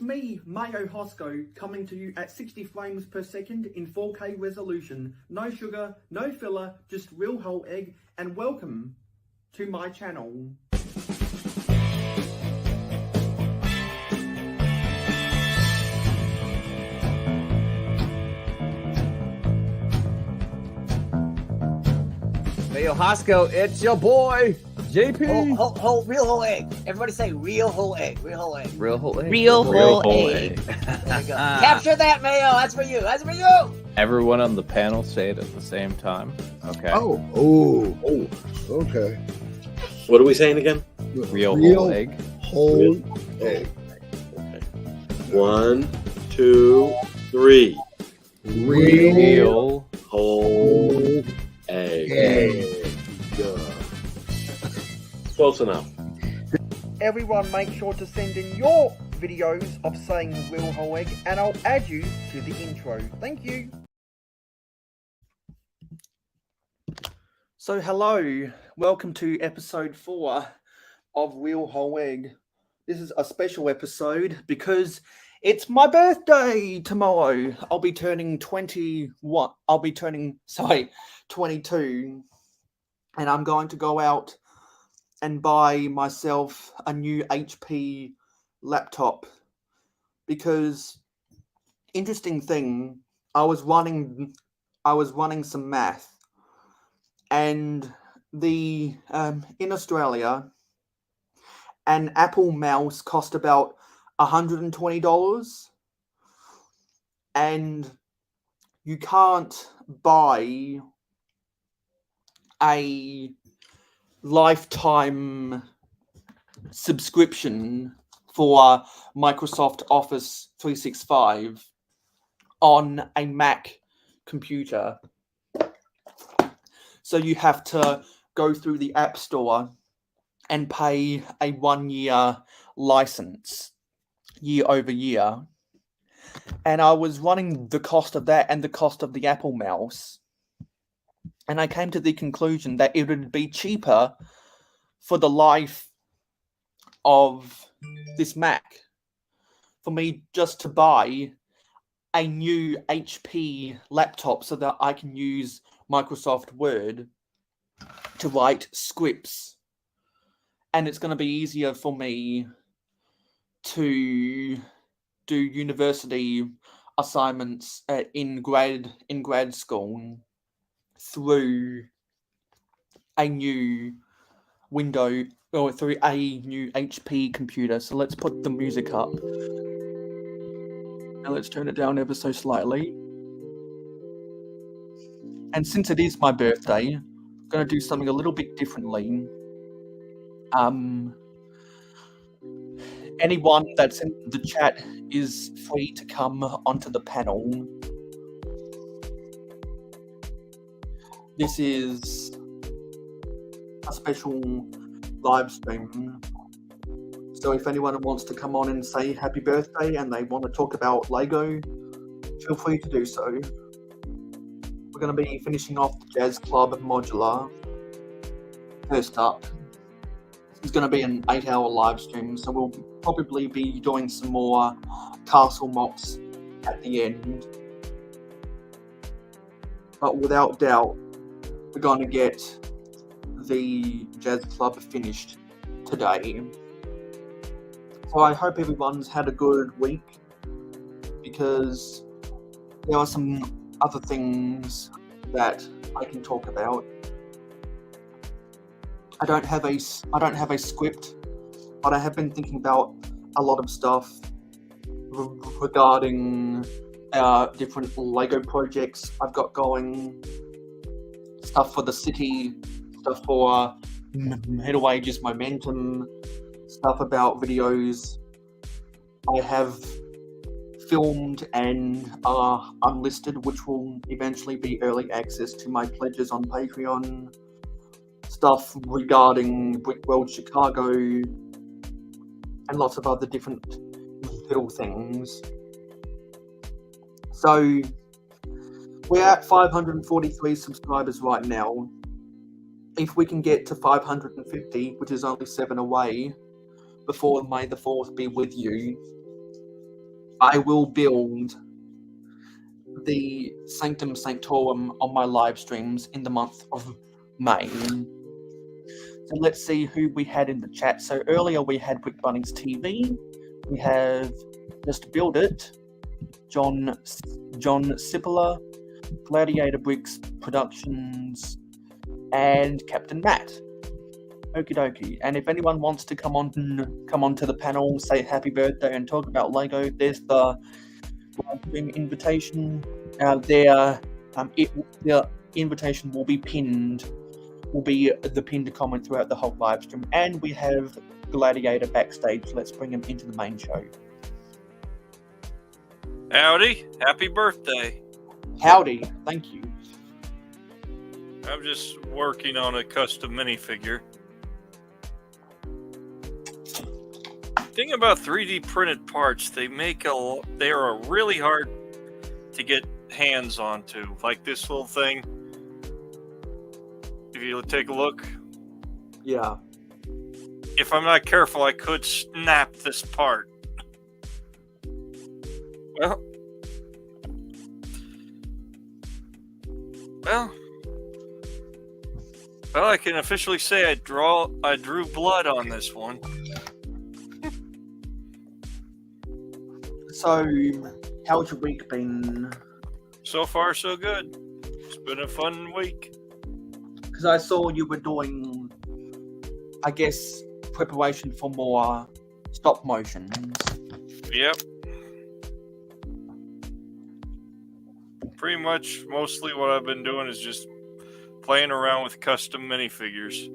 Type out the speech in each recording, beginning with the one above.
me, mayohosko, coming to you at 60 frames per second in 4K resolution. No sugar, no filler, just real whole egg, and welcome to my channel. Mayohosko, it's your boy, JP. Real whole egg. Everybody say real whole egg. Real whole egg. Real whole egg. Real whole egg. There you go. Capture that, Mayo. That's for you. That's for you. Everyone on the panel say it at the same time. Okay. Oh, okay. What are we saying again? Real whole egg. Whole egg. Okay. 1, 2, 3. Real Whole egg. Close enough. Everyone make sure to send in your videos of saying real whole egg and I'll add you to the intro. Thank you. So hello, welcome to episode 4 of Real Whole Egg. This is a special episode because it's my birthday tomorrow. I'll be turning 22, and I'm going to go out and buy myself a new HP laptop because interesting thing, I was running some math, and the in Australia an Apple mouse cost about $120, and you can't buy a lifetime subscription for Microsoft Office 365 on a Mac computer. So you have to go through the App Store and pay a 1-year license year over year. And I was running the cost of that and the cost of the Apple mouse, and I came to the conclusion that it would be cheaper for the life of this Mac for me just to buy a new HP laptop so that I can use Microsoft Word to write scripts. And it's going to be easier for me to do university assignments in grad school through a new window or through a new HP computer. So let's put the music up. Now let's turn it down ever so slightly. And since it is my birthday, I'm going to do something a little bit differently. Anyone that's in the chat is free to come onto the panel. This is a special live stream. So if anyone wants to come on and say happy birthday and they want to talk about Lego, feel free to do so. We're going to be finishing off the Jazz Club Modular first up. It's going to be an 8-hour live stream, so we'll probably be doing some more castle mocks at the end. But without doubt, we're going to get the Jazz Club finished today. So I hope everyone's had a good week, because there are some other things that I can talk about. I don't have a script, but I have been thinking about a lot of stuff regarding different Lego projects I've got going, stuff for the city, stuff for Middle Ages Momentum, stuff about videos I have filmed and are unlisted, which will eventually be early access to my pledges on Patreon, stuff regarding Brick World Chicago, and lots of other different little things. So we're at 543 subscribers right now. If we can get to 550, which is only 7 away, before May the 4th be with you, I will build the Sanctum Sanctorum on my live streams in the month of May. So let's see who we had in the chat. So earlier we had Quick Bunnings TV. We have Just Build It, John Sippler, Gladiator Bricks Productions, and Captain Matt. Okie dokie. And if anyone wants to come on to the panel, say happy birthday and talk about Lego, there's the live stream invitation. The invitation will be pinned. Will be the pinned comment throughout the whole live stream. And we have Gladiator backstage. Let's bring him into the main show. Howdy. Happy birthday. Howdy. Thank you. I'm just working on a custom minifigure. Thing about 3D printed parts, they are really hard to get hands onto. Like this little thing. If you take a look. Yeah. If I'm not careful, I could snap this part. Well, I can officially say I drew blood on this one. So, how's your week been? So far, so good. It's been a fun week. Because I saw you were doing, I guess, preparation for more stop motions. Yep. Pretty much, mostly what I've been doing is just playing around with custom minifigures.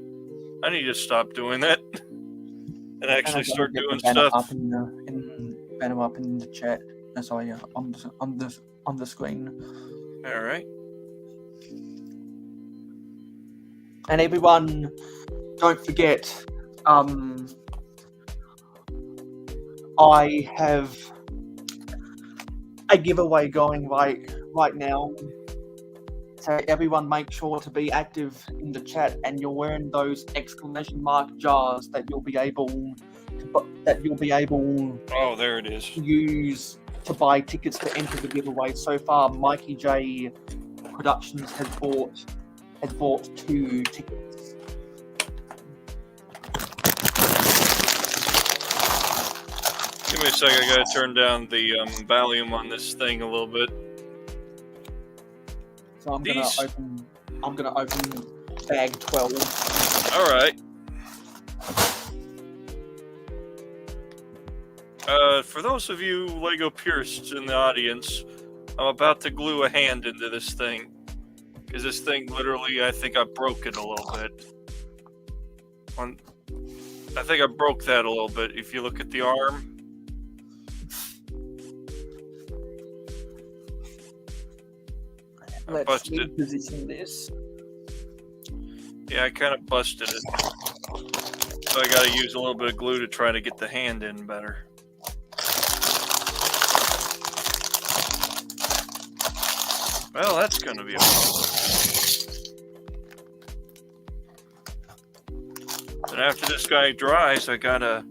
I need to stop doing that and actually start doing stuff. Banner up in the chat. Sorry, on the screen. All right. And everyone, don't forget, I have a giveaway going right now. So everyone, make sure to be active in the chat, and you're wearing those exclamation mark jars that you'll be able. Oh, there it is. To use to buy tickets to enter the giveaway. So far, Mikey J Productions has bought 2 tickets. Give me a second. I gotta turn down the volume on this thing a little bit. So I'm gonna open bag 12. All right. For those of you Lego purists in the audience, I'm about to glue a hand into this thing. Because this thing literally, I think I broke it a little bit. I think I broke that a little bit. If you look at the arm. Let's reposition this. Yeah, I kind of busted it. So I gotta use a little bit of glue to try to get the hand in better. Well, that's gonna be a problem. And after this guy dries, after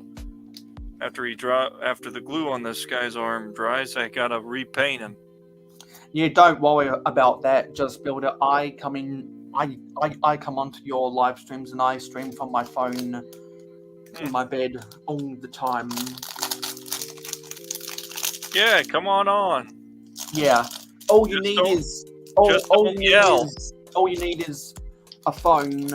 the glue on this guy's arm dries, I gotta repaint him. Yeah, don't worry about that. Just build it. I come onto your live streams and I stream from my phone to my bed all the time. Yeah, come on. Yeah. All you need is a phone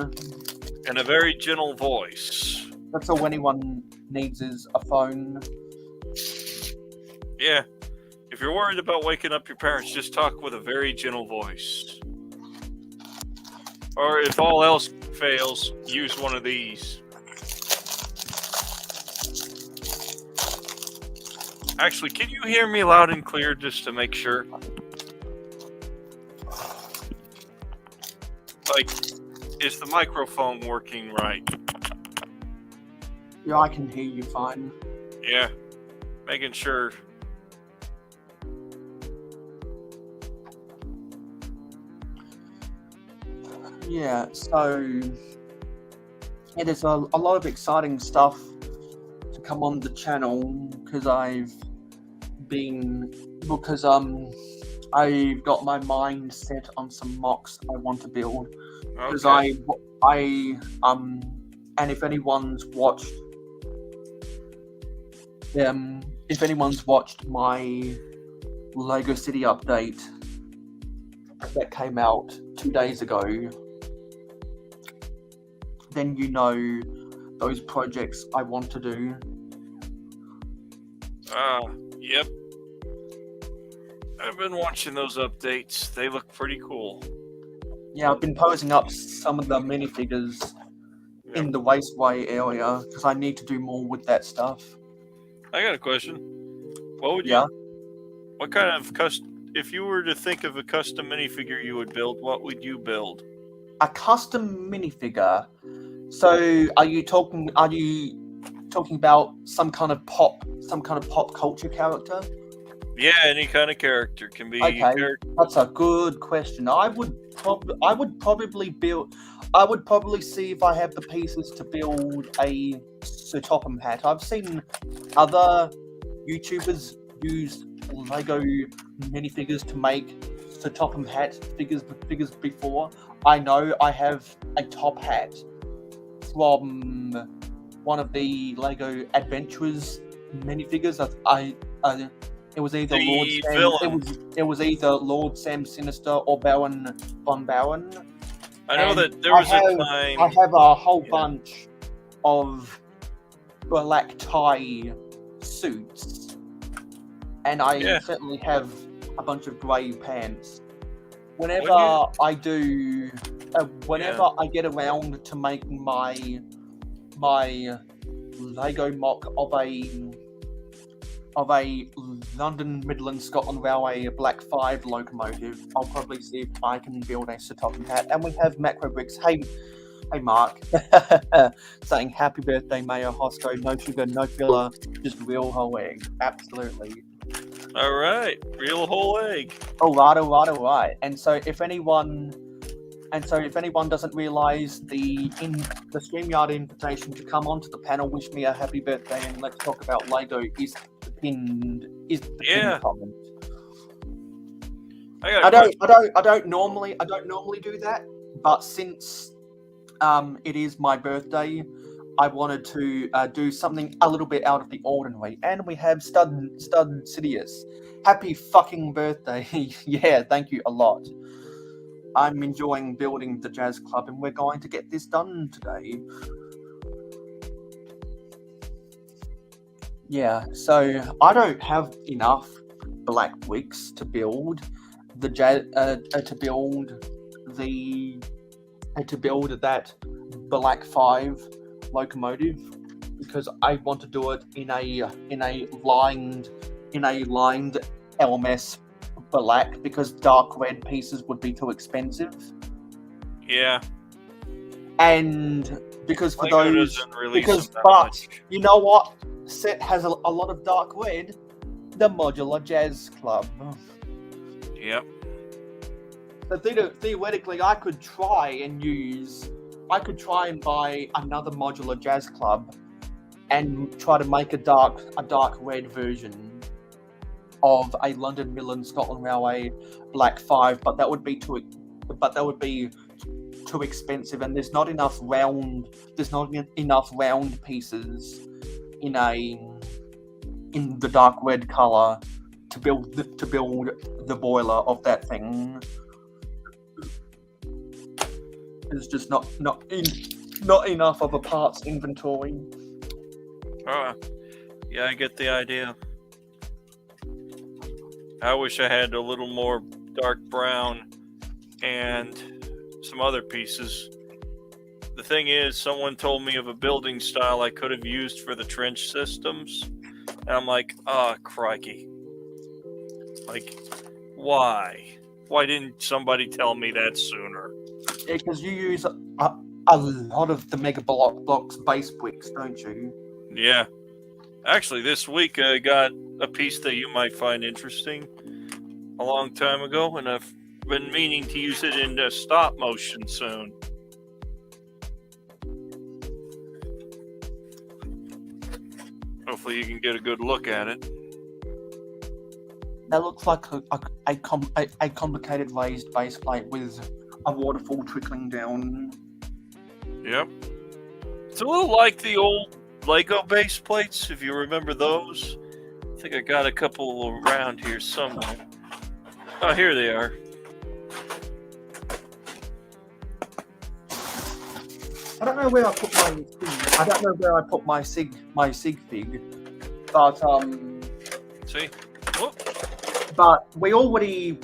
and a very gentle voice. That's all anyone needs is a phone. Yeah. If you're worried about waking up your parents, just talk with a very gentle voice. Or if all else fails, use one of these. Actually, can you hear me loud and clear just to make sure? Like, is the microphone working right? Yeah, I can hear you fine. Yeah, making sure. Yeah, so it is a lot of exciting stuff to come on the channel because I've because I've got my mind set on some mocks I want to build. Because Okay. and if anyone's watched my Lego City update that came out 2 days ago, then you know those projects I want to do. Yep. I've been watching those updates. They look pretty cool. Yeah, I've been posing up some of the minifigures in the Wasteway area because I need to do more with that stuff. I got a question. What would Yeah. what kind of if you were to think of a custom minifigure you would build, what would you build? A custom minifigure. So are you talking about some kind of pop culture character? Yeah, any kind of character can be. Okay, that's a good question. I would probably see if I have the pieces to build a Sir Topham hat. I've seen other YouTubers use Lego minifigures to make Sir Topham hat figures before. I know I have a top hat from one of the Lego Adventurers minifigures. It was either it was either Lord Sam Sinister or Baron von Baron. I know And that there was a time. I have a whole bunch of black tie suits, and I certainly have a bunch of grey pants. Whenever I get around to making my Lego mock of a London Midland Scotland Railway Black 5 locomotive, I'll probably see if I can build a Sir Topham hat. And we have Makro bricks. Hey Mark, saying happy birthday, mayohosko. No sugar, no filler, just real whole egg. Absolutely. All right, real whole egg. Oh, right. And so if anyone doesn't realise the StreamYard invitation to come onto the panel, wish me a happy birthday, and let's talk about Lego is the pinned comment. I don't normally do that, but since it is my birthday, I wanted to do something a little bit out of the ordinary, and we have Stud Sidious. Happy fucking birthday! Yeah, thank you a lot. I'm enjoying building the jazz club, and we're going to get this done today. Yeah, so I don't have enough black bricks to build the to build that Black 5 locomotive, because I want to do it in a lined LMS black, because dark red pieces would be too expensive. Yeah. And because for Lego those doesn't release because them that but much. you know what set has a lot of dark red? The Modular Jazz Club. Yep. So theoretically, I could try and buy another Modular Jazz Club and try to make a dark red version of a London Midland Scotland Railway Black 5, but that would be too expensive, and there's not enough round pieces in the dark red color to build the boiler of that thing. There's just not enough of a parts inventory. Yeah, I get the idea. I wish I had a little more dark brown and some other pieces. The thing is, someone told me of a building style I could have used for the trench systems, and I'm like, crikey. Like, why? Why didn't somebody tell me that sooner? Yeah, because you use a lot of the Mega Blocks base bricks, don't you? Yeah. Actually, this week I got a piece that you might find interesting a long time ago, and I've been meaning to use it in stop motion soon. Hopefully you can get a good look at it. that looks like a complicated raised base plate with a waterfall trickling down. Yep. It's a little like the old Lego base plates, if you remember those. I think I got a couple around here somewhere. Oh, here they are. I don't know where I put my sig fig, but See? Whoop. but we already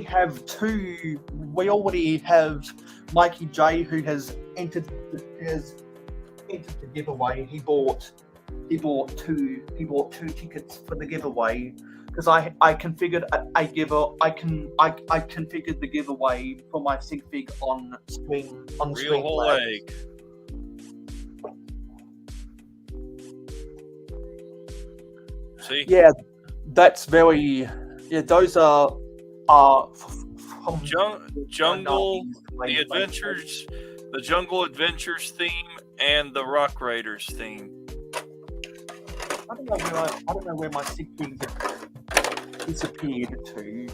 have two. We already have Mikey J, who has entered the giveaway. He bought two tickets for the giveaway because I configured I configured the giveaway for my sig fig on screen Real whole Labs. egg. See? Yeah, that's very. Yeah, those are from Jungle, the adventures, the Jungle Adventures theme, and the Rock Raiders theme. I don't know where my sig fig disappeared to.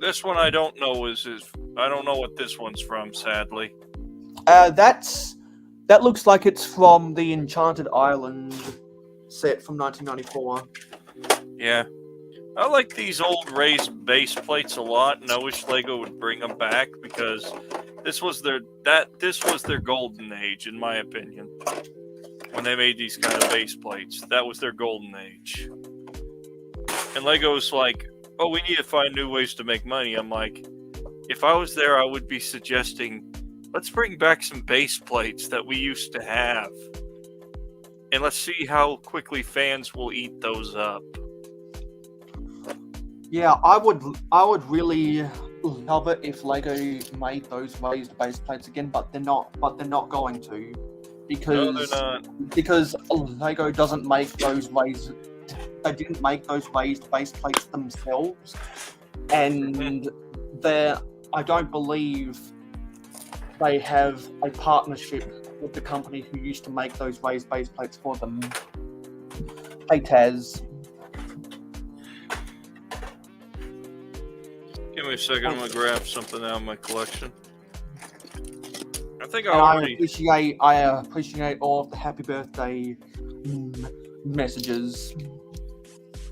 This one I don't know I don't know what this one's from, sadly. That looks like it's from the Enchanted Island set from 1994. Yeah. I like these old raised base plates a lot, and I wish Lego would bring them back because this was their golden age, in my opinion. When they made these kind of base plates, that was their golden age. And Lego's like, "Oh, we need to find new ways to make money." I'm like, if I was there, I would be suggesting, let's bring back some base plates that we used to have, and let's see how quickly fans will eat those up. Yeah, I would really love it if Lego made those raised base plates again, but they're not going to, because No, they're not. because Lego doesn't make those raised. They didn't make those raised base plates themselves, and I don't believe they have a partnership with the company who used to make those raised base plates for them. Hey Taz. Give me a second, I'm gonna grab something out of my collection. I think I And already. I appreciate all of the happy birthday messages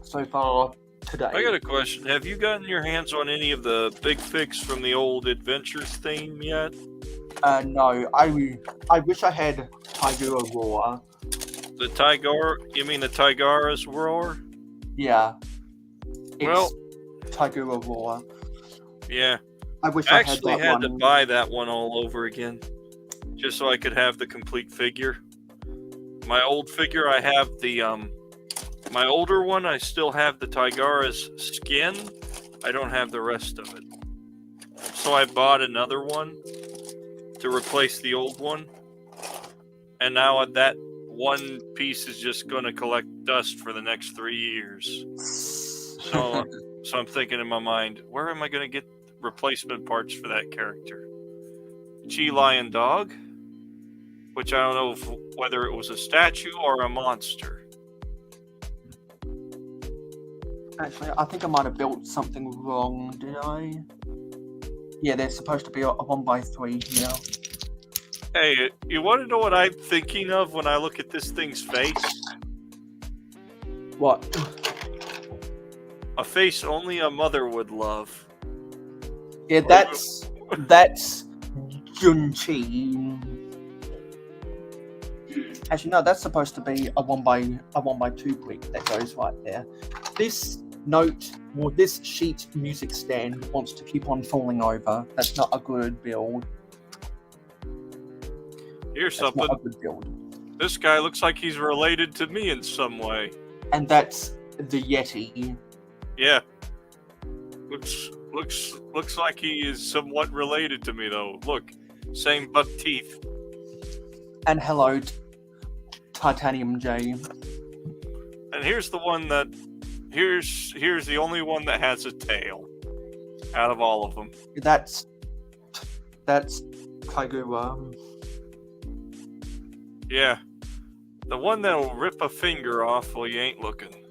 so far today. I got a question. Have you gotten your hands on any of the big figs from the old Adventures theme yet? No, I wish I had Tiger Roar. The Tigar? You mean the Tigara's Roar? Yeah. Well- Tiger Roar. Yeah. I wish I I had actually that had one. to buy that one all over again, just so I could have the complete figure. My old figure, I have the my older one. I still have the Tigara's skin. I don't have the rest of it. So I bought another one to replace the old one, and now that one piece is just going to collect dust for the next 3 years. So I'm thinking in my mind, where am I going to get replacement parts for that character? Chi Lion Dog, which I don't know whether it was a statue or a monster. Actually, I think I might have built something wrong, did I? Yeah, there's supposed to be a 1x3 here. Hey, you want to know what I'm thinking of when I look at this thing's face? What? A face only a mother would love. Yeah, that's Junchi. Actually, no, that's supposed to be a 1x2 brick that goes right there. This this sheet music stand wants to keep on falling over. That's not a good build. Here's That's something. not a good build. This guy looks like he's related to me in some way. And that's the Yeti. Yeah. Looks like he is somewhat related to me though. Look, same buck teeth. And hello, Titanium J. And here's the one that here's the only one that has a tail out of all of them. That's Kagura. Yeah. The one that'll rip a finger off while you ain't looking.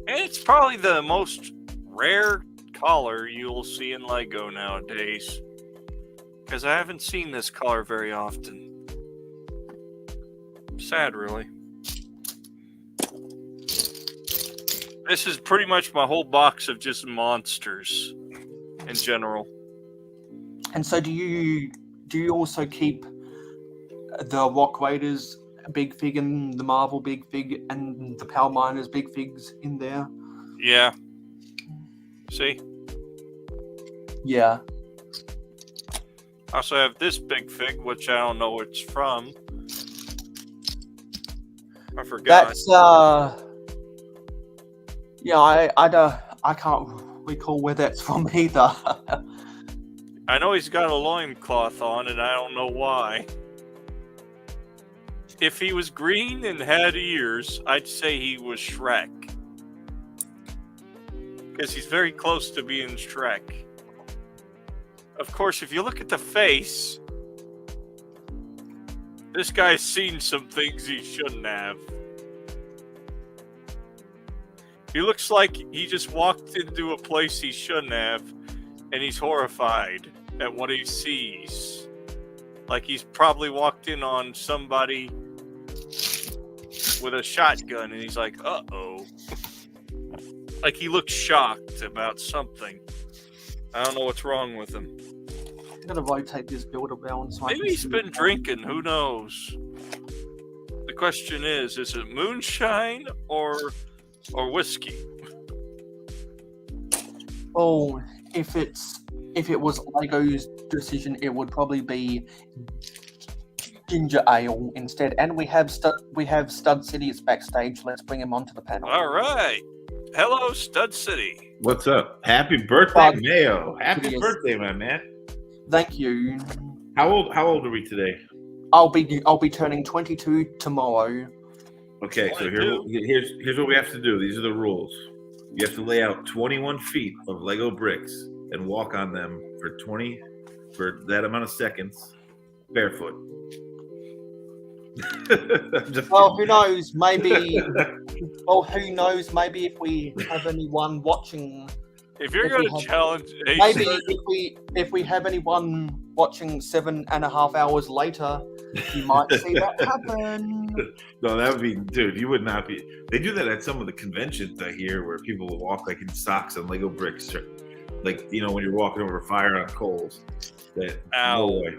And it's probably the most rare color you'll see in Lego nowadays. Because I haven't seen this color very often. Sad, really. This is pretty much my whole box of just monsters in general. And so do you also keep the Rock Raiders big fig and the Marvel big fig and the Power Miners big figs in there? Yeah. See? Yeah. I also have this big fig, which I don't know what it's from. I forgot. That's yeah, I can't recall where that's from either. I know he's got a loincloth on, and I don't know why. If he was green and had ears, I'd say he was Shrek. Because he's very close to being Shrek. Of course, if you look at the face, this guy's seen some things he shouldn't have. He looks like he just walked into a place he shouldn't have, and he's horrified at what he sees. Like he's probably walked in on somebody with a shotgun, and he's like, uh-oh. Like he looks shocked about something. I don't know what's wrong with him. I'm gonna rotate this build around so I Maybe can he's see been it. drinking, who knows? The question is it moonshine or whiskey? Oh, if it was Lego's decision, it would probably be ginger ale instead. And we have Stud City is backstage. Let's bring him onto the panel. All right. Hello, Stud City. What's up? Happy birthday, Bud. Mayo. Happy Yes. birthday, my man. Thank you. How old are we today? I'll be turning 22 tomorrow. Okay, so 22. here's what we have to do. These are the rules. You have to lay out 21 feet of Lego bricks and walk on them for that amount of seconds barefoot. Well, who knows? Maybe. Well, who knows? Maybe if we have anyone watching, If you're If going we to have- challenge a maybe certain- if we have anyone watching 7.5 hours later, you might see that happen. No, that would be, dude. You would not be. They do that at some of the conventions I hear, where people will walk like in socks on Lego bricks, or, like when you're walking over fire on coals. That Ow. no way,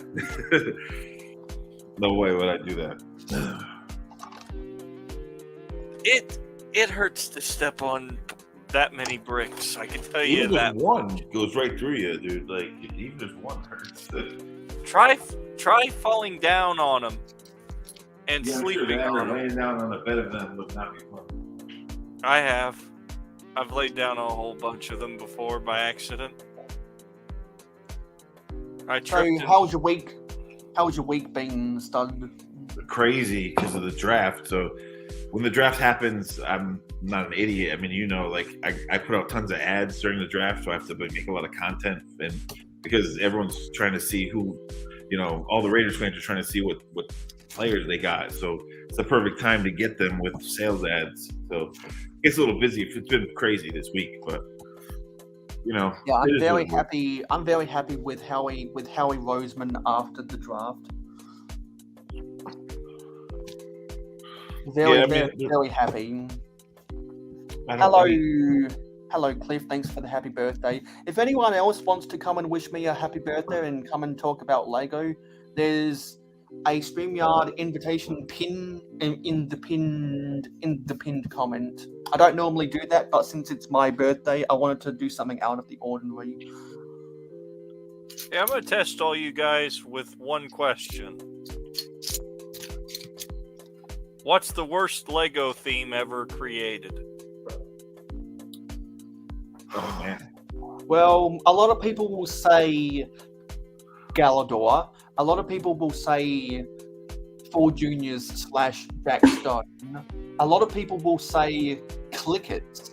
no way would I do that. It hurts to step on that many bricks. I can tell you Even that. just one goes right through you, dude. Like even just one hurts. Try falling down on them and Yeah, I'm sure sleeping that or on them. laying down on a bed of them would not be fun. I have. I've laid down a whole bunch of them before by accident. I So, tripped. and- how's your week? How's your week been, Stud? Crazy because of the draft. So when the draft happens, I'm not an idiot. I mean, like I put out tons of ads during the draft, so I have to make a lot of content, and because everyone's trying to see who, all the Raiders fans are trying to see what players they got. So it's the perfect time to get them with sales ads. So it gets a little busy. It's been crazy this week, but Yeah, it I'm is very what it is. happy. I'm very happy with Howie Roseman after the draft. Very, Yeah, I very, mean- very happy. I don't- Hello, I mean, hello, Cliff. Thanks for the happy birthday. If anyone else wants to come and wish me a happy birthday and come and talk about Lego, there's a StreamYard invitation pin in the pinned comment. I don't normally do that, but since it's my birthday, I wanted to do something out of the ordinary. Yeah, I'm going to test all you guys with one question. What's the worst Lego theme ever created? oh man, Well, a lot of people will say Galador. A lot of people will say Four Juniors / Jack Stone. A lot of people will say Click It.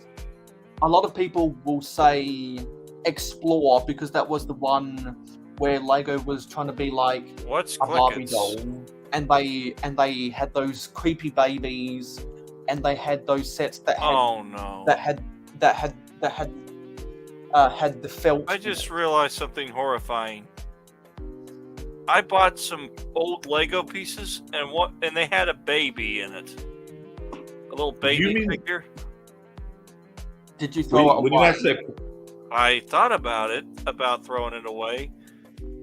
A lot of people will say Explore because that was the one where Lego was trying to be like What's a Barbie Clickets? doll, and they had those creepy babies, and they had those sets that had Oh no. that had that had the felt. I just realized something horrifying. I bought some old Lego pieces, and they had a baby in it. A little baby figure. Did you throw it When you away? ask that, I thought about throwing it away,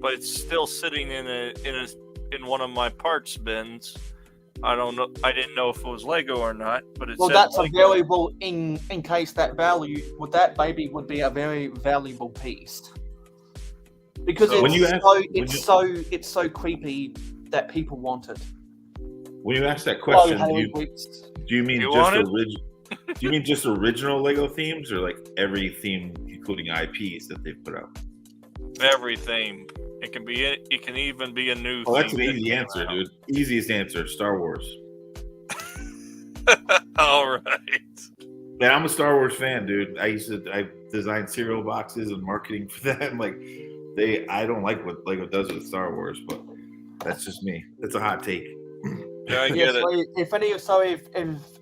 but it's still sitting in one of my parts bins. I don't know. I didn't know if it was Lego or not, but it Well, said that's a Lego. valuable in case that baby would be a very valuable piece. Because So when it's so creepy that people want it. when you ask that Hello, question, Haley do Weeks. you mean You just want it? original? Do you mean just original Lego themes, or like every theme, including IPs that they put out? Every theme. It can even be a new. Oh, that's an theme that easy came answer, out. dude. Easiest answer: Star Wars. All right. Man, I'm a Star Wars fan, dude. I designed cereal boxes and marketing for them. Like, I don't like what Lego does with Star Wars, but that's just me. That's a hot take. Yeah, I Yes, get it. so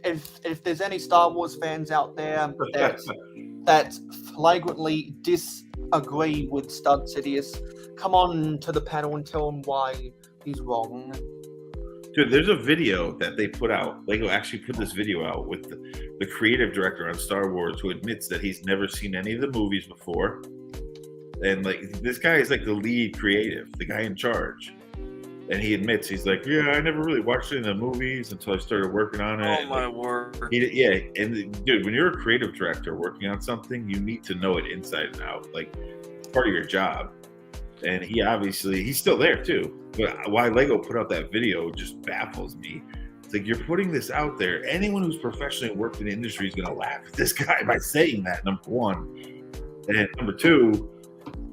if there's any Star Wars fans out there that flagrantly disagree with Stud Sidious, come on to the panel and tell him why he's wrong. Dude, there's a video that they put out. Lego actually put this video out with the creative director on Star Wars, who admits that he's never seen any of the movies before. And like, this guy is like the lead creative, the guy in charge. And he admits, he's like, yeah, I never really watched any of the movies until I started working on it. Oh my word. Yeah, and dude, when you're a creative director working on something, you need to know it inside and out. Like, it's part of your job. And he's still there too. But why Lego put out that video just baffles me. It's like, you're putting this out there. Anyone who's professionally worked in the industry is gonna laugh at this guy by saying that, number one. And number two,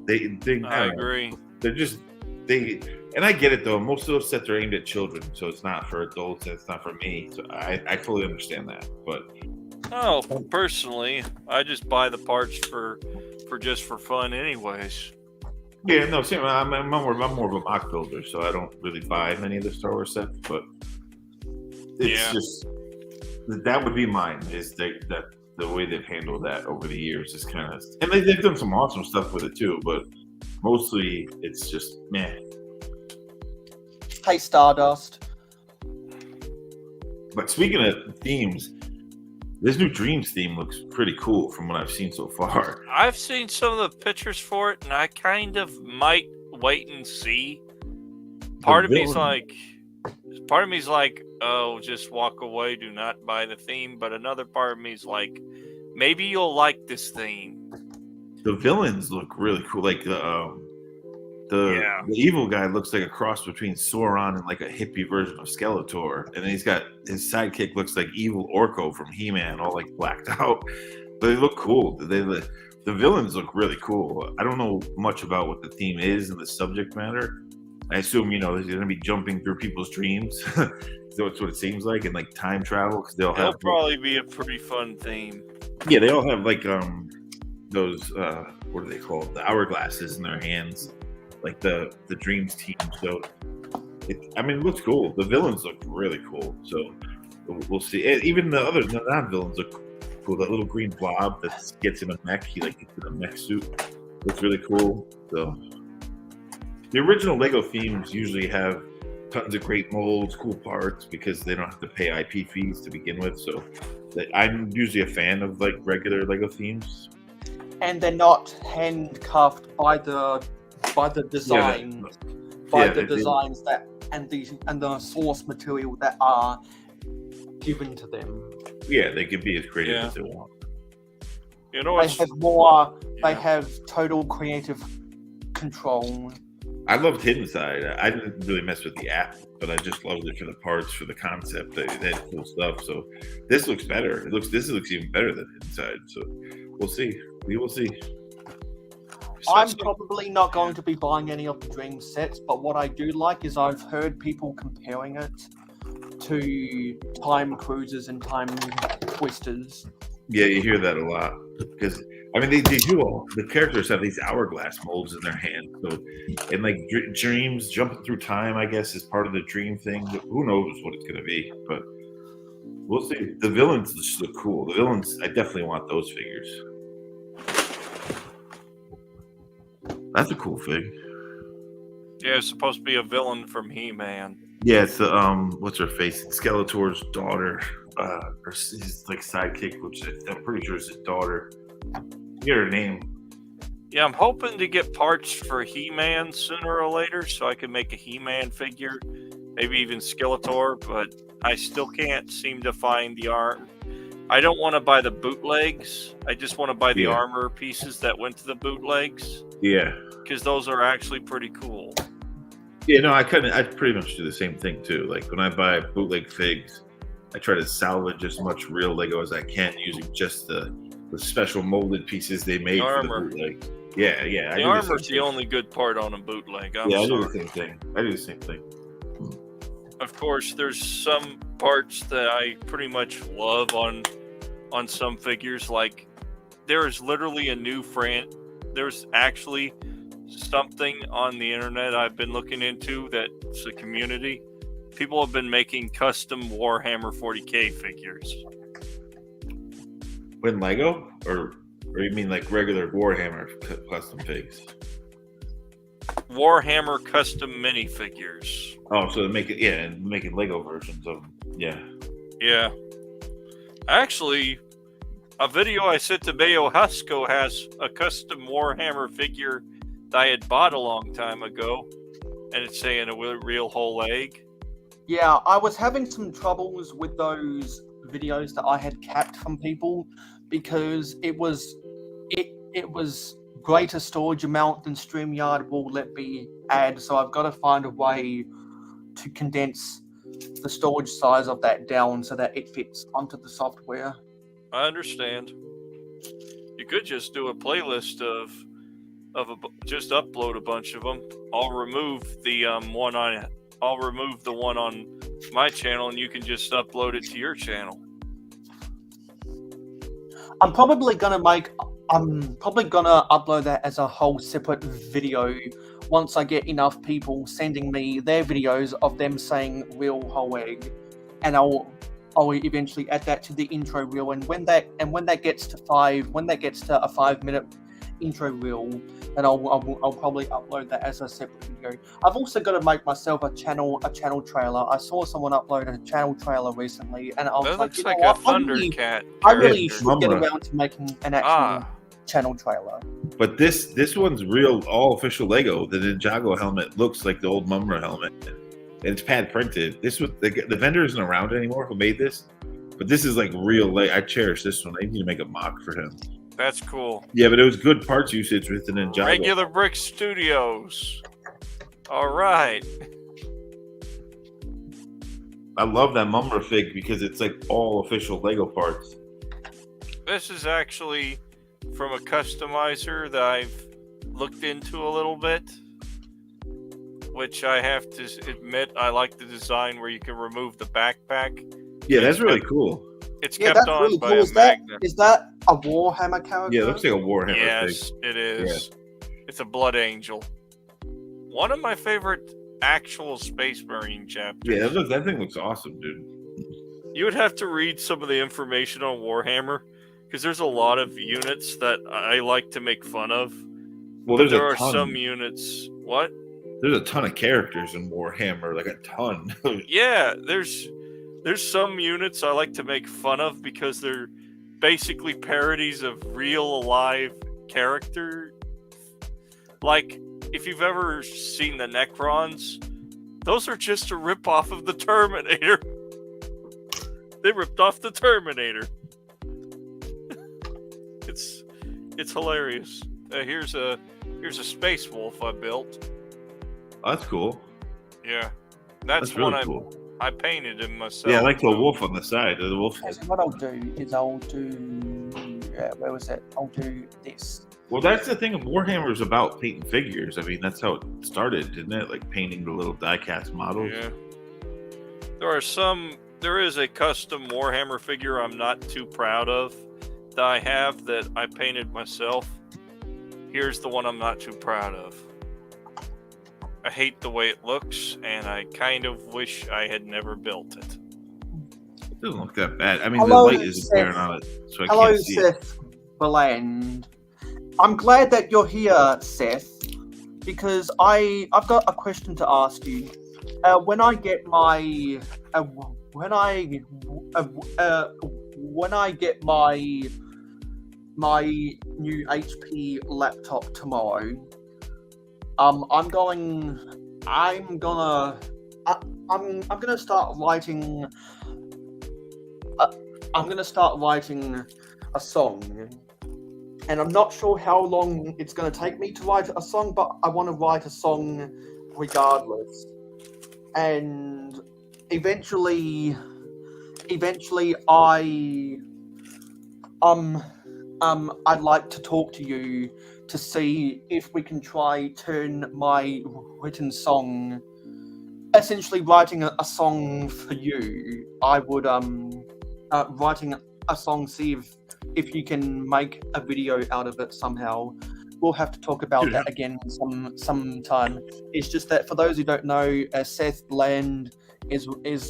they I agree. and I get it though. Most of those sets are aimed at children, so it's not for adults and it's not for me. So I fully understand that. But Oh, personally, I just buy the parts for fun, anyways. yeah, no, same. I'm more of a mock builder, so I don't really buy many of the Star Wars sets. But it's just that would be mine. Is that the way they've handled that over the years is kind of, and they've done some awesome stuff with it too. But mostly, it's just meh. Hey, Stardust. But speaking of themes, this new Dreams theme looks pretty cool from what I've seen so far. I've seen some of the pictures for it, and I kind of might wait and see. Part of me's like, oh, just walk away, do not buy the theme. But another part of me's like, maybe you'll like this theme. The villains look really cool. Like the evil guy looks like a cross between Sauron and like a hippie version of Skeletor, and then he's got his sidekick looks like evil Orko from He-Man, all like blacked out. But they look cool. The villains look really cool. I don't know much about what the theme is and the subject matter. I assume they're going to be jumping through people's dreams. So that's what it seems like, and like time travel, because It'll probably be a pretty fun theme. Yeah, they all have like those what are they called? The hourglasses in their hands. Like the Dreams team. So it looks cool. The villains look really cool. So we'll see. Even the non-villains look cool. That little green blob that gets in a mech, he like gets in a mech suit. Looks really cool. So the original Lego themes usually have tons of great molds, cool parts, because they don't have to pay IP fees to begin with. So I'm usually a fan of like regular Lego themes. And they're not handcuffed by the design, designs that and the source material that are given to them. Yeah, they can be as creative as they want. You know, they have total creative control. I loved Hidden Side. I didn't really mess with the app, but I just loved it for the parts, for the concept. They had cool stuff. So this looks better. This looks even better than Hidden Side. So we'll see. We will see. I'm probably not going to be buying any of the Dream sets, but what I do like is I've heard people comparing it to Time Cruisers and Time Twisters. Yeah, you hear that a lot. Because, they do all. The characters have these hourglass molds in their hand. So, and like dreams, jumping through time, I guess, is part of the dream thing. Who knows what it's going to be, but We'll see. The villains just look cool. The villains, I definitely want those figures. That's a cool fig. Yeah, it's supposed to be a villain from He-Man. Yeah, it's the what's her face? It's Skeletor's daughter, or his like sidekick, which I'm pretty sure is his daughter. Get her name. Yeah, I'm hoping to get parts for He-Man sooner or later, so I can make a He-Man figure, maybe even Skeletor. But I still can't seem to find the arm. I don't want to buy the bootlegs. I just want to buy the armor pieces that went to the bootlegs. Yeah, because those are actually pretty cool. Yeah, no, I pretty much do the same thing too. Like when I buy bootleg figs, I try to salvage as much real Lego as I can using just the special molded pieces they made for the bootleg. Yeah. The armor's the only good part on a bootleg. I do the same thing. I do the same thing. Of course, there's some parts that I pretty much love on some figures. Like there is literally a new there's actually something on the internet I've been looking into that's a community. People have been making custom Warhammer 40K figures. When Lego? Or you mean like regular Warhammer custom figs? Warhammer custom minifigures. Oh, so making Lego versions of them. Yeah. Actually, a video I sent to mayohosko has a custom Warhammer figure that I had bought a long time ago, and it's saying a real whole egg. Yeah, I was having some troubles with those videos that I had capped from people because it was greater storage amount than StreamYard will let me add, so I've got to find a way to condense the storage size of that down so that it fits onto the software. I understand. You could just do a playlist of just upload a bunch of them. I'll remove the one on my channel, and you can just upload it to your channel. I'm probably gonna upload that as a whole separate video once I get enough people sending me their videos of them saying real whole egg, and I'll eventually add that to the intro reel. And when that gets to a 5-minute intro reel, and I'll probably upload that as a separate video. I've also got to make myself a channel trailer. I saw someone upload a channel trailer recently, and I was looks like a Thundercat. I really should get around to making an actual channel trailer. But this one's real, all official Lego. The Ninjago helmet looks like the old Mumra helmet, and it's pad printed. This was the vendor isn't around anymore who made this, but this is like real. I cherish this one. I need to make a mock for him. That's cool. Yeah, but it was good parts usage with the Ninjago. Regular Brick Studios. All right. I love that Mumra fig because it's like all official Lego parts. This is actually from a customizer that I've looked into a little bit, which I have to admit I like the design where you can remove the backpack. Yeah, that's really cool. It's kept on really by a magnet. Is that a Warhammer character? Yeah, it looks like a Warhammer fig. Yes, it is. Yeah. It's a Blood Angel. One of my favorite actual Space Marine chapters. Yeah, that thing looks awesome, dude. You would have to read some of the information on Warhammer, because there's a lot of units that I like to make fun of. Well, there are some units. What? There's a ton of characters in Warhammer, like a ton. Yeah, there's some units I like to make fun of because they're basically parodies of real alive character. Like, if you've ever seen the Necrons, those are just a rip-off of the Terminator. They ripped off the Terminator. It's hilarious. Here's a Space Wolf I built. Oh, that's cool. Yeah, that's really one cool. I painted him myself. Yeah, I like the wolf on the side. The wolf. So what I'll do is I'll do where was it? I'll do this. Well, that's the thing of Warhammer is about painting figures. I mean, that's how it started, didn't it? Like painting the little die-cast models. Yeah. There is a custom Warhammer figure I'm not too proud of that I have that I painted myself. Here's the one I'm not too proud of. I hate the way it looks, and I kind of wish I had never built it. Doesn't look that bad. I mean, Hello, the light isn't Seth. glaring on it, so I Hello, can't see it. Seth Bland. I'm glad that you're here, Seth, because I've got a question to ask you. When I get my when I get my new HP laptop tomorrow, I'm gonna start writing. I'm gonna start writing a song, and I'm not sure how long it's gonna take me to write a song, but I want to write a song regardless. And eventually, I'd like to talk to you to see if we can try turn my written song, essentially writing a song for you. I would writing a song, see if you can make a video out of it somehow. We'll have to talk about that again sometime. It's just that for those who don't know, Seth Bland is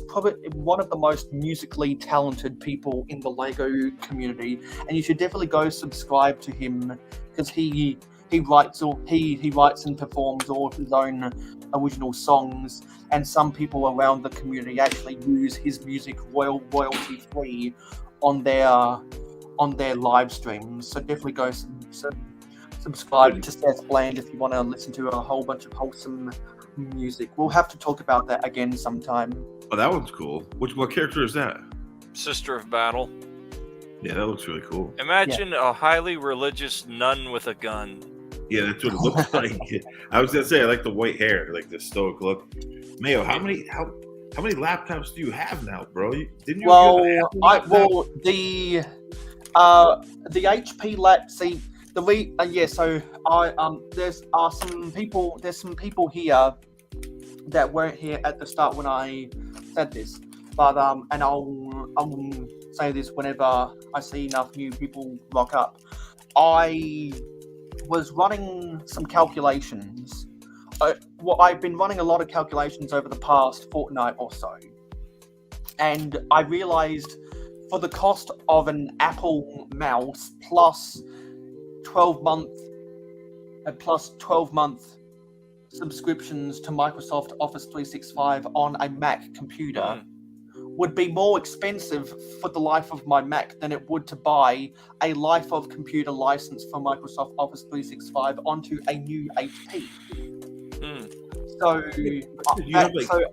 probably one of the most musically talented people in the Lego community, and you should definitely go subscribe to him because he writes and performs all of his own original songs, and some people around the community actually use his music royalty free on their live streams. So definitely go subscribe to Seth Bland if you want to listen to a whole bunch of wholesome music. We'll have to talk about that again sometime. Oh, that one's cool. What character is that? Sister of Battle. Yeah, that looks really cool. Imagine a highly religious nun with a gun. Yeah, that's what it looks like. I was gonna say I like the white hair, like the stoic look. Mayo, how many laptops do you have now, bro? Didn't you? The HP lap. See, so there's some people here that weren't here at the start when I said this, but and I'll say this whenever I see enough new people rock up. I was running some calculations. I've been running a lot of calculations over the past fortnight or so, and I realized for the cost of an Apple mouse plus 12-month subscriptions to Microsoft Office 365 on a Mac computer would be more expensive for the life of my Mac than it would to buy a life of computer license for Microsoft Office 365 onto a new HP. So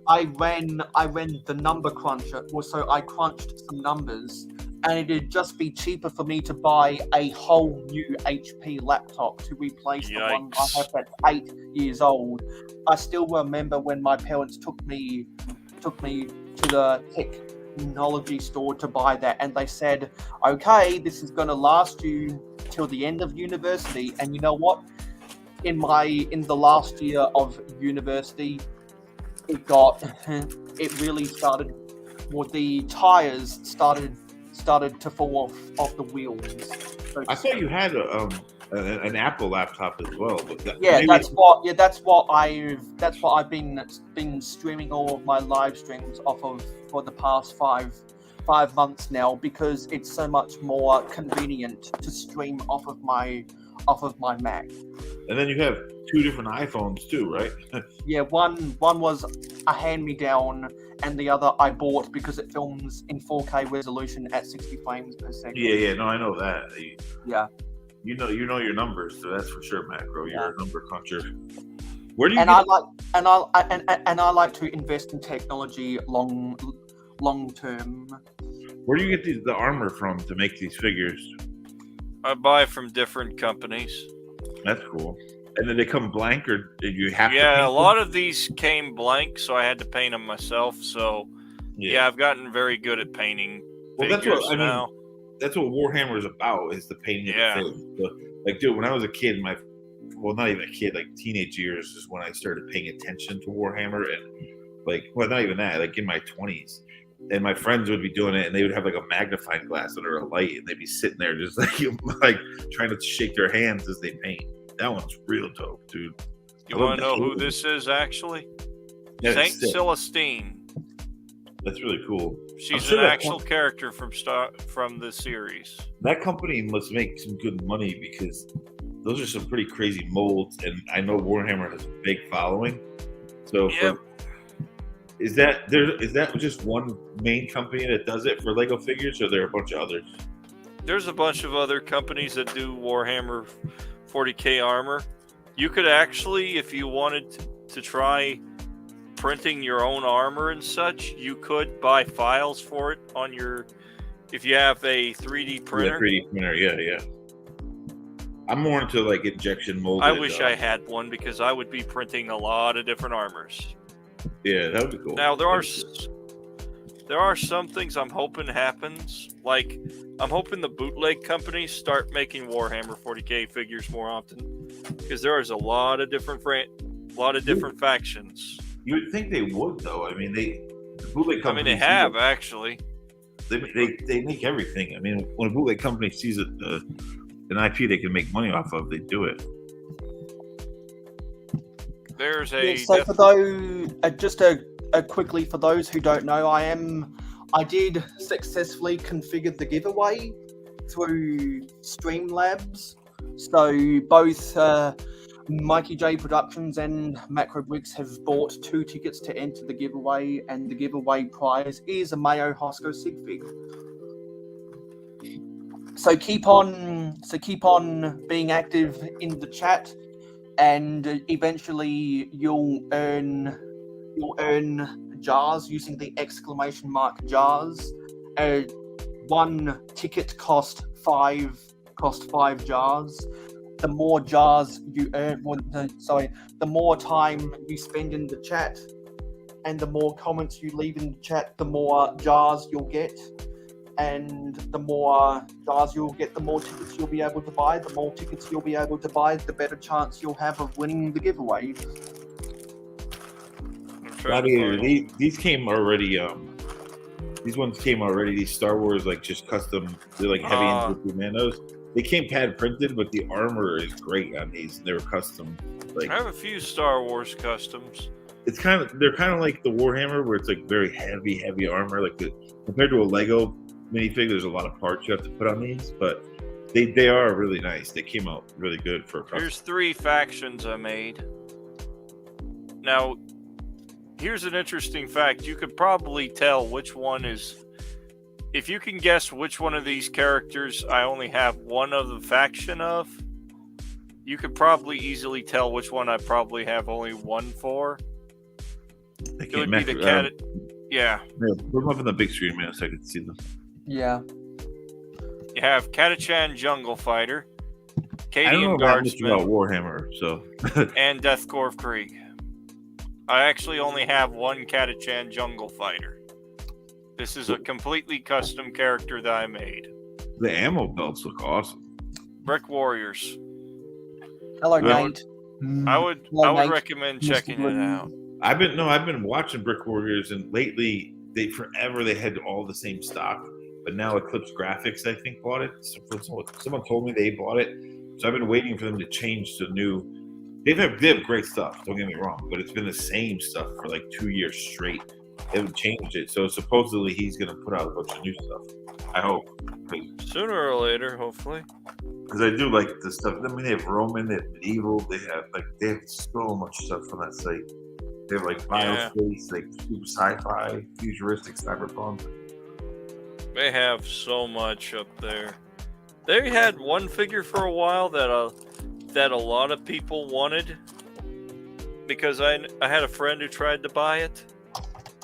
I ran the number cruncher. So I crunched some numbers, and it'd just be cheaper for me to buy a whole new HP laptop to replace the one I have that's 8 years old. I still remember when my parents took me to the technology store to buy that, and they said, "Okay, this is going to last you till the end of university." And you know what? In the last year of university, it really started. Well, the tires started to fall off the wheels. So I thought you had an Apple laptop as well. But that's what I've been streaming all of my live streams off of for the past five months now, because it's so much more convenient to stream off of my Mac. And then you have 2 different iPhones too, right? Yeah, one was a hand-me-down, and the other I bought because it films in 4K resolution at 60 frames per second. Yeah, no, I know that. Yeah. You know your numbers, so that's for sure, Makro. You're a number cruncher. Where do you? I like to invest in technology long term. Where do you get the armor from to make these figures? I buy from different companies. That's cool. And then they come blank, or did you have to? Yeah, a lot of these came blank, so I had to paint them myself. So, yeah, I've gotten very good at painting. Well, that's what I mean. That's what Warhammer is about, is the painting of the figures. So, like, dude, when I was a kid, not even a kid, like teenage years is when I started paying attention to Warhammer, and not even that, like in my 20s. And my friends would be doing it, and they would have like a magnifying glass under a light, and they'd be sitting there just like trying to shake their hands as they paint. That one's real dope, dude. You want to know who this is, actually? Yeah, Saint Celestine. That's really cool. She's sure an that actual character from the series. That company must make some good money because those are some pretty crazy molds, and I know Warhammer has a big following. So, Yep. is that just one main company that does it for Lego figures, or are there a bunch of others? There's a bunch of other companies that do Warhammer 40K armor. You could actually, if you wanted to try printing your own armor and such, you could buy files for it on your, if you have a 3D printer. Yeah, 3D printer, yeah. I'm more into like injection molded. I wish I had one because I would be printing a lot of different armors. Yeah, that would be cool. Now there are some things I'm hoping happens. Like I'm hoping the bootleg companies start making Warhammer 40K figures more often because there is a lot of different factions. You would think they would, though. I mean, the bootleg companies. They have actually. They make everything. I mean, when a bootleg company sees an IP they can make money off of, they do it. There's a so for those, quickly for those who don't know, I did successfully configure the giveaway through Streamlabs. So both Mikey J Productions and Macro Bricks have bought 2 tickets to enter the giveaway, and the giveaway prize is a mayohosko sig fig. So keep on being active in the chat, and eventually you'll earn jars using the exclamation mark jars. 1 ticket cost 5 jars. The more jars you earn, the more time you spend in the chat, and the more comments you leave in the chat, the more jars you'll get. And the more jars you'll get, the more tickets you'll be able to buy. The more tickets you'll be able to buy, the better chance you'll have of winning the giveaway. These came already. These ones came already. These Star Wars, like just custom. They're like heavy Mandos. They came pad printed, but the armor is great on these. They were custom. Like I have a few Star Wars customs. They're kind of like the Warhammer, where it's like very heavy armor. Like compared to a Lego minifig, there's a lot of parts you have to put on these, but they are really nice. They came out really good for a custom. Here's 3 factions I made. Now, here's an interesting fact. You could probably tell which one is... If you can guess which one of these characters I only have one of the faction of, you could probably easily tell which one I probably have only one for. It would be the cat. Yeah. Put them up on the big screen, man, so I can see them. Yeah. You have Catachan Jungle Fighter, I don't know Cadian about much about Guardsman, Warhammer, so. and Deathcore of Krieg. I actually only have one Catachan Jungle Fighter. This is a completely custom character that I made. The ammo belts look awesome. Brick Warriors. Hello, Well, Nate. I would Nate. recommend Mr. checking it Gordon. out. I've been watching Brick Warriors, and lately they had all the same stock, but now Eclipse Graphics I think bought it. Someone told me they bought it, so I've been waiting for them to change to new. They have great stuff. Don't get me wrong, but it's been the same stuff for like 2 years straight. They haven't changed it, so supposedly he's gonna put out a bunch of new stuff. I hope, Sooner or later, hopefully. because I do like the stuff. I mean, they have Roman, they have medieval, they have so much stuff on that site. They have like biospace, like super sci-fi, futuristic, cyberpunk. They have so much up there. They had one figure for a while that a lot of people wanted because I had a friend who tried to buy it,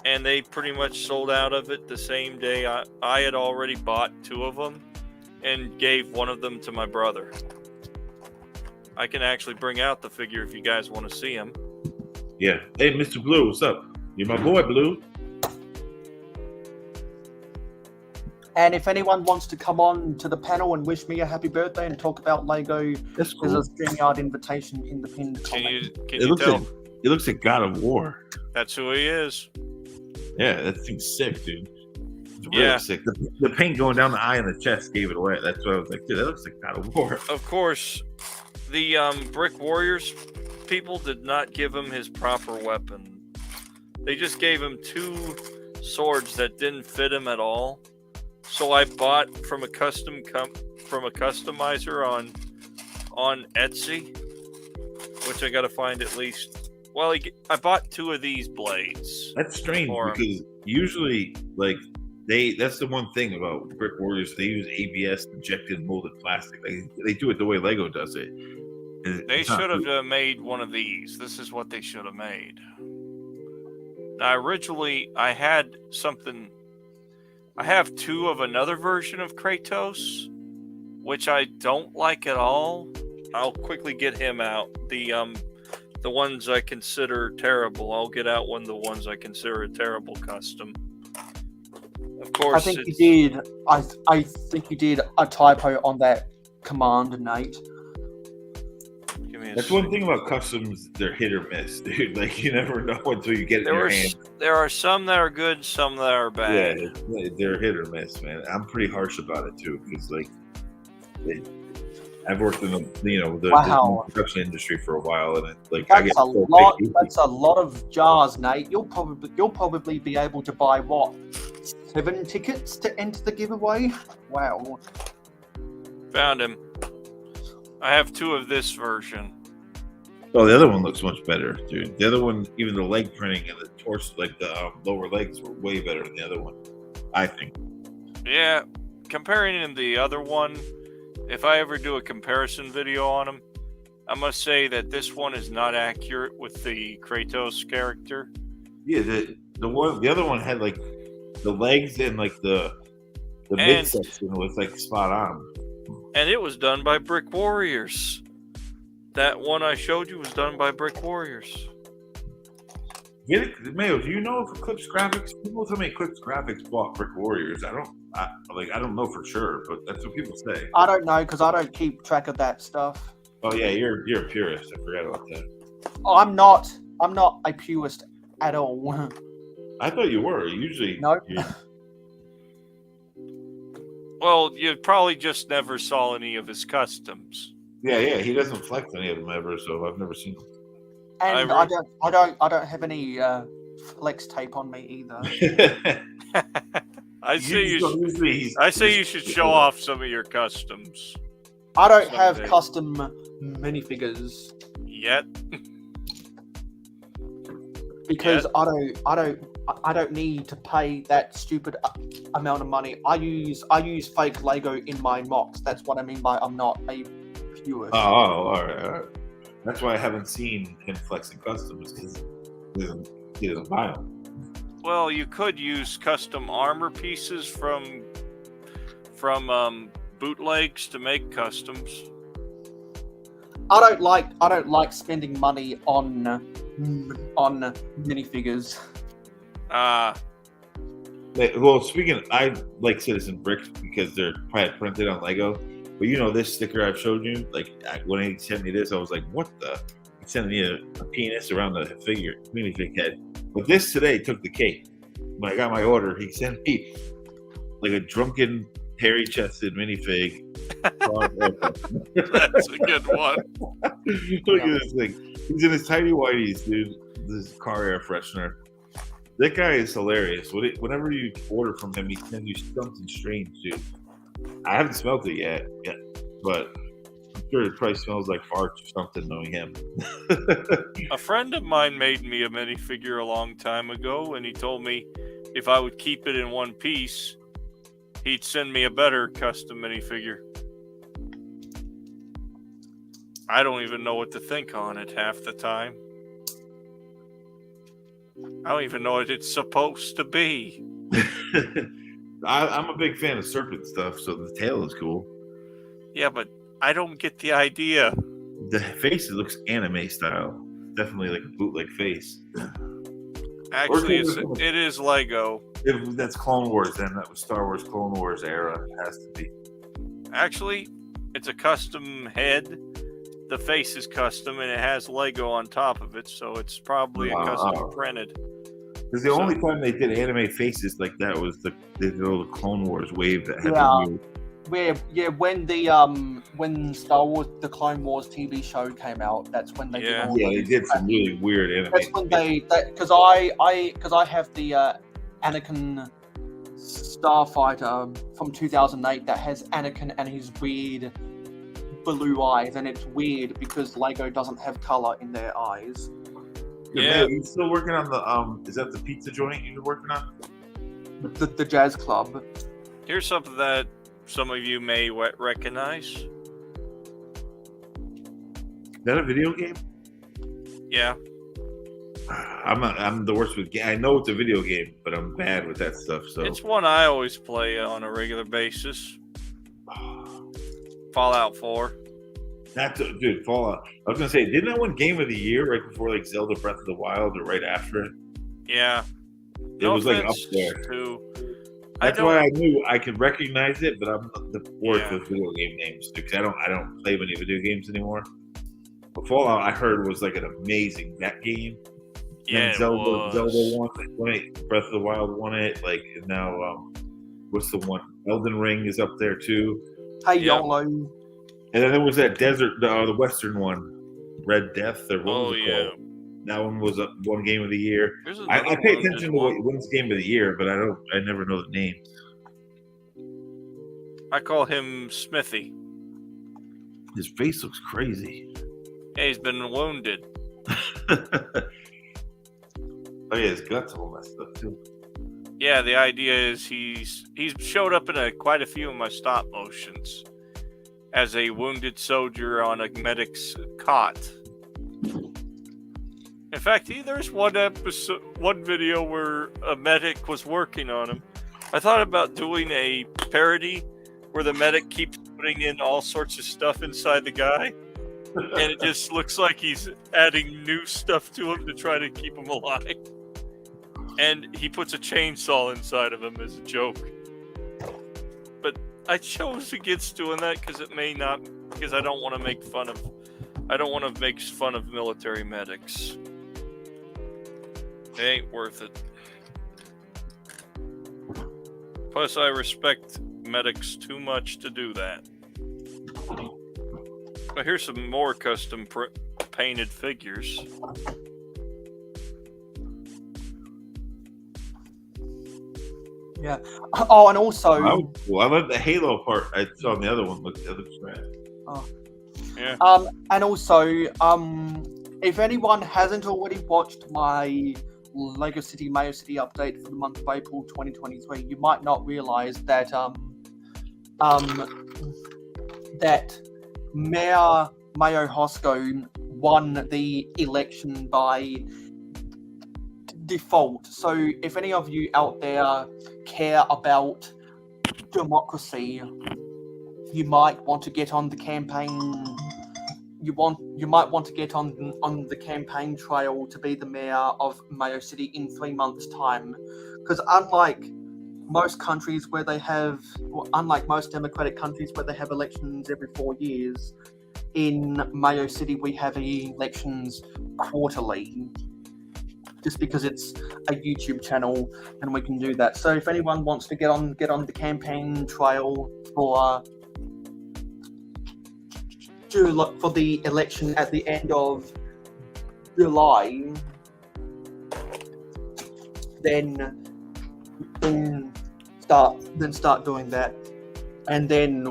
and they pretty much sold out of it the same day. I had already bought 2 of them and gave one of them to my brother. I can actually bring out the figure if you guys want to see him. Yeah. Hey, Mr. Blue, what's up? You're my boy, Blue. And if anyone wants to come on to the panel and wish me a happy birthday and talk about Lego, That's cool. there's a StreamYard invitation in the pinned comment. Can you tell? It looks like God of War. That's who he is. Yeah, that thing's sick, dude. It's really sick. The paint going down the eye and the chest gave it away. That's why I was like, dude, that looks like God of War. Of course, the Brick Warriors people did not give him his proper weapon. They just gave him 2 swords that didn't fit him at all. So I bought from a customizer on Etsy, which I got to find at least. Well, I bought 2 of these blades. That's strange because usually, like, that's the one thing about Brick Warriors. They use ABS injected molded plastic. They do it the way Lego does it. They should have made one of these. This is what they should have made. Now, originally, I had something. I have 2 of another version of Kratos, which I don't like at all. I'll quickly get him out. The ones I consider terrible. I'll get out the ones I consider a terrible custom. Of course, I think you did. I think you did a typo on that command, Nate. That's one thing about customs; they're hit or miss, dude. Like you never know until you get it in your hand. There are some that are good, some that are bad. Yeah, they're hit or miss, man. I'm pretty harsh about it too, because I've worked in the production industry for a while, and That's a lot of jars, Nate. You'll probably be able to buy 7 tickets to enter the giveaway. Wow. Found him. I have 2 of this version. Oh, the other one looks much better, dude. The other one, even the leg printing and the torso, like the lower legs, were way better than the other one, I think. Yeah, comparing to the other one, if I ever do a comparison video on them, I must say that this one is not accurate with the Kratos character. Yeah, the other one had like the legs and like the midsection was like spot on. And it was done by Brick Warriors. That one I showed you was done by Brick Warriors. Mayo, do you know if Eclipse Graphics? People tell me Eclipse Graphics bought Brick Warriors. I don't know for sure, but that's what people say. I don't know because I don't keep track of that stuff. Oh yeah, you're a purist. I forgot about that. Oh, I'm not a purist at all. I thought you were. Usually, no. Well, you probably just never saw any of his customs. Yeah, he doesn't flex any of them ever, so I've never seen them. And I don't have any flex tape on me either. I say you should show off some of your customs. I don't have custom minifigures yet. Because I don't need to pay that stupid amount of money. I use fake Lego in my mocks. That's what I mean by I'm not a purist. Oh, all right. That's why I haven't seen him flexing customs, because he doesn't buy them. Well, you could use custom armor pieces from bootlegs to make customs. I don't like spending money on minifigures. Well, I like Citizen Bricks because they're probably printed on Lego. But you know, this sticker I've showed you, like when he sent me this, I was like, what the? He sent me a penis around the minifig head. But this today took the cake. When I got my order, he sent me like a drunken, hairy-chested minifig. That's a good one. Look at this thing. He's in his tidy whities, dude. This car air freshener. That guy is hilarious. Whenever you order from him, he sends you something strange, dude. I haven't smelled it yet, but I'm sure it probably smells like farts or something, knowing him. A friend of mine made me a minifigure a long time ago, and he told me if I would keep it in one piece, he'd send me a better custom minifigure. I don't even know what to think on it half the time. I don't even know what it's supposed to be. I'm a big fan of serpent stuff, so the tail is cool. Yeah, but I don't get the idea. The face looks anime style. Definitely like a bootleg face. Actually, it is Lego. If that's Clone Wars, then that was Star Wars Clone Wars era. It has to be. Actually, it's a custom head. The face is custom, and it has Lego on top of it, so it's probably a custom printed. Because the only time they did anime faces like that was the Clone Wars wave that had when Star Wars the Clone Wars TV show came out, that's when they did they did some really weird anime. That's when because I have the Anakin Starfighter from 2008 that has Anakin and his weird blue eyes, and it's weird because Lego doesn't have color in their eyes. Yeah. You still working on the is that the pizza joint you're working on? The Jazz Club. Here's something that some of you may recognize. Is that a video game? Yeah. I'm the worst with I know it's a video game, but I'm bad with that stuff. So It's one I always play on a regular basis. Fallout 4. That's dude, Fallout. I was gonna say, didn't that win Game of the Year right before like Zelda Breath of the Wild or right after it? Yeah. It was like up there. That's why I knew I could recognize it, but I'm the worst with video game names because I don't play many video games anymore. But Fallout, I heard, was like an amazing that game. Yeah, and Zelda won it. Breath of the Wild won it. Like and now, what's the one? Elden Ring is up there too. Hey YOLO. And then there was that desert, the Western one, Red Death. Or what was it called? That one was one Game of the Year. I pay attention to what wins Game of the Year, but I never know the name. I call him Smithy. His face looks crazy. Yeah, he's been wounded. Oh yeah, his guts all messed up too. Yeah, the idea is he's showed up in quite a few of my stop motions as a wounded soldier on a medic's cot. In fact, there's one video where a medic was working on him. I thought about doing a parody where the medic keeps putting in all sorts of stuff inside the guy, and it just looks like he's adding new stuff to him to try to keep him alive. And he puts a chainsaw inside of him as a joke. But I chose against doing that because I don't want to make fun of military medics. It ain't worth it. Plus, I respect medics too much to do that. But here's some more custom painted figures. Yeah. Oh, and also, I love the Halo part. I saw the other one. Look, the other strap. Oh. Yeah. And also, if anyone hasn't already watched my Lego City Mayo City update for the month of April 2023, you might not realize that that Mayor mayohosko won the election by default. So if any of you out there care about democracy, you might want to get on the campaign. You might want to get on the campaign trail to be the mayor of Mayo City in 3 months' time, because unlike most democratic countries where they have elections every 4 years, in Mayo City we have elections quarterly. Just because it's a YouTube channel and we can do that. So if anyone wants to get on the campaign trail for the election at the end of July, then start doing that, and then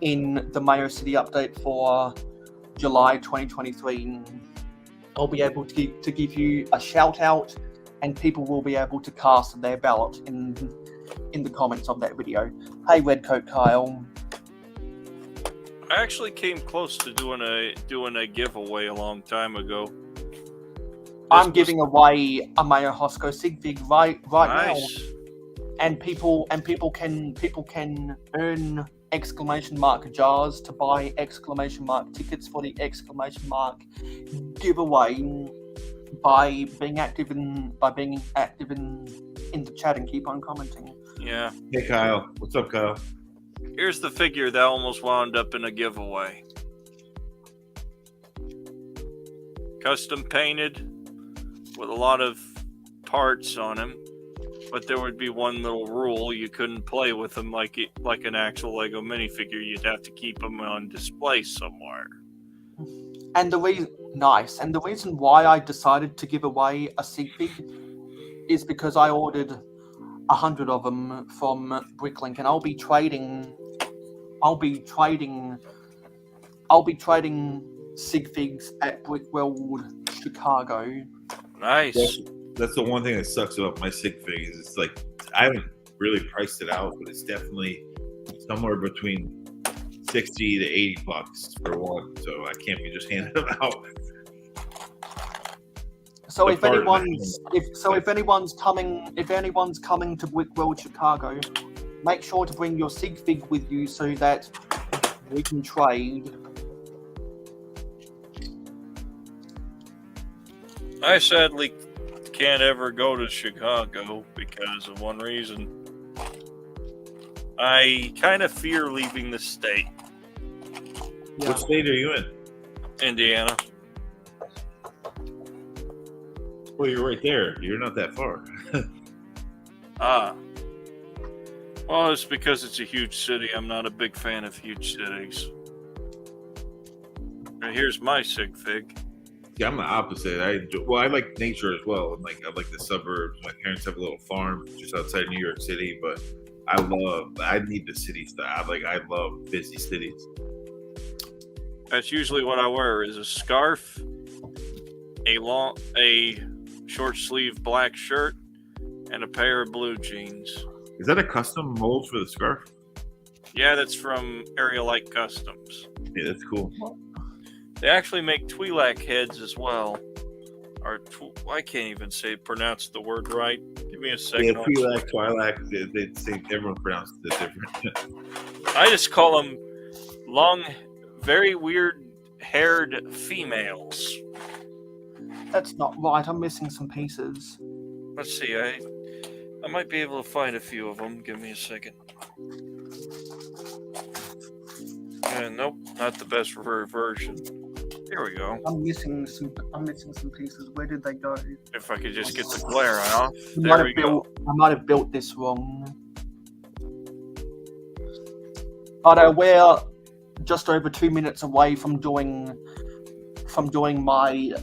in the Mayo City update for July 2023, I'll be able to give you a shout out, and people will be able to cast their ballot in the comments of that video. Hey, Redcoat Kyle. I actually came close to doing a giveaway a long time ago. I'm giving away a mayohosko sig fig right Nice. now, and people can earn exclamation mark jars to buy exclamation mark tickets for the exclamation mark giveaway by being active in the chat and keep on commenting. Yeah. Hey Kyle, what's up, Kyle? Here's the figure that almost wound up in a giveaway. Custom painted with a lot of parts on him, but there would be one little rule: you couldn't play with him like an actual Lego minifigure. You'd have to keep him on display somewhere. And the reason why I decided to give away a sig fig is because I ordered 100 of them from Bricklink, and I'll be trading sig figs at Brickworld Chicago. Nice. That's the one thing that sucks about my sig fig is it's like I haven't really priced it out, but it's definitely somewhere between $60 to $80 for one. So I can't be just handing them out. So The if part- anyone's coming to Brickworld Chicago, make sure to bring your sig fig with you so that we can trade. I sadly can't ever go to Chicago because of one reason. I kind of fear leaving the state. Yeah. What state are you in? Indiana. Well, you're right there. You're not that far. Well, it's because it's a huge city. I'm not a big fan of huge cities. And here's my sig fig. Yeah, I'm the opposite. I like nature as well. And I like the suburbs. My parents have a little farm just outside New York City, but I need the city style. I love busy cities. That's usually what I wear: is a scarf, a short sleeve black shirt, and a pair of blue jeans. Is that a custom mold for the scarf? Yeah, that's from Area Light Customs. Yeah, that's cool. They actually make Twi'lek heads as well. Or I can't even pronounce the word right. Give me a second. Yeah, Twi'lek. They say everyone pronounces it different. I just call them long, very weird-haired females. That's not right. I'm missing some pieces. Let's see. I might be able to find a few of them. Give me a second. Nope, not the best version. Here we go. I'm missing some pieces. Where did they go? If I could just get the glare off. I There we go. might have built this wrong. But we're just over 2 minutes away from doing my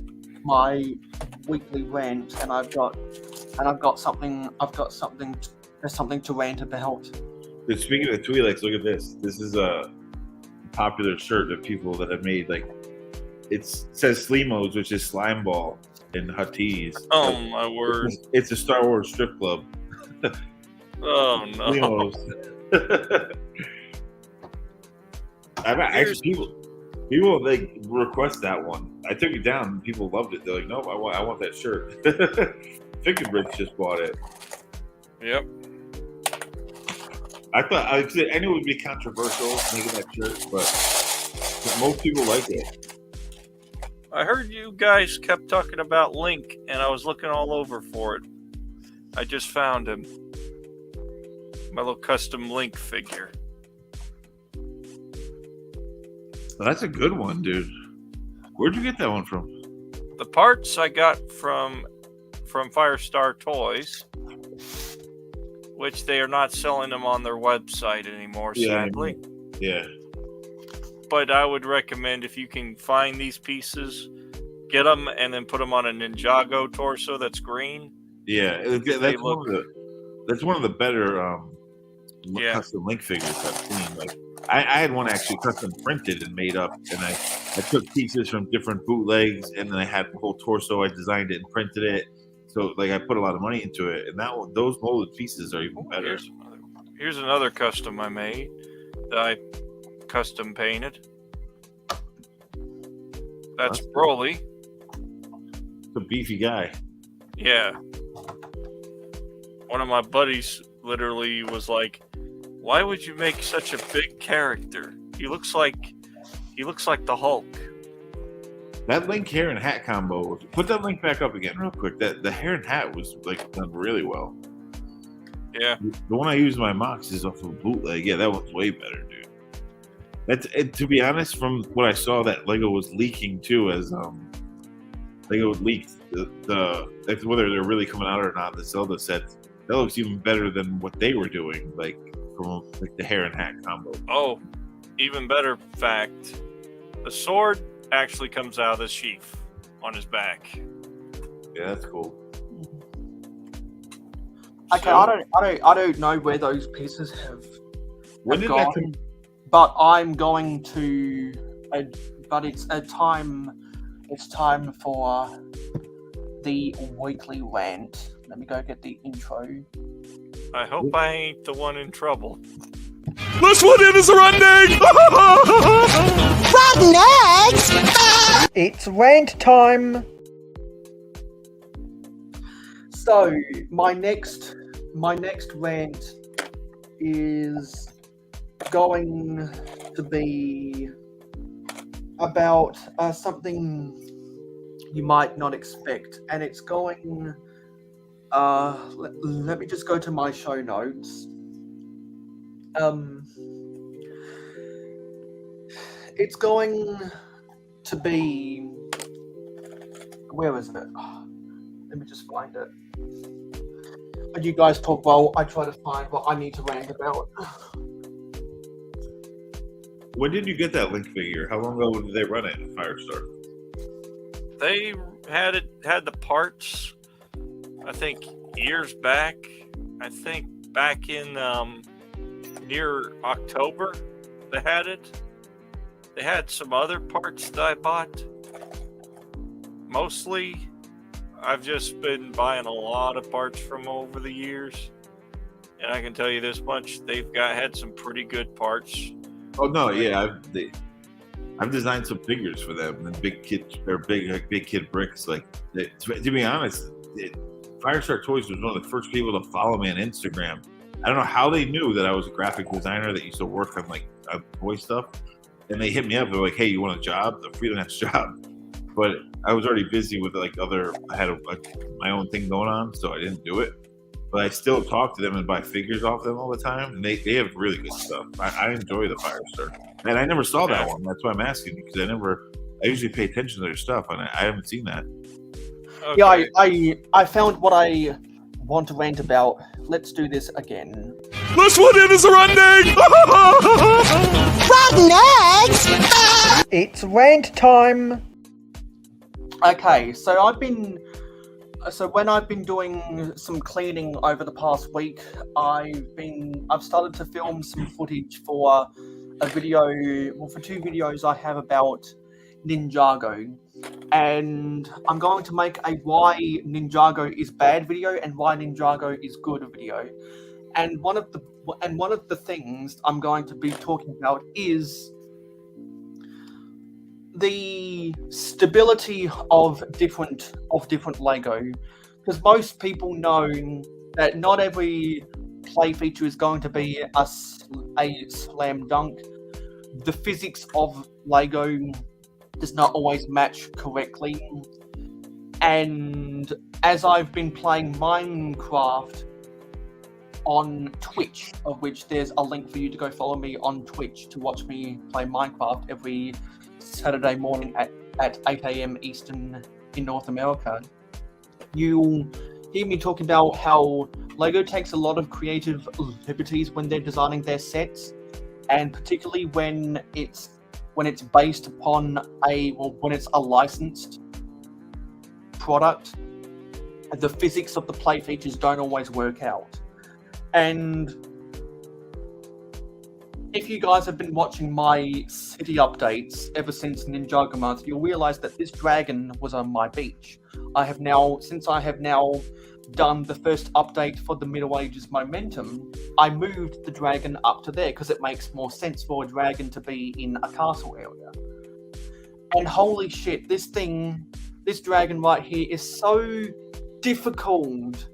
weekly rant, and I've got something to rant about. But speaking of Twi'leks, look at this. This is a popular shirt that people that have made. It says Slimos, which is slime ball in Huttese. Oh my word! It's a Star Wars strip club. Oh no! Slimos. People request that one. I took it down. And people loved it. They're like, "Nope, I want that shirt." Finger Bricks just bought it. Yep. I knew it would be controversial making that shirt, but most people like it. I heard you guys kept talking about Link, and I was looking all over for it. I just found him. My little custom Link figure. Well, that's a good one, dude. Where'd you get that one from? The parts I got from Firestar Toys, which they are not selling them on their website anymore, sadly. Yeah. But I would recommend, if you can find these pieces, get them and then put them on a Ninjago torso that's green. Yeah, that's one of the better custom Link figures I've seen. I had one actually custom printed and made up, and I took pieces from different bootlegs, and then I had the whole torso. I designed it and printed it, so I put a lot of money into it, and those molded pieces are even better. Here's another custom I made that I custom painted. That's Broly. It's a beefy guy. Yeah. One of my buddies literally was like, "Why would you make such a big character? He looks like the Hulk." That Link hair and hat combo. Put that link back up again real quick. The hair and hat was done really well. Yeah. The one I used in my Mox is off of a bootleg. Yeah, that one's way better, dude. To be honest, from what I saw, that Lego was leaking too, as Lego leaked that's whether they're really coming out or not. The Zelda set that looks even better than what they were doing, from the hair and hat combo. Oh, even better fact: the sword actually comes out of the sheath on his back. Yeah, that's cool. Okay, So, I don't know where those pieces When have did that gone, come? but I'm going to. But it's a time. It's time for the weekly rant. Let me go get the intro. I hope I ain't the one in trouble. This one is running! It's rant time. So my next rant is going to be about something you might not expect, and it's going. Let me just go to my show notes. It's going to be. Where is it? Let me just find it. And you guys talk while I try to find what I need to rant about. When did you get that Link figure? How long ago did they run it at Firestar? They had the parts, I think, years back. I think back in near October they had it. They had some other parts that I bought. Mostly, I've just been buying a lot of parts from over the years, and I can tell you this much: they've had some pretty good parts. Oh no, yeah, I've designed some figures for them, and big kid bricks. Like to be honest, Firestar Toys was one of the first people to follow me on Instagram. I don't know how they knew that I was a graphic designer that used to work on like toy stuff, and they hit me up. They're like, "Hey, you want a job? A freelance job?" But I was already busy with like I had my own thing going on, so I didn't do it. But I still talk to them and buy figures off them all the time, and they have really good stuff. I enjoy the Firestar, and I never saw that one. That's why I'm asking you, because I usually pay attention to their stuff, and I haven't seen that. Okay. Yeah, I found what I want to rant about. Let's do this again. This one is running! It's rant time. Okay, so when I've been doing some cleaning over the past week, I've started to film some footage for for 2 videos I have about Ninjago, and I'm going to make a why Ninjago is bad video and why Ninjago is good video. And one of the things I'm going to be talking about is the stability of different Lego, because most people know that not every play feature is going to be a slam dunk. The physics of Lego does not always match correctly, and as I've been playing Minecraft on Twitch, of which there's a link for you to go follow me on Twitch to watch me play Minecraft every Saturday morning at 8 a.m. Eastern in North America, you'll hear me talking about how Lego takes a lot of creative liberties when they're designing their sets, and particularly when it's based upon when it's a licensed product, the physics of the play features don't always work out. And if you guys have been watching my city updates ever since Ninjago month, you'll realize that this dragon was on my beach. Since I have now done the first update for the Middle Ages Momentum, I moved the dragon up to there because it makes more sense for a dragon to be in a castle area. And holy shit, this dragon right here is so difficult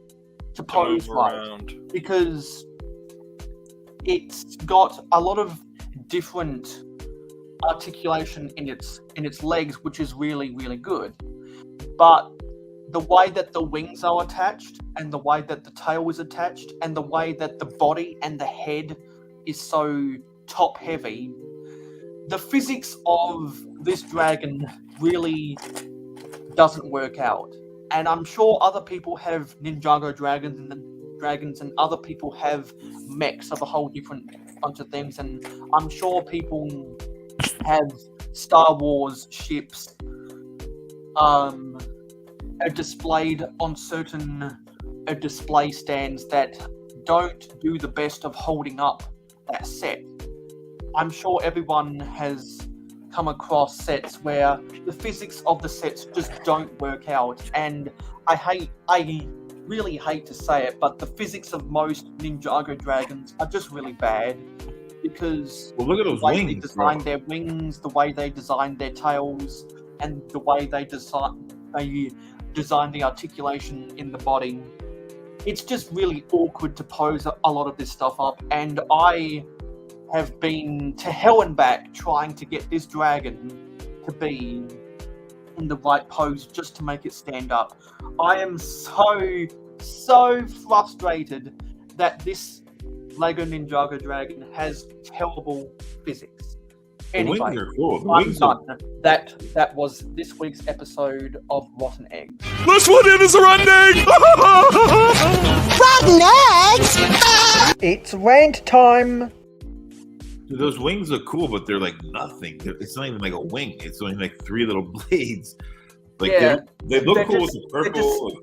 to pose right, because it's got a lot of different articulation in its legs, which is really, really good. But the way that the wings are attached, and the way that the tail is attached, and the way that the body and the head is so top heavy, the physics of this dragon really doesn't work out. And I'm sure other people have Ninjago dragons and other people have mechs of a whole different bunch of things, and I'm sure people have Star Wars ships are displayed on certain a display stands that don't do the best of holding up that set. I'm sure everyone has come across sets where the physics of the sets just don't work out, and I really hate to say it, but the physics of most Ninjago dragons are just really bad, because Well, look at the those way they wings, design bro. their wings, the way they design their tails, and the way they design the articulation in the body. It's just really awkward to pose a lot of this stuff up, and I have been to hell and back trying to get this dragon to be in the right pose just to make it stand up. I am so frustrated that this Lego Ninjago dragon has terrible physics. The Anyway, wings are cool. The I'm wings are done. That was this week's episode of Rotten Eggs. This one is running! Rotten eggs! It's rant time. Dude, those wings look cool, but they're like nothing. It's not even like a wing. It's only like 3 little blades. Like Yeah, they look they're cool just- with the purple.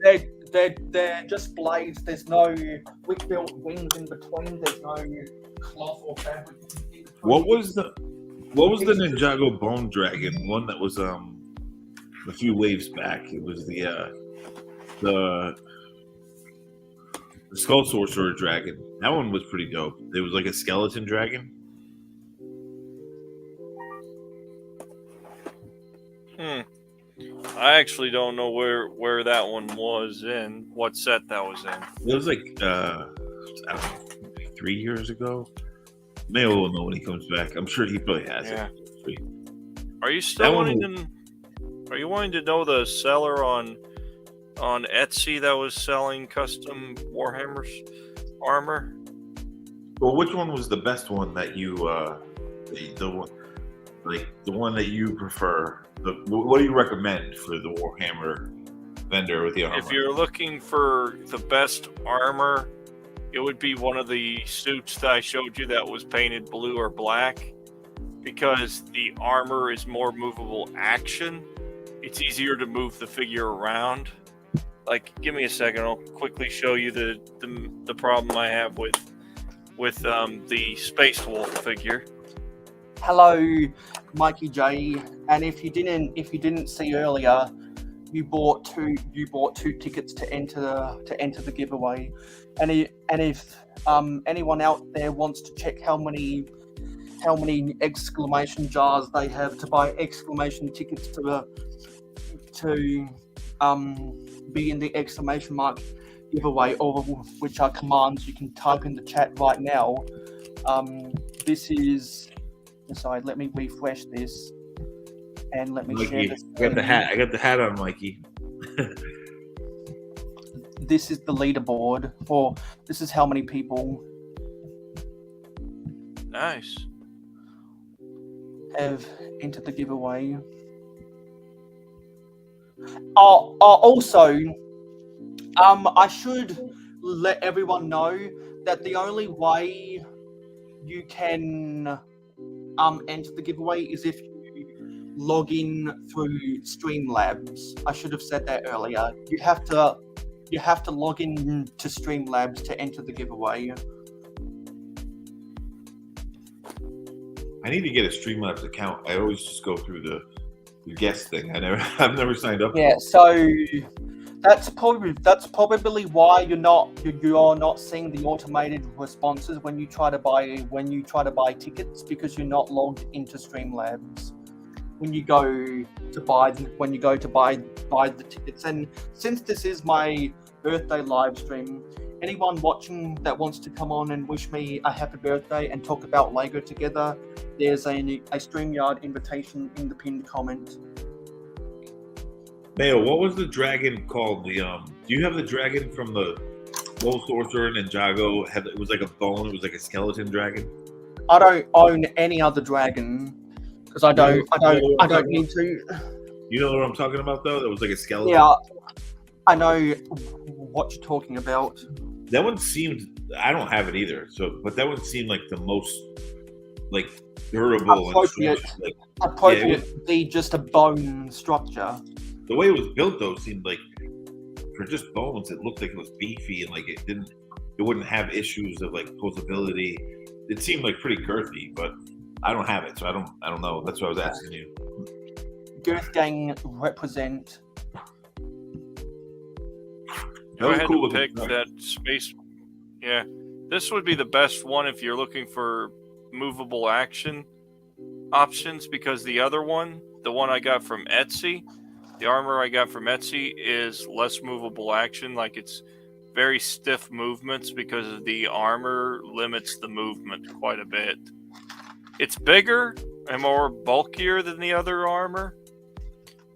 They're just blades. There's no quick-built wings in between. There's no cloth or fabric in between. What was the Ninjago Bone Dragon one that was a few waves back? It was the Skull Sorcerer Dragon. That one was pretty dope. It was like a skeleton dragon. I actually don't know where that one was in, what set that was in. It was like I don't know, maybe 3 years ago. Mayo will know when he comes back. I'm sure he probably has Yeah. it. Are you still That one wanting Are you wanting to know the seller on Etsy that was selling custom Warhammers armor? Well, which one was the best one that you the one that you prefer? What do you recommend for the Warhammer vendor with the armor? If you're looking for the best armor, it would be one of the suits that I showed you that was painted blue or black, because the armor is more movable action. It's easier to move the figure around. Like, give me a second. I'll quickly show you the problem I have with the Space Wolf figure. Hello, Mikey J. And if you didn't see earlier, you bought two tickets to enter the giveaway. And if anyone out there wants to check how many exclamation jars they have to buy exclamation tickets to be in the exclamation mark giveaway, or which are commands you can type in the chat right now. This is. Sorry, let me refresh this and let me share Mikey, this. I got the hat. I got the hat on, Mikey. This is the leaderboard, or this is how many people Nice. have entered the giveaway. Also, I should let everyone know that the only way you can enter the giveaway is if you log in through Streamlabs. I should have said that earlier. You have to log in to Streamlabs to enter the giveaway. I need to get a Streamlabs account. I always just go through the guest thing. I've never signed up. Yeah, so that's probably why you're not seeing the automated responses when you try to buy tickets, because you're not logged into Streamlabs when you go to buy the tickets. And since this is my birthday live stream, anyone watching that wants to come on and wish me a happy birthday and talk about Lego together, there's a StreamYard invitation in the pinned comment. Mayo, what was the dragon called? Do you have the dragon from the Skull Sorcerer and Ninjago? It was like a bone. It was like a skeleton dragon. I don't own any other dragon because I don't need to. You know what I'm talking about, though? That was like a skeleton. Yeah, I know what you're talking about. That one seemed. I don't have it either. But that one seemed like the most like durable Appropriate. and like Appropriate to be just a bone structure. the way it was built, though, seemed like for just bones, it looked like it was beefy and like it wouldn't have issues of like posability. It seemed like pretty girthy, but I don't have it, so I don't know. That's what I was asking you. Girth gang represent. If I had to pick that space, yeah, this would be the best one if you're looking for movable action options, because the other one, the one I got from Etsy, the armor I got from Etsy is less movable action. Like, it's very stiff movements because the armor limits the movement quite a bit. It's bigger and more bulkier than the other armor.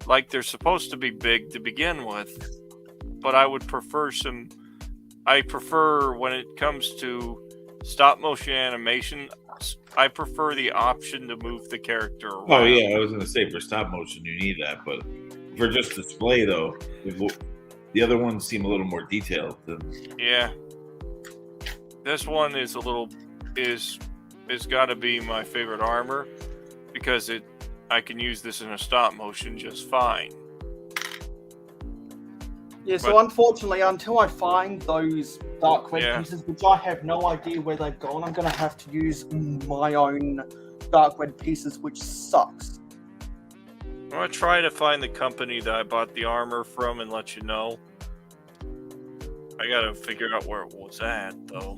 Like, they're supposed to be big to begin with. But I would prefer I prefer when it comes to stop motion animation, I prefer the option to move the character around. Oh yeah, I was gonna say for stop motion you need that, but for just display though, the other ones seem a little more detailed. Yeah, this one is got to be my favorite armor because I can use this in a stop motion just fine. Yeah, so unfortunately, until I find those dark red pieces, which I have no idea where they've gone, I'm going to have to use my own dark red pieces, which sucks. I'm going to try to find the company that I bought the armor from and let you know. I got to figure out where it was at, though.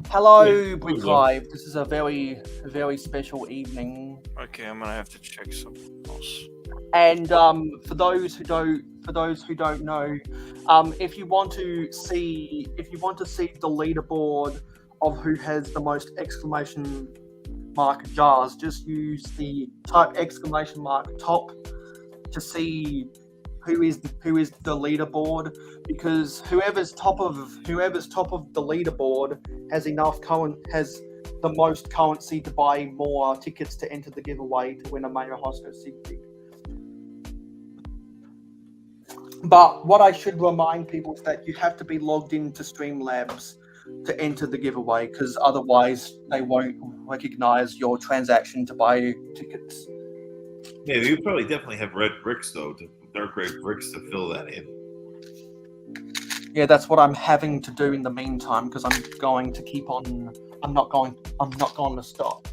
Hello, Brick Hive. This is a very, very special evening. Okay, I'm going to have to check something else. And for those who don't know, if you want to see the leaderboard of who has the most exclamation mark jars, just use the type exclamation mark top to see who is the leaderboard, because whoever's top of the leaderboard has the most currency to buy more tickets to enter the giveaway to win a mayohosko secret. But what I should remind people is that you have to be logged into Streamlabs to enter the giveaway, because otherwise they won't recognize your transaction to buy tickets. Yeah, you probably definitely have red bricks though, dark red bricks to fill that in. Yeah, that's what I'm having to do in the meantime, because I'm going to keep on. I'm not going to stop.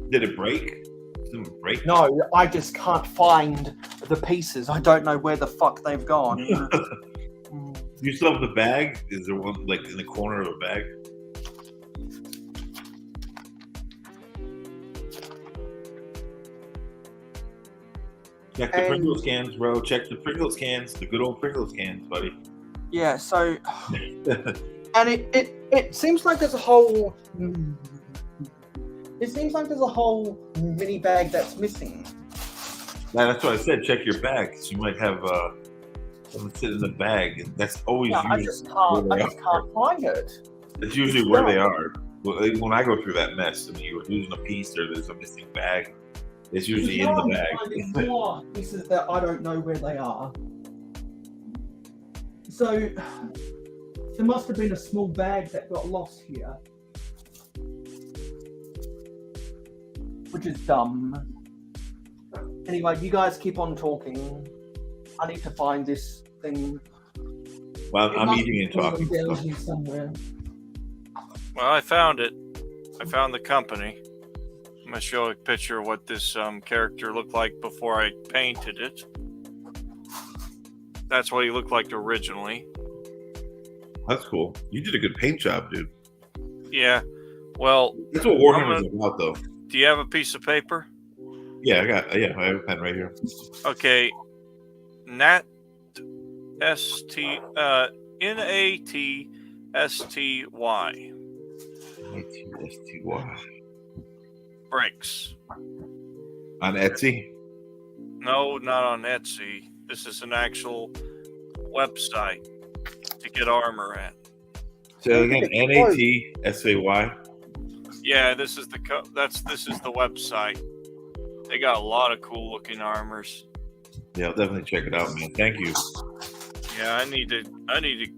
Did it break? Did it break? No, I just can't find the pieces. I don't know where the fuck they've gone. You still have the bag? Is there one like in the corner of a bag? Check the Pringles cans, bro. Check the Pringles cans. The good old Pringles cans, buddy. Yeah, so and it seems like there's a whole mini bag that's missing. Yeah, that's what I said. Check your bag. So you might have something sit in the bag, and that's always. Yeah, I just can't find it. That's usually where they are. When I go through that mess, and you're losing a piece or there's a missing bag, it's usually in the bag. There's more pieces that I don't know where they are. So there must have been a small bag that got lost here, which is dumb. Anyway, you guys keep on talking. I need to find this thing. Well, I'm eating and talking. Somewhere. Well, I found it. I found the company. I'm going to show a picture of what this character looked like before I painted it. That's what he looked like originally. That's cool. You did a good paint job, dude. Yeah. Well, that's what Warhammer's about, though. Do you have a piece of paper? Yeah, I have a pen right here. Okay. Nat S-T N-A-T-S-T-Y. N-A-T-S-T-Y. Bricks. On Etsy? No, not on Etsy. This is an actual website to get armor at. So again, N-A-T-S-A-Y. Yeah, this is the website. They got a lot of cool looking armors. Yeah, I'll definitely check it out, man. Thank you. Yeah, I need to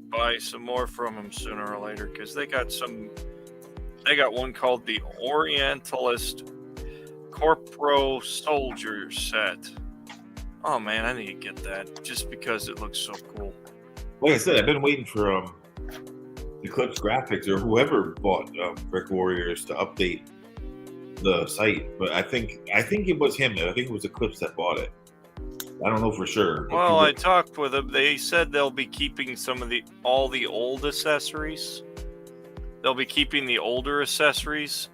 buy some more from them sooner or later, because they got one called the Orientalist Corpro Soldier set. Oh man, I need to get that just because it looks so cool. like I said, I've been waiting for Eclipse Graphics or whoever bought Brick Warriors to update the site, but I think it was him. I think it was Eclipse that bought it. I don't know for sure. Well, I talked with them. They said they'll be keeping all the old accessories. They'll be keeping the older accessories,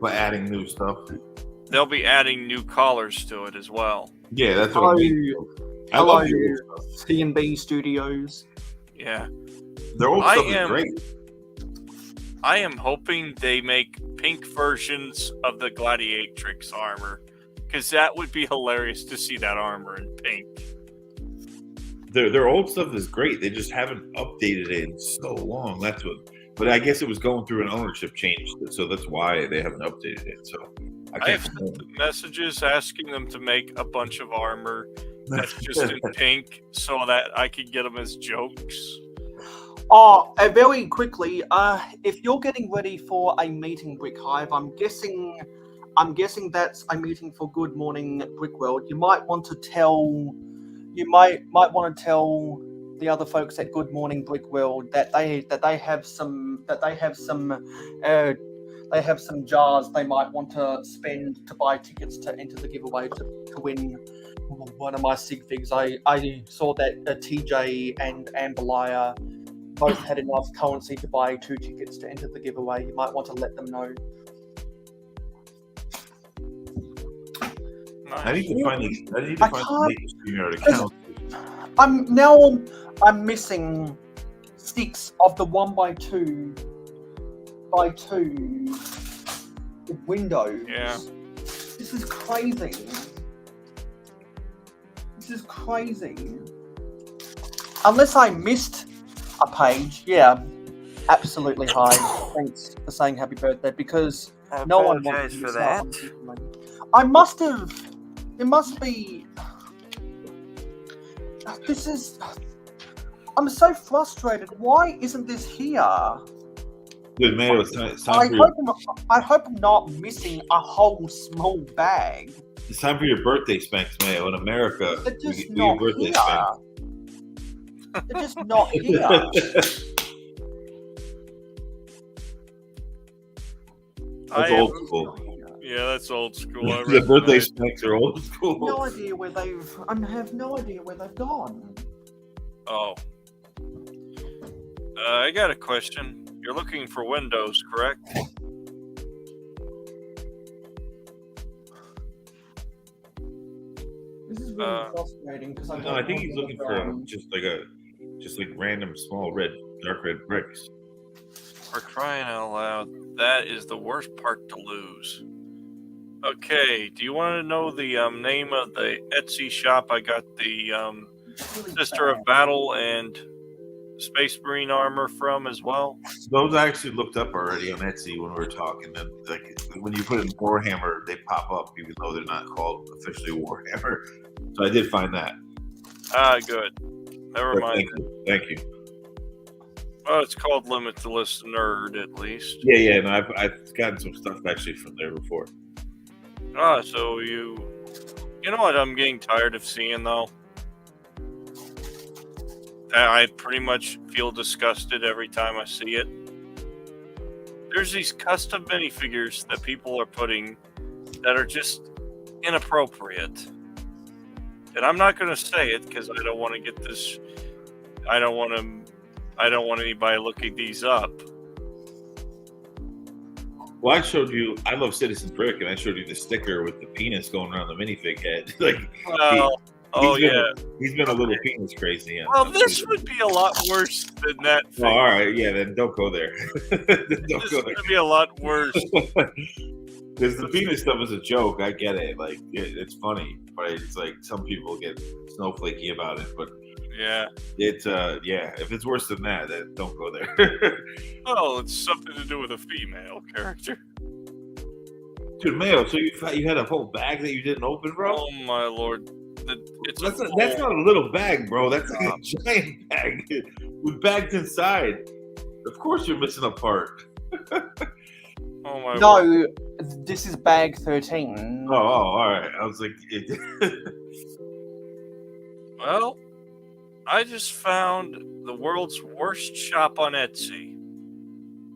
but adding new stuff. They'll be adding new collars to it as well. Yeah, that's what I mean. I Hello, love the old stuff. C&B Studios. Yeah. Their old stuff is great. I am hoping they make pink versions of the Gladiatrix armor, because that would be hilarious to see that armor in pink. Their old stuff is great. They just haven't updated it in so long. That's what. But I guess it was going through an ownership change, so that's why they haven't updated it. So I have sent messages asking them to make a bunch of armor that's just in pink, so that I can get them as jokes. Very quickly, if you're getting ready for a meeting, Brick Hive, I'm guessing that's a meeting for Good Morning Brick World. You might want to tell the other folks at Good Morning Brick World that they have some jars they might want to spend to buy tickets to enter the giveaway to win one of my sig figs. I saw that TJ and Amberlier both had enough currency to buy 2 tickets to enter the giveaway. You might want to let them know. I need to find the StreamYard account. I'm missing 6 of the 1x2 windows. Yeah. This is crazy. Unless I missed a page, yeah, absolutely high. Thanks for saying happy birthday, because no one wants to for miss that. out on I must have. It must be. This is. I'm so frustrated. Why isn't this here? Good man, it's time I hope I'm not missing a whole small bag. It's time for your birthday spanks, Mayo. In America, They're just we not get birthday here. spanks. They're just not here. That's old school. Yeah, that's old school. I The birthday recognize. spanks are old school. No idea where they've. I have no idea where they've gone. Oh. I got a question. You're looking for windows, correct? This is really frustrating because No, I think he's looking for just like random small dark red bricks. For crying out loud, that is the worst part to lose. Okay, do you want to know the name of the Etsy shop I got the Sister of Battle and Space Marine armor from as well? Those I actually looked up already on Etsy when we were talking. And like when you put in Warhammer, they pop up even though they're not called officially Warhammer. So I did find that. Ah, good. Never But mind. Thank you. Well, it's called Limitless Nerd, at least. Yeah. No, I've gotten some stuff actually from there before. Ah, so you know what I'm getting tired of seeing, though? I pretty much feel disgusted every time I see it. There's these custom minifigures that people are putting that are just inappropriate. And I'm not going to say it because I don't want to get this. I don't want anybody looking these up. Well, I showed you. I love Citizen Brick, and I showed you the sticker with the penis going around the minifig head. Like, Well, he's been a little penis crazy. Well, this would be a lot worse than that thing. Oh, all right, yeah, then don't go there. This is going to be a lot worse. Because the penis stuff is a joke. I get it. Like, it's funny, but it's like some people get snowflakey about it. But Yeah. it's if it's worse than that, then don't go there. Well, it's something to do with a female character. Dude, Mayo, so you had a whole bag that you didn't open, bro? Oh my lord. That's not a little bag, bro. That's like a giant bag with bags inside. Of course you're missing a part. Oh my word. No, this is bag 13. Oh, all right. I was like, Well, I just found the world's worst shop on Etsy.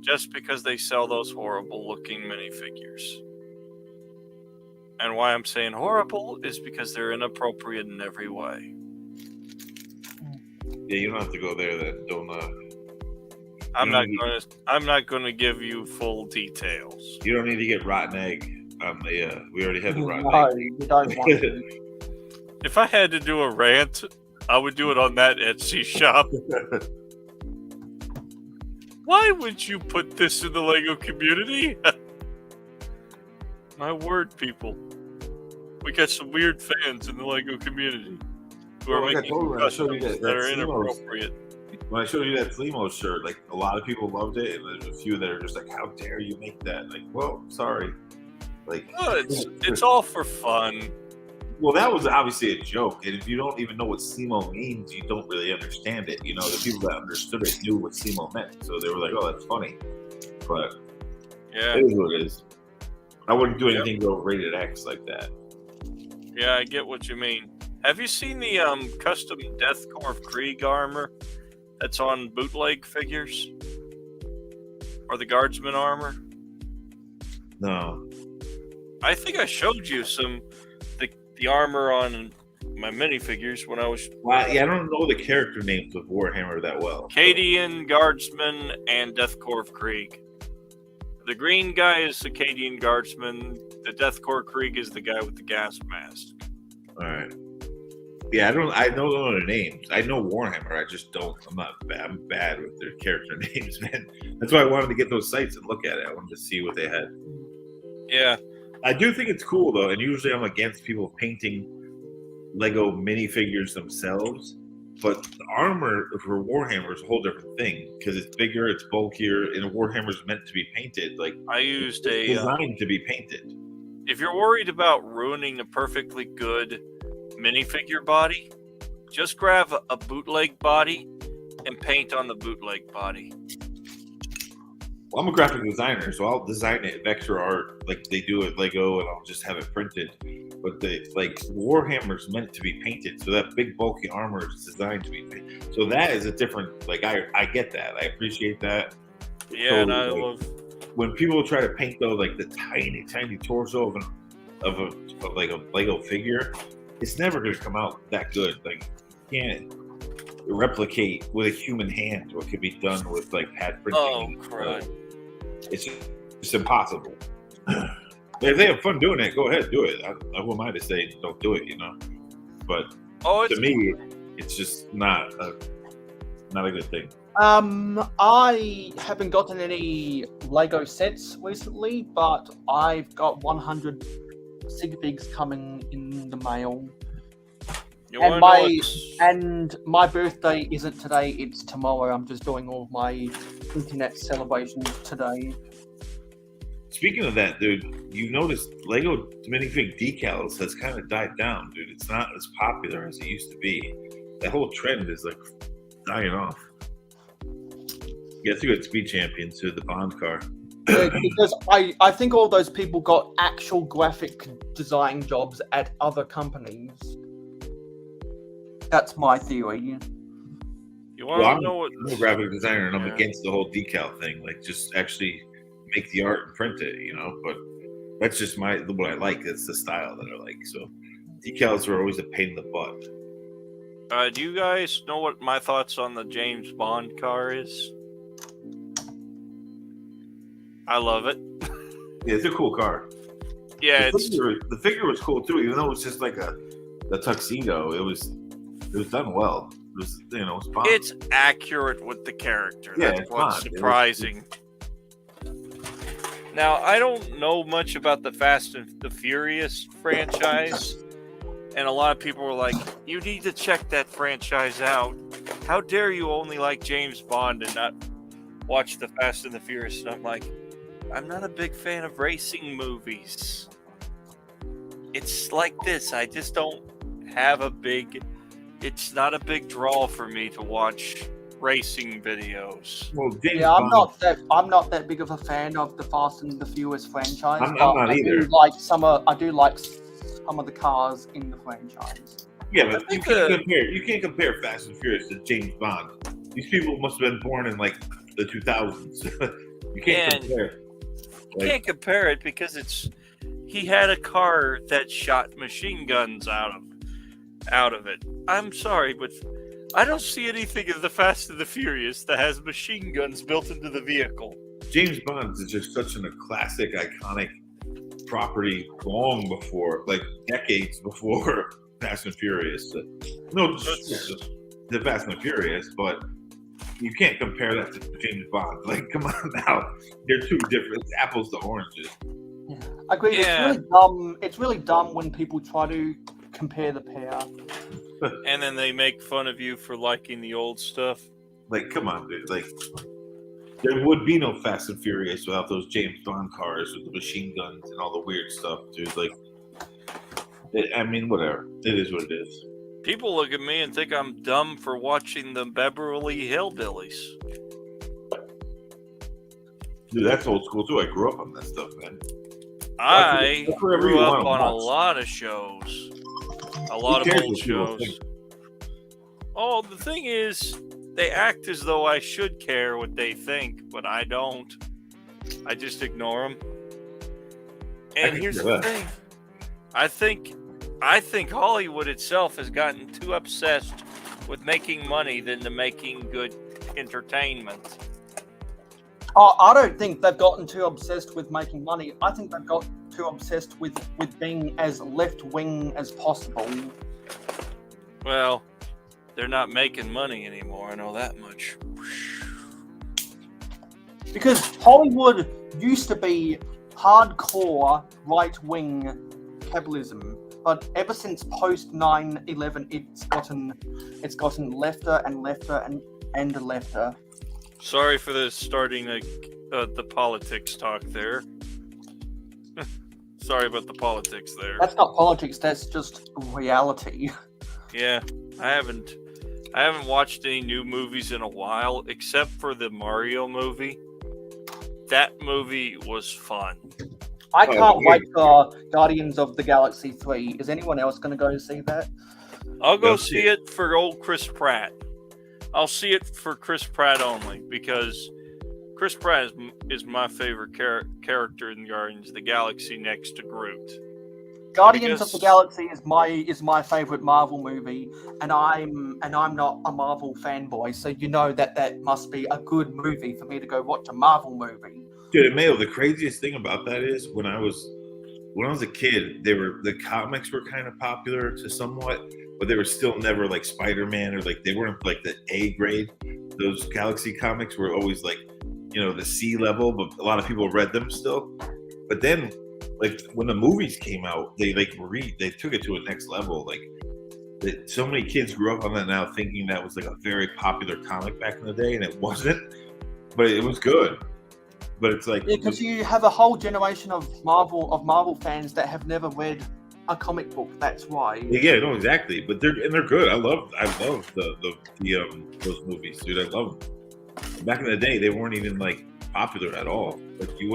Just because they sell those horrible looking minifigures. And why I'm saying horrible is because they're inappropriate in every way. Yeah, you don't have to go there. Then don't. I'm not gonna give you full details. You don't need to get rotten egg on the. We already had the rotten No, egg. you don't want to. If I had to do a rant, I would do it on that Etsy shop. Why would you put this in the Lego community? My word, people. We got some weird fans in the Lego community who are Well, like I making told you, when I showed you customs that that are Flemos- inappropriate. When I showed you that Flemos shirt, like a lot of people loved it, and there's a few that are just like, "How dare you make that?" Like, well, sorry. Like, Oh, it's all for fun. well, that was obviously a joke, and if you don't even know what SEMO means, you don't really understand it. You know, the people that understood it knew what SEMO meant, so they were like, "Oh, that's funny," but Yeah, it is what it is. I wouldn't do anything to go rated X like that. yeah, I get what you mean. Have you seen the custom Deathcore of Krieg armor that's on bootleg figures? Or the Guardsman armor? No, I think I showed you the armor on my minifigures when I was well, yeah, I don't know the character names of Warhammer that well. Cadian, Guardsman, and Deathcore of Krieg. The green guy is the Cadian Guardsman. The Deathcore Krieg is the guy with the gas mask. All right. Yeah, I don't know their names. I know Warhammer. I just don't. I'm bad with their character names, man. That's why I wanted to get those sites and look at it. I wanted to see what they had. Yeah, I do think it's cool though, and usually I'm against people painting Lego minifigures themselves. But the armor for Warhammer is a whole different thing because it's bigger, it's bulkier, and Warhammer is meant to be painted. Like I used it's a. designed to be painted. If you're worried about ruining a perfectly good minifigure body, just grab a bootleg body and paint on the bootleg body. Well, I'm a graphic designer, so I'll design it vector art like they do at Lego, and I'll just have it printed. But Warhammer's meant to be painted, so that big bulky armor is designed to be painted. So that is a different. Like I get that, I appreciate that. Yeah, So, and I like, love. when people try to paint though, like the tiny torso of a Lego figure, it's never going to come out that good. Like you can't replicate with a human hand what could be done with like pad printing. Oh, crud. It's impossible. If they have fun doing it, go ahead, do it. Who am I to say don't do it? You know, but to me, it's just not a good thing. I haven't gotten any Lego sets recently, but I've got 100 sig figs coming in the mail. You And wanna know and my birthday isn't today; it's tomorrow. I'm just doing all of my internet celebrations today. Speaking of that, dude, you noticed Lego minifig decals has kind of died down, dude. It's not as popular as it used to be. That whole trend is like dying off. Yeah, it's a good Speed Champions to the Bond car. Because I think all those people got actual graphic design jobs at other companies. That's my theory. You want to know what? I'm a graphic designer, and I'm Yeah. against the whole decal thing. Like, just actually make the art and print it, you know. But that's just what I like. That's the style that I like. So decals are always a pain in the butt. Do you guys know what my thoughts on the James Bond car is? I love it. Yeah, it's a cool car. Yeah, The figure was cool too, even though it was just like a tuxedo. It was done well. It was, you know, it's fun. it's accurate with the character. Yeah, That's it's what's fun. surprising. Now, I don't know much about the Fast and the Furious franchise, and a lot of people were like, you need to check that franchise out. How dare you only like James Bond and not watch the Fast and the Furious? And I'm like, I'm not a big fan of racing movies. It's like this. I just don't have it's not a big draw for me to watch racing videos. Well, James Yeah, I'm Bond- not that big of a fan of the Fast and the Furious franchise. I'm but not I either. do like some of the cars in the franchise. Yeah, but think you can't compare Fast and Furious to James Bond. These people must have been born in like the 2000s. You can't And compare. you can't compare it because he had a car that shot machine guns out of it. I'm sorry, but I don't see anything in the Fast and the Furious that has machine guns built into the vehicle. James Bond is just such a classic, iconic property long before, like decades before Fast and Furious. No, the Fast and the Furious, but you can't compare that to James Bond. Like, come on now, they're two different. It's apples to oranges. Agreed. Yeah. It's really dumb. It's really dumb when people try to compare the pair. And then they make fun of you for liking the old stuff. Like, come on, dude. Like, there would be no Fast and Furious without those James Bond cars with the machine guns and all the weird stuff, dude. Like, I mean, whatever. It is what it is. People look at me and think I'm dumb for watching the Beverly Hillbillies. Dude, that's old school too. I grew up on that stuff, man. I That's whatever grew you up wanna on a watch. lot of shows. A lot Who of cares old what people shows. think? Oh, the thing is, they act as though I should care what they think, but I don't. I just ignore them. And can here's see the that. thing. I think Hollywood itself has gotten too obsessed with making money than to making good entertainment. Oh, I don't think they've gotten too obsessed with making money. I think they've got too obsessed with being as left-wing as possible. Well, they're not making money anymore, I know that much. Because Hollywood used to be hardcore right-wing capitalism, but ever since post 9/11, it's gotten lefter and lefter and lefter. Sorry for this starting the politics talk there. Sorry about the politics there. That's not politics. That's just reality. Yeah, I haven't watched any new movies in a while, except for the Mario movie. That movie was fun. I can't wait for Guardians of the Galaxy 3. Is anyone else going to go see that? I'll go Go see it for old Chris Pratt. I'll see it for Chris Pratt only because Chris Pratt is my favorite character in Guardians of the Galaxy next to Groot. Guardians of the Galaxy is my favorite Marvel movie, and I'm not a Marvel fanboy, so you know that must be a good movie for me to go watch a Marvel movie. Dude, Mayo, the craziest thing about that is when I was a kid, the comics were kind of popular to somewhat, but they were still never like Spider-Man, or like they weren't like the A grade. Those Galaxy comics were always like, you know, the C level, but a lot of people read them still. But then, like when the movies came out, they took it to a next level. Like so many kids grew up on that now, thinking that was like a very popular comic back in the day, and it wasn't. But it was good. But it's like, because you have a whole generation of Marvel fans that have never read a comic book. That's why. yeah, no, exactly. But they're good. I love those movies, dude. I love them. Back in the day, they weren't even like popular at all. Like you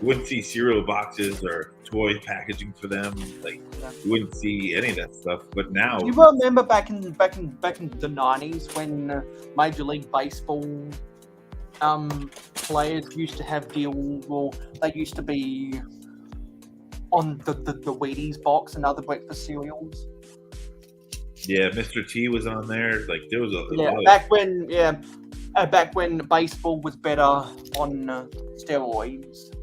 wouldn't see cereal boxes or toy packaging for them. Like you wouldn't see any of that stuff. But now, You remember back in the 90s when Major League Baseball players used to have deals, or they used to be on the Wheaties box and other breakfast cereals. yeah, Mr. T was on there. Like there was a lot back when baseball was better on steroids.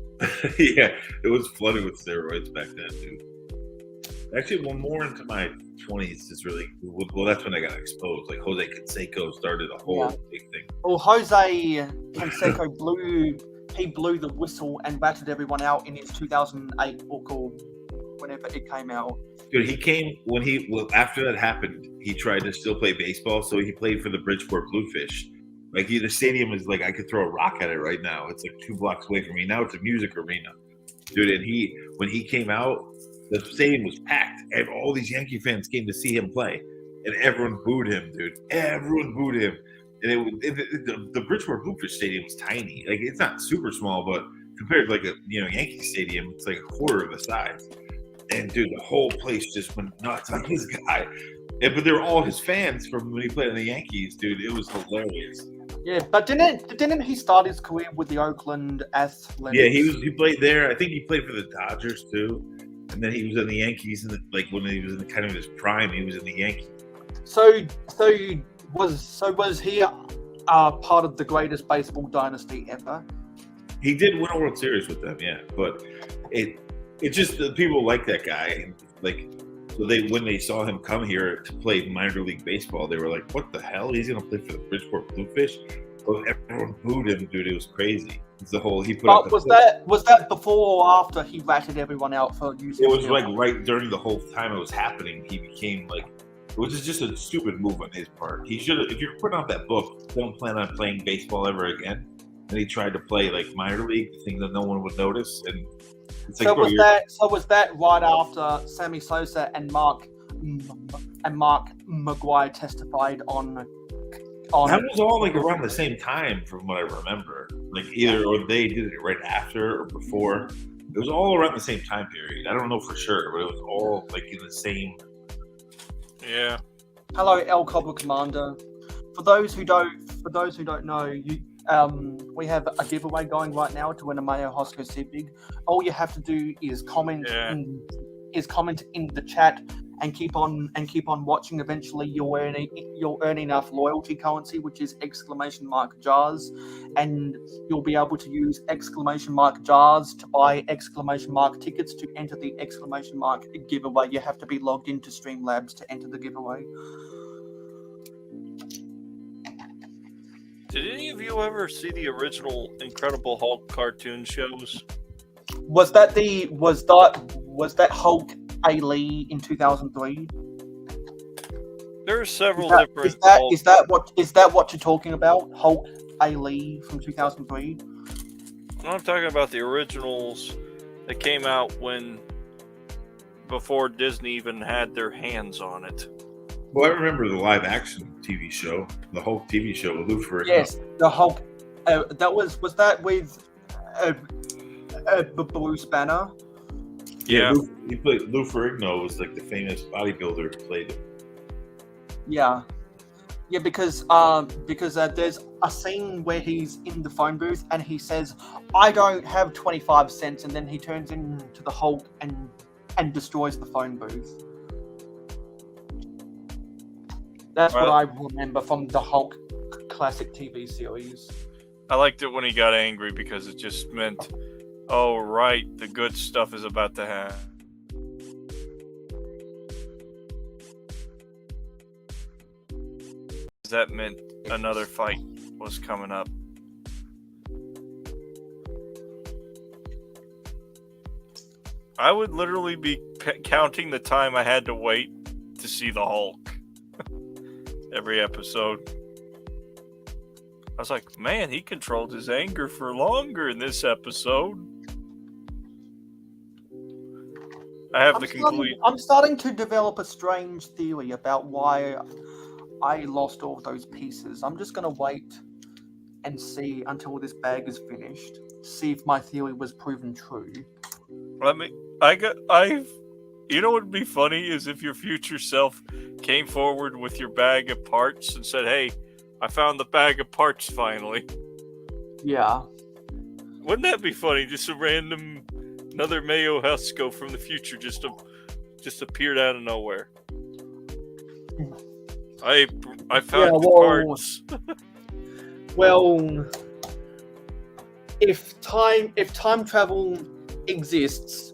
yeah, it was flooded with steroids back then, dude. Actually, one more into my 20s is really well. That's when I got exposed. Like Jose Canseco started a whole big thing. Well, Jose Canseco blew the whistle and batted everyone out in his 2008 book, or whenever it came out. Dude, he came after that happened. He tried to still play baseball, so he played for the Bridgeport Bluefish. Like the stadium is like I could throw a rock at it right now. It's like 2 blocks away from me. Now it's a music arena, dude. And when he came out, the stadium was packed, and all these Yankee fans came to see him play, and everyone booed him, dude. Everyone booed him, and the Bridgeport Bluefish Stadium is tiny. Like it's not super small, but compared to like a Yankee Stadium, it's like a quarter of the size. And dude, the whole place just went nuts on this guy. but they were all his fans from when he played in the Yankees, dude. It was hilarious. Yeah, but didn't he start his career with the Oakland Athletics? Yeah, he played there. I think he played for the Dodgers too, and then he was in the Yankees. And like when he was in kind of his prime, he was in the Yankees. So was he part of the greatest baseball dynasty ever? He did win a World Series with them, yeah. But it just the people like that guy, and like so when they saw him come here to play minor league baseball, they were like, "What the hell? He's gonna play for the Bridgeport Bluefish?" Well, everyone booed him, dude. It was crazy. It's the whole he put. But was that before or after he ratted everyone out for using? It was like right during the whole time it was happening. He became like. Which is just a stupid move on his part. He should have. If you're putting out that book, don't plan on playing baseball ever again. And he tried to play like minor league, thinking that no one would notice. And it's like, was that right after Sammy Sosa and Mark McGuire testified on? That was all like around the same time, from what I remember. Like either or they did it right after or before. It was all around the same time period. I don't know for sure, but it was all like in the same. Yeah. Hello, El Cobra Commander. For those who don't know, we have a giveaway going right now to win a mayohosko Civic. All you have to do is comment in the chat and keep on watching. Eventually, you'll earn enough loyalty currency, which is !jars, and you'll be able to use !jars to buy ! tickets to enter the ! giveaway. You have to be logged into Streamlabs to enter the giveaway. Did any of you ever see the original Incredible Hulk cartoon shows? Was that Hulk A. Lee in 2003? There are several different. Is that what you're talking about? Hulk A. Lee from 2003? I'm talking about the originals that came out before Disney even had their hands on it. Well, I remember the live action TV show, the Hulk TV show with Lou Ferrigno. Yes, the Hulk. Was that with Bruce Banner? Yeah. He played Lou Ferrigno was like the famous bodybuilder who played him. Yeah, because there's a scene where he's in the phone booth and he says, "I don't have 25 cents," and then he turns into the Hulk and destroys the phone booth. That's what I remember from the Hulk classic TV series. I liked it when he got angry because it just meant, oh, right, the good stuff is about to happen. That meant another fight was coming up. I would literally be counting the time I had to wait to see the Hulk. Every episode. I was like, man, he controlled his anger for longer in this episode. I have the conclusion. I'm starting to develop a strange theory about why I lost all those pieces. I'm just going to wait and see until this bag is finished. See if my theory was proven true. You know what would be funny is if your future self came forward with your bag of parts and said, hey, I found the bag of parts finally. Yeah. Wouldn't that be funny? Just another mayohosko from the future just appeared out of nowhere. I found the parts. Well, if time travel exists,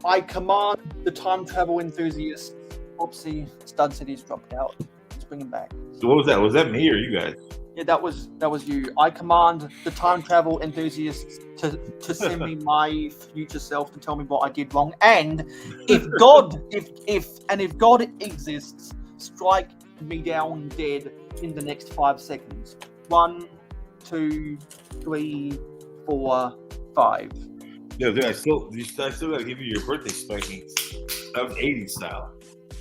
I command the time travel enthusiast. Oopsie, Stud City's dropped out. Let's bring him back. So what was that? Was that me or you guys? Yeah, that was you. I command the time travel enthusiasts to send me my future self to tell me what I did wrong. And if God exists, strike me down dead in the next 5 seconds. 1, 2, 3, 4, 5. Yeah, dude, I still gotta give you your birthday spanking. That was 80s style.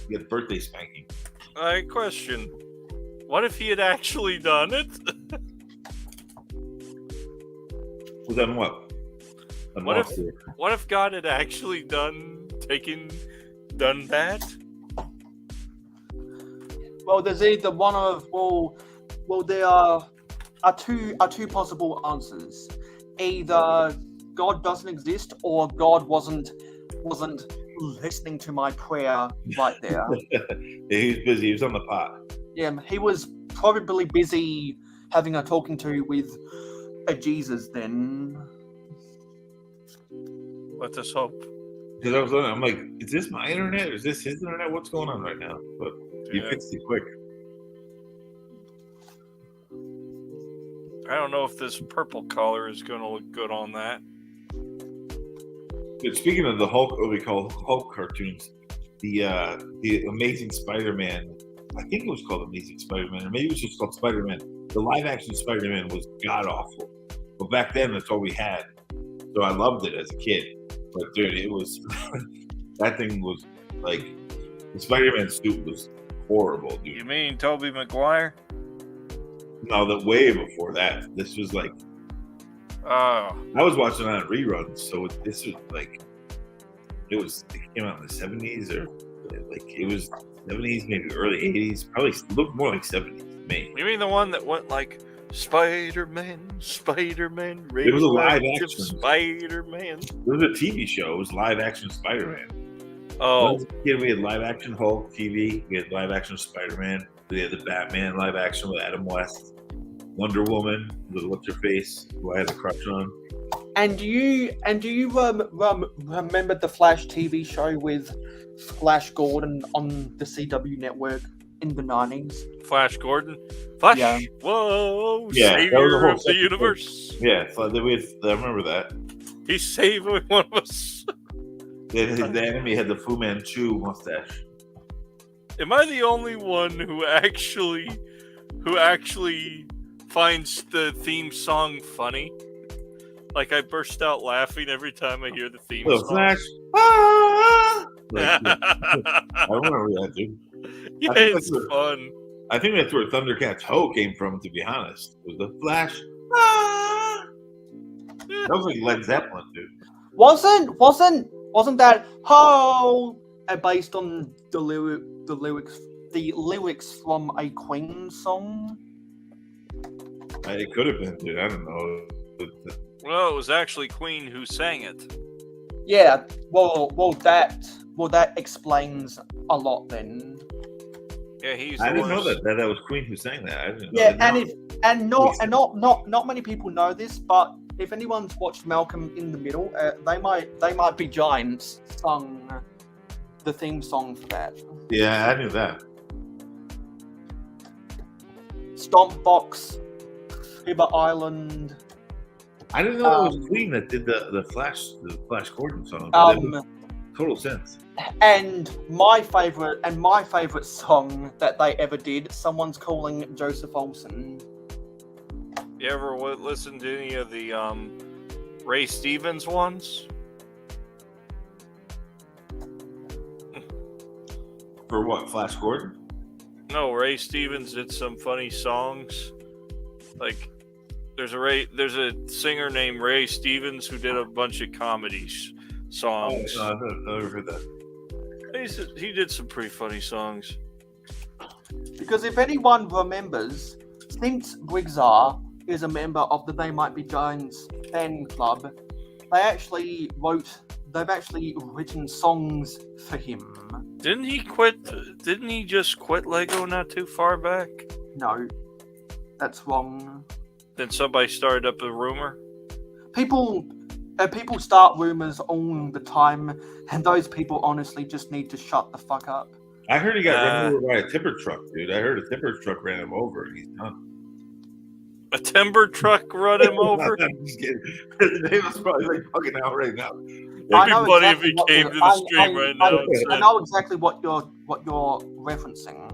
You get birthday spanking. I question. What if he had actually done it? Well, then what? What if God had actually done that? Well, there's either one of there are two possible answers. Either God doesn't exist, or God wasn't listening to my prayer right there. Yeah, he was busy. He was on the pot. Yeah, he was probably busy having a talking to with a Jesus then. Let us hope. Because I'm like, is this my internet? Or is this his internet? What's going on right now? But he Yeah. fixed it quick. I don't know if this purple color is going to look good on that. But speaking of the Hulk, what we call Hulk cartoons, the Amazing Spider-Man, I think it was called Amazing Spider-Man, or maybe it was just called Spider-Man. The live-action Spider-Man was god-awful. But back then, that's all we had. So I loved it as a kid. But dude, it was that thing was like the Spider-Man suit was horrible, dude. You mean Tobey Maguire? No, the way before that. This was like Oh, I was watching it on reruns, so this was like it came out in the 70s or like it was 70s, maybe early 80s, probably looked more like 70s to me. you mean the one that went like Spider-Man, It was a live radioactive action. Spider-Man. It was a TV show. It was live action Spider-Man. When I Oh, was a kid, we had live action Hulk TV. We had live action Spider-Man. We had the Batman live action with Adam West. Wonder Woman with what's her face, who I had a crush on. And do you remember the Flash TV show with Flash Gordon on the CW network in the 90s? Flash Gordon. Flash. Yeah. Whoa, Yeah, that was a savior whole of the separate universe. Yeah, so I remember that. He's saving one of us. The enemy had the Fu Manchu mustache. Am I the only one who actually finds the theme song funny? Like I burst out laughing every time I hear the theme The song. Flash. Ah! Like, I remember that, dude. Yeah, I think it's that's fun. I think that's where Thundercats Ho came from, to be honest. Was the Flash. Ah! That was like Led Zeppelin, dude. Wasn't that how based on the lyrics from a Queen song? It could have been, dude. I don't know. Well, it was actually Queen who sang it. Yeah. Well, that explains a lot then. Yeah, he's. I the didn't know worst. that was Queen who sang that. I didn't know Yeah, that. not many people know this, but if anyone's watched Malcolm in the Middle, they might be giants sung the theme song for that. Yeah, I knew that. Stompbox, Fibber Island. I didn't know it was Queen that did the Flash Gordon song. But that makes total sense. And my favorite song that they ever did, Someone's Calling Joseph Olsen. You ever listen to any of the Ray Stevens ones? For what? Flash Gordon? No, Ray Stevens did some funny songs. Like, there's a singer named Ray Stevens who did a bunch of comedy songs. Oh, no, I've never heard that. He did some pretty funny songs. Because if anyone remembers, since Briggsar is a member of the They Might Be Giants fan club, they've actually written songs for him. Didn't he quit? Didn't he just quit Lego not too far back? No, that's wrong. Then somebody started up a rumor. People start rumors all the time, and those people honestly just need to shut the fuck up. I heard he got run over by a tipper truck, dude. I heard a tipper truck ran him over and he's done. A timber truck run him over? I'm just kidding. His name is probably like fucking out right now. I know It'd be funny if exactly he what came you're- to the stream right now and I said, know exactly what you're referencing.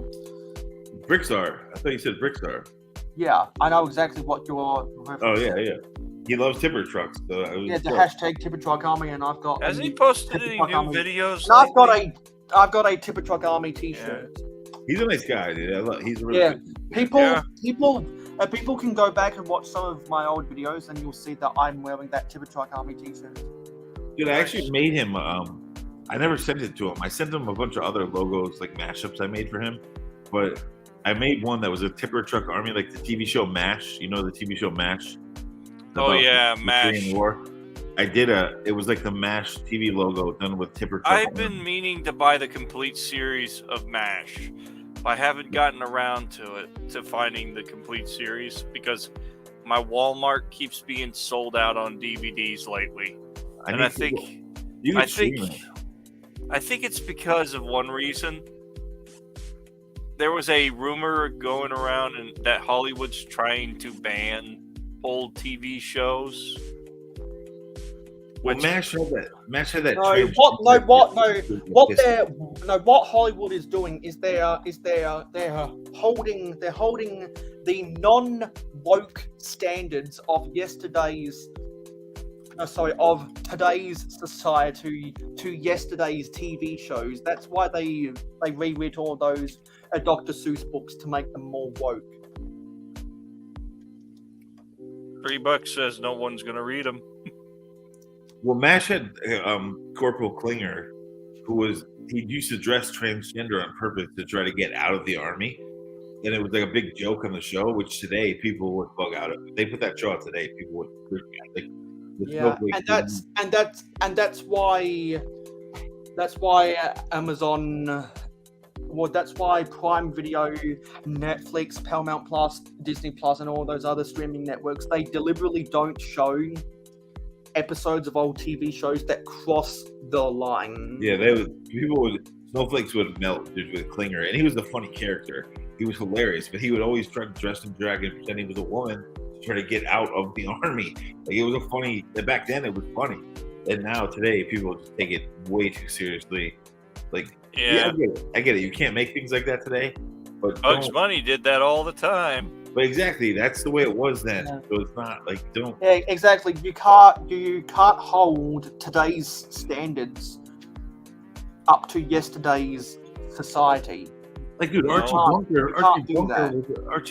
Brickstar. I thought you said Brickstar. Yeah, I know exactly what you're referencing. Oh, yeah. He loves tipper trucks. So I was Yeah, the hashtag Tipper Truck Army, and I've got. has a he posted Tipper any Truck new Army. videos? And I've got a Tipper Truck Army T-shirt. He's a nice guy, dude. He's a really Yeah. good People can go back and watch some of my old videos, and you'll see that I'm wearing that Tipper Truck Army T-shirt. Dude, I actually made him. I never sent it to him. I sent him a bunch of other logos, like mashups I made for him. But I made one that was a tipper truck army, like the TV show MASH. You know the TV show MASH? Oh About yeah, the MASH. Korean War. It was like the MASH TV logo done with tipper truck I've army. been meaning to buy the complete series of MASH. I haven't gotten around to finding the complete series because my Walmart keeps being sold out on DVDs lately. And I think it's because of one reason. There was a rumor going around and that Hollywood's trying to ban old TV shows. Well, MASH had that. What Hollywood is doing is they're holding the non-woke standards of today's society to yesterday's TV shows. That's why they rewrote all those Dr. Seuss books to make them more woke. $3 says no one's gonna read them. Well, MASH had Corporal Klinger, he used to dress transgender on purpose to try to get out of the army, and it was like a big joke on the show. Which today people would bug out of. If they put that show out today, people would freak out. Like, that's why Amazon. Well, that's why Prime Video, Netflix, Paramount Plus, Disney Plus, and all those other streaming networks, they deliberately don't show episodes of old TV shows that cross the line. Yeah, snowflakes would melt with Klinger, and he was a funny character. He was hilarious, but he would always try to dress in drag and pretend he was a woman to try to get out of the army. Like, it was a funny. Back then, it was funny, and now today, people just take it way too seriously. Like, yeah, I get it. You can't make things like that today. But Bugs Bunny did that all the time. But exactly, that's the way it was then. Yeah. So it's not like don't. Yeah, exactly. You can't hold today's standards up to yesterday's society. Like, dude, Archie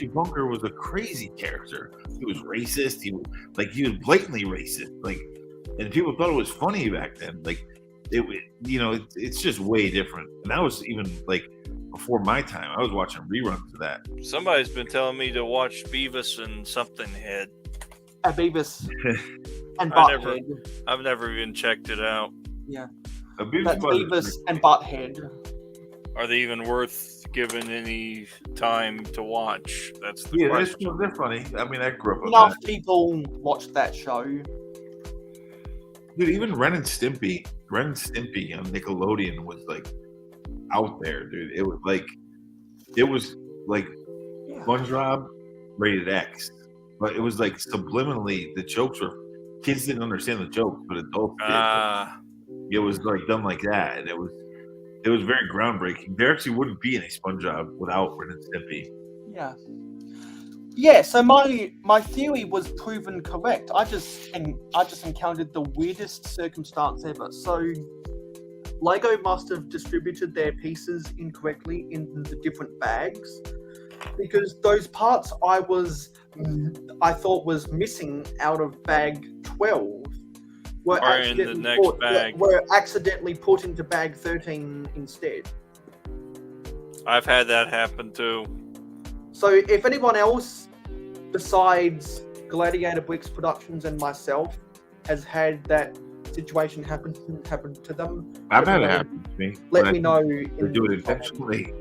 Bunker was a crazy character. He was racist. He was blatantly racist. Like, and people thought it was funny back then. Like, it's just way different. And that was even like before my time. I was watching reruns of that. Somebody's been telling me to watch Beavis and something head. Beavis and Butthead. I've never even checked it out. Yeah. Beavis and Butthead. Are they even worth giving any time to watch? That's the question. They're funny. I mean, I grew up with enough people watched that show. Dude, even Ren and Stimpy on Nickelodeon was like out there, dude. It was like SpongeBob rated X, but it was like subliminally the jokes were kids didn't understand the jokes, but adults did. It was like done like that, and it was very groundbreaking. There actually wouldn't be any SpongeBob without Ren and Stimpy. Yeah. Yeah, so my theory was proven correct. I just encountered the weirdest circumstance ever. So Lego must have distributed their pieces incorrectly in the different bags, because those parts I thought was missing out of bag 12 were accidentally put into bag 13 instead. I've had that happen too. So if anyone else besides Gladiator Bricks Productions and myself has had that situation happen to them, I've had it happen to me. Let me know. They do it intentionally.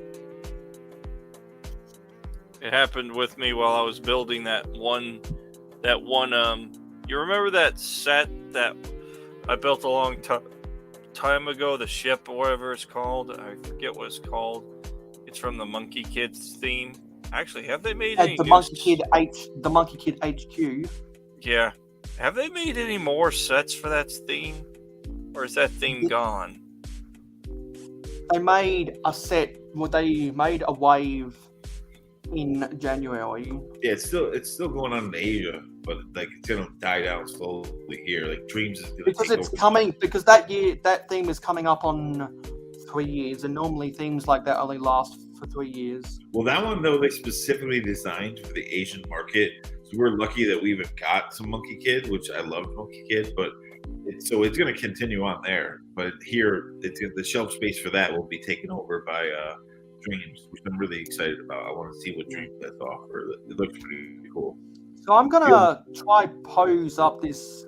It happened with me while I was building that one. You remember that set that I built a long time ago? The ship or whatever it's called. I forget what it's called. It's from the Monkey Kids theme. Actually, have they made any the Monkey Kid HQ? Yeah. Have they made any more sets for that theme? Or is that theme gone? They made a set. Well, they made a wave in January. Yeah, it's still going on in Asia, but like it's gonna die down slowly here. Like Dreams is gonna because that theme is coming up on 3 years, and normally themes like that only last for 3 years. Well, that one though, they specifically designed for the Asian market, so we're lucky that we even got some Monkey Kid, which I loved Monkey Kid, but it's going to continue on there. But here, the shelf space for that will be taken over by Dreams, which I'm really excited about. I want to see what Dreams has to offer. It looks pretty cool. So I'm gonna try pose up this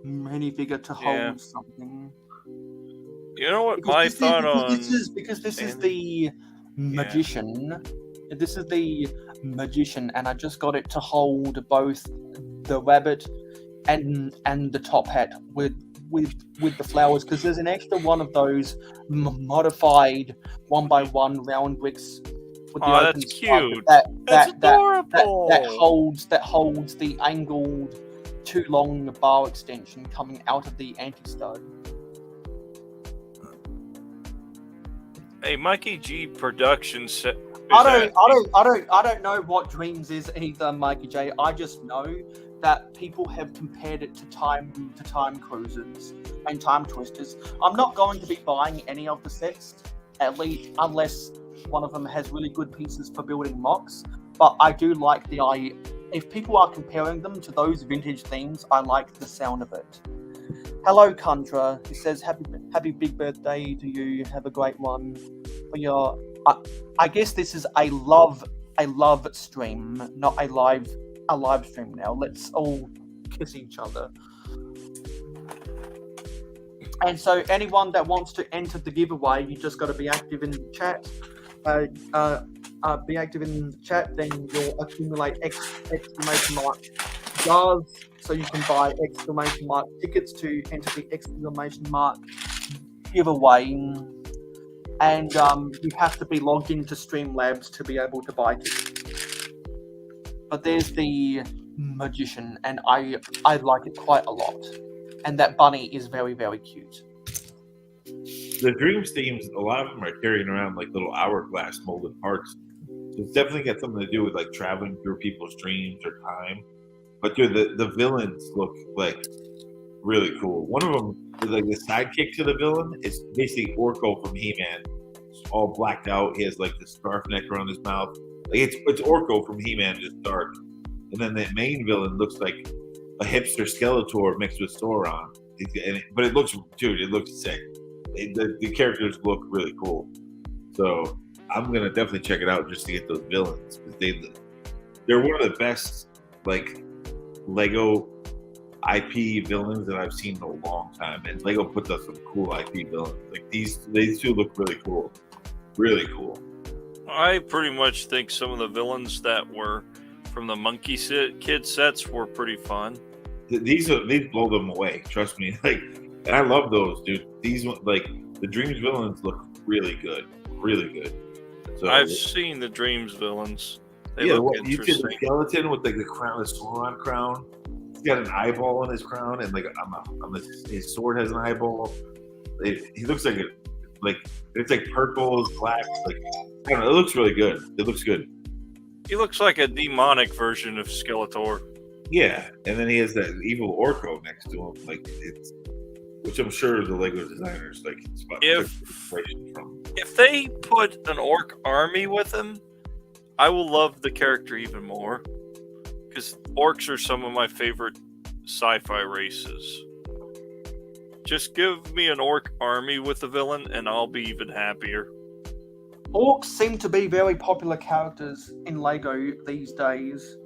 minifigure to Yeah. hold something. You know what Because my this thought is on the magician. This is the magician, and I just got it to hold both the rabbit and the top hat with the flowers, because there's an extra one of those modified 1x1 round bricks with the open that's spike cute. that That's adorable. that holds the angled too long bar extension coming out of the anti-stud. Hey, Mikey G Productions set. I don't know what Dreams is either, Mikey J. I just know that people have compared it to time cruisers and time twisters. I'm not going to be buying any of the sets, at least unless one of them has really good pieces for building mocks. But I do like the idea. If people are comparing them to those vintage themes, I like the sound of it. Hello, Kundra. He says, "Happy big birthday to you. Have a great one for your." I guess this is a love stream, not a live stream. Now let's all kiss each other. And so, anyone that wants to enter the giveaway, you just got to be active in the chat. Be active in the chat, then you'll accumulate exclamation mark jars, so you can buy exclamation mark tickets to enter the exclamation mark giveaway. And you have to be logged into Streamlabs to be able to buy tickets. But there's the magician, and I like it quite a lot. And that bunny is very, very cute. The Dreams themes, a lot of them are carrying around like little hourglass molded parts. So it's definitely got something to do with like traveling through people's dreams or time. But dude, the villains look like really cool. One of them is like the sidekick to the villain. It's basically Orko from He-Man. It's all blacked out. He has like the scarf neck around his mouth. Like it's Orko from He-Man, just dark. And then the main villain looks like a hipster Skeletor mixed with Sauron. But it looks sick. The characters look really cool. So I'm gonna definitely check it out just to get those villains, because they're one of the best like Lego IP villains that I've seen in a long time. And Lego puts out some cool IP villains. Like these two look really cool. Really cool. I pretty much think some of the villains that were from the Monkey Kid sets were pretty fun. These blow them away. Trust me. Like, and I love those, dude. These like the Dreams villains look really good. Really good. So I've seen the Dreams villains. They yeah, look you see interesting. the skeleton with like the crown, the Sauron crown. He's got an eyeball on his crown, and like his sword has an eyeball. He looks like it's like purple, it's black. Like I don't know, it looks really good. It looks good. He looks like a demonic version of Skeletor. Yeah, and then he has that evil Orko next to him, which I'm sure the Lego designers took inspiration from. If they put an orc army with him, I will love the character even more. Because orcs are some of my favorite sci-fi races. Just give me an orc army with a villain, and I'll be even happier. Orcs seem to be very popular characters in Lego these days.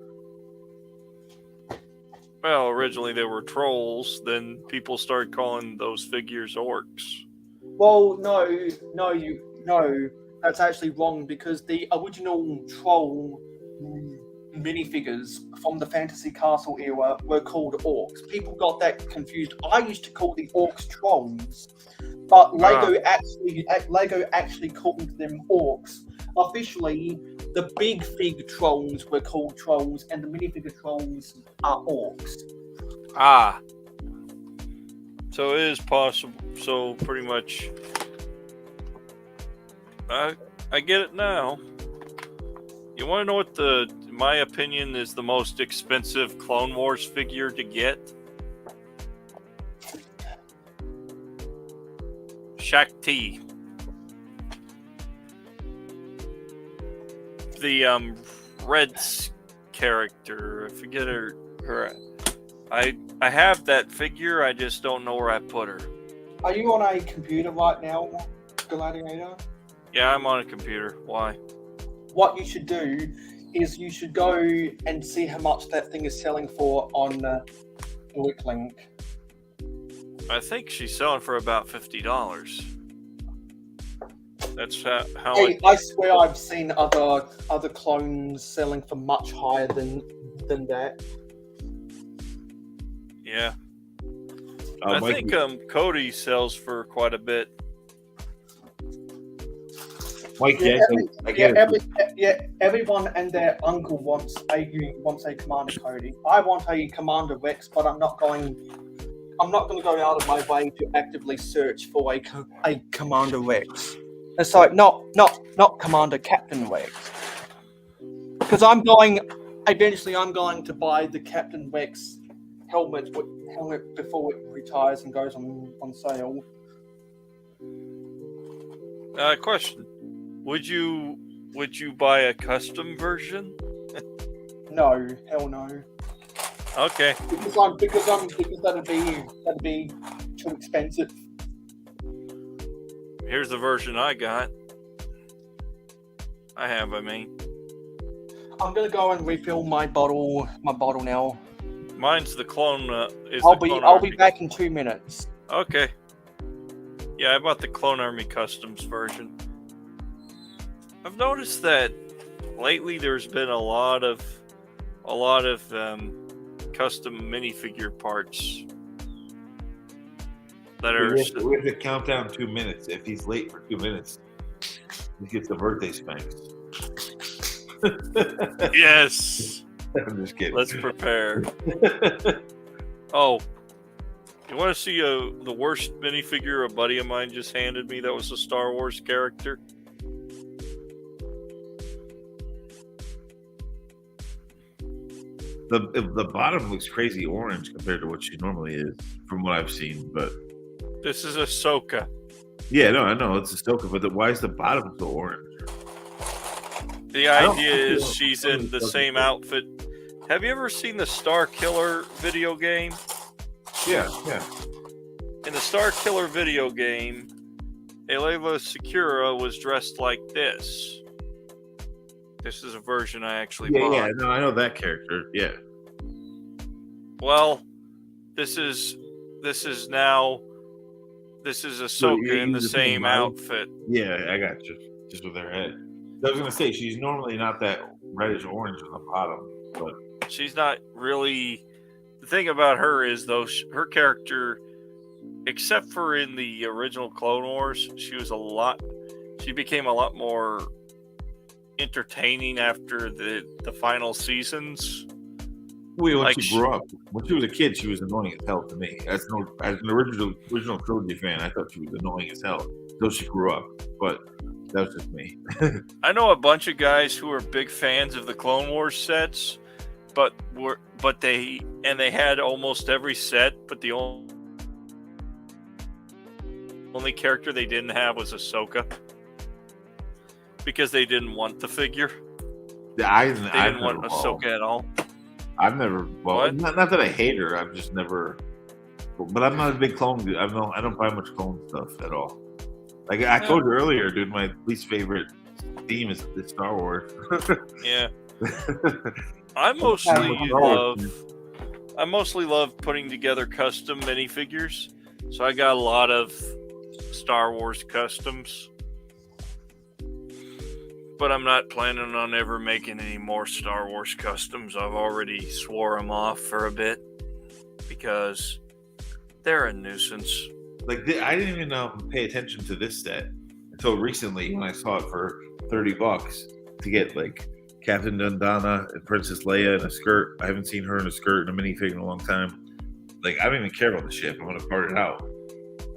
Well, originally they were trolls, then people started calling those figures orcs. Well, no, that's actually wrong, because the original troll minifigures from the Fantasy Castle era were called orcs. People got that confused. I used to call the orcs trolls, but Lego actually called them orcs. Officially, the big fig trolls were called trolls, and the minifigure trolls are orcs. Ah. So it is possible. So pretty much, I get it now. You want to know what in my opinion, is the most expensive Clone Wars figure to get? Shakti. The red character. I forget her. I have that figure. I just don't know where I put her. Are you on a computer right now, Gladiator? Yeah, I'm on a computer. Why? What you should do is you should go and see how much that thing is selling for on Wicklink. I think she's selling for about $50. That's how Hey, I swear I've seen other clones selling for much higher than that. Yeah. I think Cody sells for quite a bit. Mike, Yeah, yeah, everyone and their uncle wants a Commander Cody. I want a Commander Rex, but I'm not going to go out of my way to actively search for a Commander Rex. And so not Commander Captain Rex, because eventually I'm going to buy the Captain Rex helmet before it retires and goes on sale. Question: Would you buy a custom version? No, hell no. Okay. Because that'd be too expensive. Here's the version I got. I mean. I'm gonna go and refill my bottle now. Mine's the clone. I'll be back in 2 minutes. Okay. Yeah, I bought the Clone Army Customs version. I've noticed that lately there's been a lot of custom minifigure parts that are. We have to count down 2 minutes. If he's late for 2 minutes, he gets the birthday spanks. Yes. I'm just kidding. Let's prepare. Oh, you want to see the worst minifigure a buddy of mine just handed me? That was a Star Wars character. The bottom looks crazy orange compared to what she normally is, from what I've seen. But this is Ahsoka. Yeah, no, I know it's Ahsoka, but why is the bottom so orange? The idea is she's in the same outfit. Have you ever seen the Star Killer video game? Yeah. In the Star Killer video game, Eleva Secura was dressed like this. This is a version I actually bought. Yeah, no, I know that character. Yeah. Well, this is Ahsoka in the same outfit. Yeah, I got you. Just with her head. I was gonna say she's normally not that reddish orange on the bottom, but she's not really. The thing about her is, though, her character, except for in the original Clone Wars, she became a lot more entertaining after the final seasons. When she grew up, when she was a kid, she was annoying as hell to me. As an original trilogy fan, I thought she was annoying as hell until she grew up. But that was just me. I know a bunch of guys who are big fans of the Clone Wars sets, but they had almost every set, but the only character they didn't have was Ahsoka because they didn't want the figure. They didn't want Ahsoka at all. I've never. Well, not that I hate her. I've just never. But I'm not a big clone dude. I don't buy much clone stuff at all. Like I told you earlier, dude, my least favorite theme is Star Wars. Yeah. I mostly love putting together custom minifigures. So I got a lot of Star Wars customs. But I'm not planning on ever making any more Star Wars customs. I've already swore them off for a bit because they're a nuisance. Like I didn't even pay attention to this set until recently when I saw it for $30 to get like Captain Dundana and Princess Leia in a skirt. I haven't seen her in a skirt in a minifig in a long time. Like I don't even care about the ship. I'm gonna part it out.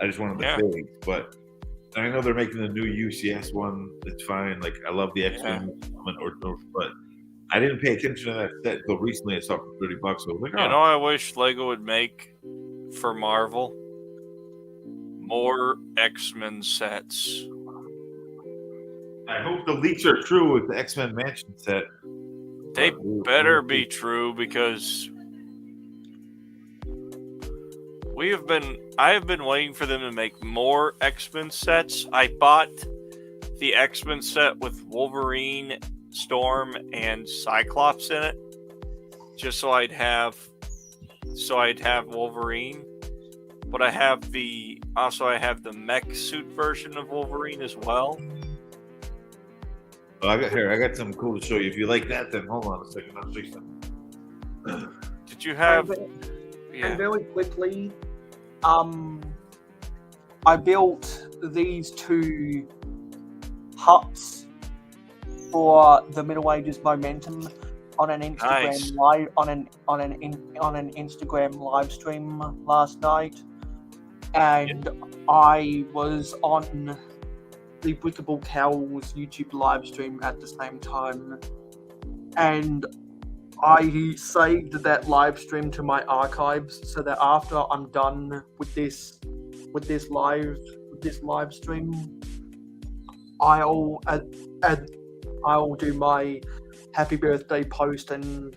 I just wanted the fig, but I know they're making the new UCS one. It's fine. Like I love the X-Men, but I didn't pay attention to that set until recently. I saw it for $30. So I was like, oh. You know, I wish Lego would make for Marvel more X-Men sets. I hope the leaks are true with the X-Men Mansion set. They better be true because I have been waiting for them to make more X-Men sets. I bought the X-Men set with Wolverine, Storm, and Cyclops in it, just so I'd have Wolverine. But I have the mech suit version of Wolverine as well. Oh, I got something cool to show you. If you like that, then hold on a second. I'll show you something. Did you have? And very quickly, I built these 2 huts for the Middle Ages momentum on an Instagram live on an Instagram live stream last night, and I was on the Brickable Cowls YouTube live stream at the same time, and I saved that live stream to my archives so that after I'm done with this live stream, I'll do my happy birthday post and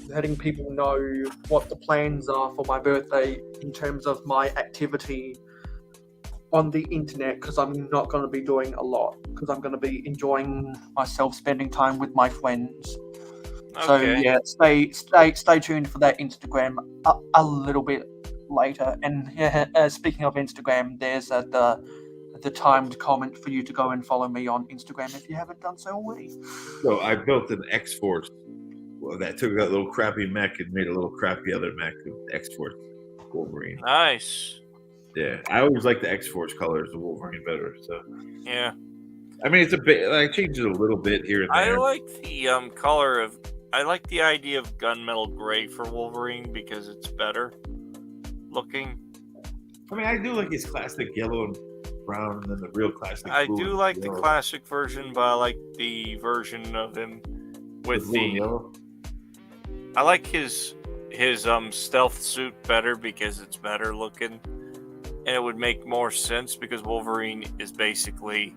letting people know what the plans are for my birthday in terms of my activity on the internet, because I'm not going to be doing a lot, because I'm going to be enjoying myself, spending time with my friends. Okay. So yeah, stay tuned for that Instagram a little bit later. And speaking of Instagram, there's the timed comment for you to go and follow me on Instagram if you haven't done so already. So I built an X-Force that took that little crappy mech and made a little crappy other mech of X-Force Wolverine. Nice. Yeah, I always like the X-Force colors of Wolverine better. So Yeah. I mean, it's a bit. I changed it a little bit here and there. I like the color of. I like the idea of gunmetal gray for Wolverine because it's better looking. I mean, I do like his classic yellow and brown, and then the real classic. I blue do and like yellow. the classic version, but I like the version of him with blue and the. yellow. I like his stealth suit better because it's better looking, and it would make more sense because Wolverine is basically.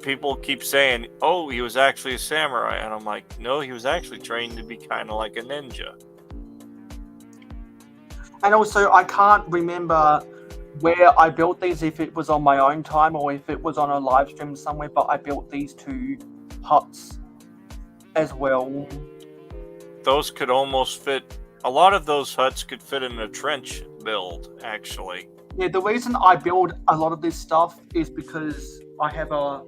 People keep saying, "Oh, he was actually a samurai," and I'm like, "No, he was actually trained to be kind of like a ninja." And also, I can't remember where I built these, if it was on my own time or if it was on a live stream somewhere, but I built these 2 huts as well. Those could almost fit. A lot of those huts could fit in a trench build, actually. Yeah, the reason I build a lot of this stuff is because I have a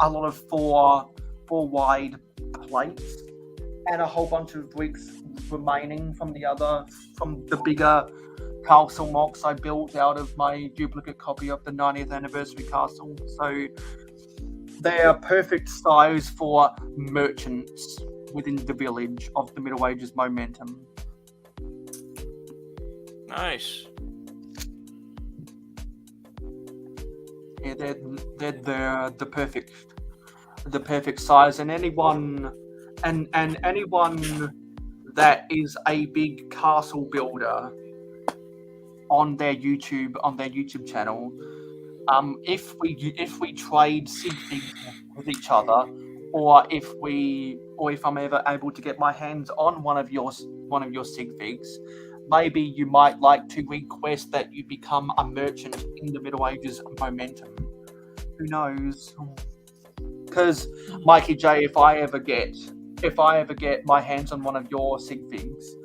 lot of 4 wide plates and a whole bunch of bricks remaining from the bigger castle mocks I built out of my duplicate copy of the 90th anniversary castle. So they are perfect size for merchants within the village of the Middle Ages momentum. Nice. Yeah, they're the perfect size, and anyone that is a big castle builder on their YouTube channel, if we trade sig figs with each other, or if I'm ever able to get my hands on one of your sig figs, maybe you might like to request that you become a merchant in the Middle Ages momentum. Who knows? Because Mikey J, if I ever get my hands on one of your sig figs,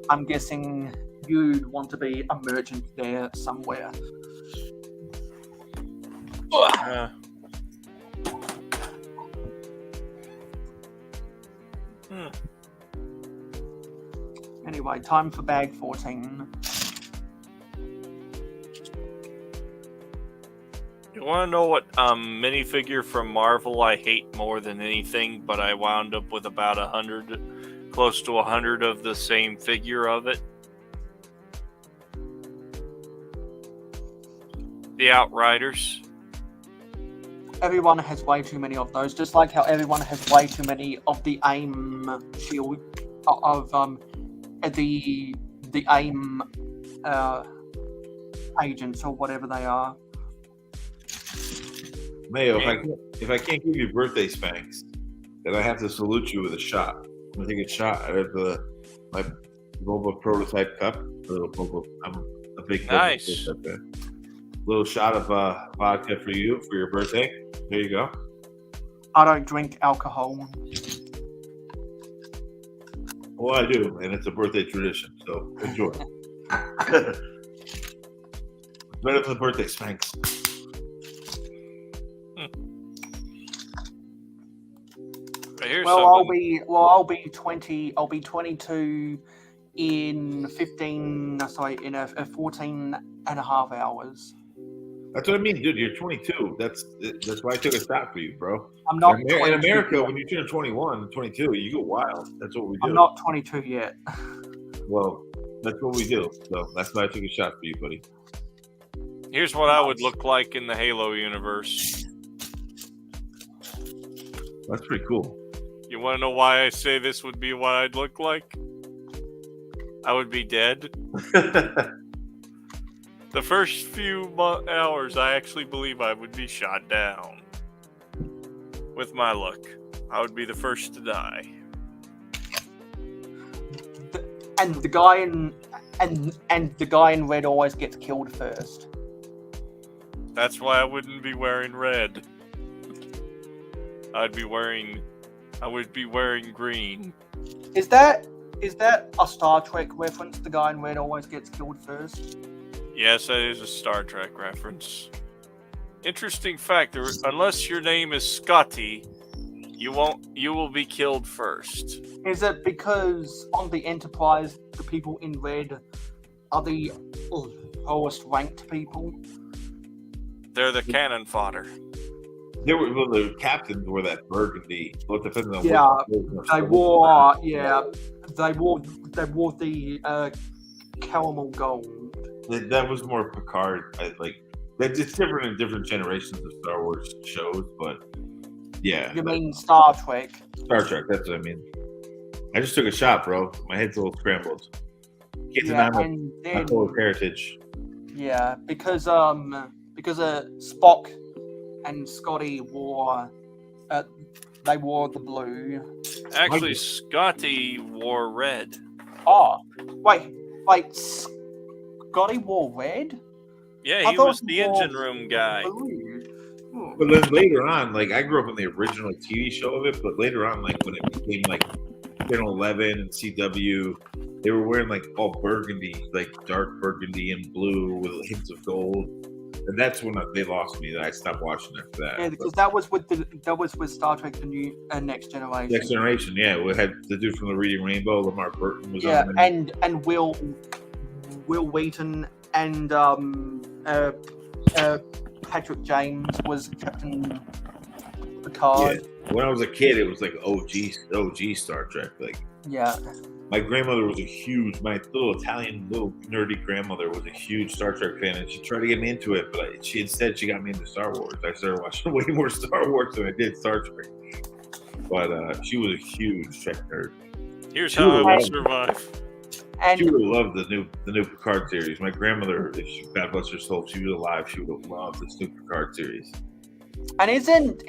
I'm guessing you'd want to be a merchant there somewhere. Anyway, time for bag 14. You want to know what minifigure from Marvel I hate more than anything, but I wound up with about 100, close to 100 of the same figure of it? The Outriders. Everyone has way too many of those, just like how everyone has way too many of the AIM shield of the AIM agents or whatever they are. Mayo, if I can't give you birthday spanks, then I have to salute you with a shot. I'm gonna take a shot out of my Boba prototype cup. A little Boba. I'm a big Nice. Boba up there. little shot of vodka for you for your birthday. There you go. I don't drink alcohol. Well, I do, and it's a birthday tradition, so enjoy. Better than the birthday spanks. Here's Well, something. I'll be 20. I'll be 22 in 14 and a half hours. That's what I mean, dude. You're 22. That's why I took a shot for you, bro. I'm not In 22 America, yet. when you turn 21, 22, you go wild. That's what we do. I'm not 22 yet. Well, that's what we do. So that's why I took a shot for you, buddy. Here's what I would look like in the Halo universe. That's pretty cool. You want to know why I say this would be what I'd look like? I would be dead. The first few hours, I actually believe I would be shot down. With my luck, I would be the first to die. And the guy in red always gets killed first. That's why I wouldn't be wearing red. I would be wearing green. Is that a Star Trek reference? The guy in red always gets killed first. Yes, that is a Star Trek reference. Interesting fact: unless your name is Scotty, you will be killed first. Is it because on the Enterprise, the people in red are the lowest ranked people? They're the cannon fodder. The captains were that burgundy. Well, it depends on Yeah, what they wore the caramel gold. That was more Picard. That's just different in different generations of Star Wars shows, but yeah. You mean Star Trek? Star Trek, that's what I mean. I just took a shot, bro. My head's a little scrambled. Can't deny my Polish heritage. Yeah, because Spock and Scotty wore they wore the blue. Actually, Scotty wore red. Oh, wait, Scotty wore red? Yeah, I he thought was he the wore engine room guy. Blue. But then later on, I grew up on the original TV show of it, but later on, when it became Channel 11 and CW, they were wearing all burgundy, dark burgundy and blue with hints of gold. And that's when they lost me. I stopped watching after that. Yeah, because that was with Star Trek: The New Next Generation. Next Generation, yeah. We had the dude from the Reading Rainbow, Lamar Burton was on there. and Will Wheaton and Patrick James was Captain Picard. Yeah. When I was a kid, it was OG Star Trek. Yeah. My grandmother was my little Italian, little nerdy grandmother was a huge Star Trek fan, and she tried to get me into it, but she got me into Star Wars. I started watching way more Star Wars than I did Star Trek. But she was a huge Trek nerd. Here's how I would survive. And she would have loved the new Picard series. My grandmother, God bless her soul, if she was alive, she would have loved this new Picard series. And isn't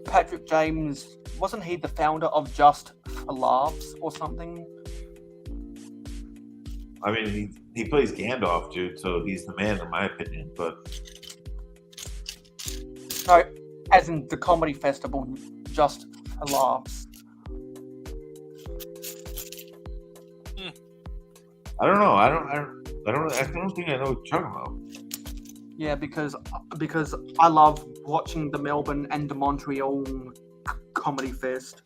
Patrick James, wasn't he the founder of Just for Laughs or something? I mean, he plays Gandalf, dude, so he's the man in my opinion. But no, as in the comedy festival, Just for Laughs. I don't know. I don't think I know what you're talking about. Yeah, because I love watching the Melbourne and the Montreal comedy fest.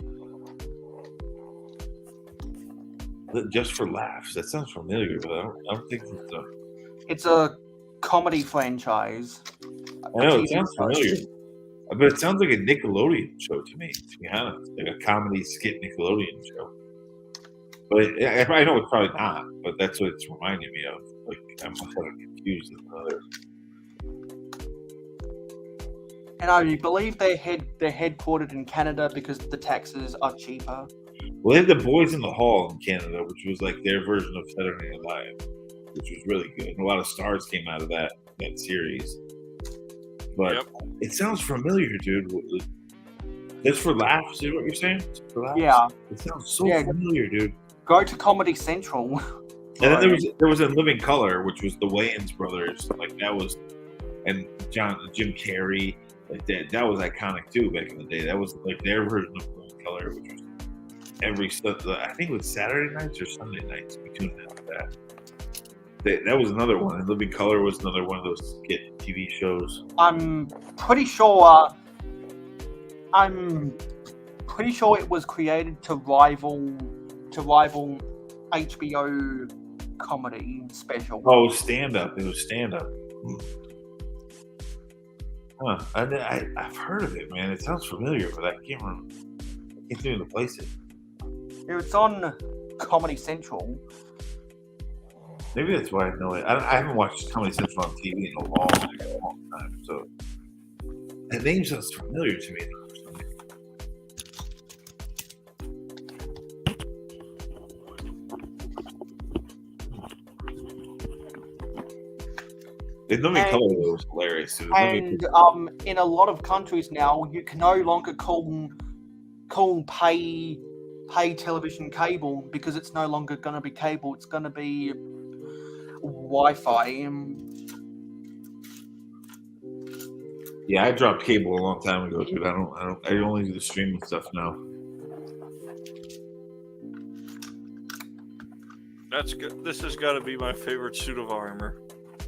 Just for Laughs. That sounds familiar, but I don't think it's a comedy franchise. I know it sounds familiar, but it sounds like a Nickelodeon show to me. To be honest, like a comedy skit Nickelodeon show. But I know it's probably not. But that's what it's reminding me of. I'm kind of confused with another. And I believe they're headquartered in Canada because the taxes are cheaper. Well, they had The Boys in the Hall in Canada, which was their version of Saturday Night Live, which was really good. And a lot of stars came out of that series. But It sounds familiar, dude. Just for Laughs, is what you're saying? For Laughs? Yeah. It sounds so familiar, dude. Go to Comedy Central. And then there was In Living Color, which was the Wayans brothers. That was and Jim Carrey, like that was iconic too back in the day. That was like their version of Living Color, which was I think it was Saturday nights or Sunday nights. We tuned in for that. That was another one. And Living Color was another one of those skit TV shows. I'm pretty sure it was created to rival HBO comedy special. Oh, stand up. It was stand up. Huh. I've heard of it, man. It sounds familiar, but I can't remember. I can't seem to place it. It's on Comedy Central. Maybe that's why I know it. I haven't watched Comedy Central on TV in a long time, so that name sounds familiar to me. Living Color was hilarious. And in a lot of countries now, you can no longer call pay television cable because it's no longer going to be cable. It's going to be Wi-Fi. Yeah, I dropped cable a long time ago, dude. I only do the streaming stuff now. That's good. This has got to be my favorite suit of armor.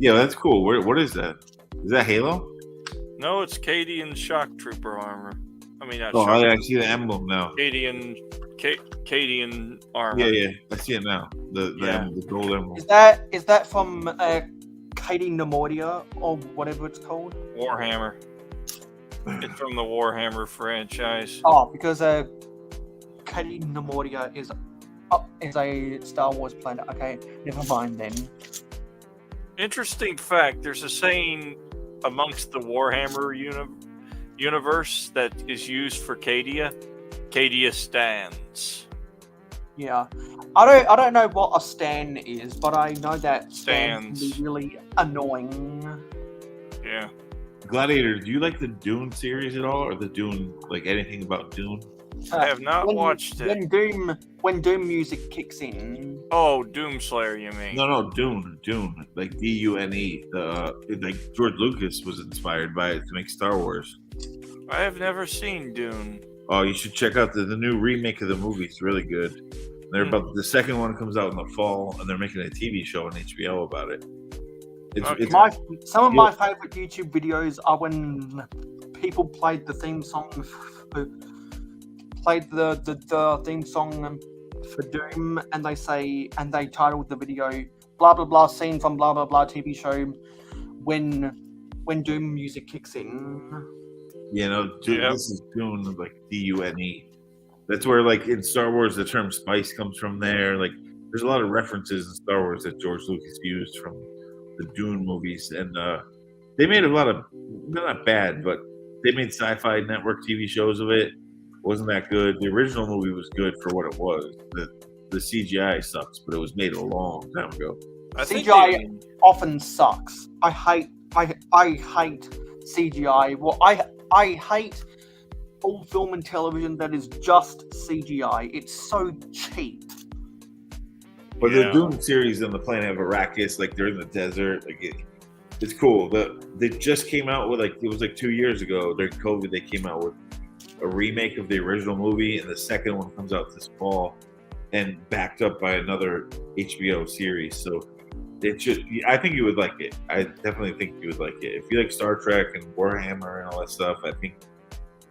Yeah, that's cool. What is that? Is that Halo? No, it's Cadian Shock Trooper armor. I mean, not Oh, Shock I see the emblem now. Cadian armor. Yeah, I see it now. The gold emblem. Is that from Katie Nemoidia or whatever it's called? Warhammer. It's from the Warhammer franchise. Oh, because Katie Nemoidia is a Star Wars planet. Okay, never mind then. Interesting fact, there's a saying amongst the Warhammer universe that is used for Cadia. Cadia stands. Yeah. I don't know what a stan is, but I know that stands can be really annoying. Yeah. Gladiator, do you like the Dune series at all, or the Dune, like anything about Dune? I have not watched it. When Doom music kicks in. Oh, Doomslayer, you mean? No, Dune, like Dune. Like George Lucas was inspired by it to make Star Wars. I have never seen Dune. Oh, you should check out the new remake of the movie. It's really good. The second one comes out in the fall, and they're making a TV show on HBO about it. Some of my favorite YouTube videos are when people played the theme song. Played the theme song for Doom, and they titled the video "blah blah blah" scene from blah blah blah TV show when Doom music kicks in. This is Dune, like Dune. That's where, like in Star Wars, the term spice comes from. There, like there's a lot of references in Star Wars that George Lucas used from the Dune movies, and they made a lot of, not bad, but they made Sci-Fi Network TV shows of it. Wasn't that good? The original movie was good for what it was. The CGI sucks, but it was made a long time ago. CGI often sucks. I hate CGI. Well, I hate all film and television that is just CGI. It's so cheap. But the Dune series on the planet of Arrakis, like they're in the desert, like it's cool. They just came out with, like, it was like 2 years ago during COVID. They came out with a remake of the original movie, and the second one comes out this fall, and backed up by another HBO series. So I think you would like it. I definitely think you would like it. If you like Star Trek and Warhammer and all that stuff, I think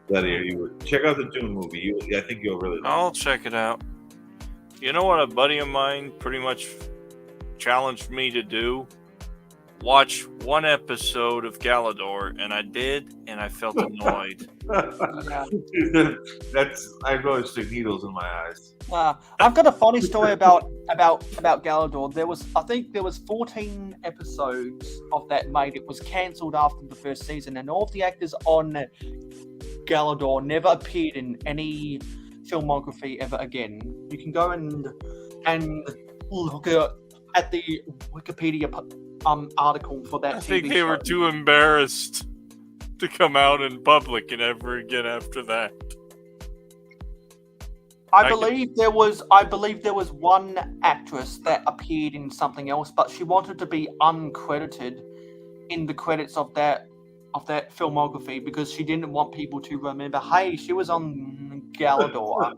Gladiator, you would check out the Dune movie. I think you'll really like it. I'll check it out. You know what a buddy of mine pretty much challenged me to do? Watch one episode of Galador, and I did, and I felt annoyed. I've always stick needles in my eyes. I've got a funny story about Galador. I think there was 14 episodes of that made. It was cancelled after the first season, and all of the actors on Galador never appeared in any filmography ever again. You can go and look at the Wikipedia article for that. I think they were too embarrassed to come out in public and ever again after that. I believe there was one actress that appeared in something else, but she wanted to be uncredited in the credits of that filmography because she didn't want people to remember, hey, she was on Galador.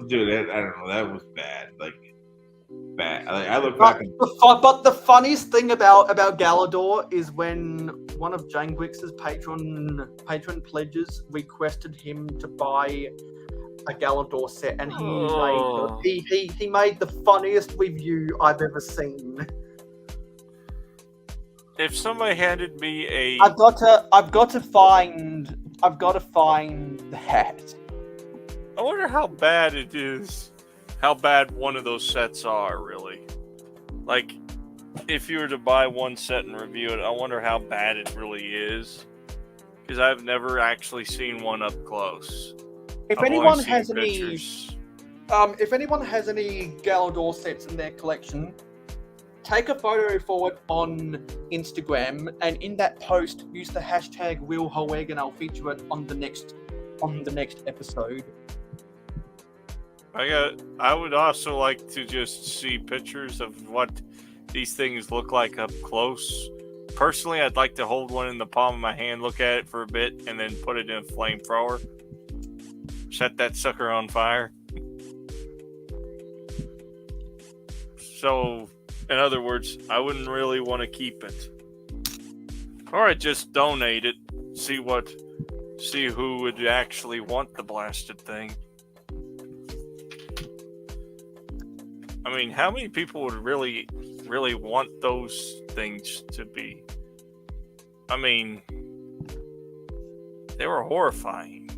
Dude, I don't know. That was bad. Like bad. I look back and But the funniest thing about Galador is when one of Jane Grix's patron pledges requested him to buy a Galador set, and he made the funniest review I've ever seen. If somebody handed me a, I've got to find that. I wonder how bad it is. How bad one of those sets are, really. Like, if you were to buy one set and review it, I wonder how bad it really is. Because I've never actually seen one up close. If anyone has any Galador sets in their collection, take a photo forward on Instagram, and in that post, use the hashtag #RealHoeg, and I'll feature it on the next episode. I would also like to just see pictures of what these things look like up close. Personally, I'd like to hold one in the palm of my hand, look at it for a bit, and then put it in a flamethrower. Set that sucker on fire. So, in other words, I wouldn't really want to keep it. Or I'd just donate it. See who would actually want the blasted thing. I mean, how many people would really want those things to be? I mean, they were horrifying.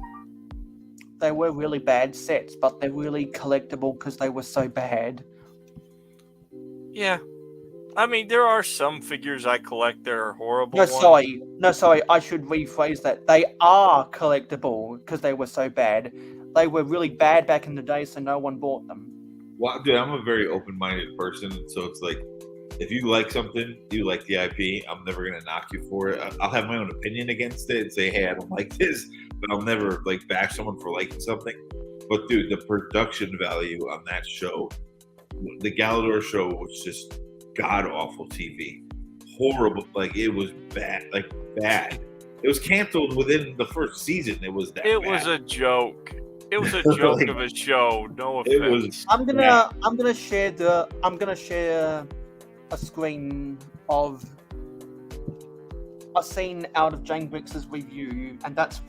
They were really bad sets, but they're really collectible because they were so bad. Yeah. I mean, there are some figures I collect that are horrible. No, sorry. I should rephrase that. They are collectible because they were so bad. They were really bad back in the day, so no one bought them. well, dude, I'm a very open-minded person, so it's like if you like something, you like the IP, I'm never gonna knock you for it. I'll have my own opinion against it and say, hey, I don't like this, but I'll never like bash someone for liking something. But dude, the production value on that show, the Galador show, was just god awful TV, horrible. Like it was bad, like bad. It was canceled within the first season. It was that. It bad. was a joke. It was a joke of a show. No offense. It was. I'm gonna share a screen of a scene out of Jane Grix's review, and that's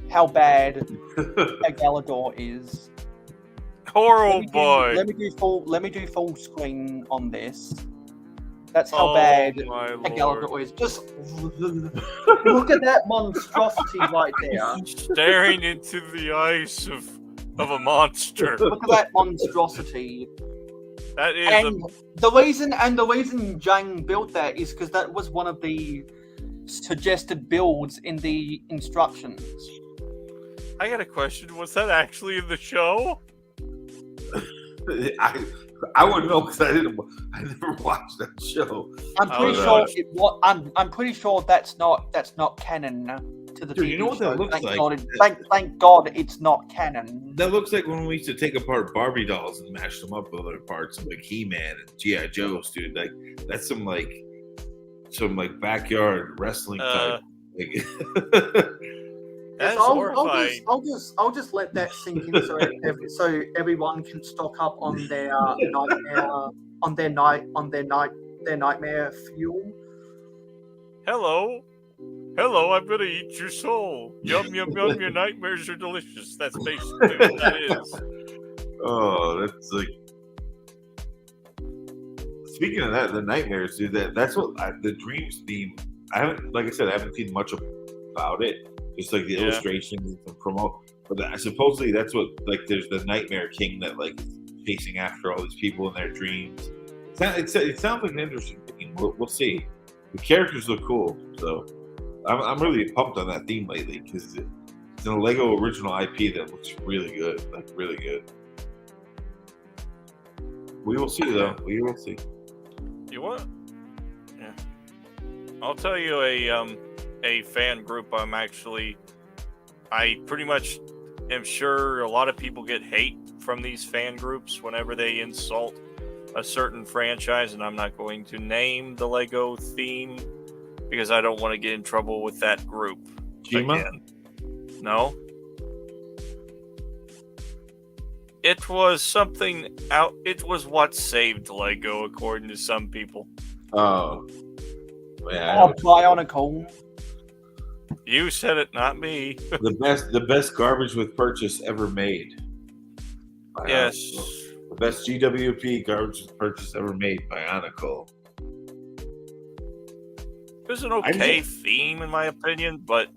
how bad a Galador is. Oh boy. Let me do full screen on this. That's how Oh, bad my a lord. Galador is. Just look at that monstrosity right there. Staring into the eyes of a monster. Look at that monstrosity. That is And the reason Jane built that is because that was one of the suggested builds in the instructions. I got a question. Was that actually in the show? I wouldn't know because I never watched that show. I'm pretty no. sure I'm pretty sure that's not canon to the Dude, TV you know what show. that looks thank like? God, thank God it's not canon. That looks like when we used to take apart Barbie dolls and mash them up with other parts, like He-Man and G.I. Joe's, dude. Like that's some backyard wrestling type. Like, That's I'll horrifying. just let that sink in so everyone can stock up on their nightmare fuel. Hello, I'm gonna eat your soul. Yum, yum, yum, your nightmares are delicious. That's basically what that is. oh, that's like. Speaking of that, the nightmares, dude. That's what the dreams theme. I haven't seen much about it. Just like the illustrations and promo. But supposedly that's what, like, there's the Nightmare King that, like, is chasing after all these people in their dreams. It sounds like an interesting theme. We'll see. The characters look cool, so I'm really pumped on that theme lately because it's a Lego original IP that looks really good, like really good. We will see, though. We will see. You what? Yeah. I'll tell you a fan group I pretty much am sure a lot of people get hate from these fan groups whenever they insult a certain franchise, and I'm not going to name the Lego theme because I don't want to get in trouble with that group Shima? again. No. It was something out. It was what saved Lego, according to some people. Oh. Yeah, Oh, Bionicle. You said it, not me. the best garbage with purchase ever made. Yes. The best GWP garbage with purchase ever made. Bionicle. It was an okay theme, in my opinion, but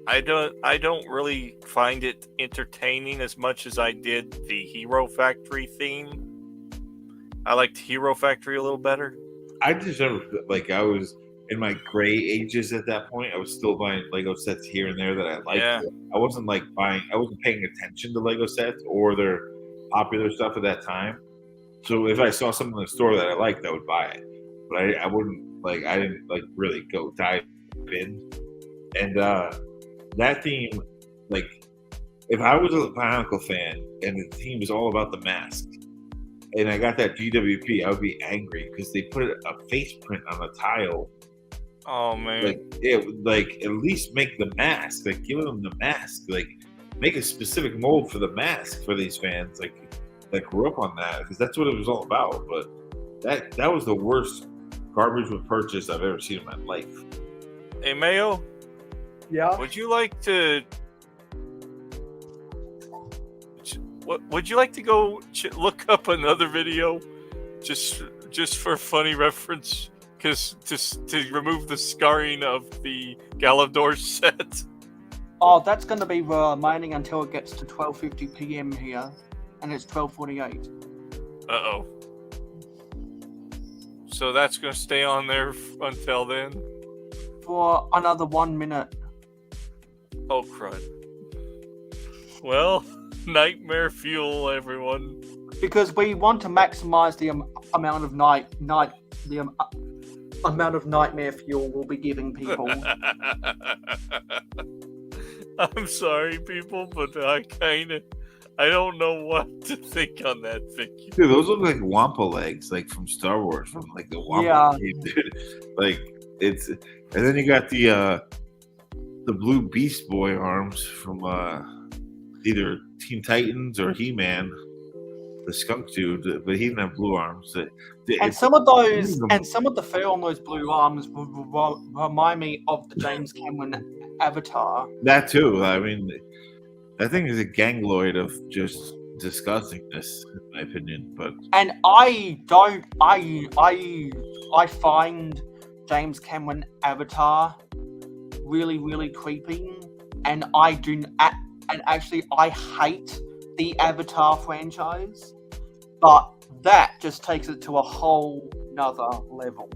I don't really find it entertaining as much as I did the Hero Factory theme. I liked Hero Factory a little better. I just never like I was in my gray ages at that point. I was still buying Lego sets here and there that I liked. Yeah. I wasn't like buying. I wasn't paying attention to Lego sets or their popular stuff at that time. So if I saw something in the store that I liked, I would buy it. But I wouldn't like. I didn't like really go dive in. And that theme, like, if I was a Bionicle fan and the theme is all about the mask, and I got that GWP, I would be angry because they put a face print on a tile. Oh man! Like at least make the mask. Like give them the mask. Like make a specific mold for the mask for these fans. Like that grew up on that because that's what it was all about. But that was the worst garbage with purchase I've ever seen in my life. Hey Mayo, Yeah. would you like to? Would you like to go look up another video, just for funny reference, because to remove the scarring of the Galador set? Oh, that's going to be remaining until it gets to 12:50 p.m. here, and it's 12:48. Uh-oh. So that's going to stay on there until then? For another 1 minute. Oh, crud. Well, nightmare fuel, everyone. Because we want to maximize the amount of amount of nightmare fuel we'll be giving people. I'm sorry, people, but I don't know what to think on that figure. Dude, those look like Wampa legs, like from Star Wars, from like the Wampa cave, dude. Like it's, and then you got the blue Beast Boy arms from either Teen Titans or He-Man, the skunk dude, but he didn't have blue arms. And some of the fur on those blue arms remind me of the James Cameron Avatar. That too. I mean, that thing is a gangloid of just disgustingness, in my opinion. But And I find James Cameron Avatar really, really creepy, and I hate the Avatar franchise, but that just takes it to a whole nother level.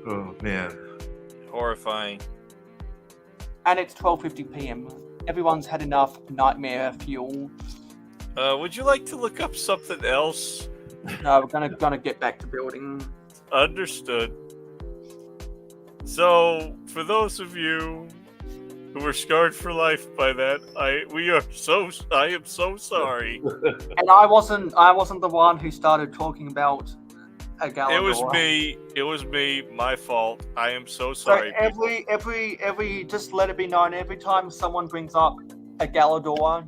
oh man, Horrifying. And it's 12:50 p.m. Everyone's had enough nightmare fuel. Would you like to look up something else? No, we're gonna get back to building. Understood. So, for those of you who were scarred for life by that, I am so sorry. And I wasn't the one who started talking about a Galador. It was me, my fault. I am so So sorry. every just let it be known, every time someone brings up a Galador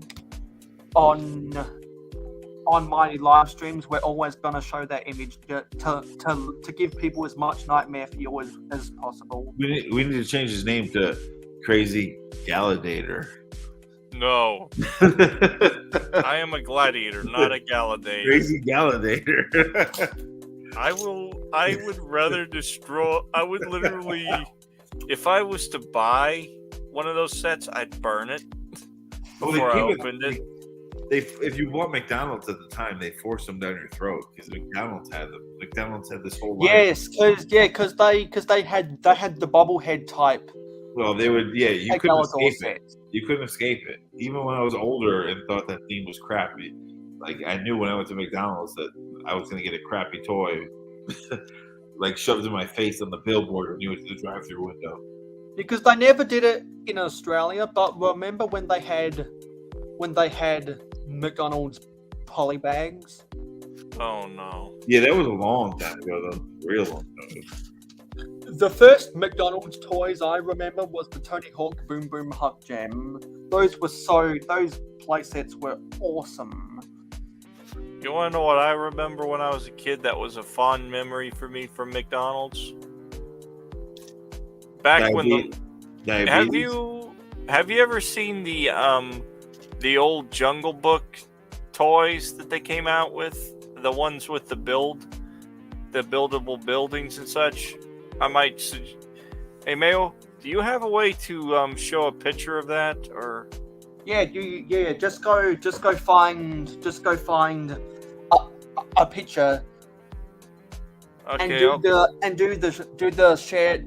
on my live streams, we're always gonna show that image to give people as much nightmare fuel as possible. we need to change his name to Crazy Galadator. No, I am a gladiator, not a Galadator. Crazy Galadator. I would rather destroy. I would literally, if I was to buy one of those sets, I'd burn it before I opened it. If you bought McDonald's at the time, they forced them down your throat because McDonald's had them. McDonald's had this whole line. Yes, because they had the bobblehead type. Well, they would. Yeah, you a couldn't Galador escape set. it. You couldn't escape it. Even when I was older and thought that theme was crappy, like I knew when I went to McDonald's that I was going to get a crappy toy, like shoved in my face on the billboard when you went to the drive-through window. Because they never did it in Australia, but remember when they had McDonald's polybags. Oh no. Yeah, that was a long time ago, though. Real long time ago. The first McDonald's toys I remember was the Tony Hawk Boom Boom Hug Jam. Those playsets were awesome. You want to know what I remember when I was a kid? That was a fond memory for me from McDonald's. Back when the Diabetes. have you ever seen the old Jungle Book toys that they came out with? The ones with the buildable buildings and such. Hey Mayo, do you have a way to show a picture of that or? Yeah, just go find a picture Okay, and do the share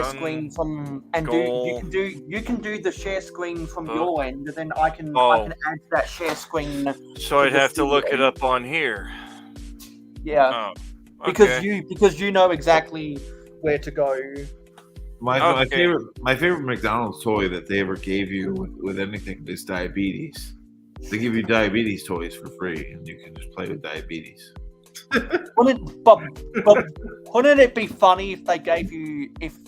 screen from you can do the share screen from your end, and then I can add that share screen. So I'd have to look it up on here. Yeah, Oh, okay. because you know exactly where to go. My favorite McDonald's toy that they ever gave you with anything is diabetes. They give you diabetes toys for free, and you can just play with diabetes. Wouldn't it be funny if they gave you if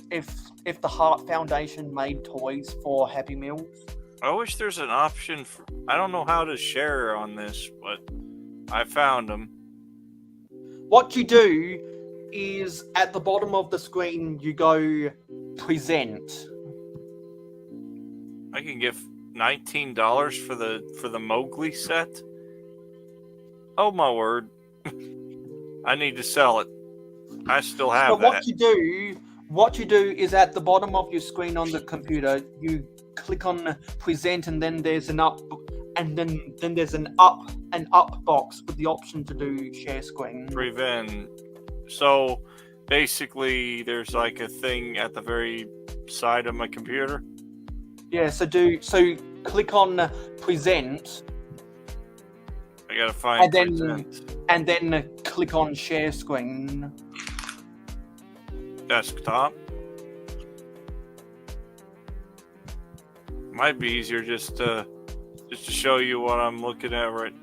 the Heart Foundation made toys for Happy Meals? I wish there's an option for. I don't know how to share on this, but I found them. What you do is at the bottom of the screen you go present. I can give $19 for the Mowgli set. Oh my word! I need to sell it. I still have So that. what you do is at the bottom of your screen on the computer you click on present, and then there's an up, and then there's an up box with the option to do share screen. Prevent. So basically, there's like a thing at the very side of my computer. Yeah, so click on present. I gotta find present. And then click on share screen. Desktop. Might be easier just to show you what I'm looking at right.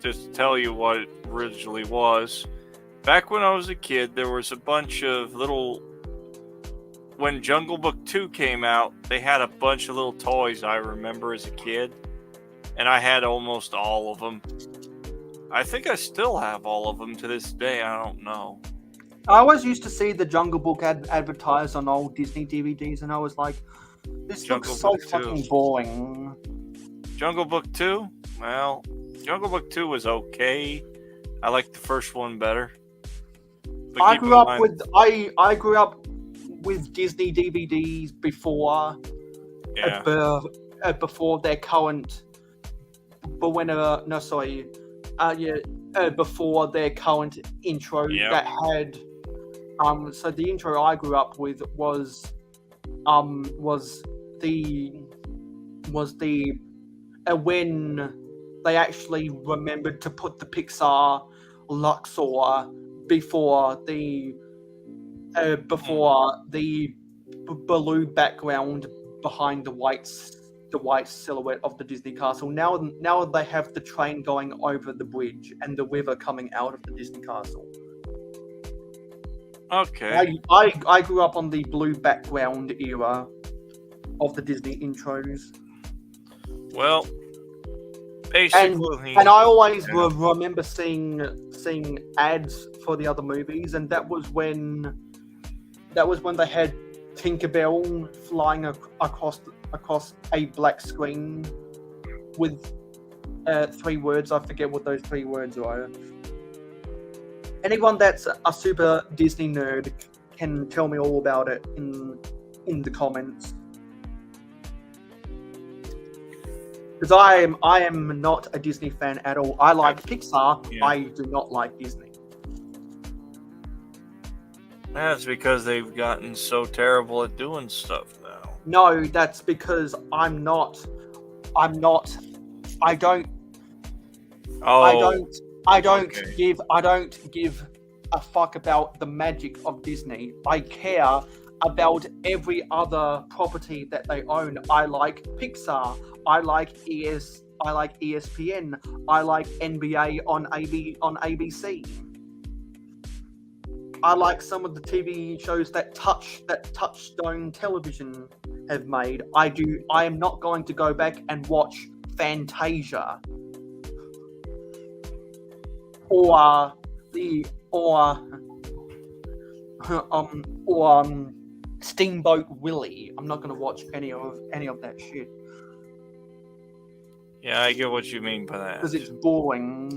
Just to tell you what it originally was. Back when I was a kid, there was a bunch of little. When Jungle Book 2 came out, they had a bunch of little toys I remember as a kid, and I had almost all of them. I think I still have all of them to this day. I don't know. I always used to see the Jungle Book advertised on old Disney DVDs, and I was like, this looks so fucking boring. Jungle Book 2? Well, Jungle Book 2 was okay. I liked the first one better. But I grew up with Disney DVDs before before their current before their current intro that had so the intro I grew up with was when they actually remembered to put the Pixar Luxor before the blue background behind the white silhouette of the Disney castle. Now they have the train going over the bridge and the river coming out of the Disney castle. Okay. I grew up on the blue background era of the Disney intros. Well, basically, and I always remember seeing ads for the other movies, and that was when they had Tinkerbell flying across a black screen with 3 words. I forget what those 3 words are. Anyone that's a super Disney nerd can tell me all about it in the comments. Because I am not a Disney fan at all. I like Pixar. Yeah. I do not like Disney. that's because they've gotten so terrible at doing stuff now. No, that's because I don't give a fuck about the magic of Disney. I care about every other property that they own. I like Pixar. I like ESPN. I like NBA on ABC. I like some of the TV shows that Touchstone Television have made. I am not going to go back and watch Fantasia or Steamboat Willie. I'm not going to watch any of that shit Yeah, I get what you mean by that. because it's boring,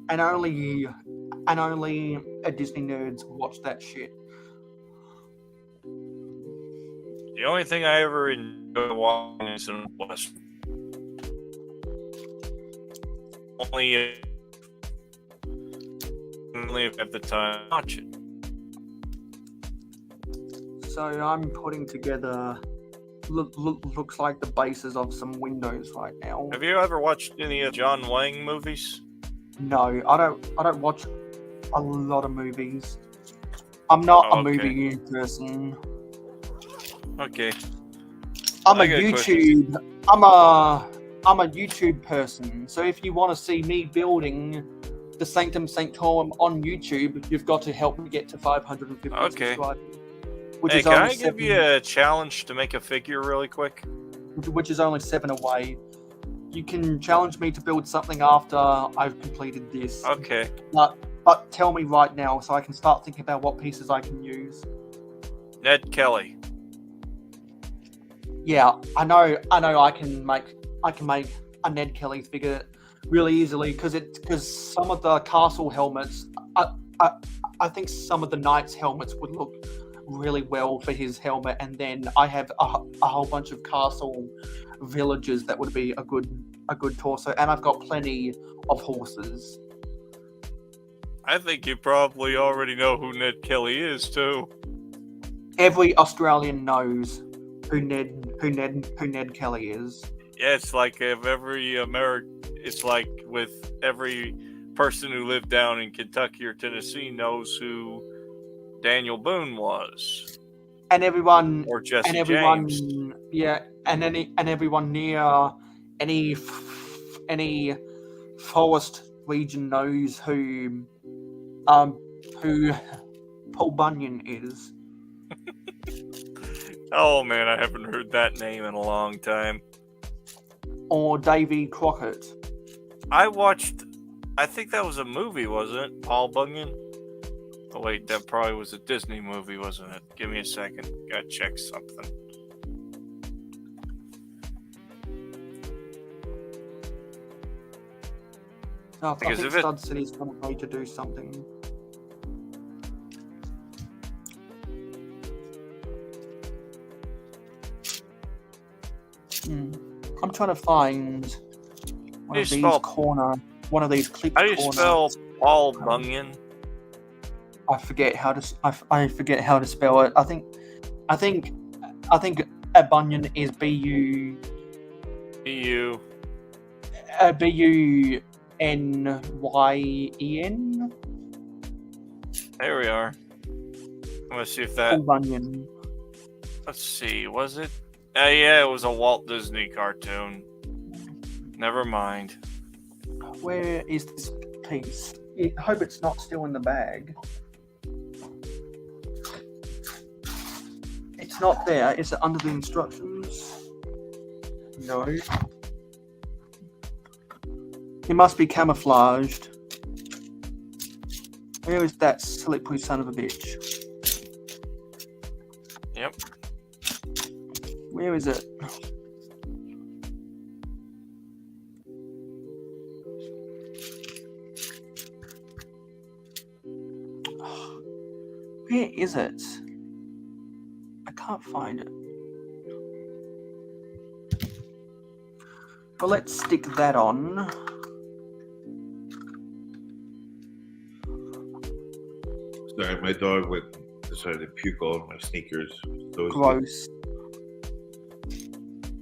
and only a Disney nerds watch that shit. The only thing I ever enjoy watching is in West. Only if I have the time to watch it. So I'm putting together. Looks like the bases of some windows right now. Have you ever watched any of John Wayne movies? No, I don't watch a lot of movies. I'm not a movie person. Okay. I'm I a got a YouTube. I'm a YouTube person. So if you want to see me building the Sanctum Sanctorum on YouTube, you've got to help me get to 550 subscribers. Hey, can I give you a challenge to make a figure really quick? Which is only 7 away. You can challenge me to build something after I've completed this. Okay. But tell me right now so I can start thinking about what pieces I can use. Ned Kelly. Yeah, I know I can make a Ned Kelly figure really easily because some of the castle helmets I think some of the knights helmets would look really well for his helmet, and then I have a whole bunch of castle villages that would be a good torso, and I've got plenty of horses. I think you probably already know who Ned Kelly is too. Every Australian knows who Ned Kelly is. Yeah, it's like if every it's like with every person who lived down in Kentucky or Tennessee knows who Daniel Boone was, and everyone or Jesse and everyone, James. yeah, and everyone near any forest region knows who Paul Bunyan is. Oh man, I haven't heard that name in a long time. Or Davy Crockett. I think that was a movie, wasn't it? Paul Bunyan? Oh wait, that probably was a Disney movie, wasn't it? Give me a second. Gotta check something. I Because think if it- Stud City's on a way to do something. I'm trying to find one of these clip How do you corner. spell Paul Bunyan? I forget how to spell it. I think a Bunyan is B-U... B-U. B-U-N-Y-E-N? There we are. I'm gonna see if that... Paul Bunyan. Let's see, was it? Yeah, it was a Walt Disney cartoon. Never mind. Where is this piece? I hope it's not still in the bag. It's not there. Is it under the instructions? No. It must be camouflaged. Where is that slippery son of a bitch? Yep. Where is it? Where is it? I can't find it. Well, let's stick that on. Sorry, my dog decided to puke all over my sneakers. Gross.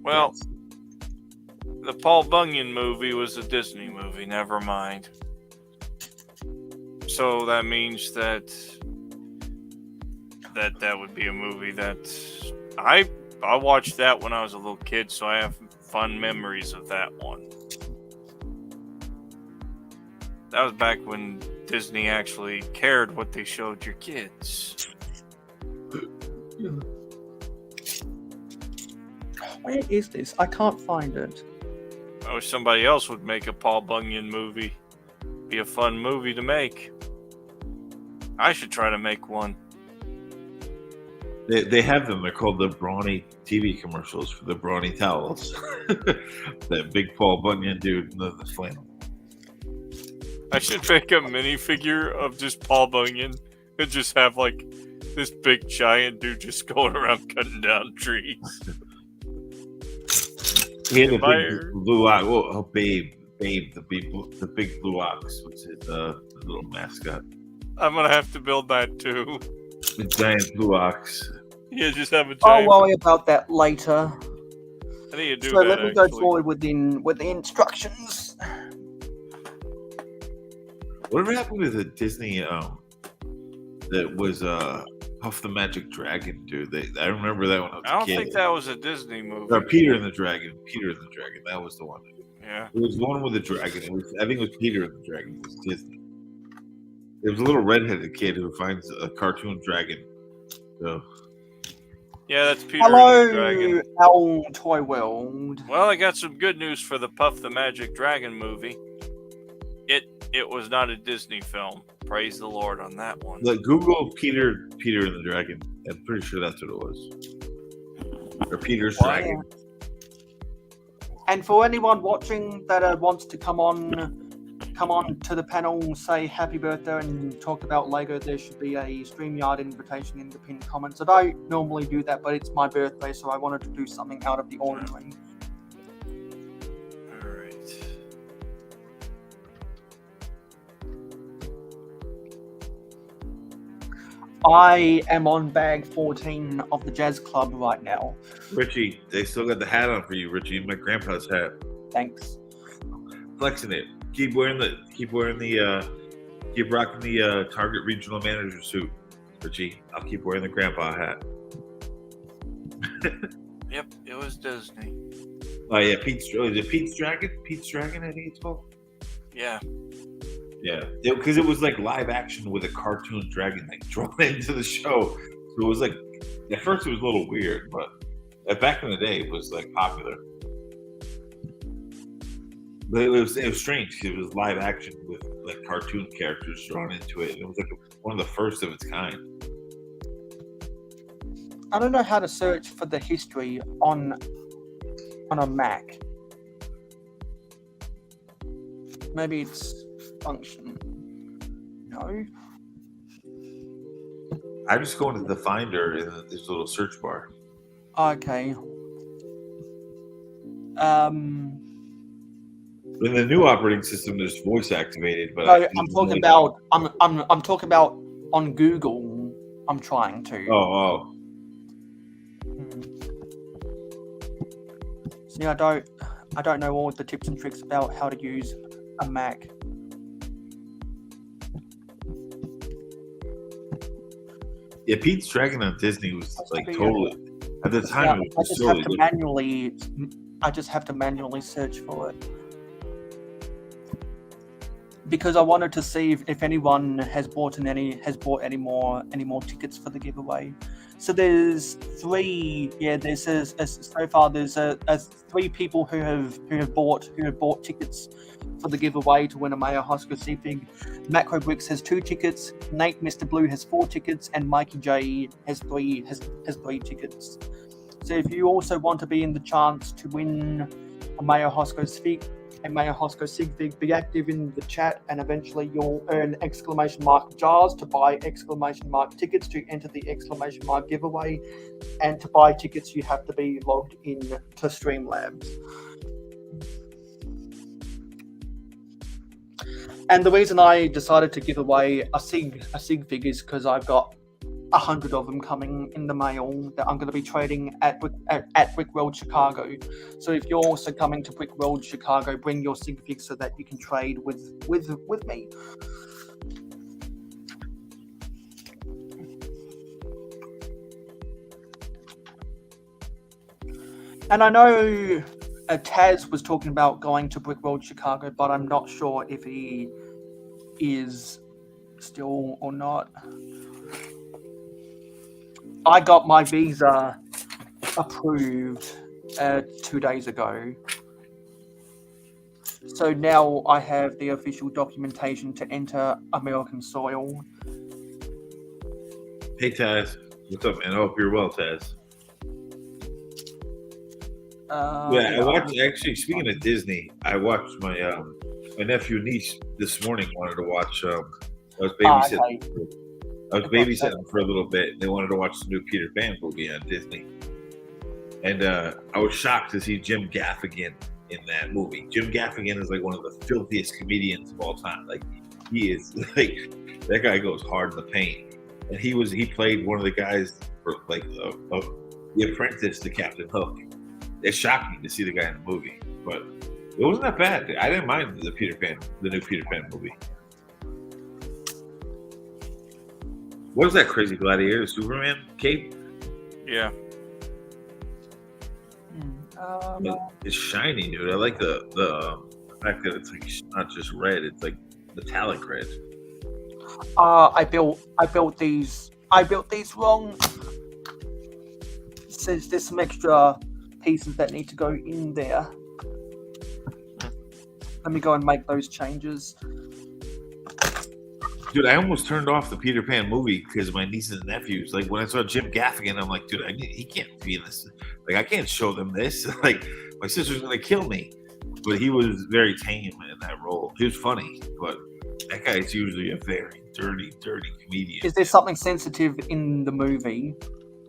Well, the Paul Bunyan movie was a Disney movie. Never mind. So that means that would be a movie that I I watched that when I was a little kid, so I have fond memories of that one. That was back when Disney actually cared what they showed your kids. Where is this? I can't find it. I wish somebody else would make a Paul Bunyan movie. Be a fun movie to make. I should try to make one. They have them. They're called the Brawny TV commercials for the Brawny towels. That big Paul Bunyan dude in the flannel. I should make a minifigure of just Paul Bunyan and just have like this big giant dude just going around cutting down trees. He had a big blue eye. Oh, Babe, the big blue ox was his little mascot. I'm gonna have to build that too. The giant blue ox. Yeah, just have a I'll giant. worry about that later. I need to do So that. let me go forward with the instructions. Whatever happened to the Disney that was Puff the Magic Dragon, dude? I remember that when I was I don't a kid. think that was a Disney movie. Or Peter and the Dragon. That was the one. Yeah. It was one with the dragon. I think it was Peter and the Dragon. It was Disney. There was a little redheaded kid who finds a cartoon dragon. So. Yeah, that's Peter and the Dragon. Hello, our toy world. Well, I got some good news for the Puff the Magic Dragon movie. It was not a Disney film. Praise the Lord on that one. Like Google Peter and the Dragon. I'm pretty sure that's what it was. Or Peter's Dragon. And for anyone watching that wants to come on to the panel, say happy birthday and talk about Lego, there should be a StreamYard invitation in the pinned comments. I don't normally do that, but it's my birthday, so I wanted to do something out of the ordinary. I am on bag 14 of the Jazz Club right now. Richie, they still got the hat on for you, Richie. My grandpa's hat. Thanks. Flexing it. Keep rocking the Target regional manager suit, Richie. I'll keep wearing the grandpa hat. Yep, it was Disney. Oh yeah, Pete's Dragon? Pete's Dragon, I think it's called. Yeah. Yeah, because it was like live action with a cartoon dragon like drawn into the show. So it was like, at first it was a little weird, but back in the day it was like popular. But it was strange. It was live action with like cartoon characters drawn into it. And it was like one of the first of its kind. I don't know how to search for the history on a Mac. Maybe it's function. No. I just go into the Finder in this little search bar. Okay. In the new operating system, there's voice activated, but No, I'm talking about. I'm talking about on Google. I'm trying to. Oh. See, I don't know all the tips and tricks about how to use a Mac. Yeah, Pete's Dragon on Disney was like totally at the time. It was I just have to manually search for it because I wanted to see if anyone has bought any more tickets for the giveaway. So there's three. Yeah, so far there's three people who have bought tickets for the giveaway to win a mayohosko Seafig. Makro Bricks has 2 tickets. Nate Mr. Blue has 4 tickets, and Mikey J has 3 tickets. So if you also want to be in the chance to win a mayohosko Seafig, be active in the chat, and eventually you'll earn ! jars to buy ! tickets to enter the ! giveaway. And to buy tickets, you have to be logged in to Streamlabs. And the reason I decided to give away a sig fig is because I've got 100 of them coming in the mail that I'm going to be trading at Brick World Chicago. So if you're also coming to Brick World Chicago, bring your sig figs so that you can trade with me. And I know Taz was talking about going to Brickworld Chicago, but I'm not sure if he is still or not. I got my visa approved 2 days ago. So now I have the official documentation to enter American soil. Hey Taz, what's up, man? I hope you're well, Taz. I watched. Actually, speaking of Disney, I watched my my nephew and niece this morning wanted to watch. I was babysitting. I was babysitting for a little bit. They wanted to watch the new Peter Pan movie on Disney, and I was shocked to see Jim Gaffigan in that movie. Jim Gaffigan is like one of the filthiest comedians of all time. Like he is like that guy goes hard in the paint, and he played one of the guys for like the apprentice to Captain Hook. It shocked me to see the guy in the movie, but it wasn't that bad. I didn't mind the new Peter Pan movie. What is that crazy gladiator Superman cape? Yeah. It's shiny, dude. I like the fact that it's like not just red; it's like metallic red. I built these wrong. It says there's some extra pieces that need to go in there. Let me go and make those changes. Dude, I almost turned off the Peter Pan movie because of my nieces and nephews. Like when I saw Jim Gaffigan, I'm like, dude, he can't be in this. Like I can't show them this. Like my sister's gonna kill me. But he was very tame in that role. He was funny, but that guy is usually a very dirty comedian. Is there something sensitive in the movie?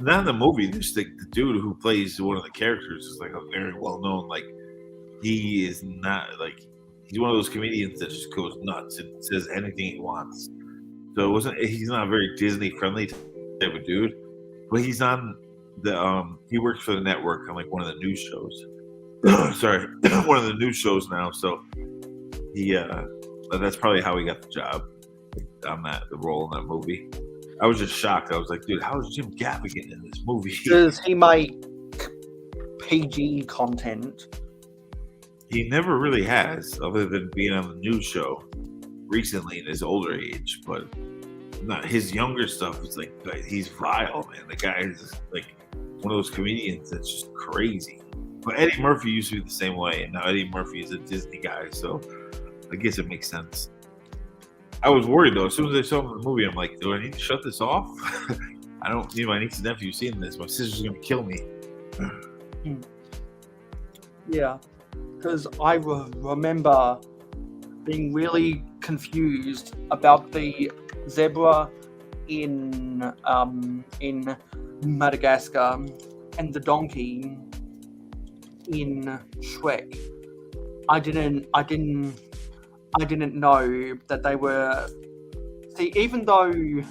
Not in the movie. Just the dude who plays one of the characters is like a very well known. Like he is not like. He's one of those comedians that just goes nuts and says anything he wants. So he's not a very Disney friendly type of dude, but he's on the he works for the network on like one of the news shows. Sorry, one of the news shows now. So he that's probably how he got the job on the role in that movie. I was just shocked. I was like, dude, how is Jim Gaffigan in this movie? Does he make PG content? He never really has, other than being on the news show recently in his older age. But not his younger stuff is like he's vile, man. The guy is like one of those comedians that's just crazy. But Eddie Murphy used to be the same way, and now Eddie Murphy is a Disney guy, so I guess it makes sense. I was worried though. As soon as I saw him in the movie, I'm like, do I need to shut this off? I don't need my niece and nephew seeing this. My sister's gonna kill me. Yeah. Because I remember being really confused about the zebra in Madagascar and the donkey in Shrek. I didn't know that they were. See, even though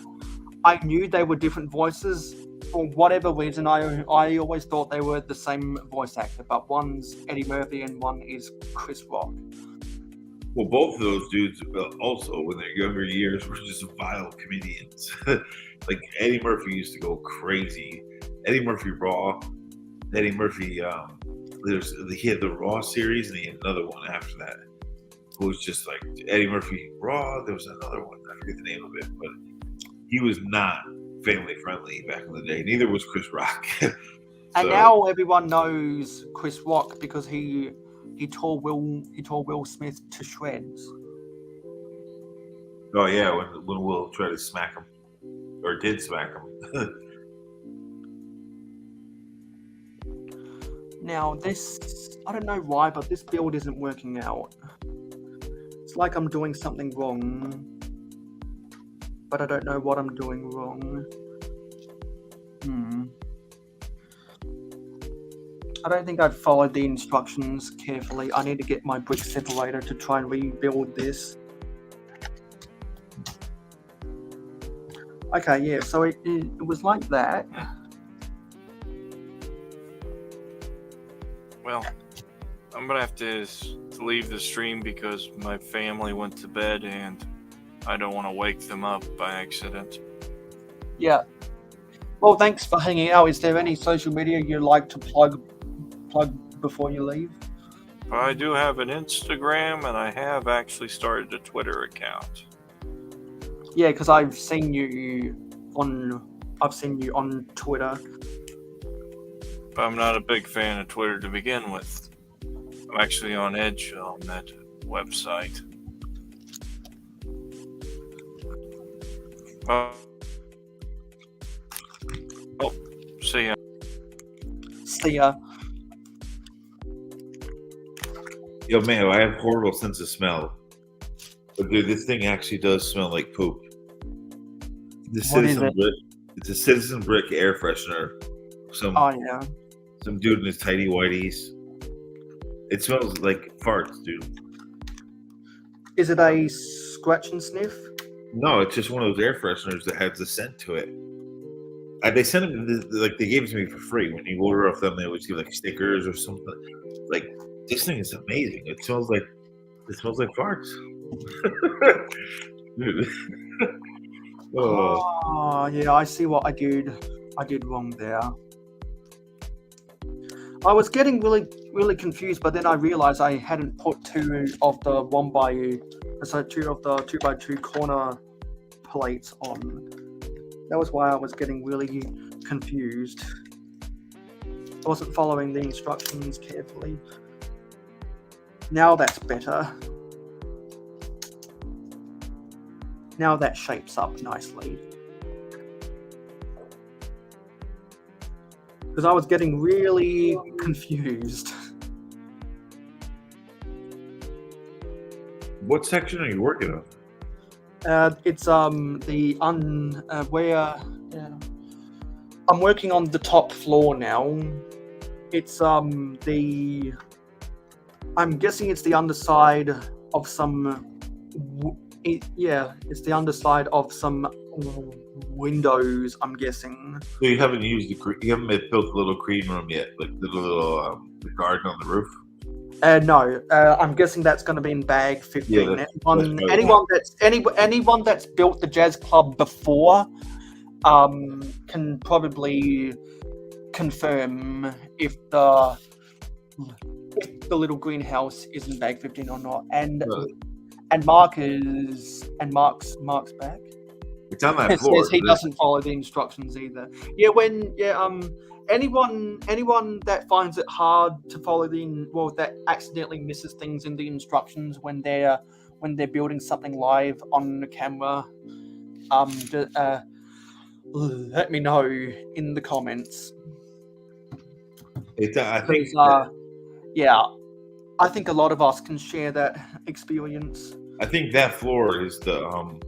I knew they were different voices, for whatever reason, I always thought they were the same voice actor, but one's Eddie Murphy and one is Chris Rock. Well, both of those dudes also, when their younger years, were just vile comedians. Like Eddie Murphy used to go crazy. Eddie Murphy Raw. Eddie Murphy, he had the Raw series, and he had another one after that. It was just like Eddie Murphy Raw. There was another one. I forget the name of it, but he was not family friendly back in the day. Neither was Chris Rock. And now everyone knows Chris Rock because he tore Will Smith to shreds. Oh yeah, when Will tried to smack him, or did smack him. Now this, I don't know why, but this build isn't working out. It's like I'm doing something wrong, but I don't know what I'm doing wrong. I don't think I've followed the instructions carefully. I need to get my brick separator to try and rebuild this. Okay, yeah, so it was like that. Well, I'm gonna have to leave the stream because my family went to bed and I don't want to wake them up by accident. Yeah. Well, thanks for hanging out. Is there any social media you'd like to plug plug before you leave? I do have an Instagram, and I have actually started a Twitter account. Yeah, because I've seen you on Twitter. But I'm not a big fan of Twitter to begin with. I'm actually on Edge on that website. Oh, see ya. See ya. Yo, Mayo, I have horrible sense of smell. But dude, this thing actually does smell like poop. What is it? It's a Citizen Brick air freshener. Oh yeah. Some dude in his tidy whities. It smells like farts, dude. Is it a scratch and sniff? No, it's just one of those air fresheners that has a scent to it. They sent them, like, they gave it to me for free. When you order off them, they always give like stickers or something. Like, this thing is amazing. It smells like farts. Dude. Oh yeah, I see what I did wrong there. I was getting really confused, but then I realized I hadn't put two of the 2x2 corner plates on. That was why I was getting really confused. I wasn't following the instructions carefully. Now that's better. Now that shapes up nicely. Because I was getting really confused. What section are you working on? It's I'm working on the top floor now. It's I'm guessing it's the underside of some it's the underside of some windows, I'm guessing. So you haven't built a little green room yet, like the little the garden on the roof? No, I'm guessing that's going to be in bag 15. Yeah, anyone that's built the jazz club before can probably confirm if the little greenhouse is in bag 15 or not. And Mark's back. It's on that It floor. says he doesn't follow the instructions either. Anyone that finds it hard to follow that accidentally misses things in the instructions when they're building something live on the camera, let me know in the comments. I think I think a lot of us can share that experience. I think that floor is the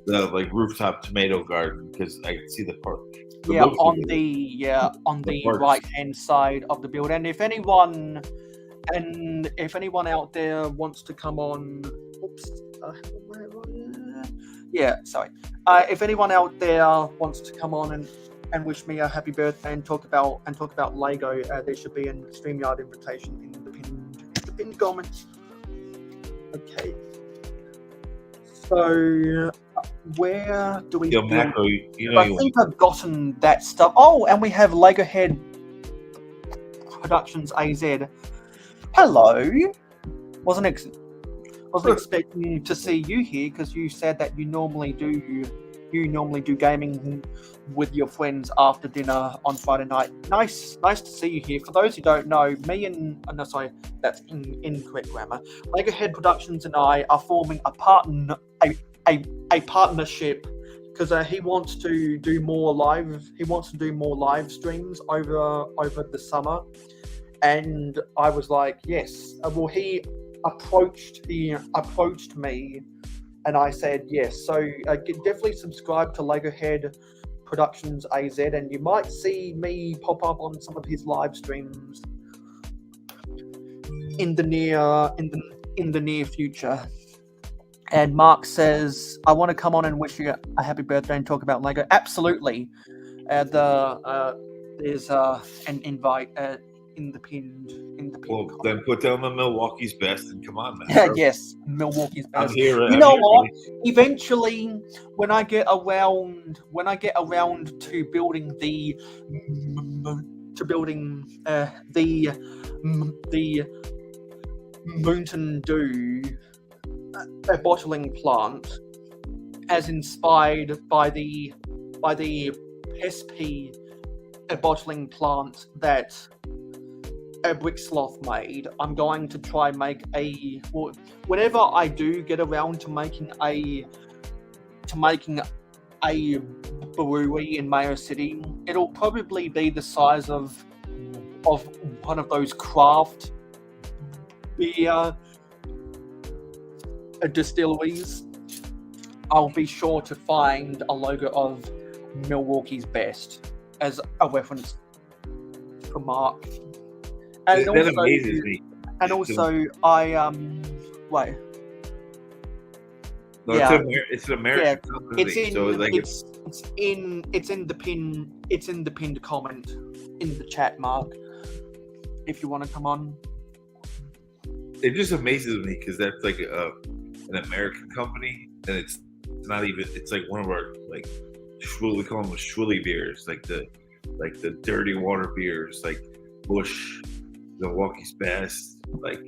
like rooftop tomato garden, because I can see the part. On the right hand side of the build. And if anyone out there wants to come on, if anyone out there wants to come on and wish me a happy birthday and talk about Lego, there should be a StreamYard invitation in the pinned comments. Okay. So where do we? Yo, Makro, I think I've gotten that stuff. Oh, and we have Lego Head Productions AZ. Hello. Wasn't expecting to see you here, because you said that you normally do gaming with your friends after dinner on Friday night. Nice to see you here. For those who don't know, me and that's incorrect grammar. Lego Head Productions and I are forming a partnership, because he wants to do more live streams over the summer, and I was like, yes. Well, he approached me, and I said yes. So definitely subscribe to Lego Head Productions AZ, and you might see me pop up on some of his live streams in the near future. And Mark says, I want to come on and wish you a happy birthday and talk about Lego. Absolutely. There's an invite in the pinned. Well, then put down the Milwaukee's best and come on, man. Yes, Milwaukee's best. I'm here. What? Eventually, when I get around to building the building the Mountain Dew a bottling plant, as inspired by the SP a bottling plant that a brick sloth made. I'm going to try make whenever I do get around to making a brewery in Mayo City, it'll probably be the size of one of those craft beer distilleries. I'll be sure to find a logo of Milwaukee's Best as a reference for Mark. And That also, amazes me. and also I wait. No, Yeah. it's an American company, It's in so like it's in the pinned comment in the chat, Mark. If you want to come on. it just amazes me because that's like an American company, and it's not even. It's like one of our like we call them Schwilly beers, like the dirty water beers, like Bush, Milwaukee's Best, like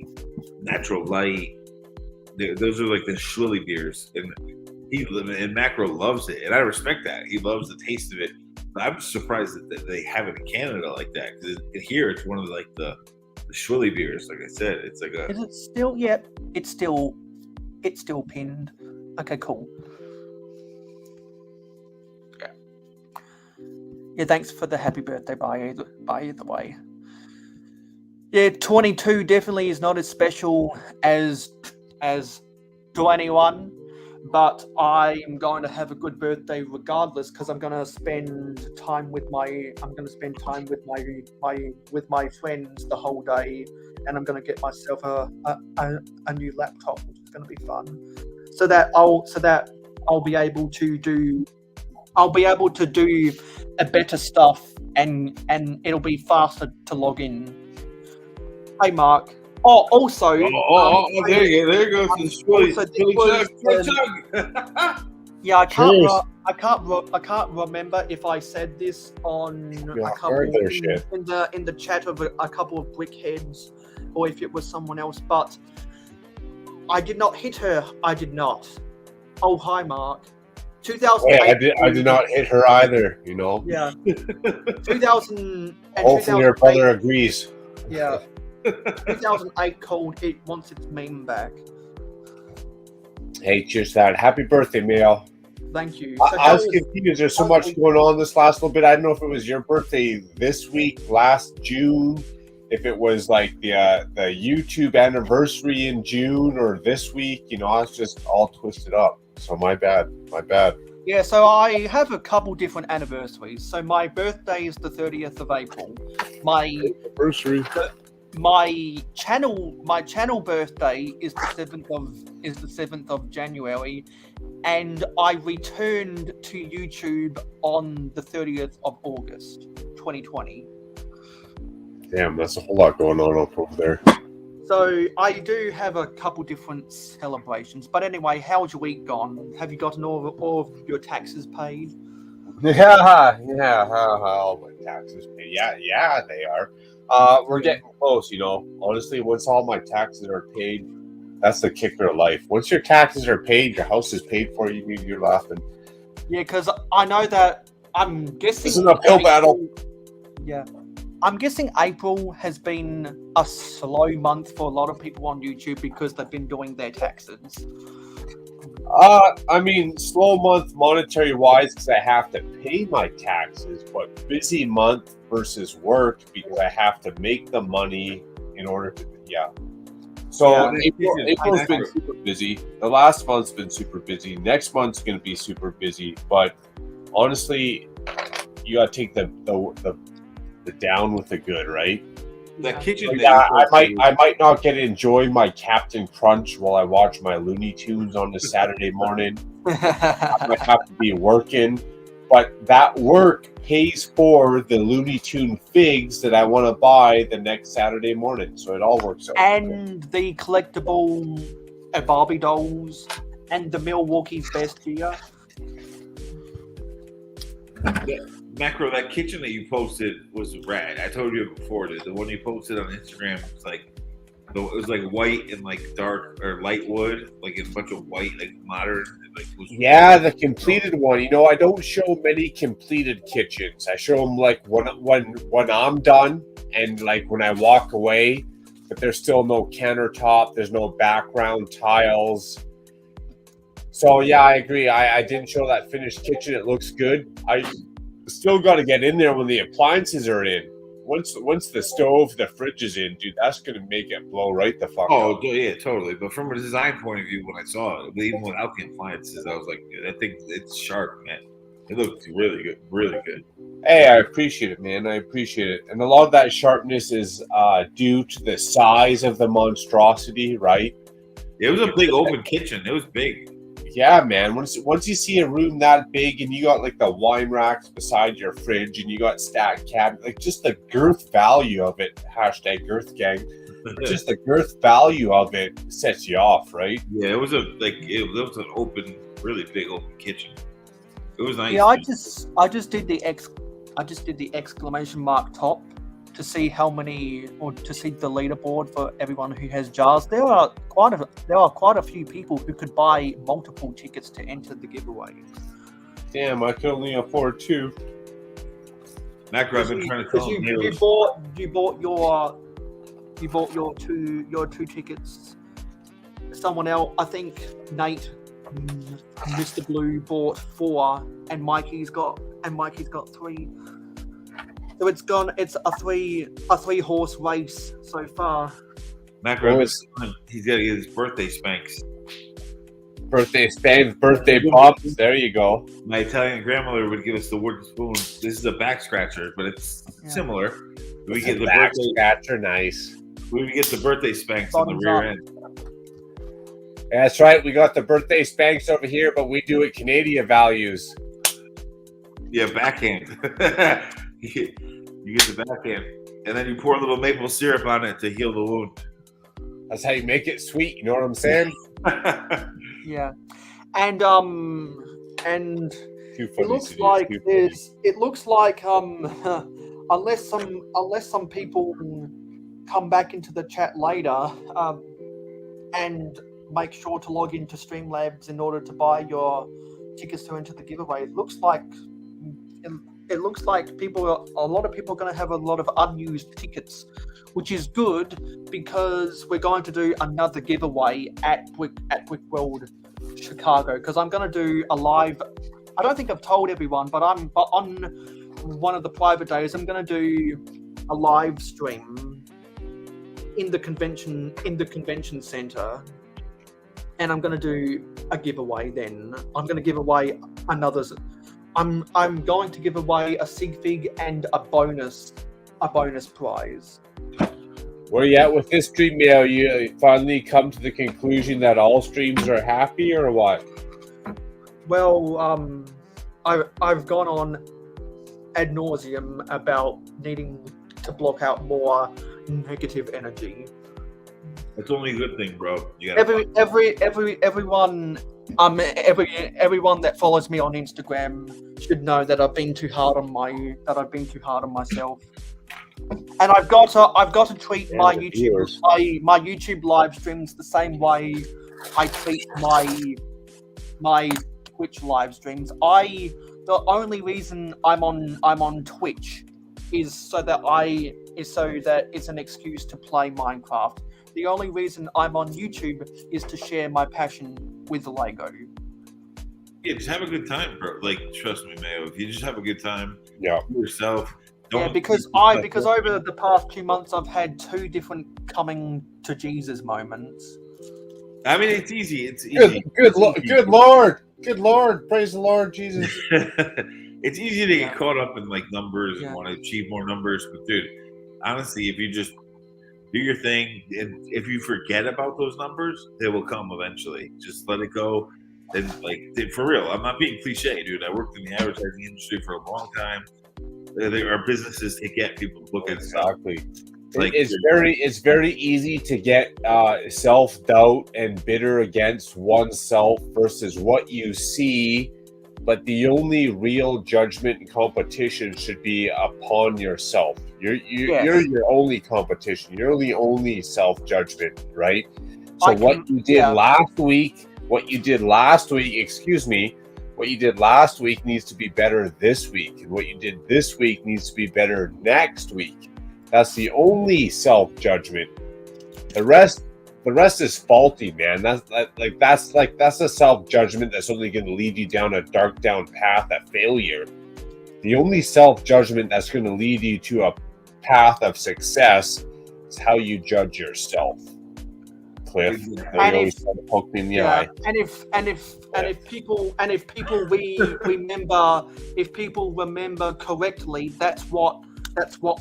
Natural Light. Those are like the Schwilly beers, and Makro loves it, and I respect that. He loves the taste of it. But I'm surprised that they have it in Canada like that, because here it's one of the Schwilly beers. Like I said, it's like a. Is it still? Yeah, it's still pinned. Okay, cool. Yeah, thanks for the happy birthday by either way. Yeah, 22 definitely is not as special as 21, but I'm going to have a good birthday regardless, because I'm going to spend time with my friends the whole day, and I'm going to get myself a new laptop, which is going to be fun, so that I'll be able to do a better stuff, and it'll be faster to log in. Hey, Mark. Oh, also. There you go. The Schwilly chug. Yeah, I Cheers. can't remember if I said this on Yeah, a couple heard their shit. in the chat of a couple of brickheads, or if it was someone else. But I did not hit her. I did not. Oh, hi, Mark. 2008. Yeah, I did not hit her either. You know. Yeah. 2000 and Hopefully, your 2008. brother agrees. Yeah. 2008 called it wants its meme back. Hey, cheers to that. Happy birthday, Mayo. Thank you. I was confused. There's so much going on this last little bit. I don't know if it was your birthday this week, last June, if it was like the YouTube anniversary in June, or this week. You know, I was just all twisted up. So my bad. Yeah, so I have a couple different anniversaries. So my birthday is the 30th of April. Anniversary. My channel birthday is the 7th of January, and I returned to YouTube on the 30th of August 2020. Damn, that's a whole lot going on up over there. So I do have a couple different celebrations. But anyway, how's your week gone? Have you gotten all of your taxes paid? Yeah, all my taxes paid. Yeah, they are. We're getting close, you know. Honestly, once all my taxes are paid, that's the kicker of life. Once your taxes are paid, your house is paid for, you're laughing. Yeah, because I know that I'm guessing This is an uphill battle. Yeah. I'm guessing April has been a slow month for a lot of people on YouTube because they've been doing their taxes. I mean, slow month monetary wise because I have to pay my taxes, but busy month versus work because I have to make the money in order to, So April's been super busy. The last month's been super busy. Next month's going to be super busy. But honestly, you got to take the down with the good, right? That kitchen thing. Yeah, I might not get to enjoy my Captain Crunch while I watch my Looney Tunes on a Saturday morning. I might have to be working, but that work pays for the Looney Tune figs that I want to buy the next Saturday morning. So it all works out. And the collectible Barbie dolls and the Milwaukee's Best gear. Macro, that kitchen that you posted was rad. I told you before. The one you posted on Instagram was like, it was like white and like dark or light wood, like a bunch of white, like modern. Like was Yeah, the completed one. You know, I don't show many completed kitchens. I show them like when I'm done and like when I walk away, but there's still no countertop. There's no background tiles. So yeah, I agree. I didn't show that finished kitchen. It looks good. I still got to get in there when the appliances are in. Once the stove, the fridge is in, dude, that's gonna make it blow right the fuck Oh, up. yeah, totally. But from a design point of view, when I saw it, even without the appliances, I was like, I think it's sharp, man. It looks really good, really good. Hey, I appreciate it, man. I appreciate it. And a lot of that sharpness is due to the size of the monstrosity, right? It was a big open kitchen. It was big. Yeah, man. Once you see a room that big and you got like the wine racks beside your fridge and you got stacked cabinet, like just the girth value of it, hashtag girth gang, just the girth value of it sets you off, right? Yeah, it was an open, really big open kitchen. It was nice. Yeah, I just did the exclamation mark top to see how many, or to see the leaderboard for everyone who has jars. There are quite a few people who could buy multiple tickets to enter the giveaway. Damn, I could only afford 2. Macro, I've been trying to tell him. You bought your two tickets. Someone else, I think Nate, Mr. Blue bought 4, and Mikey's got 3. So it's a three horse race so far. Macro, he's got to get his birthday spanks. Birthday spanks, birthday pops. There you go. My Italian grandmother would give us the wooden spoon. This is a back scratcher, but it's similar. We get the back birthday scratcher, nice. We get the birthday spanks on the rear end. That's right. We got the birthday spanks over here, but we do it Canadian values. Yeah, backhand. You get the backhand, and then you pour a little maple syrup on it to heal the wound. That's how you make it sweet. You know what I'm saying? Yeah, and it looks like unless some people come back into the chat later and make sure to log into Streamlabs in order to buy your tickets to enter the giveaway. It looks like a lot of people are going to have a lot of unused tickets, which is good because we're going to do another giveaway at Brick World Chicago, because I'm going to do a live. I don't think I've told everyone, but on one of the private days, I'm going to do a live stream in the convention center, and I'm going to do a giveaway. Then I'm going to give away another. I'm going to give away a sig fig and a bonus prize. Where you at with this stream, Mayo? You finally come to the conclusion that all streams are happy, or what? Well, I've gone on ad nauseum about needing to block out more negative energy. That's only a good thing, bro. You Everyone that follows me on Instagram should know that I've been too hard on myself, and I've got to treat my YouTube live streams the same way I treat my Twitch live streams. The only reason I'm on Twitch is so that it's an excuse to play Minecraft. The only reason I'm on YouTube is to share my passion with Lego. Yeah, just have a good time, bro. Like, trust me, Mayo. If you just have a good time, yeah, yourself. Because over the past 2 months I've had 2 different coming to Jesus moments. I mean, it's easy. It's easy. Good Lord, praise the Lord, Jesus. It's easy to get caught up in like numbers and want to achieve more numbers, but dude, honestly, if you just do your thing, and if you forget about those numbers, they will come eventually. Just let it go. And for real, I'm not being cliche, dude. I worked in the advertising industry for a long time. There are businesses to get people to look at stuff. Exactly. It's very easy to get self-doubt and bitter against oneself versus what you see but the only real judgment and competition should be upon yourself. You're your only competition. You're the only self-judgment, right? So what you did last week needs to be better this week, and what you did this week needs to be better next week. That's the only self-judgment. The rest is faulty, man. That's a self-judgment that's only going to lead you down a dark down path of failure. The only self-judgment that's going to lead you to a path of success is how you judge yourself. Cliff, you always try to poke me in the eye. And if people remember correctly, that's what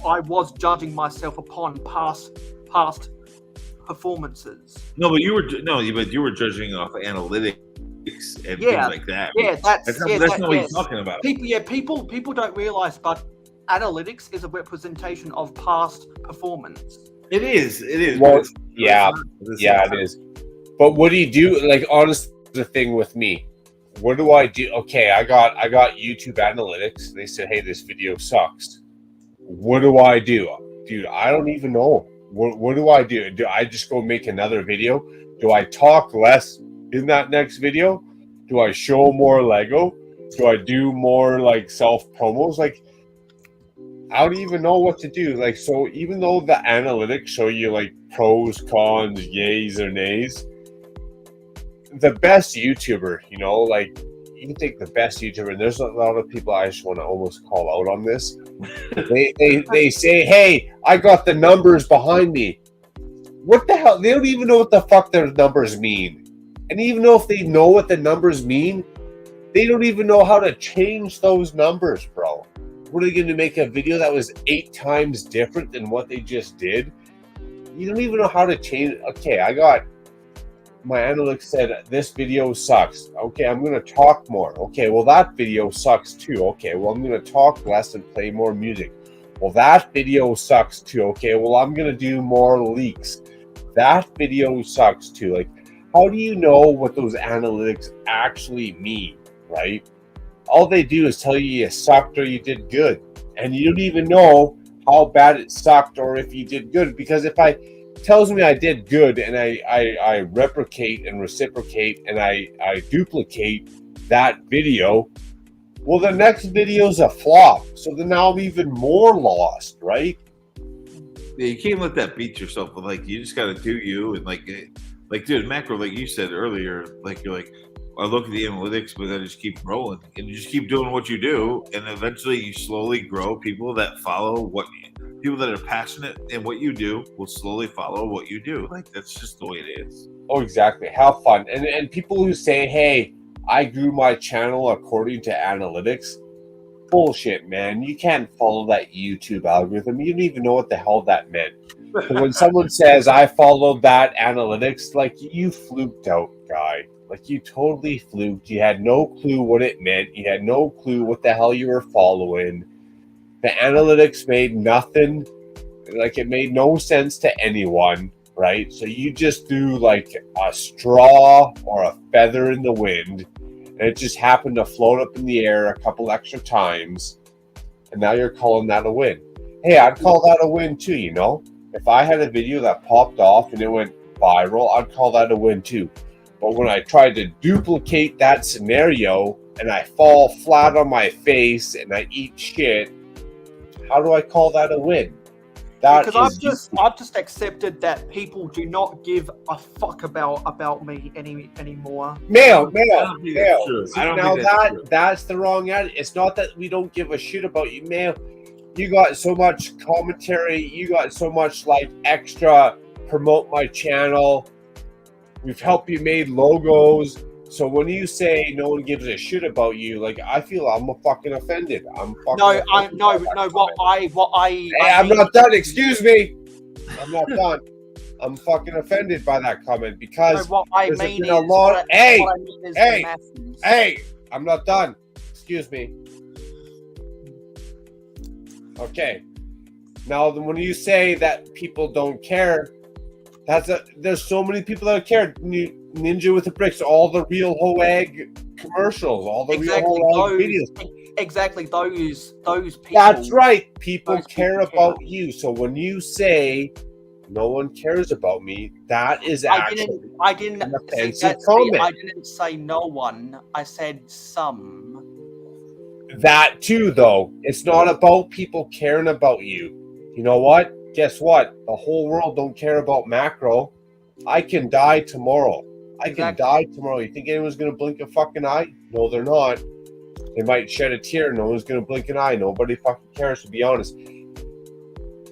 I was judging myself upon past performances. But you were judging off analytics and things like that. Yeah, that's not what he's talking about. People don't realize, but analytics is a representation of past performance. It is. Well, it is. But what do you do? Like, honestly, the thing with me, what do I do? Okay, I got YouTube analytics. They said, hey, this video sucks. What do I do? Dude, I don't even know. What do I do? Do I just go make another video? Do I talk less in that next video? Do I show more Lego? Do I do more like self promos? Like, I don't even know what to do. Like, so even though the analytics show you like pros, cons, yays or nays, the best YouTuber, like you can take the best YouTuber, and there's a lot of people I just want to almost call out on this. They say, hey, I got the numbers behind me. What the hell? They don't even know what the fuck their numbers mean. And even though if they know what the numbers mean, they don't even know how to change those numbers, bro. What are they going to make a video that was 8 times different than what they just did? You don't even know how to change. Okay, my analytics said this video sucks. Okay, I'm going to talk more. Okay, well, that video sucks too. Okay, well, I'm going to talk less and play more music. Well, that video sucks too. Okay, well, I'm going to do more leaks. That video sucks too. Like, how do you know what those analytics actually mean, right? All they do is tell you sucked or you did good. And you don't even know how bad it sucked or if you did good. Because if tells me I did good and I replicate and reciprocate and I duplicate that video, well, the next video's a flop. So then now I'm even more lost, right? Yeah, you can't let that beat yourself. But like, you just got to do you. And like, dude, Makro, like you said earlier, like you're like, I look at the analytics, but I just keep rolling and you just keep doing what you do. And eventually you slowly grow people that follow people that are passionate in what you do will slowly follow what you do. Like, that's just the way it is. Oh, exactly. Have fun. And people who say, hey, I grew my channel according to analytics. Bullshit, man. You can't follow that YouTube algorithm. You don't even know what the hell that meant. But when someone says, I followed that analytics, like, you fluked out, guy. Like, you totally fluked. You had no clue what it meant. You had no clue what the hell you were following. The analytics made nothing. Like, it made no sense to anyone, right? So you just threw, like, a straw or a feather in the wind, and it just happened to float up in the air a couple extra times, and now you're calling that a win. Hey, I'd call that a win too, you know? If I had a video that popped off and it went viral, I'd call that a win too. But when I tried to duplicate that scenario and I fall flat on my face and I eat shit, how do I call that a win? Because I've just accepted that people do not give a fuck about me anymore. Mail. Now that's the wrong attitude. It's not that we don't give a shit about you, Mail. You got so much commentary. You got so much like extra promote my channel. We've helped you made logos. So when you say no one gives a shit about you, like, I feel I'm fucking offended. I'm not done. Excuse me. I'm not done. I'm fucking offended by that comment because Hey, I'm not done. Excuse me. Okay. Now, when you say that people don't care, there's so many people that care. Ninja with the bricks, all the real Hoag commercials, all the Exactly real whole egg those. videos. Exactly those people. That's right. People Those care people about you. So when you say no one cares about me, that is actually I didn't an see, offensive see, comment. I didn't say no one. I said some. That too, though, it's not about people caring about you. You know what? Guess what? The whole world don't care about Makro. I can die tomorrow. I can Exactly. die tomorrow. You think anyone's gonna blink a fucking eye? No, they're not. They might shed a tear. No one's gonna blink an eye. Nobody fucking cares, to be honest.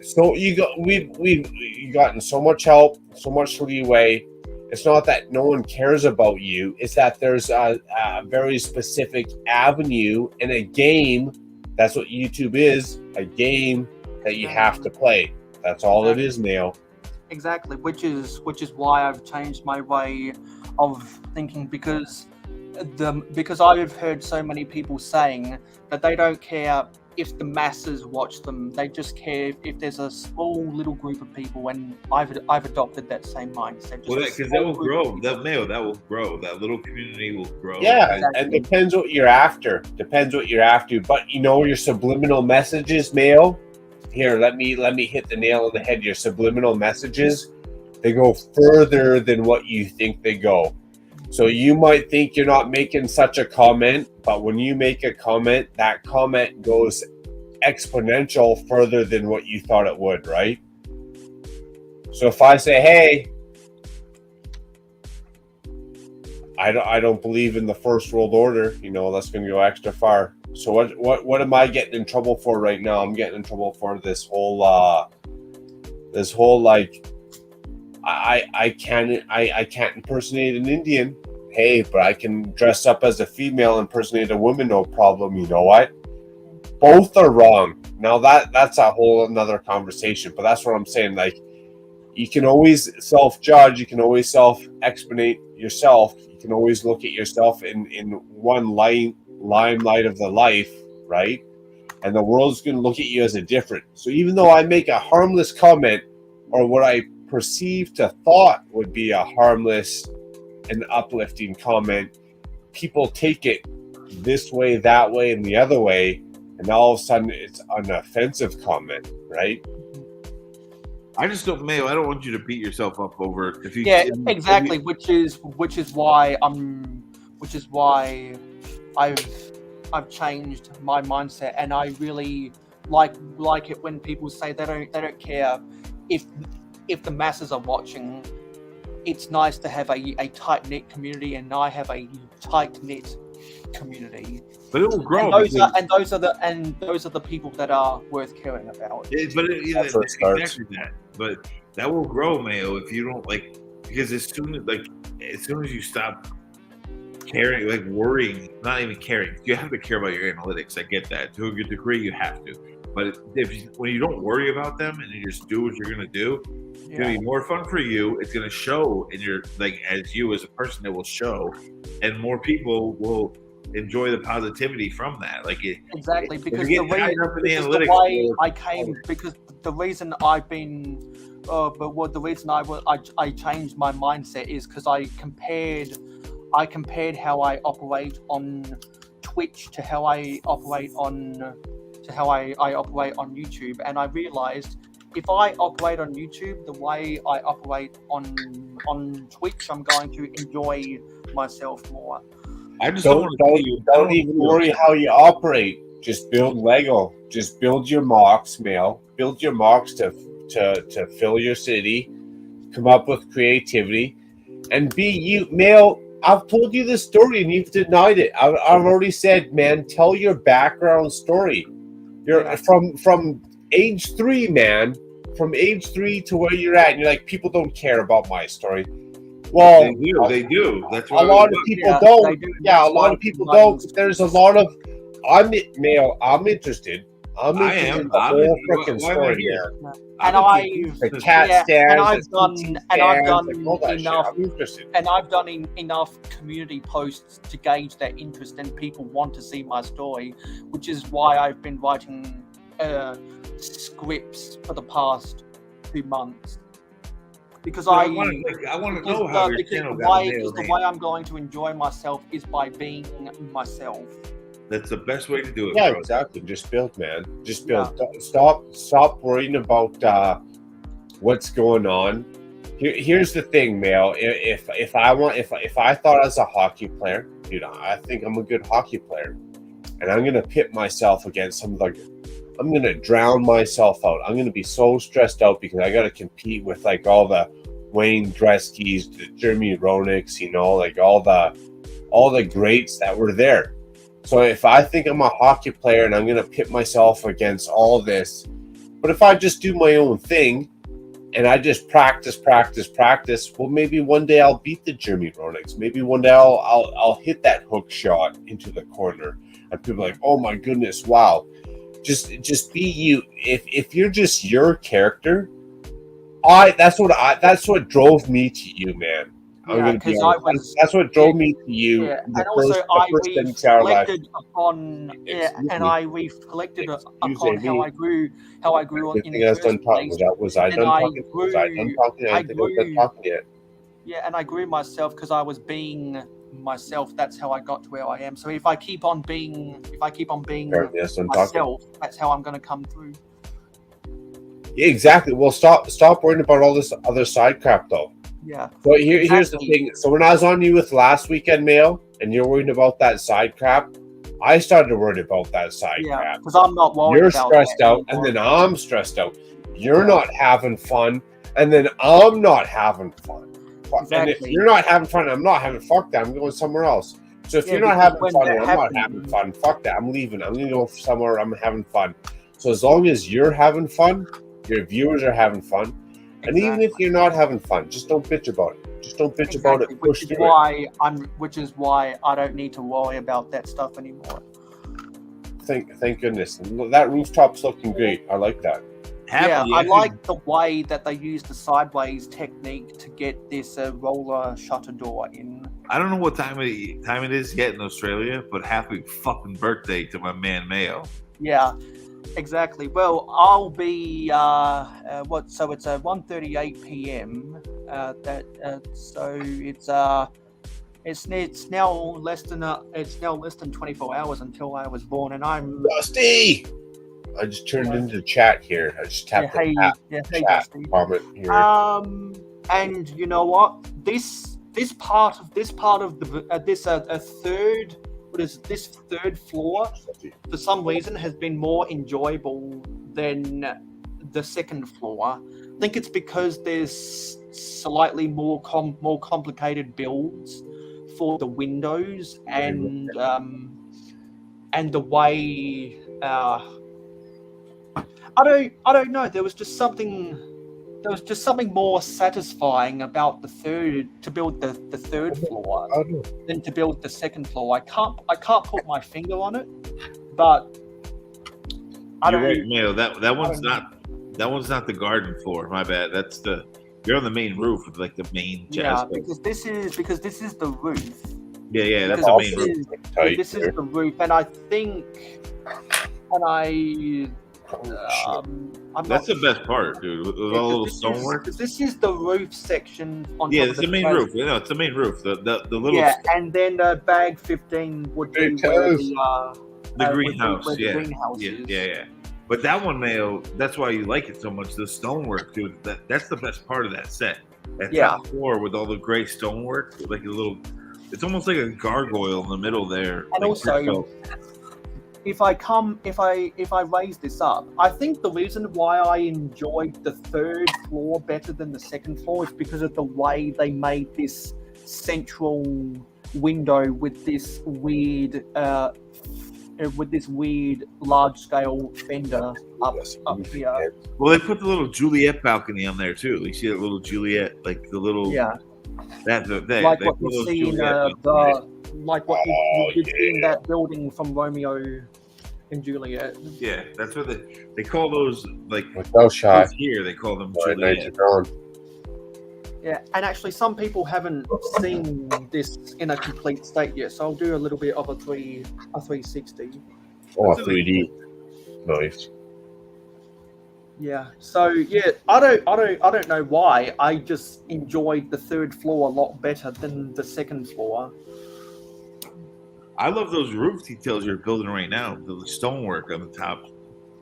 So we've gotten so much help, so much leeway. It's not that no one cares about you. It's that there's a very specific avenue in a game. That's what YouTube is, a game that you have to play. That's all it is now. Exactly, which is why I've changed my way of thinking, because I've heard so many people saying that they don't care if the masses watch them. They just care if there's a small little group of people, and I've adopted that same mindset. Well, because that will grow. That will grow. That little community will grow. Yeah, Exactly. and depends what you're after. Depends what you're after. But you know your subliminal messages, Mayo. Here, let me hit the nail on the head. Your subliminal messages, they go further than what you think they go. So you might think you're not making such a comment, but when you make a comment, that comment goes exponential further than what you thought it would, right? So if I say, hey, I don't believe in the first world order, you know, that's going to go extra far. So what am I getting in trouble for right now? I'm getting in trouble for this whole like I can't impersonate an Indian. Hey, but I can dress up as a female, impersonate a woman, no problem. You know what? Both are wrong. Now that's a whole another conversation. But that's what I'm saying. Like, you can always self-judge. You can always self-explanate yourself. You can always look at yourself in one limelight of the life, right? And the world's going to look at you as a different. So even though I make a harmless comment, or what I perceive to thought would be a harmless and uplifting comment, people take it this way, that way, and the other way, and all of a sudden it's an offensive comment, right? I just don't, Mayo. I don't want you to beat yourself up over if you. Exactly. Which is why I've changed my mindset, and I really like it when people say they don't care if the masses are watching. It's nice to have a tight-knit community, and I have a tight-knit community. But it will grow. And those are the people that are worth caring about. Exactly that. But that will grow, Mayo, if you don't because as soon as you stop caring, worrying, not even caring, you have to care about your analytics. I get that. To a good degree, you have to. But when you don't worry about them and you just do what you're going to do, it's going to be more fun for you. It's going to show in your, as you as a person, it will show. And more people will enjoy the positivity from that. Exactly, because the reason I've been, the reason I changed my mindset is because I compared how I operate on Twitch to how I operate on YouTube, and I realized if I operate on YouTube the way I operate on Twitch, I'm going to enjoy myself more. I just don't even worry how you operate. Just build Lego. Just build your mocks, Mail. Build your mocks to fill your city. Come up with creativity, and be you, Mail. I've told you this story and you've denied it. I've already said, man, tell your background story. You're from age 3, man. From age 3 to where you're at, and you're like, people don't care about my story. Well, they do. That's a lot of people don't. Yeah, a lot of people don't. There's a lot of. I'm interested. I'm interested in the whole freaking story here. And I've done enough community posts to gauge that interest, and people want to see my story, which is why I've been writing scripts for the past 2 months. because But I I want to because know how your because channel the got a way male because the name. way I'm going to enjoy myself is by being myself. That's the best way to do it, Yeah, bro. exactly. Just build, man. Just Yeah. build. Stop worrying about what's going on. Here's the thing, Mail. If I thought I was a hockey player, dude, I think I'm a good hockey player, and I'm gonna pit myself against some of the. I'm gonna drown myself out. I'm gonna be so stressed out because I gotta compete with like all the Wayne Gretzky's, the Jeremy Roenick's, you know, like all the greats that were there. So if I think I'm a hockey player and I'm gonna pit myself against all this, but if I just do my own thing and I just practice, well, maybe one day I'll beat the Jeremy Roenick's. Maybe one day I'll hit that hook shot into the corner, and people are like, oh my goodness, wow. Just be you. If you're just your character, that's what drove me to you, man. I'm Yeah, gonna be because honest. That's what drove me to you. Yeah, The and also first sentence out last. reflected upon Excuse and me. I reflected Excuse upon me. how I grew on Good in thing the I was done first talking. place. Was I And done I talking? Was I done grew talking? I I don't think I was done grew talking yet. yeah, and I grew myself because I was being myself. That's how I got to where I am. So if I keep on being Apparently, I was done talking. myself, that's how I'm going to come through. Yeah, exactly. Well, stop worrying about all this other side crap, though. Yeah. So here's the Exactly. thing. So when I was on you with last weekend, Mail, and you're worried about that side crap, I started worried about that side Yeah, crap. because I'm not worried You're about stressed that out, anymore. and then I'm stressed out. You're Yeah. not having fun, and then I'm not having fun. And if Exactly. you're not having fun, I'm not having fuck that. I'm going somewhere else. So if Yeah, you're not because having when fun, that and I'm not happens- having fun, fuck that. I'm leaving. I'm gonna go somewhere I'm having fun. So as long as you're having fun, your viewers are having fun. And even if you're not having fun, just don't bitch about it. Just don't bitch about it. Push through it. Which is why I don't need to worry about that stuff anymore. Thank goodness. That rooftop's looking great. I like that. Happily, I think- like the way that they use the sideways technique to get this roller shutter door in. I don't know what time it is yet in Australia, but happy fucking birthday to my man Mayo. Yeah, exactly. Well, I'll be So it's 1:38 p.m. So it's now less than 24 hours until I was born, and I'm Dusty! I just turned into the chat here. I just tapped hey the Dusty. comment here. And you know what? This part of this third floor for some reason has been more enjoyable than the second floor. I think it's because there's slightly more complicated builds for the windows and the way I don't know. There was just something more satisfying about to build the third floor than to build the second floor. I can't put my finger on it, but You're right, Mayo. That one's not the garden floor. My bad. You're on the main roof with like the main jazz. Yeah, because this is the roof. Yeah, that's Because the main roof. This is the roof, and I think, That's the best part, dude. With all the little stonework. This is the roof section. Yeah, it's the main roof. No, it's the main roof. The little. Yeah, and then bag 15 would be where the greenhouse. where the Yeah. greenhouse is. Yeah. But that one, Mayo, that's why you like it so much. The stonework, dude. That's the best part of that set. That top floor with all the gray stonework, like a little. It's almost like a gargoyle in the middle there. And like also, if I raise this up, I think the reason why I enjoyed the third floor better than the second floor is because of the way they made this central window with this weird large-scale fender up here. Well, they put the little Juliet balcony on there too. You see that little Juliet, like the little like what you see in you see in that building from Romeo and Juliet. Yeah, that's what they call those, like shot here. They call them Juliet. Yeah, and actually, some people haven't seen this in a complete state yet, so I'll do a little bit of a 360. Oh, 3D. Nice. Yeah. So yeah, I don't know why. I just enjoyed the third floor a lot better than the second floor. I love those roof details you're building right now. The stonework on the top.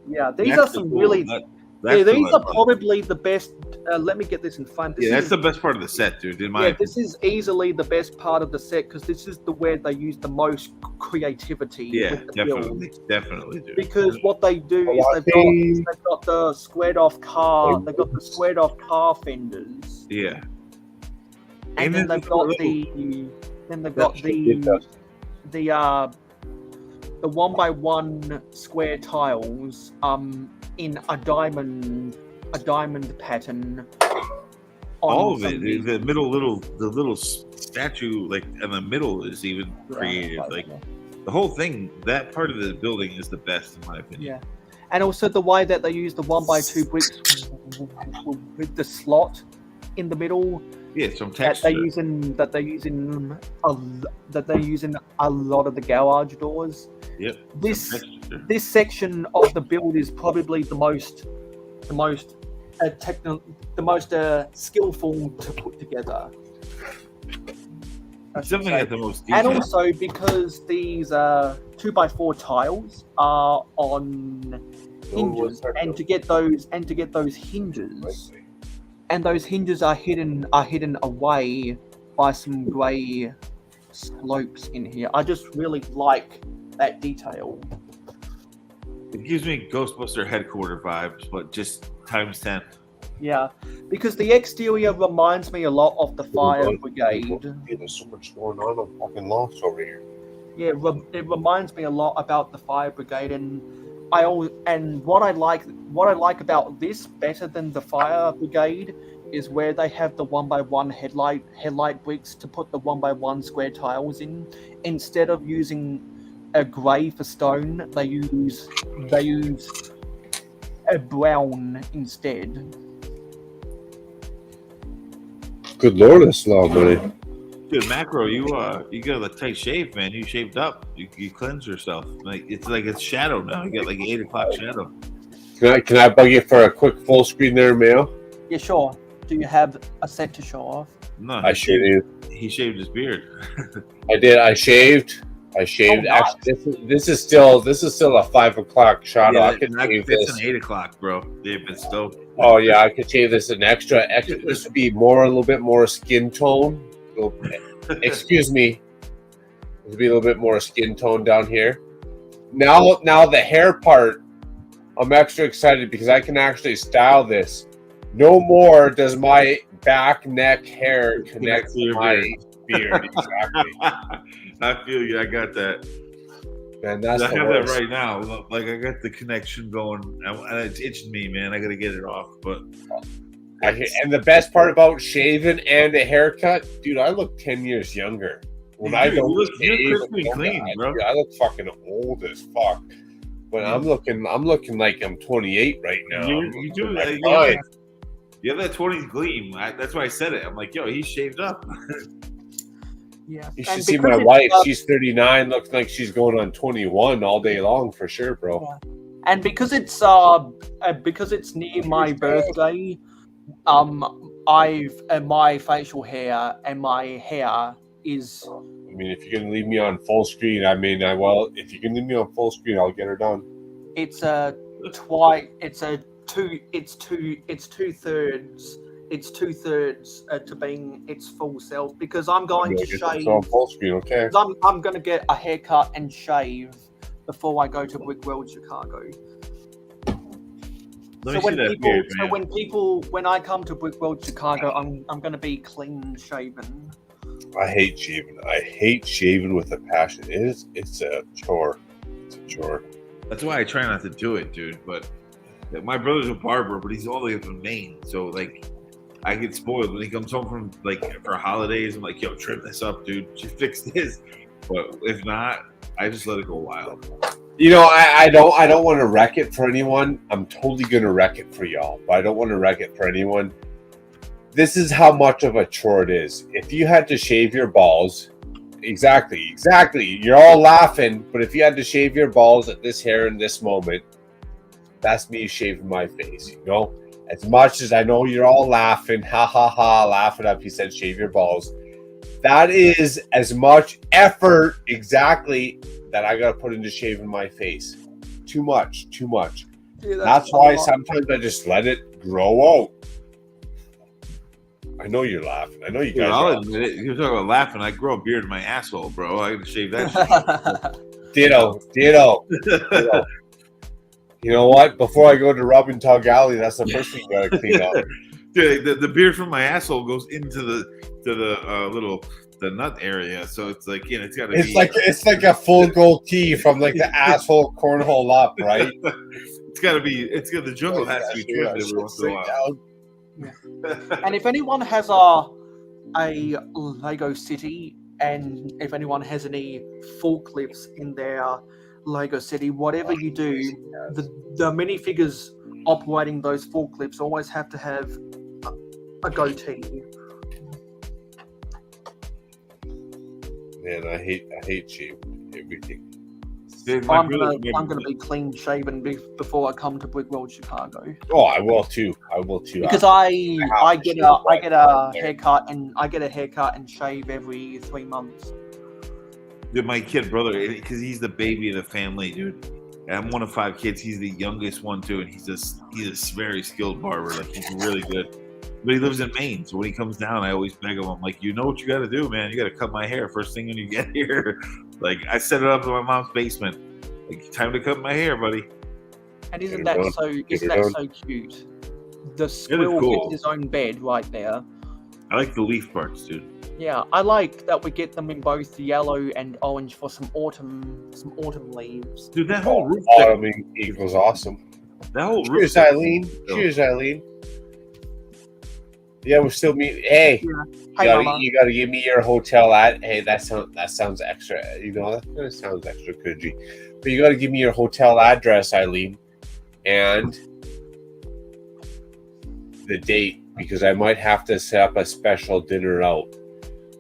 Yeah, these That's are the some cool- really. that- Yeah, that's the these what I are love. probably the best. Let me get this in front. This Yeah, that's is, the best part of the set, dude. In my yeah, opinion. this is easily the best part of the set because this is the where they use the most creativity. Yeah, with the build. definitely, dude. Because what they do is they've got the squared off car. They've got the squared off car fenders, Yeah, and then they've got the the 1x1 square tiles in a diamond pattern. all of it. The little statue like in the middle is even creative. Like the whole thing, that part of the building is the best in my opinion. Yeah, and also the way that they use the 1x2 bricks with the slot in the middle. Yeah, some That texture. they're using a lot of the garage doors. Yep. This section of the build is probably the most skillful to put together. I should Something say. at the most And detailed. also because these 2x4 tiles are on hinges, and to get those hinges. And those hinges are hidden away by some grey slopes in here. I just really like that detail. It gives me Ghostbuster headquarter vibes, but just times 10. Yeah, because the exterior reminds me a lot of the fire brigade. There's so much going on fucking lofts over here. Yeah, it reminds me a lot about the fire brigade, and what I like about this better than the fire brigade is where they have the 1x1 headlight bricks to put the 1x1 square tiles in. Instead of using a grey for stone, they use a brown instead. Good lord, that's a lot of money. Dude, Makro, you got a tight shave, man. You shaved up. You cleanse yourself. It's shadow now. You got like 8 o'clock shadow. Can I bug you for a quick full screen there, Mayo? Yeah, sure. Do you have a set to show off? No, I sure do. He shaved his beard. I did. I shaved. Actually, this is still a 5 o'clock shot. Yeah, I could shave it's this. an 8 o'clock, bro. They've been stoked. Oh yeah, I could shave this an extra. This would be a little bit more skin tone. Excuse me. This would be a little bit more skin tone down here. Now the hair part, I'm extra excited because I can actually style this. No more does my back neck hair connect to my beard. Exactly. I feel you. I got that. Man, that's I the have worst. that right now. Like I got the connection going, and it's itching me, man. I got to get it off. But And the best part about shaving and a haircut, dude, I look 10 years younger. When I don't you're shave, crispy clean, bro. I look fucking old as fuck. But I'm looking like I'm 28 right now. You do. You have that 20s gleam. That's why I said it. I'm like, yo, he's shaved up. Yeah. You should see my wife. She's 39, looks like she's going on 21 all day long for sure, bro. Yeah. And because it's near my birthday, my facial hair and my hair is. I mean, if you're gonna leave me on full screen, if you can leave me on full screen, I'll get her done. It's two thirds to being its full self because I'm going to shave. On full screen, okay. I'm going to get a haircut and shave before I go to Brick World Chicago. When I come to Brick World Chicago, I'm going to be clean shaven. I hate shaving. I hate shaving with a passion. It's a chore. It's a chore. That's why I try not to do it, dude. But my brother's a barber, but he's all the way up in Maine, so like I get spoiled when he comes home from like for holidays. I'm like, yo, trim this up, dude. Just fix this. But if not, I just let it go wild. You know, I don't want to wreck it for anyone. I'm totally gonna wreck it for y'all, but I don't want to wreck it for anyone. This is how much of a chore it is. If you had to shave your balls, exactly. You're all laughing, but if you had to shave your balls at this hair in this moment, That's me shaving my face, you know? As much as I know you're all laughing, ha ha ha, laughing up, he said shave your balls. That is as much effort exactly that I gotta put into shaving my face. Too much. Yeah, That's a why lot. sometimes I just let it grow out. I know you're laughing. I know you Dude, guys I'll are. admit it. You're talking about laughing. I grow a beard in my asshole, bro. I gotta shave that shit. Ditto. You know what? Before I go to Rub and Tug Alley, that's the first thing you gotta clean up. Dude, the beard from my asshole goes into the nut area, so it's like, it's got to be. It's like a full goatee from like the asshole cornhole up, right? It's got to be. The jungle has to be trimmed every once in a while. And if anyone has a Lego City, and if anyone has any forklifts in their Lego City, whatever you do, the minifigures operating those forklifts always have to have a goatee. Man, I hate shaving everything. Dude, I'm gonna be clean shaven before I come to Brickworld Chicago. Oh, I will too. Because I get a haircut and shave every 3 months. Dude, my kid brother, because he's the baby of the family, dude. And I'm one of 5 kids. He's the youngest one too, and he's a very skilled barber. Like, he's really good. But he lives in Maine, so when he comes down, I always beg him. I'm like, you know what you got to do, man? You got to cut my hair first thing when you get here. Like, I set it up in my mom's basement. Like, time to cut my hair, buddy. And isn't that so cute? The squirrel cool. gets his own bed right there. I like the leaf parts, dude. Yeah, I like that we get them in both yellow and orange for some autumn leaves. Dude, that whole roof. Autumn equals awesome. That whole Cheers, roof. Eileen. Cheers, Eileen. Yeah, we're still meeting. Hey, you gotta give me your hotel ad. Hey, that sounds extra. You know, that kind of sounds extra cringy. But you gotta give me your hotel address, Eileen, and the date, because I might have to set up a special dinner out.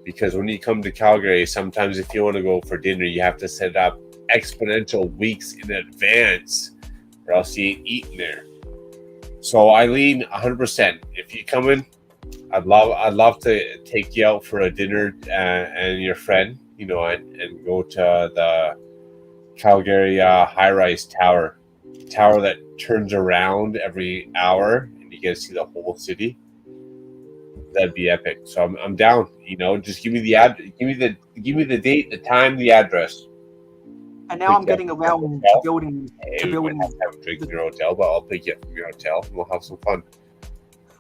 Because when you come to Calgary, sometimes if you want to go for dinner, you have to set up exponential weeks in advance, or else you ain't eating there. So Eileen, 100%. If you come in, I'd love to take you out for a dinner and your friend, and go to the Calgary high-rise tower that turns around every hour, and you get to see the whole city. That'd be epic. So I'm down. Just give me the give me the date, the time, the address. And now I'm getting around to building. We might have to have a drink in your hotel, but I'll pick you up from your hotel and we'll have some fun.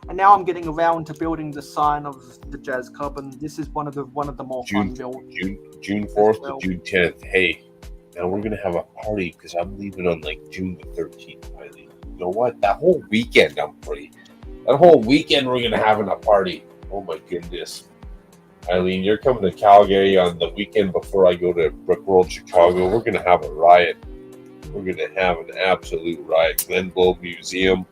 And now I'm getting around to building the sign of the Jazz Club, and this is one of the more fun builds. June 4th to June 10th. Hey, now we're gonna have a party because I'm leaving on like June the 13th. Finally, you know what? That whole weekend I'm free. That whole weekend we're gonna have a party. Oh my goodness, Eileen, you're coming to Calgary on the weekend before I go to Brickworld Chicago. We're gonna have a riot. We're gonna have an absolute riot. Glen Globe Museum.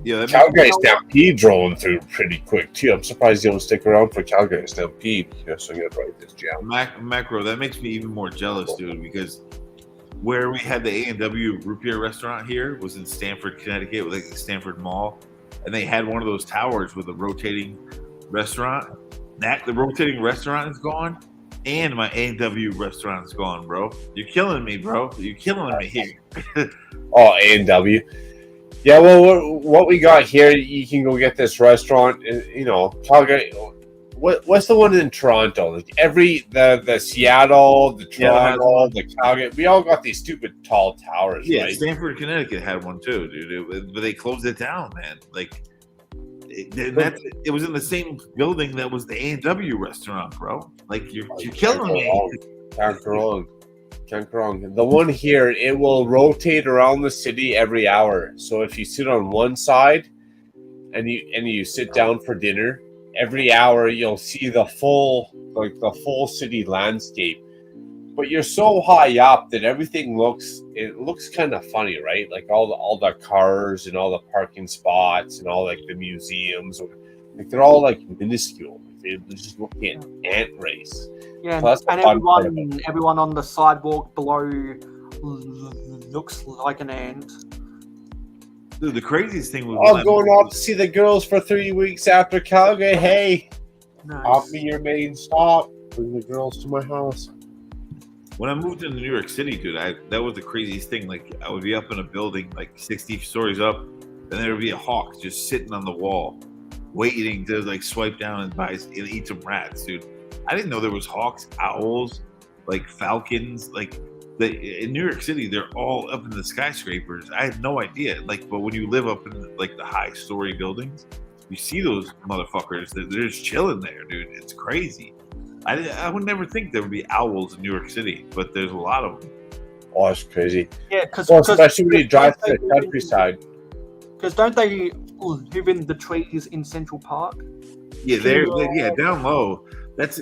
Yeah, Calgary Stampede rolling through pretty quick too. I'm surprised you don't stick around for Calgary Stampede. So I'm gonna write this down. Macro, that makes me even more jealous, dude, because where we had the A&W root beer restaurant here was in Stamford, Connecticut, with like the Stamford Mall, and they had one of those towers with a rotating restaurant. The rotating restaurant is gone, and my A&W restaurant is gone, bro. You're killing me, bro. You're killing me here. Oh, A&W. Yeah, well, what we got here, you can go get this restaurant. Calgary. What's the one in Toronto? Like the Seattle, the Toronto, the Calgary. We all got these stupid tall towers, yeah, right? Stanford, Connecticut had one too, dude. But they closed it down, man. Like, it was in the same building that was the A&W restaurant, bro. Like, you're killing me. Can't go wrong. The one here, it will rotate around the city every hour. So if you sit on one side and you sit down for dinner, every hour you'll see the full city landscape. But you're so high up that everything looks kind of funny, right? Like all the cars and all the parking spots and all like the museums, like they're all like minuscule. They're just looking at ant race. Yeah, So and everyone on the sidewalk below looks like an ant. Dude, the craziest thing was I'm going off to see the girls for 3 weeks after Calgary. Hey, I'll Nice. be your main stop. Bring the girls to my house. when I moved into New York City, dude. That was the craziest thing. Like I would be up in a building like 60 stories up, and there would be a hawk just sitting on the wall, waiting to like swipe down and eat some rats, dude. I didn't know there was hawks, owls, like falcons, like. In New York City, they're all up in the skyscrapers. I had no idea. Like, but when you live up in like the high-story buildings, you see those motherfuckers. They're just chilling there, dude. It's crazy. I would never think there would be owls in New York City, but there's a lot of them. Oh, that's crazy. Yeah, because Well, especially when you drive to the countryside. Because don't they live in the trees in Central Park? Yeah, yeah, down low. That's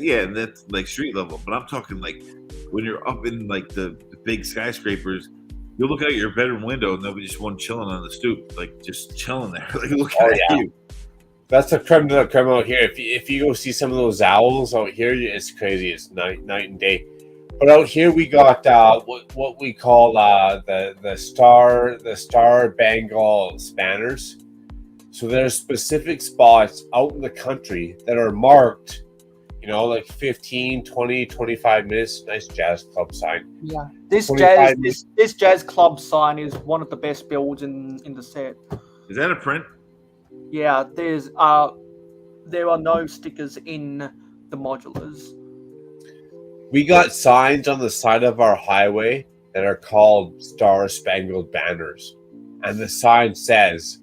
like street level. But I'm talking like when you're up in like the big skyscrapers, you'll look out your bedroom window and there'll be just one chilling on the stoop, like just chilling there, like looking at you. That's the creme de la creme out here. If you go see some of those owls out here, it's crazy. It's night and day. But out here we got what we call the star Bengal spanners. So there's specific spots out in the country that are marked, like 15, 20, 25 minutes. Nice jazz club sign. Yeah. This 25 jazz club sign is one of the best builds in the set. Is that a print? Yeah, there are no stickers in the modulars. We got signs on the side of our highway that are called Star Spangled Banners. And the sign says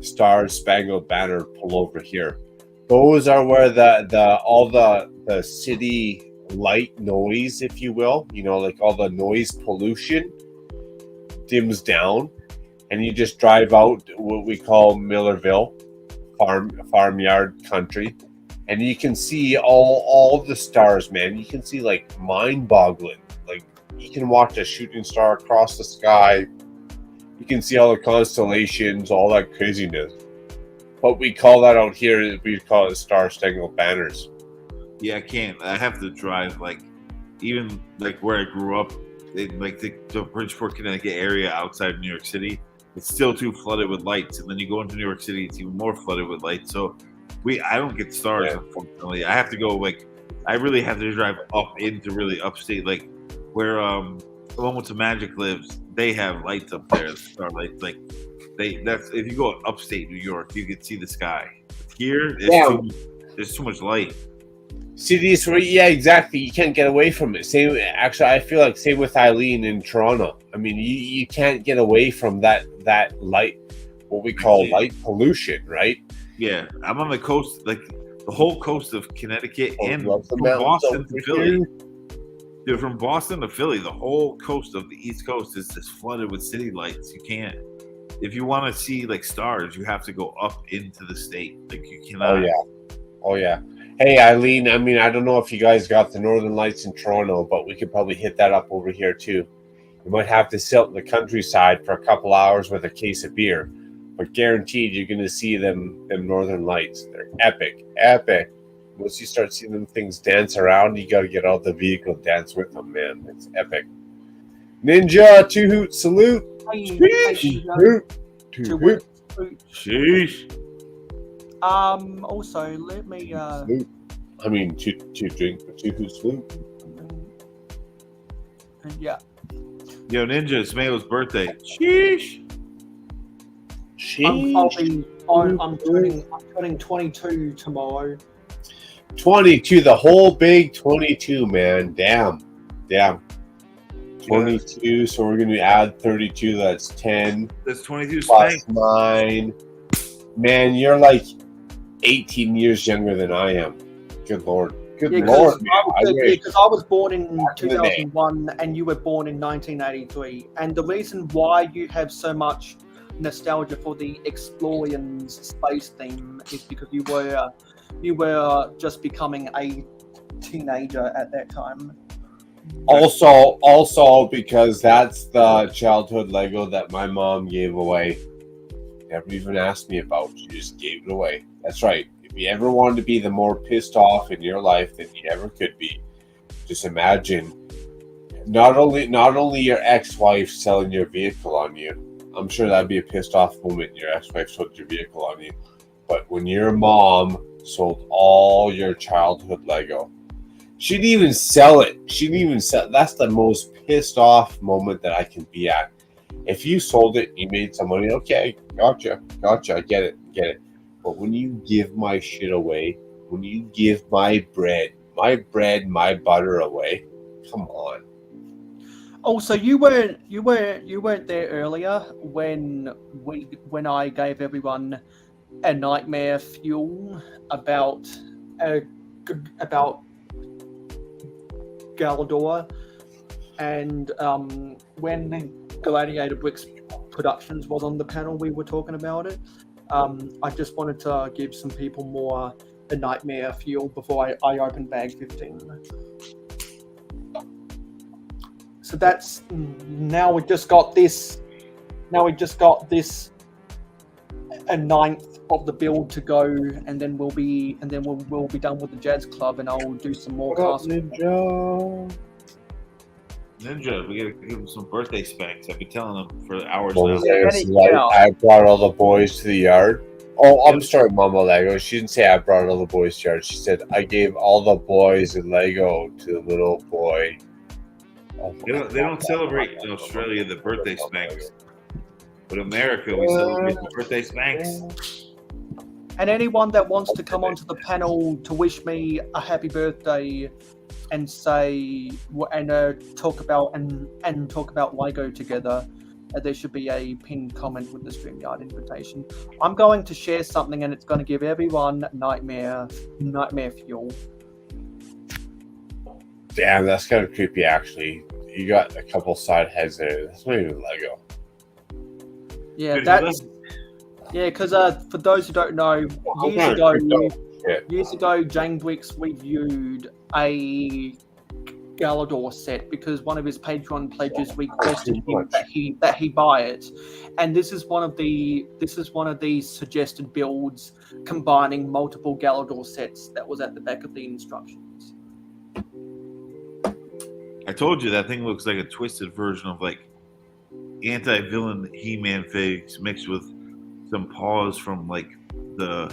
Star Spangled Banner, pull over here. Those are where all the city light noise, if you will, like all the noise pollution dims down, and you just drive out what we call Millerville, farmyard country, and you can see all the stars, man. You can see like mind-boggling. Like you can watch a shooting star across the sky. You can see all the constellations, all that craziness. What we call that out here, we call it Star Spangled Banners. Yeah, I can't. I have to drive like even like where I grew up, like the Bridgeport, Connecticut area outside of New York City. It's still too flooded with lights, and then you go into New York City, it's even more flooded with lights. So I don't get stars, unfortunately. I have to go I really have to drive up into really upstate, like where Almost to Magic lives. They have lights up there, star lights. Like that's if you go upstate New York, you can see the sky. Here, there's too much light. Cities where, yeah, exactly. You can't get away from it. Same, actually, I feel like same with Eileen in Toronto. I mean, you can't get away from that light, what we call light pollution, right? Yeah, I'm on the coast, like the whole coast of Connecticut and from Boston to Philly. Dude, from Boston to Philly, the whole coast of the East Coast is just flooded with city lights. You can't. If you want to see like stars, you have to go up into the state. Like you cannot. Oh yeah. Hey Eileen, I mean, I don't know if you guys got the Northern Lights in Toronto, but we could probably hit that up over here too. You might have to sit in the countryside for a couple hours with a case of beer, but guaranteed you're going to see them Northern Lights. They're epic. Once you start seeing them things dance around, you got to get out the vehicle, dance with them, man. It's epic. Ninja, 2 hoot salute. Two hoot. Sheesh. Also, let me. I mean, two drink, but 2 hoot salute. Yeah. Yo, Ninja, it's Mayo's birthday. Sheesh. I'm turning 22 tomorrow. 22, the whole big 22, man. Damn. 22, so we're going to add 32. That's 10. That's 22 plus spank. 9. Man, you're like 18 years younger than I am. Good Lord. Good Lord, man. Because I was born in 2001 and you were born in 1983. And the reason why you have so much nostalgia for the Explorians space theme is because you were just becoming a teenager at that time. Also because that's the childhood Lego that my mom gave away. Never even asked me about. She just gave it away. That's right. If you ever wanted to be the more pissed off in your life than you ever could be, just imagine Not only your ex-wife selling your vehicle on you. I'm sure that'd be a pissed off moment. Your ex-wife sold your vehicle on you, but when your mom sold all your childhood Lego, she didn't even sell it. She didn't even sell. That's the most pissed off moment that I can be at. If you sold it, you made some money. Okay, gotcha. I get it. But when you give my shit away, when you give my bread, my butter away, come on. Also, you weren't there earlier when I gave everyone a nightmare fuel about Galador, and when Gladiator Bricks Productions was on the panel, we were talking about it. I just wanted to give some people more a nightmare fuel before I open bag 15. So that's now we just got this. A ninth of the build to go, and then we'll be done with the Jazz Club, and I'll do some more casting. Ninja, we gotta give him some birthday spanks. I've been telling him for hours Mama now. Lego said, I brought all the boys to the yard. Oh, I'm sorry, Mama Lego. She didn't say I brought all the boys to the yard. She said I gave all the boys a Lego to the little boy. Oh, They don't celebrate in Australia the birthday spanks, but America we celebrate the birthday spanks. And anyone that wants to come onto the panel to wish me a happy birthday and say talk about Lego together, there should be a pinned comment with the StreamYard invitation. I'm going to share something, and it's going to give everyone nightmare fuel. Damn, that's kind of creepy. Actually, you got a couple side heads there. That's not even Lego. Yeah, because for those who don't know, years ago, Jangwix reviewed a Galador set because one of his Patreon pledges requested him that he buy it, and this is one of these suggested builds combining multiple Galador sets that was at the back of the instructions. I told you that thing looks like a twisted version of like anti-villain He-Man figs mixed with some paws from like the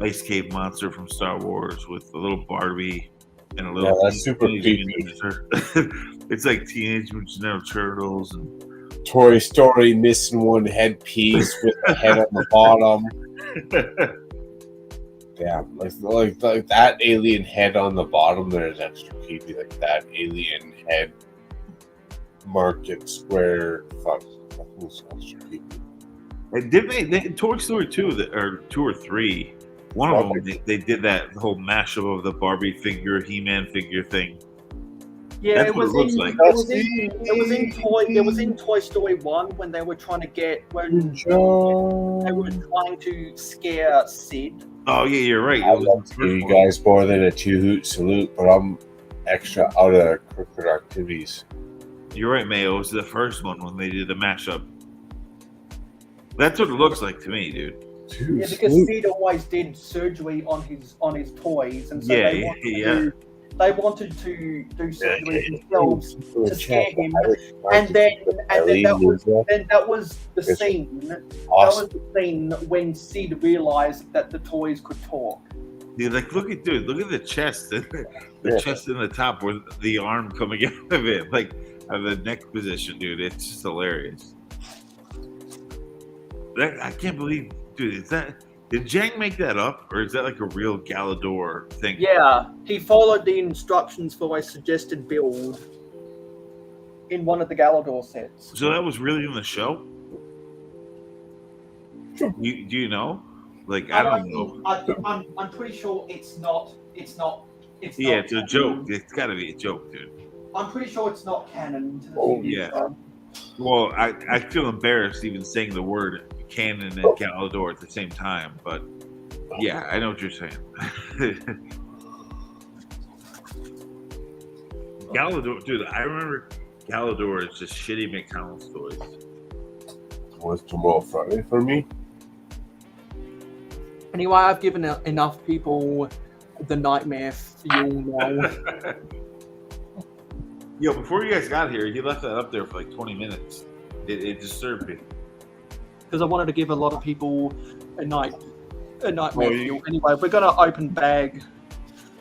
Ice Cave monster from Star Wars with a little Barbie and a little. Yeah, that's super creepy. It's like Teenage Mutant Ninja Turtles and Toy Story missing one headpiece with the head on the bottom. Yeah, like that alien head on the bottom there is extra creepy. Like that alien head market square. Fuck, that was extra creepy. And didn't they Toy Story 2 or 2 or 3? One of them they did that whole mashup of the Barbie figure, He-Man figure thing. Yeah, That's it what was it looks in, like. it was in Toy Story 1 when they were trying to they were trying to scare Sid. Oh yeah, you're right. I love you guys more than a 2-hoot salute, but I'm extra out of corporate activities. You're right, Mayo. It was the first one when they did the mashup. That's what it looks like to me, dude. Yeah, because Sid always did surgery on his toys, and so they wanted to do surgery themselves to scare him, and then that was the scene. That was the scene when Sid realized that the toys could talk. Dude, like look at the chest, the chest in the top with the arm coming out of it, like out of the neck position, dude. It's just hilarious. I can't believe, dude. Did Jang make that up, or is that like a real Galador thing? Yeah, he followed the instructions for a suggested build in one of the Galador sets. So that was really in the show? Do you know? Like I don't know. I'm pretty sure it's not. It's not a joke. It's got to be a joke, dude. I'm pretty sure it's not canon. Yeah. Well, I feel embarrassed even saying the word canon and Galador at the same time, but yeah, I know what you're saying. Galador, dude, I remember Galador is just shitty McDonald's toys. Was tomorrow Friday for me? Anyway, I've given enough people the nightmare fuel now. Yo, before you guys got here, he left that up there for like 20 minutes. It disturbed me. Because I wanted to give a lot of people a nightmare Well, fuel. Anyway, we're gonna open bag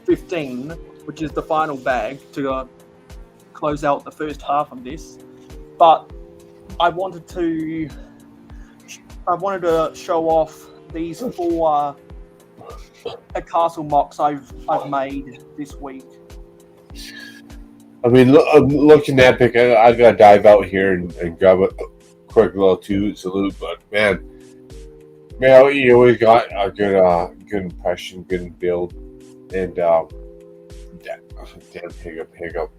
15, which is the final bag to close out the first half of this. But I wanted to show off these 4 castle mocks I've made this week. I mean, I'm looking epic. I gotta dive out here and grab a quick little salute. But man, you always got a good impression, good build, and damn hiccup.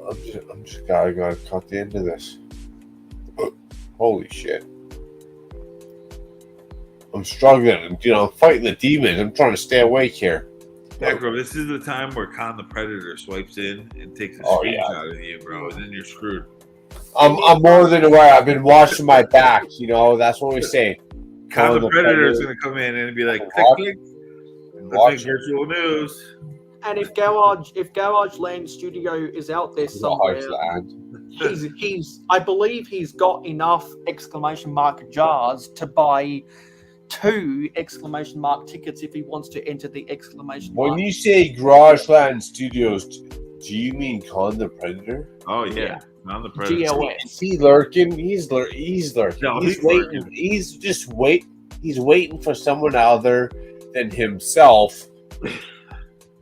I'm just gotta cut the end of this. Holy shit! I'm struggling. I'm fighting the demons. I'm trying to stay awake here. Makro, this is the time where Con the Predator swipes in and takes a screenshot of you, bro, and then you're screwed. I'm more than aware. I've been watching my back. That's what we say. Con the Predator is going to come in and be like, click, click. Watch virtual news. And if Garage Land Studio is out there somewhere, I believe he's got enough exclamation mark jars to buy 2 exclamation mark tickets if he wants to enter the exclamation mark. When you say Garageland Studios, do you mean Con the Predator? Oh yeah. Con the Predator. GLS. Is he lurking? He's lurking. No, he's waiting. Lurking. He's waiting for someone other than himself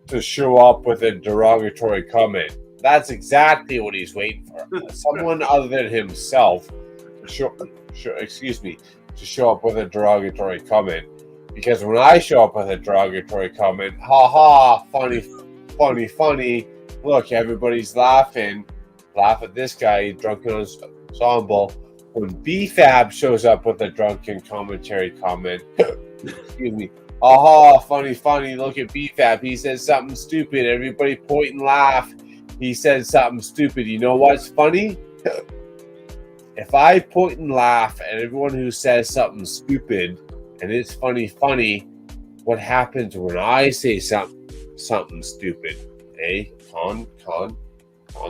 to show up with a derogatory comment. That's exactly what he's waiting for. Someone other than himself to show up with a derogatory comment. Because when I show up with a derogatory comment, funny, look, everybody's laughing. Laugh at this guy, drunken ensemble. When BFAB shows up with a drunken commentary comment, excuse me, funny, look at BFAB. He says something stupid. Everybody point and laugh. He said something stupid. You know what's funny? If I point and laugh at everyone who says something stupid and it's funny, what happens when I say something stupid? Con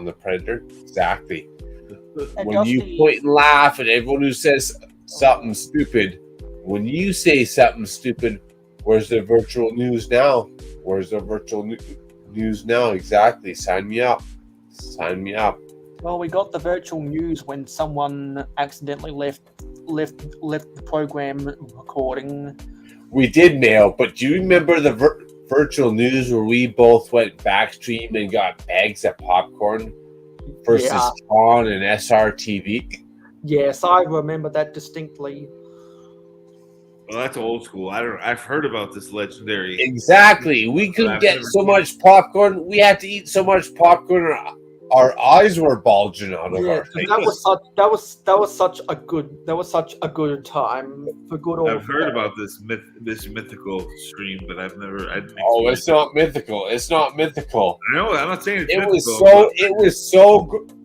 the Predator? Exactly. When you point and laugh at everyone who says something stupid, when you say something stupid, where's the virtual news now? Exactly. Sign me up. Well, we got the virtual news when someone accidentally left the program recording. We did, Mail, but do you remember the virtual news where we both went backstream and got bags of popcorn versus Tron and SRTV? Yes, I remember that distinctly. Well, that's old school. I've heard about this legendary. Exactly. We could get so much popcorn. We had to eat so much popcorn. Our eyes were bulging out of our face. That was such a good time for good old. I've heard about this mythical stream, but I've never. It's not mythical. It's not mythical. I know. I'm not saying it's it mythical.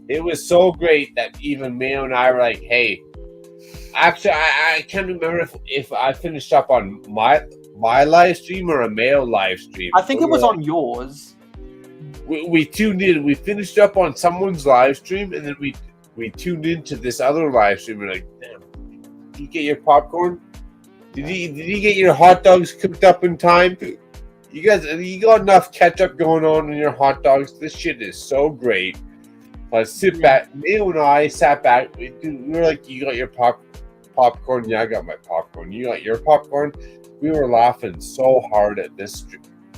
It was so great that even Mayo and I were like, "Hey." Actually, I can't remember if I finished up on my live stream or a Mayo live stream. I think it was on yours. We tuned in. We finished up on someone's live stream, and then we tuned into this other live stream. We're like, damn, did you get your popcorn? Did you get your hot dogs cooked up in time? You got enough ketchup going on in your hot dogs. This shit is so great. Sit back. Mayo and I sat back. We were like, you got your popcorn? Yeah, I got my popcorn. You got your popcorn? We were laughing so hard at this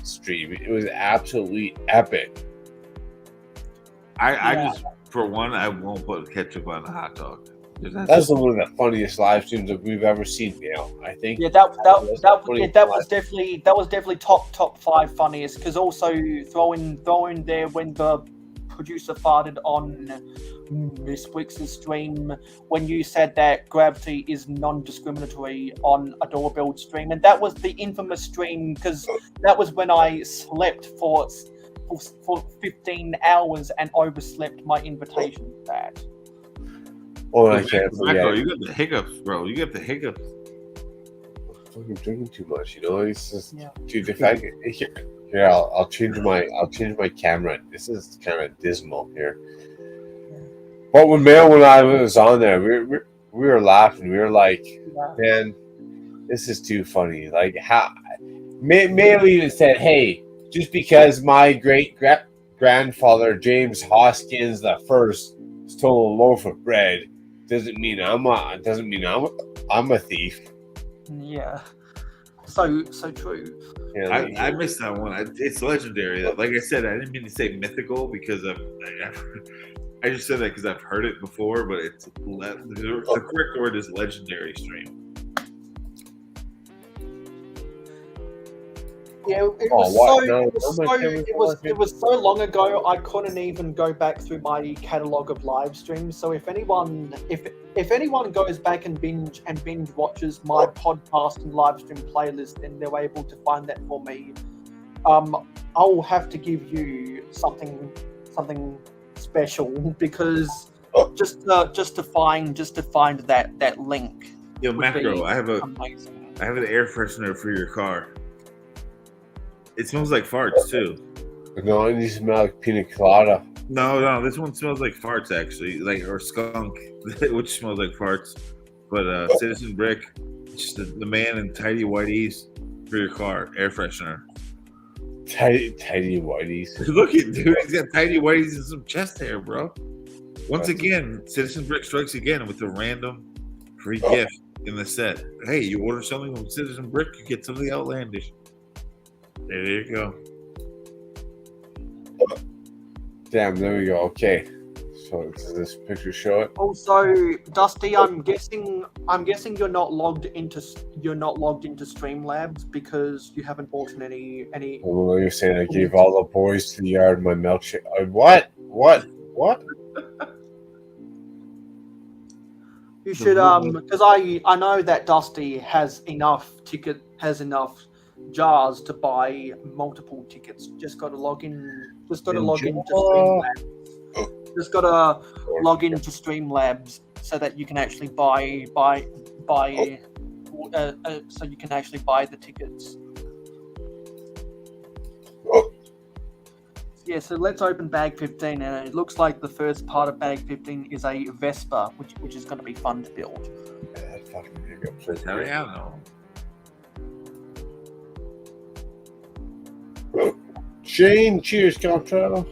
stream. It was absolutely epic. I just, for one, I won't put ketchup on a hot dog. That's one of the funniest live streams that we've ever seen, Neil. I think. Yeah, that was definitely top 5 funniest. Because also throw in there when the producer farted on Miss Wix's stream when you said that gravity is non-discriminatory on a door build stream, and that was the infamous stream because that was when I slept for 15 hours and overslept my invitation to that. Oh, I can't forget. Makro, you got the hiccups, bro. You got the hiccups. I'm fucking drinking too much, It's just too defective. Here, I'll change my camera. This is kind of dismal here. But when I was on there, we were laughing. We were like, man, this is too funny. Like how Mayo even said, hey, just because my great grandfather James Hoskins the First stole a loaf of bread doesn't mean I'm a thief. Yeah. So true. Yeah, I missed that one. It's legendary. Like I said, I didn't mean to say mythical because I just said that because I've heard it before, but the correct word is legendary stream. Yeah, it was so long ago I couldn't even go back through my catalog of live streams. So if anyone goes back and binge watches my podcast and live stream playlist, then they're able to find that for me. I'll have to give you something special because just to find that link. Yo, Makro, I have amazing. an air freshener for your car. It smells like farts too. No, it needs to smell like pina colada. No, this one smells like farts actually, or skunk, which smells like farts. But Citizen Brick, just the man in tidy whiteies for your car, air freshener. Tidy whiteies. Look at dude, he's got tidy whiteies and some chest hair, bro. Once again, Citizen Brick strikes again with a random free gift in the set. Hey, you order something from Citizen Brick, you get something outlandish. There you go. Damn, there we go. Okay. So does this picture show it? Also, Dusty, I'm guessing you're not logged into Streamlabs because you haven't bought any. Well, you're saying I gave all the boys to the yard my milkshake. What? You should because I know that Dusty has enough jars to buy multiple tickets. Just got to log in. Just got to log into Streamlabs. Just got to log into Streamlabs so that you can actually buy so you can actually buy the tickets. Yeah, so let's open bag 15, and it looks like the first part of bag 15 is a Vespa, which is going to be fun to build. Hell yeah, no. Shane, cheers, Colorado.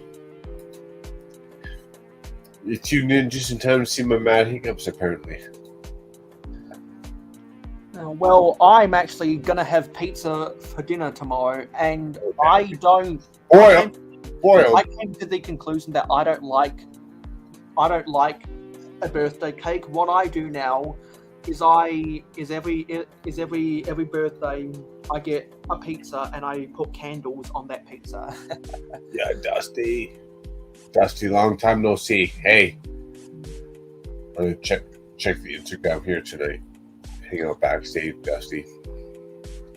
You tuned in just in time to see my mad hiccups, apparently. Well, I'm actually gonna have pizza for dinner tomorrow, and I came to the conclusion that I don't like a birthday cake. What I do now is every birthday I get a pizza and I put candles on that pizza. Yeah, Dusty, long time no see. Hey, I'm gonna check the Instagram here tonight. Hang out backstage, Dusty.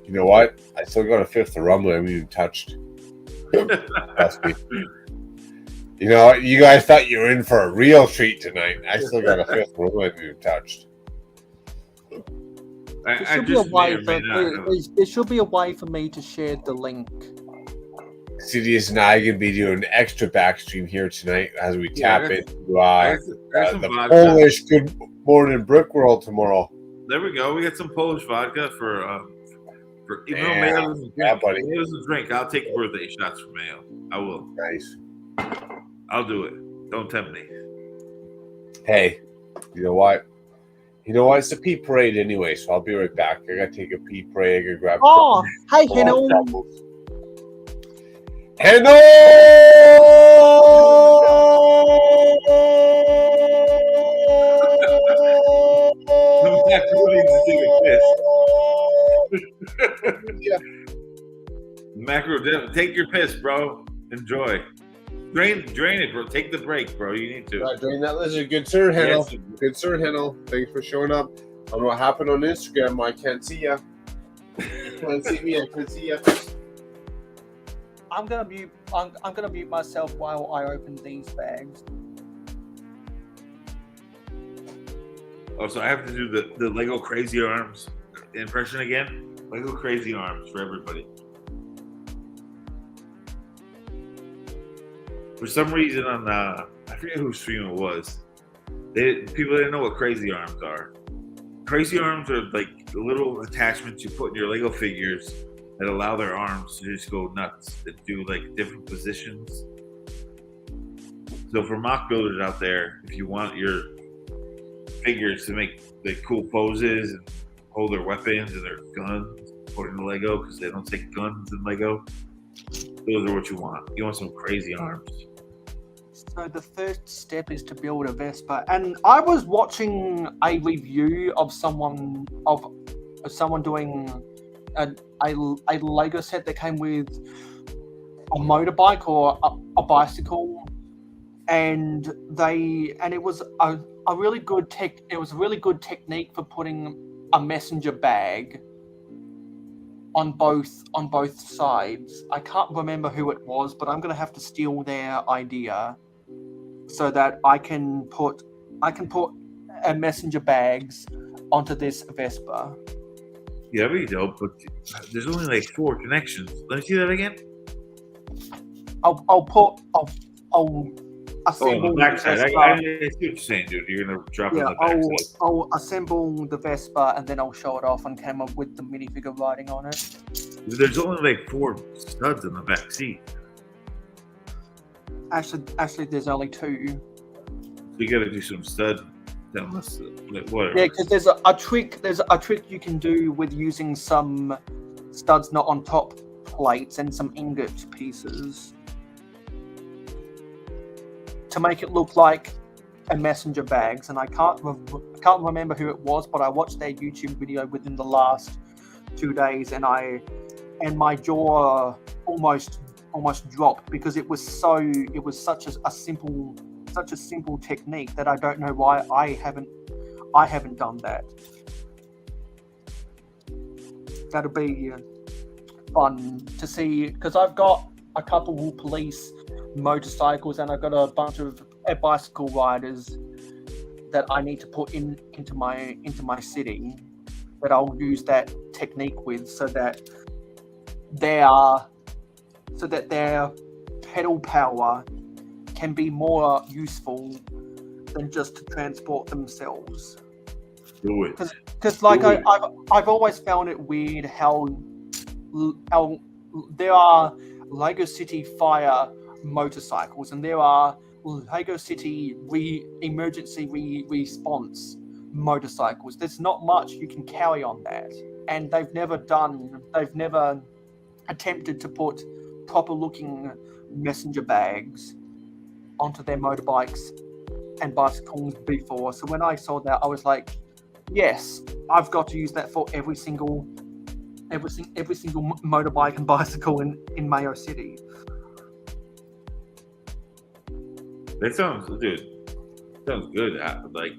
You know what? I still got a fifth of rum I haven't even touched. Dusty. You know what? You guys thought you were in for a real treat tonight. I still got a fifth of rum I haven't even touched. There should be a way for me to share the link. Sidious and I are going to be doing an extra backstream here tonight as we tap into the Polish Good Morning Brick World tomorrow. There we go. We got some Polish vodka for even though Mayo doesn't drink, I'll take birthday shots for Mayo. I will. Nice. I'll do it. Don't tempt me. Hey, you know what? It's a pee parade anyway, so I'll be right back. I gotta take a pee parade. I gotta grab. Oh, hey, Henno. Henno! Macro, take your piss, bro. Enjoy. Drain it, bro. Take the break, bro. You need to. Drain that lizard. Good sir, Hennel. Yes. Good sir, Hennel. Thanks for showing up. I don't know what happened on Instagram. I can't see ya. You can't see me. I can see ya. I'm gonna mute myself while I open these bags. Oh, so I have to do the Lego Crazy Arms impression again? Lego Crazy Arms for everybody. for some reason on I forget whose stream it was. People didn't know what crazy arms are. Crazy arms are like little attachments you put in your Lego figures that allow their arms to just go nuts and do like different positions. So for mock builders out there, if you want your figures to make like cool poses and hold their weapons and their guns, according to Lego, because they don't take guns in Lego, those are what you want. You want some crazy arms. So the first step is to build a Vespa, and I was watching a review of someone doing a Lego set that came with a motorbike or a bicycle, and it was a really good technique for putting a messenger bag on both sides. I can't remember who it was, but I'm gonna have to steal their idea so that I can put a messenger bags onto this Vespa. Yeah, that'd be dope, but there's only like 4 connections. Let me see that again. I'll assemble the backside. Vespa. I see what you're saying, dude. You're gonna drop it on the backside. I'll assemble the Vespa and then I'll show it off on camera with the minifigure riding on it. There's only like 4 studs in the back seat. Actually, there's only 2. So you gotta do some stud. Whatever. Yeah, because there's a trick. There's a trick you can do with using some studs not on top plates and some ingot pieces to make it look like a messenger bags. And I can't remember who it was, but I watched their YouTube video within the last 2 days, and my jaw almost dropped because it was such a simple technique that I don't know why I haven't done that. That'll be fun to see, because I've got a couple of police motorcycles and I've got a bunch of bicycle riders that I need to put into my city that I'll use that technique with, so that their pedal power can be more useful than just to transport themselves. Do it. Because I've always found it weird how there are Lego City Fire motorcycles and there are Lego City emergency response motorcycles. There's not much you can carry on that, and they've never attempted to put proper looking messenger bags onto their motorbikes and bicycles before. So when I saw that, I was like, yes, I've got to use that for every single motorbike and bicycle in Mayo City. That sounds good. Like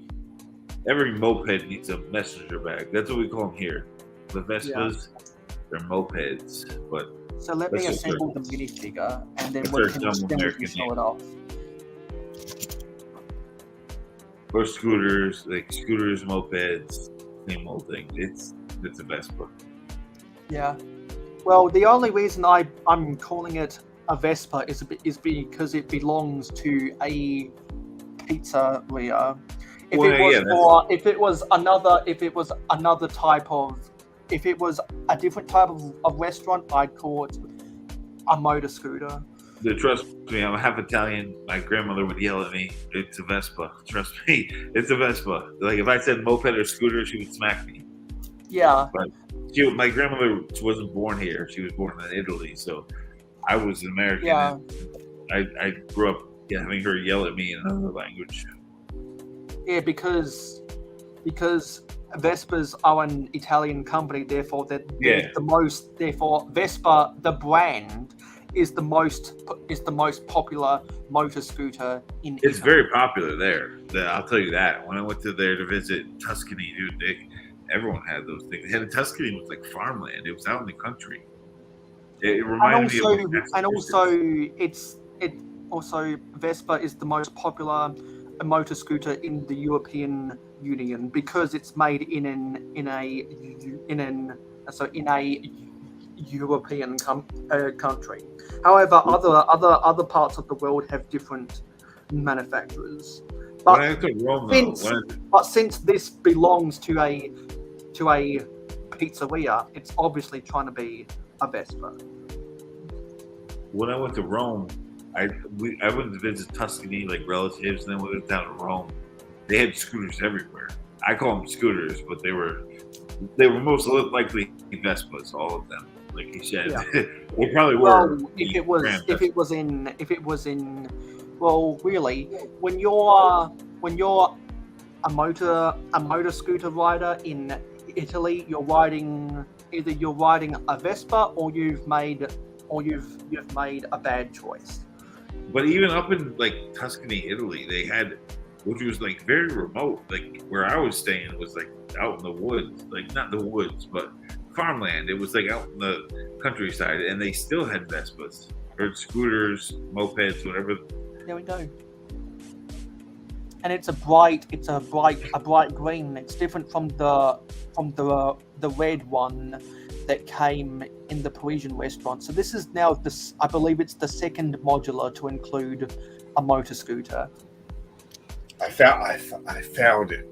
every moped needs a messenger bag. That's what we call them here. The Vespas, they're mopeds. But so let me assemble the minifigure, and then we can show it off. Or scooters, mopeds, same old thing. It's a Vespa. Yeah. Well, the only reason I'm calling it a Vespa is because it belongs to a pizzeria. If it was a different type of restaurant, I'd call it a motor scooter. Dude, trust me, I'm half Italian. My grandmother would yell at me. It's a Vespa. Trust me, it's a Vespa. Like if I said moped or scooter, she would smack me. Yeah. But my grandmother wasn't born here. She was born in Italy, so I was an American. Yeah. I grew up having her yell at me in another language. Yeah, because Vespas are an Italian company, therefore therefore Vespa, the brand, is the most popular motor scooter in It's Italy. very popular there. I'll tell you that. When I went there to visit Tuscany, dude, everyone had those things. And Tuscany was like farmland. It was out in the country. It reminded me of Vespa is the most popular motor scooter in the European Union because it's made in a European country. However, other parts of the world have different manufacturers. When I went to Rome, Since this belongs to a pizzeria, it's obviously trying to be a Vespa. When I went to Rome, I went to visit Tuscany, like relatives, and then we went down to Rome. They had scooters everywhere. I call them scooters, but they were most likely Vespas, all of them. Like you said, Yeah. they probably were. Well, if it was in, well, really, when you're a motor scooter rider in Italy, you're riding a Vespa or you've made a bad choice. But even up in like Tuscany, Italy, they had, which was like very remote. Like where I was staying was like out in the woods, like not the woods, but farmland. It was like out in the countryside, and they still had Vespas or scooters, mopeds, whatever. There we go. And it's a bright green. It's different from the red one that came in the Parisian restaurant. So this is now I believe it's the second modular to include a motor scooter. I found it.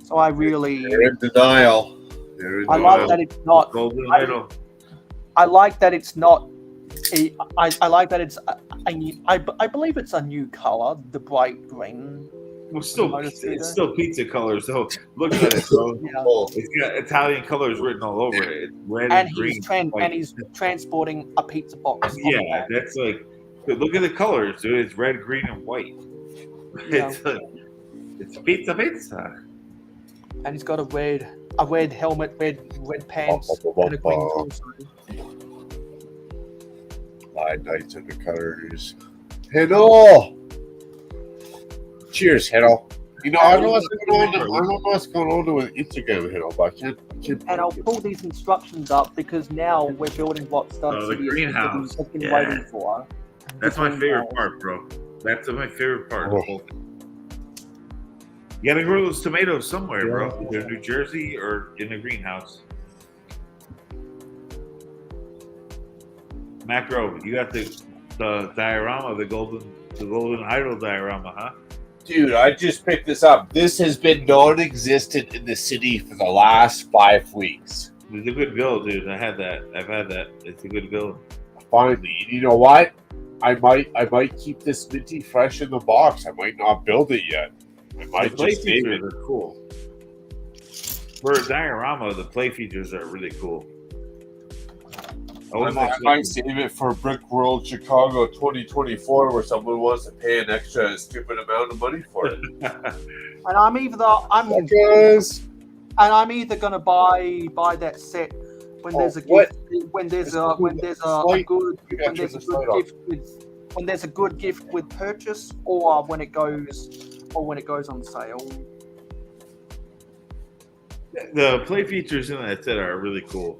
So I really They're in denial. I like that it's not. Golden Idol. I like that it's not. I like that it's. I believe it's a new color, the bright green. Well, it's still pizza colors. So look at it, bro. Yeah. It's got Italian colors written all over it. It's red and green. He's transporting a pizza box. Yeah, that's like. Look at the colors, dude. It's red, green, and white. Yeah. It's pizza. And he's got a red helmet, red pants, and a green torso. Live Nights Undercutters. Hello! Cheers, Hello. You know, I don't know what's going on with Instagram, Hello, but I can't. And I'll pull these instructions up because now we're building what starts the greenhouse. I've been waiting for. That's my favorite part, bro. That's my favorite part. Of the whole thing. You gotta grow those tomatoes somewhere, bro. Either in New Jersey or in the greenhouse. Makro, you got the diorama, the golden idol diorama, huh? Dude, I just picked this up. This has been non-existent in the city for the last 5 weeks. It's a good build, dude. I've had that. It's a good build. Finally, and you know what? I might keep this minty fresh in the box. I might not build it yet. I might The play just save features it. are cool. For a diorama, the play features are really cool. I might save it for Brick World Chicago 2024, where someone wants to pay an extra stupid amount of money for it. And I'm either gonna buy that set when there's a gift when there's a good gift with purchase, or when it goes on sale. The play features in that set are really cool.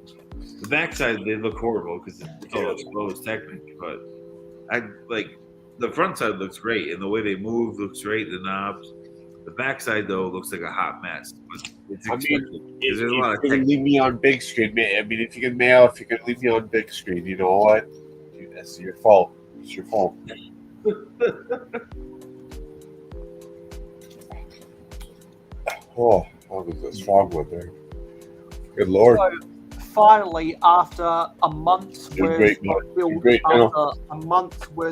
The backside, they look horrible because it's all exposed technically, but I like the front side looks great, and the way they move looks great. The knobs, the backside though looks like a hot mess. But it's expected. If you can leave me on big screen, man. I mean, if you can leave me on big screen, you know what? Dude, that's your fault. It's your fault. Oh, that was a strong one there. Good Lord. So, finally, after a month's worth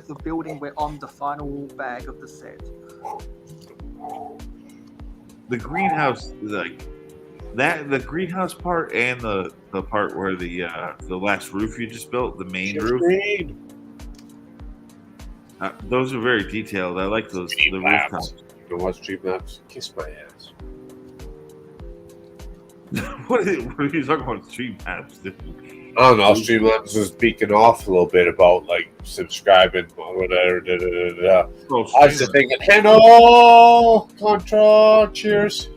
of building, we're on the final bag of the set. The greenhouse, like that, the greenhouse part and the part where the last roof you just built, the main roof. Those are very detailed. I like those. The rooftops. You know what, Streamlabs? Kiss my ass. What are you talking about, Streamlabs? I don't know. Streamlabs was speaking off a little bit about like subscribing or whatever. I was just thinking, hello, Contra. Cheers.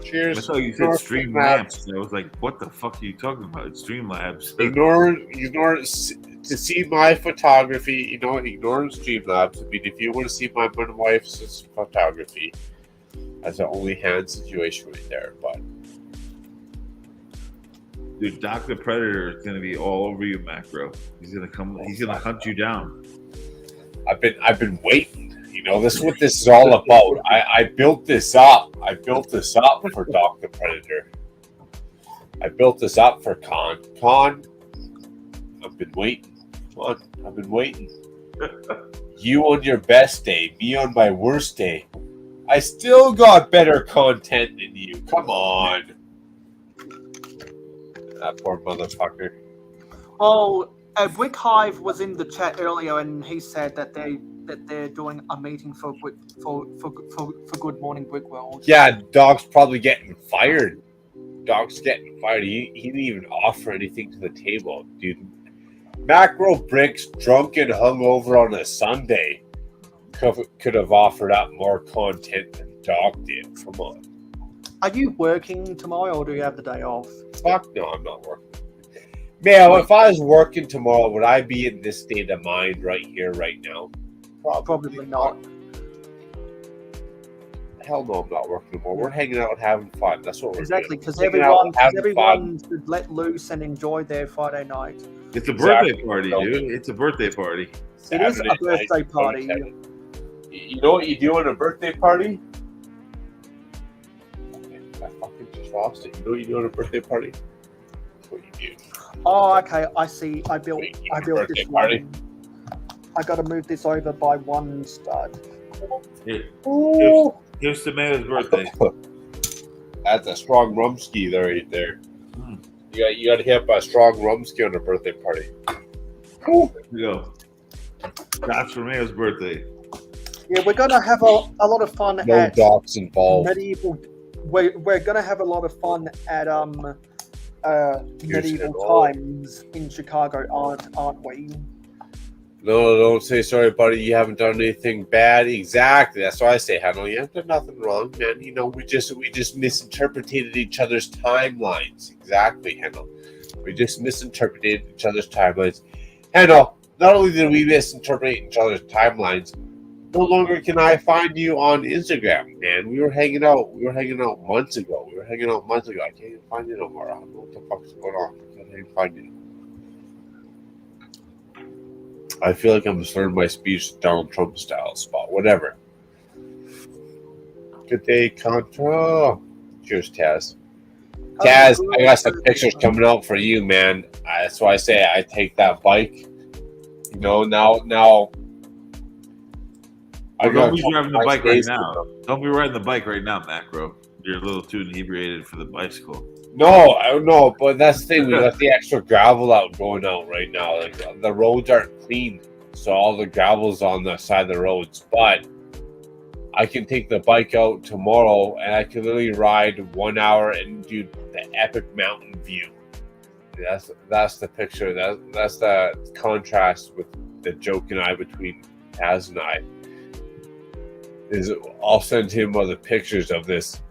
I thought you said Streamlabs. I was like, what the fuck are you talking about? It's Streamlabs. Ignore to see my photography. Ignore Streamlabs. I mean, if you want to see my wife's photography, that's an only hand situation right there. But Dude, Dr. Predator is gonna be all over you, Macro. He's gonna come. He's gonna hunt you down. I've been waiting. You know, this is what this is all about. I built this up. I built this up for Dr. Predator. I built this up for Con. I've been waiting. Come on, I've been waiting. You on your best day, me on my worst day. I still got better content than you. Come on. That poor motherfucker. Oh, Wick Hive was in the chat earlier, and he said that they're doing a meeting for Good Morning Brick World. Yeah, Doc's probably getting fired. Doc's getting fired. He didn't even offer anything to the table, dude. Macro Bricks, drunk and hungover on a Sunday, could have offered up more content than Doc did. Come on. Are you working tomorrow, or do you have the day off? Fuck no, I'm not working. Man, if I was working tomorrow, would I be in this state of mind right here, right now? Probably not. Hell no, I'm not working tomorrow. We're hanging out and having fun. That's what we're Exactly, doing. because Hanging out everyone and having fun. should let loose and enjoy their Friday night. It's a birthday Exactly. party, dude. It's a birthday party. It is a Saturday birthday night, party. You know what you do on a birthday party? I fucking just lost it. You know what you do on a birthday party? That's what you do. Oh, okay. I see. I built birthday this party. one. I got to move this over by one stud. Here, Ooh. here's Tomato's birthday. That's a strong rumski there, right there. Mm. You got to hit a strong rumski on a birthday party. Ooh. Here we go. That's Tomato's birthday. Yeah, we're gonna have a lot of fun No at docs involved. medieval. We're gonna have a lot of fun at medieval all. times in Chicago, aren't we? No, don't say sorry, buddy. You haven't done anything bad. Exactly. That's why I say, Hannah, you haven't done nothing wrong, man. You know, we just misinterpreted each other's timelines. Exactly, Hannah. We just misinterpreted each other's timelines. Hannah, not only did we misinterpret each other's timelines, no longer can I find you on Instagram, man. We were hanging out months ago. I can't even find you no more. I don't know what the fuck's going on. I can't even find you. I feel like I'm slurring my speech Donald Trump style spot. Whatever. Good day, Contra. Cheers, Taz. Taz, I got some pictures coming out for you, man. That's why I say I take that bike. You know, now. Well, don't be driving the bike right days now. ago. Don't be riding the bike right now, Macro. You're a little too inebriated for the bicycle. No, I don't know, but that's the thing. We got the extra gravel going out right now. Like, the roads aren't clean, so all the gravel's on the side of the roads. But I can take the bike out tomorrow, and I can literally ride 1 hour and do the epic mountain view. That's the picture. That's the contrast with the joke and I between Taz and I. I'll send him other pictures of this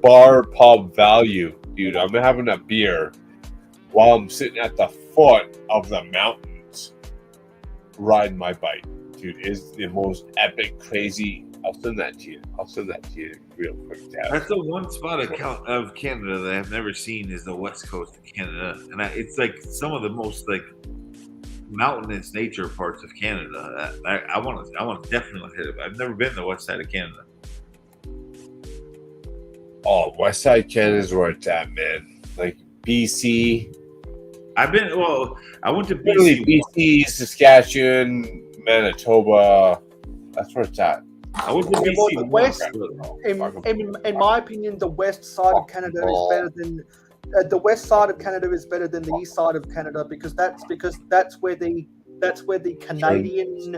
bar pub value, dude. I'm having a beer while I'm sitting at the foot of the mountains riding my bike, dude. It's the most epic, crazy. I'll send that to you real quick, Dad. That's the one spot of Canada that I've never seen is the west coast of Canada, and it's like some of the most like mountainous nature parts of Canada. I want to definitely hit it. I've never been to the west side of Canada. Oh, West Side Canada is where it's at, man. Like BC. I went to Literally BC. BC, Saskatchewan, Manitoba. That's where it's at. I went to Yeah, well, BC the once. west- in my opinion, the west side of Canada is better than the west side of Canada is better than the east side of Canada because that's where the Canadian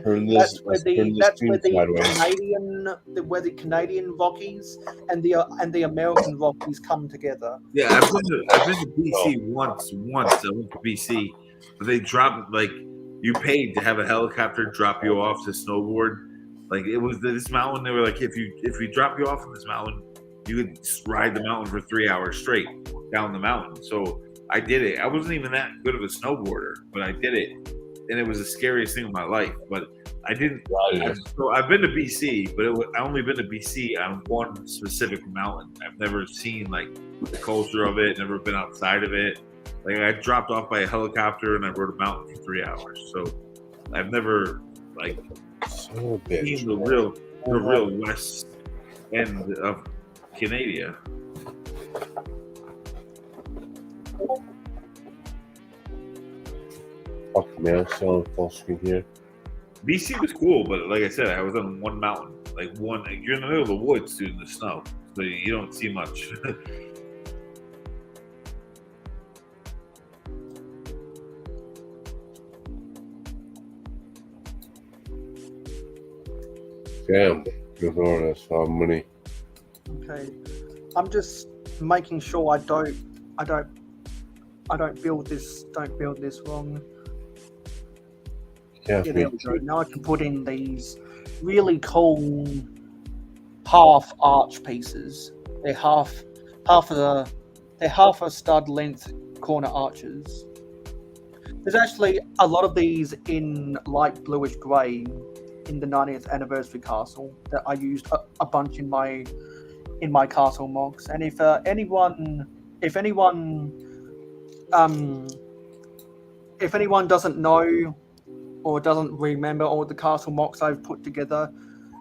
Canadian Rockies and the American Rockies come together. Yeah, I've been to BC once. I went to BC, but they dropped like you paid to have a helicopter drop you off to snowboard. Like it was this mountain. They were like, if we drop you off on this mountain, you could ride the mountain for 3 hours straight down the mountain. So I did it. I wasn't even that good of a snowboarder, but I did it, and it was the scariest thing of my life. But I didn't. So I've been to BC, but I only been to BC on one specific mountain. I've never seen like the culture of it. Never been outside of it. Like I dropped off by a helicopter and I rode a mountain for 3 hours. So I've never like seen the real west end of Canada. Fuck man, I'm still on full screen here. BC was cool, but like I said, I was on one mountain. Like you're in the middle of the woods, dude, in the snow, so you don't see much. Damn, good lord, that's a lot of money. Okay, I'm just making sure I don't build this wrong. Yeah, Yeah, there we go. Now I can put in these really cool half arch pieces. They're half a stud length corner arches. There's actually a lot of these in light bluish grey in the 90th anniversary castle that I used a bunch in my castle mocks. And if anyone doesn't know or doesn't remember all the castle mocks I've put together,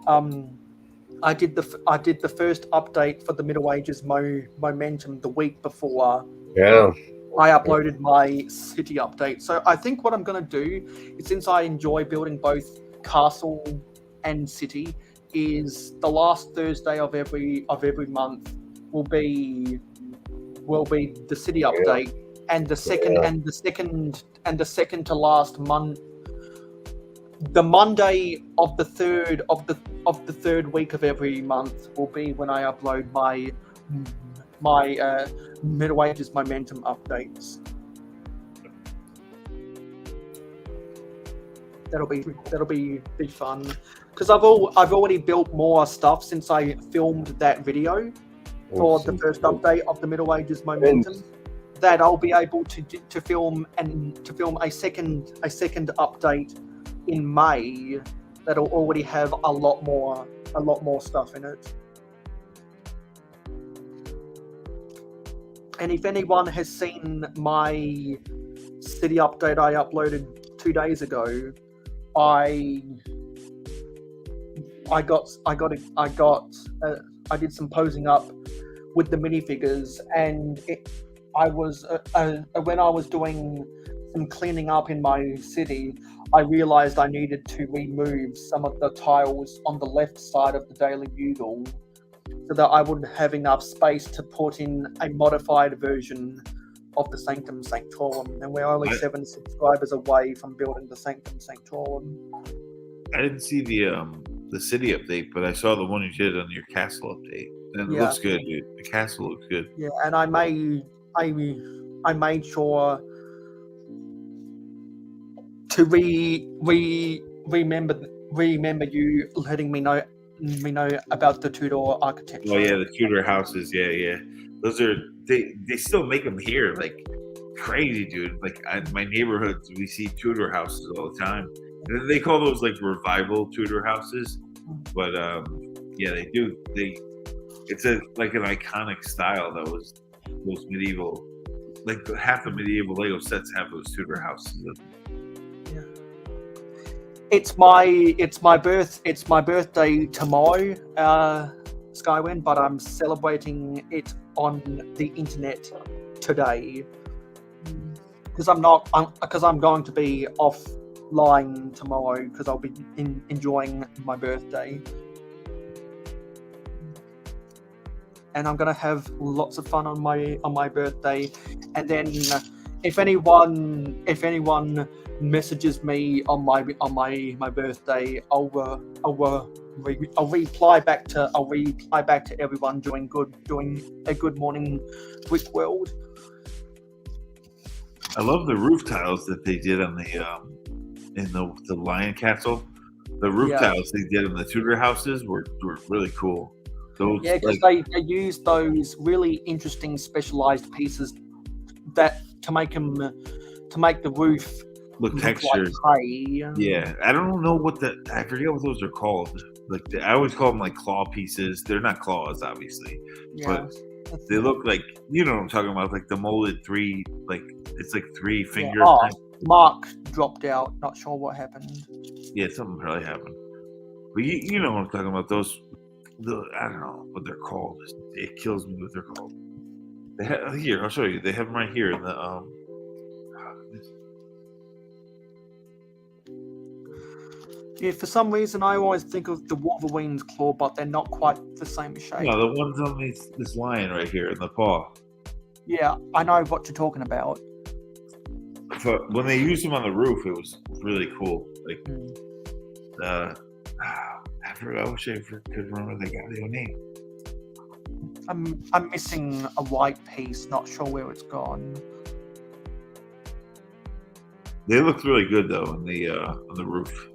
I did the first update for the Middle Ages Momentum the week before. Yeah. I uploaded my city update. So I think what I'm going to do is, since I enjoy building both castle and city, is the last Thursday of every month will be the city update, and the second to last month, the Monday of the third week of every month will be when I upload my Middle Ages Momentum updates. That'll be fun, because I've already built more stuff since I filmed that video for the first update of the Middle Ages Momentum, that I'll be able to film a second update in May that'll already have a lot more stuff in it. And if anyone has seen my city update I uploaded 2 days ago, I did some posing up with the minifigures, and when I was doing some cleaning up in my city, I realized I needed to remove some of the tiles on the left side of the Daily Bugle, so that I would have enough space to put in a modified version of the Sanctum Sanctorum, and we're only 7 subscribers away from building the Sanctum Sanctorum. I didn't see the city update, but I saw the one you did on your castle update, and it looks good, dude. The castle looks good. Yeah, and I made sure to remember you letting me know about the Tudor architecture. Oh yeah, the Tudor houses. Yeah. Those are they still make them here, like crazy, dude. Like in my neighborhoods, we see Tudor houses all the time. And they call those like revival Tudor houses, but yeah, they do. It's like an iconic style that was those medieval. Like half the medieval Lego sets have those Tudor houses. Yeah. It's my birthday tomorrow, Skywind, but I'm celebrating it on the internet today because I'm going to be offline tomorrow because I'll be enjoying my birthday, and I'm gonna have lots of fun on my birthday. And then if anyone messages me on my birthday, I'll reply back to everyone doing a good morning, Brick World. I love the roof tiles that they did on in the Lion Castle. The roof tiles they did in the Tudor houses were really cool. Those, because they used those really interesting specialized pieces that to make the roof look look textured. like hay. Yeah, I don't know I forget what those are called. Like I always call them like claw pieces. They're not claws, obviously, Yeah. but they look like, you know what I'm talking about, like the molded three, like it's like three Yeah. fingers. Oh, Mark dropped out. Not sure what happened. Yeah, something probably happened. But you know what I'm talking about. Those, I don't know what they're called. It kills me what they're called. Here, I'll show you. They have them right here in the Yeah, for some reason I always think of the Wolverine's claw, but they're not quite the same shape. No, the ones on this lion right here in the paw. Yeah, I know what you're talking about. But when they used them on the roof, it was really cool. Like, I wish I could remember the goddamn name. I'm missing a white piece. Not sure where it's gone. They looked really good though on the roof.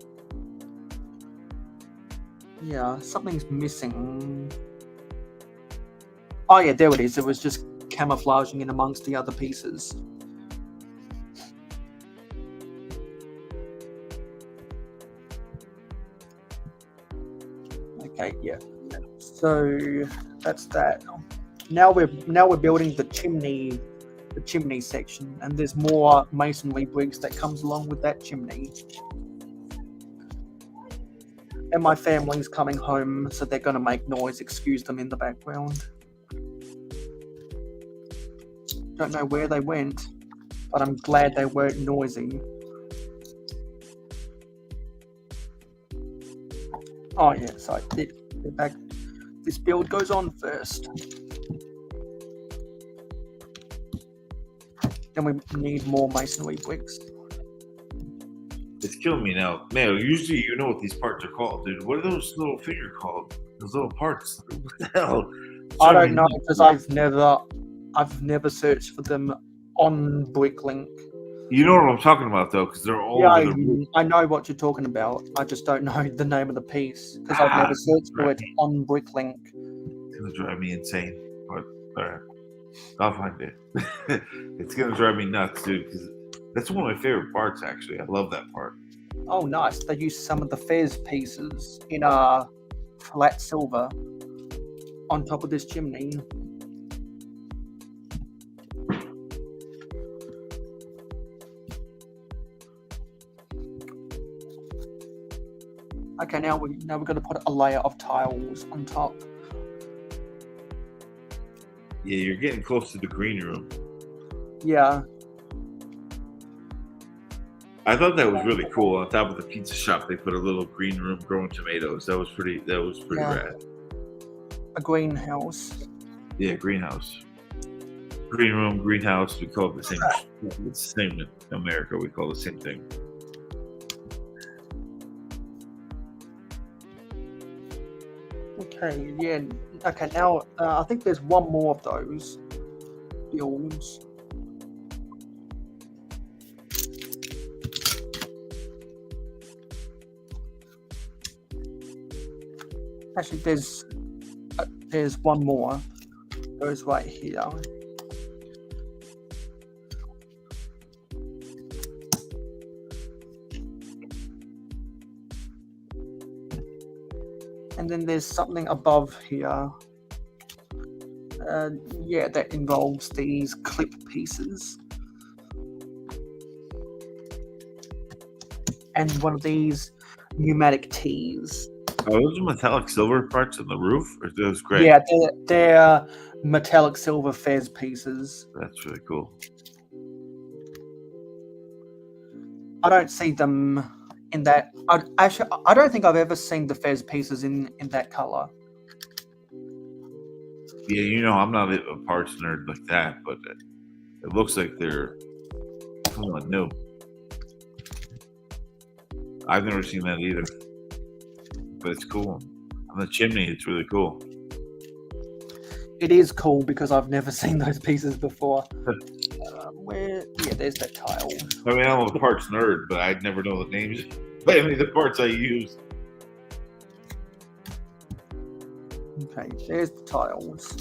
Yeah, something's missing. Oh yeah, there it is. It was just camouflaging in amongst the other pieces. Okay, yeah. So that's that. Now we're building the chimney section, and there's more masonry bricks that comes along with that chimney. And my family's coming home, so they're gonna make noise. Excuse them in the background. Don't know where they went, but I'm glad they weren't noisy. Oh yeah, so they're back. This build goes on first. Then we need more masonry bricks. It's killing me now. Man, usually you know what these parts are called, dude. What are those little figure called? Those little parts. What the hell? I don't know because I've never searched for them on Bricklink. You know what I'm talking about though, because they're all Yeah, over the roof. I know what you're talking about. I just don't know the name of the piece because I've never searched for it on Bricklink. It's gonna drive me insane. But alright, I'll find it. It's gonna drive me nuts, dude. Because that's one of my favorite parts. Actually, I love that part. Oh, nice. They used some of the Fez pieces in flat silver on top of this chimney. Okay, now we're going to put a layer of tiles on top. Yeah, you're getting close to the green room. Yeah. I thought that was really cool. On top of the pizza shop, they put a little green room growing tomatoes. That was pretty Yeah. rad. A greenhouse. Yeah, greenhouse. Green room, greenhouse. We call it the same. It's the same in America. We call it the same thing. Okay, yeah. Okay, now I think there's one more of those builds. Actually, there's one more. Goes right here. And then there's something above here. Yeah, that involves these clip pieces. And one of these pneumatic tees. Oh, those are metallic silver parts on the roof? Or those gray? Yeah, they're metallic silver Fez pieces. That's really cool. I don't see them in that. I don't think I've ever seen the Fez pieces in that color. Yeah, you know, I'm not a parts nerd like that, but it looks like they're somewhat new. I've never seen that either. But it's cool. On the chimney, it's really cool. It is cool because I've never seen those pieces before. Yeah, there's that tile. I mean, I'm a parts nerd, but I'd never know the names of any of the parts I use. Okay, there's the tiles.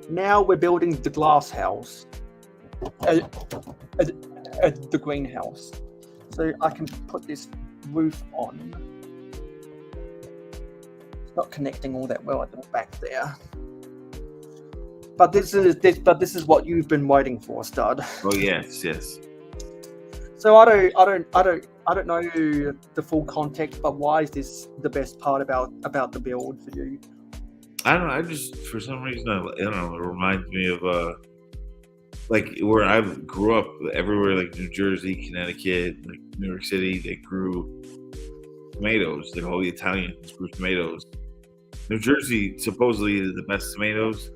Now we're building the glass house. the greenhouse. So I can put this roof on. It's not connecting all that well at the back there. But this is what you've been waiting for, Stud. Oh yes, yes. So I don't know the full context, but why is this the best part about the build for you? I don't know. I just, for some reason, I don't know. It reminds me of like where I grew up. Everywhere, like New Jersey, Connecticut, like New York City, they grew tomatoes. Like all the Italians grew tomatoes. New Jersey supposedly is the best tomatoes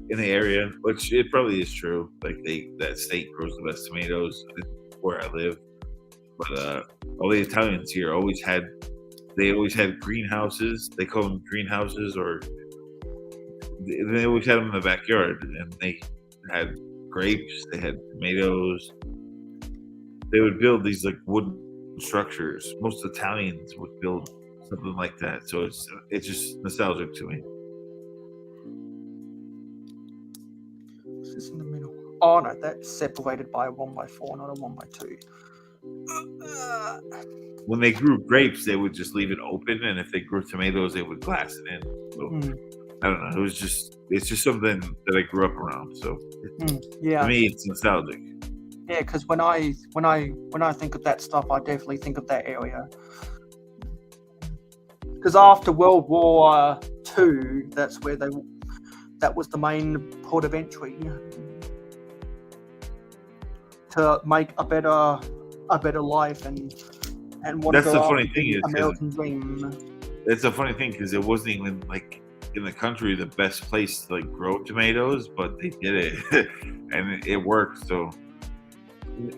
in the area, which it probably is true. Like that state grows the best tomatoes where I live. But all the Italians here always had greenhouses. They call them greenhouses, or they always had them in the backyard, and they had grapes, they had tomatoes. They would build these like wooden structures. Most Italians would build something like that. So it's just nostalgic to me. What's this in the middle? Oh no, that's separated by a 1x4, not a 1x2. When they grew grapes, they would just leave it open, and if they grew tomatoes, they would glass it in. So, I don't know. It's just something that I grew up around. So yeah, to me, it's nostalgic. Yeah, because when I think of that stuff, I definitely think of that area. Because after World War II, that was the main port of entry to make a better life and what That's the funny thing is American dream. It's a funny thing because it wasn't even like in the country the best place to like grow tomatoes, but they did it and it worked. So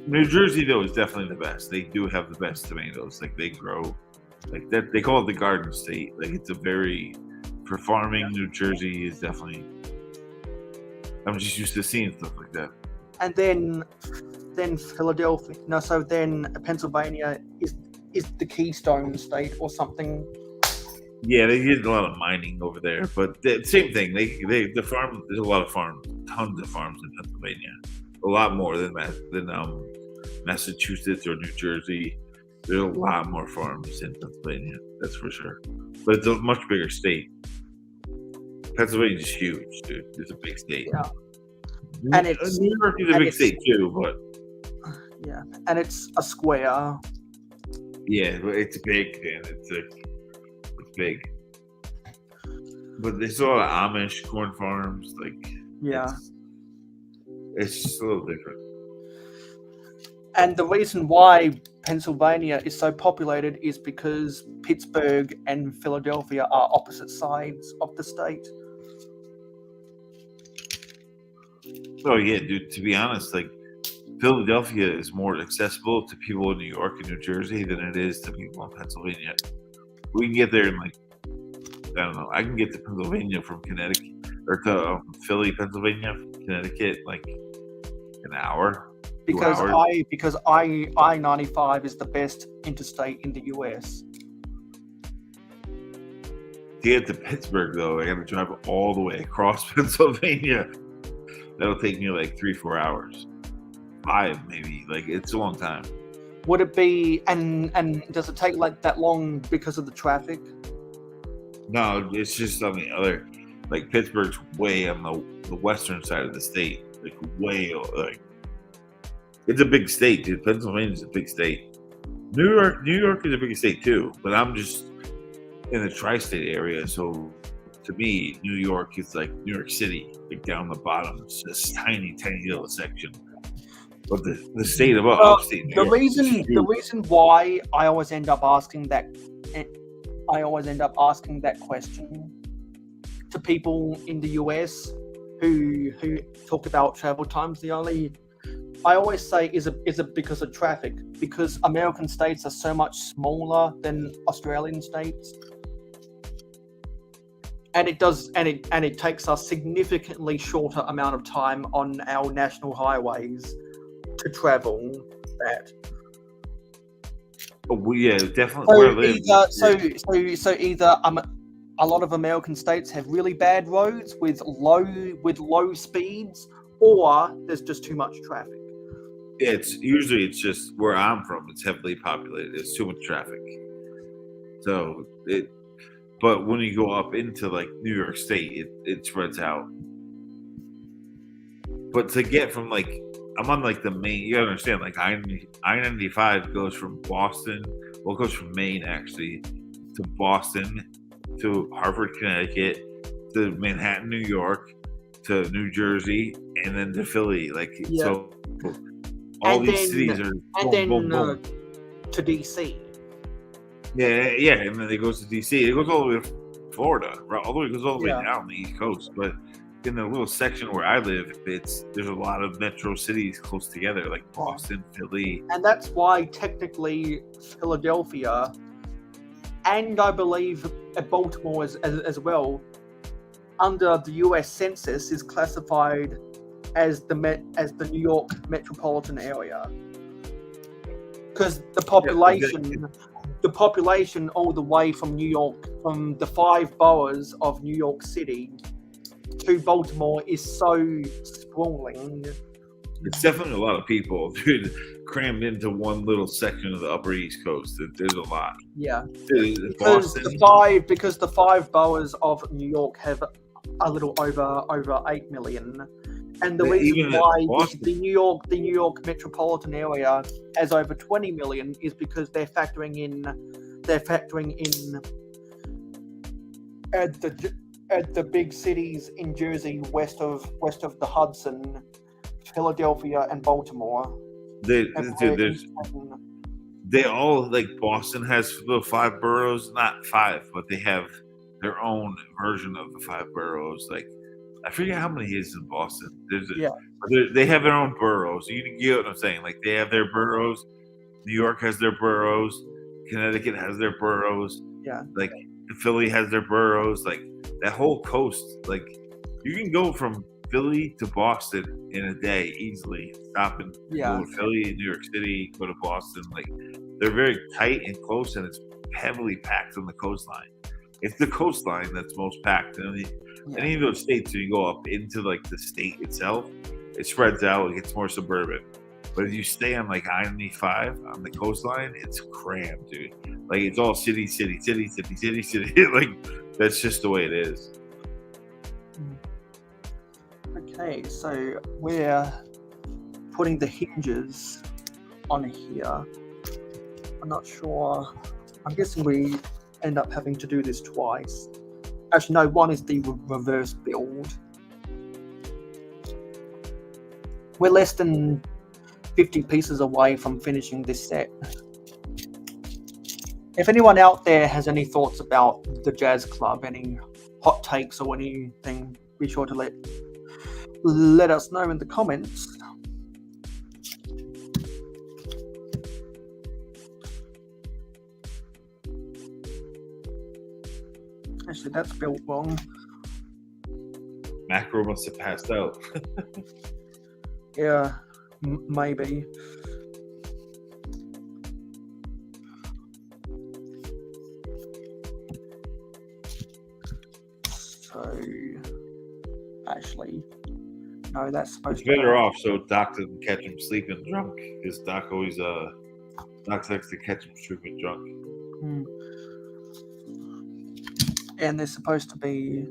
New Jersey though is definitely the best. They do have the best tomatoes. Like they grow like that. They call it the Garden State. Like it's a very for farming. New Jersey is definitely. I'm just used to seeing stuff like that. And then Philadelphia. No, so then Pennsylvania is the Keystone State or something. Yeah, they did a lot of mining over there, but the same thing. The farm. There's a lot of farms, tons of farms in Pennsylvania. A lot more than Massachusetts or New Jersey. There's a lot more farms in Pennsylvania. That's for sure. But it's a much bigger state. Pennsylvania is huge, dude. It's a big state. Yeah. And it's New York is a big state too, but yeah, and it's a square. yeah, but it's big, man. It's big. But there's a lot of Amish corn farms, like Yeah. it's just a little different. And the reason why Pennsylvania is so populated is because Pittsburgh and Philadelphia are opposite sides of the state. Oh yeah, dude. To be honest, like Philadelphia is more accessible to people in New York and New Jersey than it is to people in Pennsylvania. We can get there in like I don't know. I can get to Pennsylvania from Connecticut or to Philly, Pennsylvania, Connecticut, like an hour. Because 2 hours. I-95 is the best interstate in the US. To get to Pittsburgh, though, I got to drive all the way across Pennsylvania. That'll take me like 3-4 hours, 5 maybe. Like it's a long time. Would it be and does it take like that long because of the traffic? No, it's just on the other. Like Pittsburgh's way on the western side of the state. Like way like. It's a big state, dude. Pennsylvania's a big state. New York is a big state too. But I'm just in the tri-state area, so to me, New York is like New York City, like down the bottom. It's this tiny little section. But the state of upstate New York The reason why I always end up asking that question to people in the US who talk about travel times, I always say is it because of traffic? Because American states are so much smaller than Australian states, and it takes a significantly shorter amount of time on our national highways to travel that. Oh, yeah, definitely. Where I live. So either a lot of American states have really bad roads with low speeds, or there's just too much traffic. It's usually it's just where I'm from. It's heavily populated. There's too much traffic. So it, but when you go up into like New York State, it spreads out. But to get from like, I'm on like the main. You gotta understand, like I-95 goes from Boston. Well, it goes from Maine actually to Boston, to Hartford, Connecticut, to Manhattan, New York, to New Jersey, and then to Philly. Like so, all And these then- cities are And boom, then boom, boom. To DC. Yeah, and then it goes to DC. It goes all the way to Florida, right? It goes all the way Yeah. down the East Coast. But in the little section where I live, there's a lot of metro cities close together, like Boston, Philly. And that's why technically Philadelphia, and I believe Baltimore as well, under the U.S. Census, is classified as the New York metropolitan area, because the population all the way from New York, from the 5 boroughs of New York City to Baltimore, is so sprawling. It's definitely a lot of people, dude, crammed into one little section of the Upper East Coast. There's a lot. Yeah, Dude, because Boston, the five boroughs of New York have a little over 8 million, and the Yeah, reason even why Boston. the New York metropolitan area has over 20 million is because they're factoring in at the big cities in Jersey west of the Hudson, Philadelphia and Baltimore. dude, And they all, like, Boston has the 5 boroughs, not 5, but they have their own version of the 5 boroughs. Like, I forget how many is in Boston. Yeah. They have their own boroughs. You get what I'm saying? Like, they have their boroughs. New York has their boroughs. Connecticut has their boroughs. Yeah. Like, Philly has their boroughs. Like, that whole coast. Like, you can go from Philly to Boston in a day easily. Stop and go to Philly, New York City, go to Boston. Like, they're very tight and close, and it's heavily packed on the coastline. It's the coastline that's most packed. And any of those states, when you go up into like the state itself, it spreads out. It gets more suburban. But if you stay on like I-95 on the coastline, it's crammed, dude. Like, it's all city. Like, that's just the way it is. Okay, so we're putting the hinges on here. I'm not sure. I'm guessing we end up having to do this twice. Actually, no, one is the reverse build. We're less than 50 pieces away from finishing this set. If anyone out there has any thoughts about the Jazz Club, any hot takes or anything, be sure to let us know in the comments. Actually, that's built wrong. Makro must have passed out. Yeah, maybe. So, actually, no, that's supposed It's better off so Doc doesn't catch him sleeping drunk, because Doc always Doc likes to catch him sleeping drunk. And there's supposed to be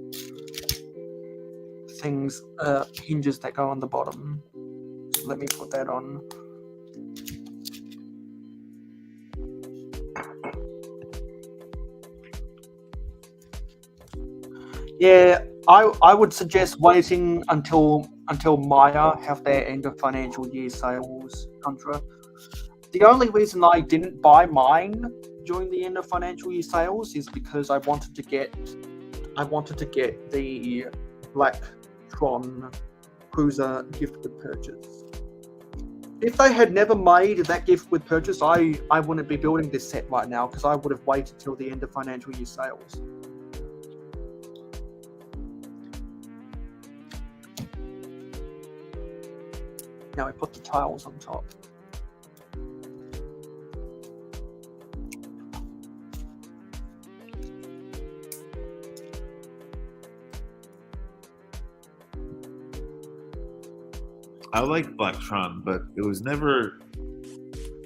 things, hinges that go on the bottom. So let me put that on. Yeah, I would suggest waiting until Maya have their end of financial year sales contra. The only reason I didn't buy mine during the end of financial year sales is because I wanted to get the Black Tron Cruiser gift with purchase. If they had never made that gift with purchase, I wouldn't be building this set right now, because I would have waited till the end of financial year sales. Now we put the tiles on top. I like Blacktron, but it was never.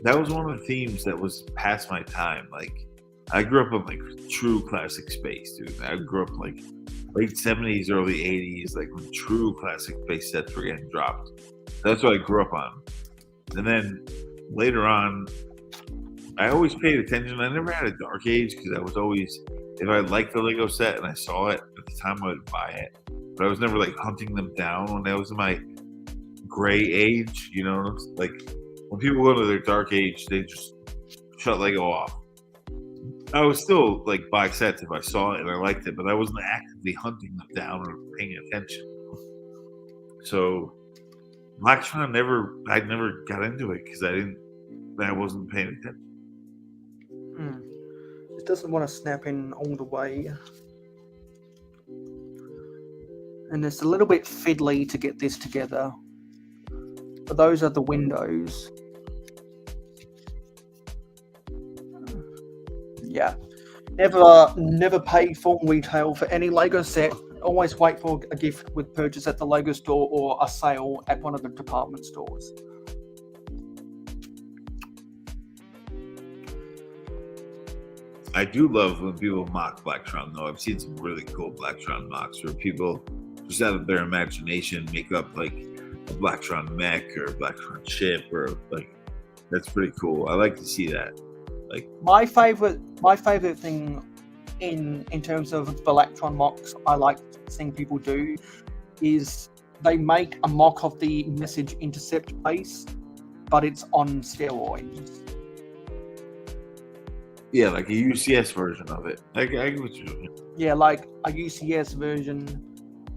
That was one of the themes that was past my time. Like, I grew up on like true classic space, dude. I grew up like late 70s, early 80s, like when true classic space sets were getting dropped. That's what I grew up on. And then later on, I always paid attention. I never had a dark age because I was always, if I liked the Lego set and I saw it at the time, I would buy it. But I was never like hunting them down when I was in my gray age, you know? Like when people go to their dark age, they just shut Lego off. I was still like buy sets if I saw it and I liked it, but I wasn't actively hunting them down or paying attention. So Blacktron I never got into it because I wasn't paying attention. It doesn't want to snap in all the way. And it's a little bit fiddly to get this together. But those are the windows. Yeah. Never pay full retail for any Lego set. Always wait for a gift with purchase at the Lego store or a sale at one of the department stores. I do love when people mock Blacktron, though. I've seen some really cool Blacktron mocks where people just out of their imagination make up like a Blacktron mech or a Blacktron ship, or like that's pretty cool. I like to see that. Like My favorite thing in terms of Blacktron mocks I like seeing people do is they make a mock of the message intercept base, but it's on steroids. yeah, like a UCS version of it. I get what you're doing. Yeah, like a UCS version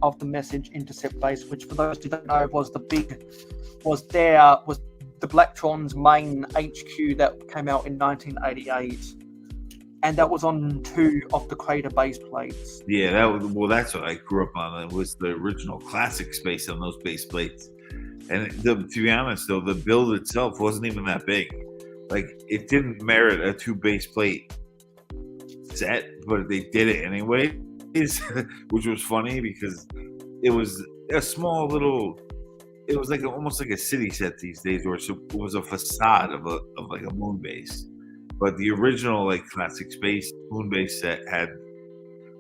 of the message intercept base, which for those who don't know was the Blacktron's main HQ that came out in 1988, and that was on 2 of the crater base plates. Yeah, that's what I grew up on. It was the original classic space on those base plates. And to be honest, though, the build itself wasn't even that big. Like, it didn't merit a 2 base plate set, but they did it anyway, which was funny because it was a small little. It was like almost like a city set these days, or it was a facade of like a moon base. But the original like classic space moon base set had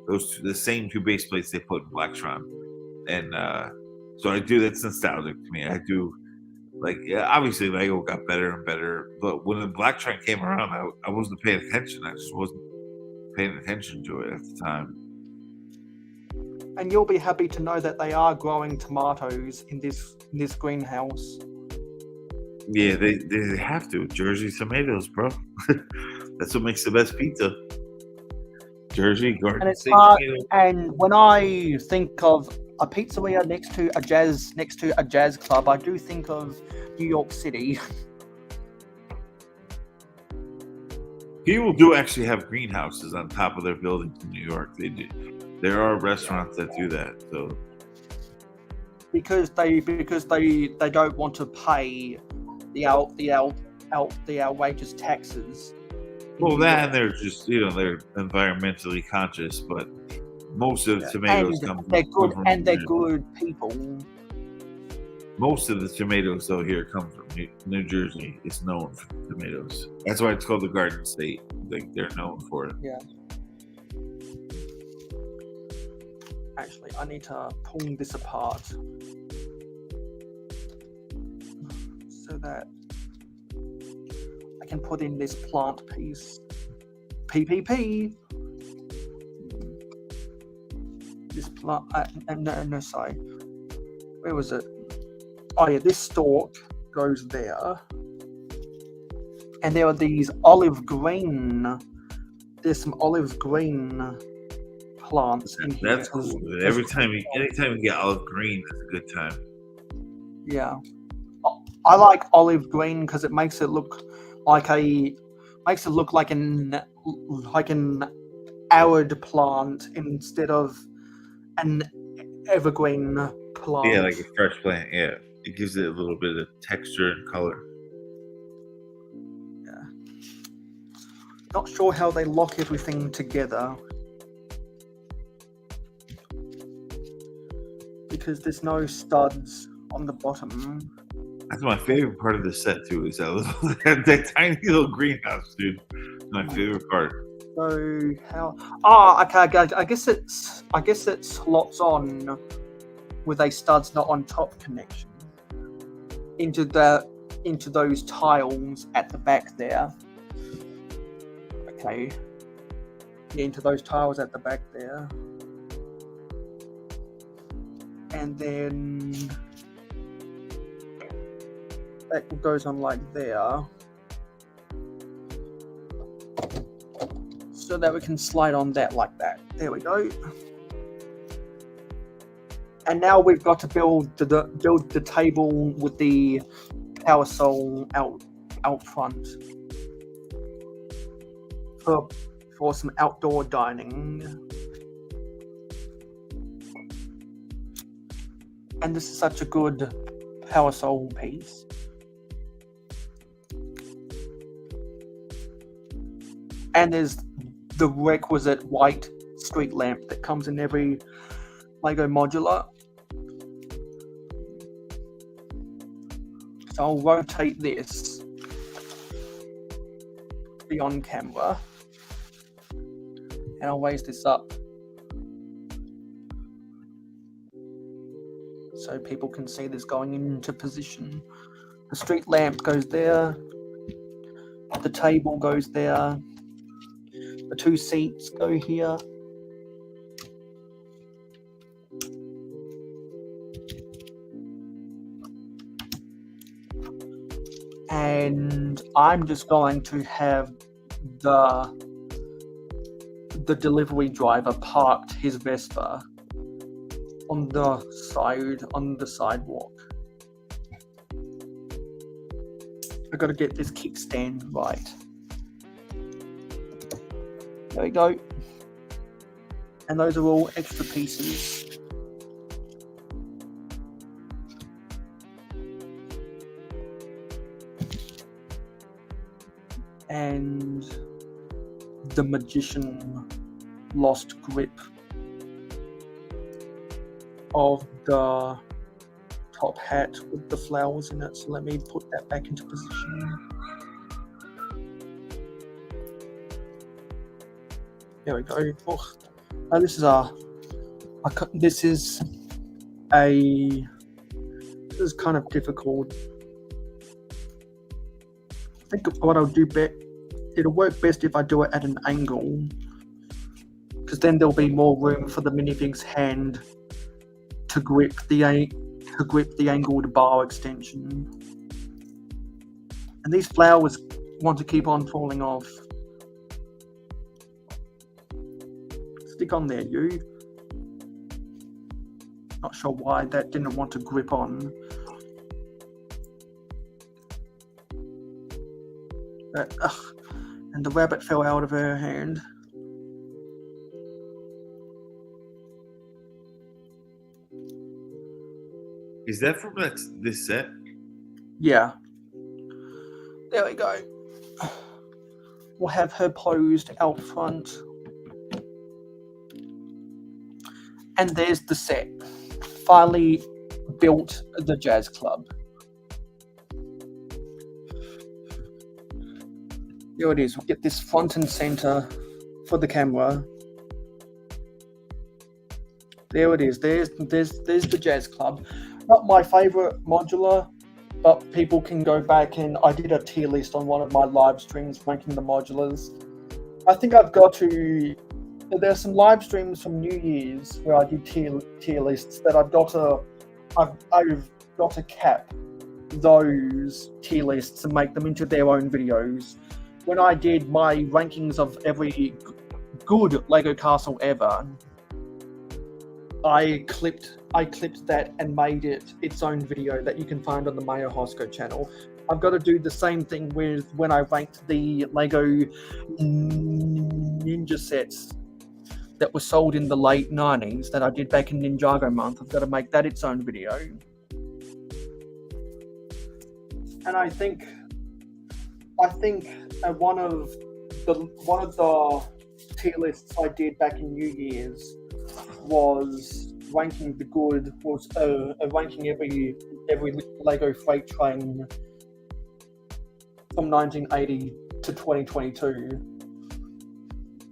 the same 2 base plates they put in Blacktron, and so I do. That's nostalgic to me. I do. Like, yeah, obviously Lego got better and better, but when the Blacktron came around, I wasn't paying attention. I just wasn't paying attention to it at the time. And you'll be happy to know that they are growing tomatoes in this greenhouse. Yeah, they have to. Jersey tomatoes, bro. That's what makes the best pizza. Jersey garden. And it's hard. And when I think of a pizzeria next to a jazz club, I do think of New York City. People do actually have greenhouses on top of their buildings in New York. They do. There are restaurants that do that. So because they don't want to pay the outrageous taxes. Well, that and they're just they're environmentally conscious, but most of the tomatoes come from they're good people. Most of the tomatoes though here come from New Jersey. It's known for tomatoes. That's why it's called the Garden State. Like, they're known for it. Yeah. Actually, I need to pull this apart so that I can put in this plant piece. PPP. This plant. No, sorry. Where was it? Oh yeah, this stalk goes there, and there are these olive green. There's some olive green plants in here. That's cool. Anytime you get olive green, it's a good time. Yeah, I like olive green because it makes it look like an arid plant instead of an evergreen plant. Yeah, like a fresh plant. Yeah, it gives it a little bit of texture and color. Yeah. Not sure how they lock everything together, because there's no studs on the bottom. That's my favorite part of the set too. Is that little, that tiny little greenhouse, dude. My favorite part. So how? Oh, okay. I guess it slots on with a studs not on top connection into those tiles at the back there. Okay. Yeah, into those tiles at the back there, and then that goes on like there. So that we can slide on that like that. There we go. And now we've got to build the table with the power soul out front for some outdoor dining. And this is such a good power soul piece. And there's the requisite white street lamp that comes in every Lego modular. So I'll rotate this beyond camera and I'll raise this up so people can see this going into position. The street lamp goes there, the table goes there, the two seats go here. And I'm just going to have the delivery driver parked his Vespa on the sidewalk. I've got to get this kickstand right. There we go. And those are all extra pieces. And the magician lost grip of the top hat with the flowers in it. So let me put that back into position. There we go. Oh, now this is kind of difficult. I think what I'll do it'll work best if I do it at an angle, because then there'll be more room for the minifig's hand to grip the angled bar extension. And these flowers want to keep on falling off. Stick on there, you. Not sure why that didn't want to grip on. And the rabbit fell out of her hand. Is that from this set? Yeah. There we go. We'll have her posed out front. And there's the set. Finally built the jazz club. Here it is. We'll get this front and center for the camera. There it is. There's the jazz club. Not my favorite modular, but people can go back and I did a tier list on one of my live streams ranking the modulars. I think I've got to. There's some live streams from New Year's where I did tier lists that I've got to cap those tier lists and make them into their own videos. When I did my rankings of every good Lego castle ever, I clipped that and made it its own video that you can find on the mayohosko channel. I've got to do the same thing with when I ranked the Lego Ninja sets that were sold in the late 90s that I did back in Ninjago month. I've got to make that its own video. And I think one of the tier lists I did back in New Year's was ranking every every Lego freight train from 1980 to 2022.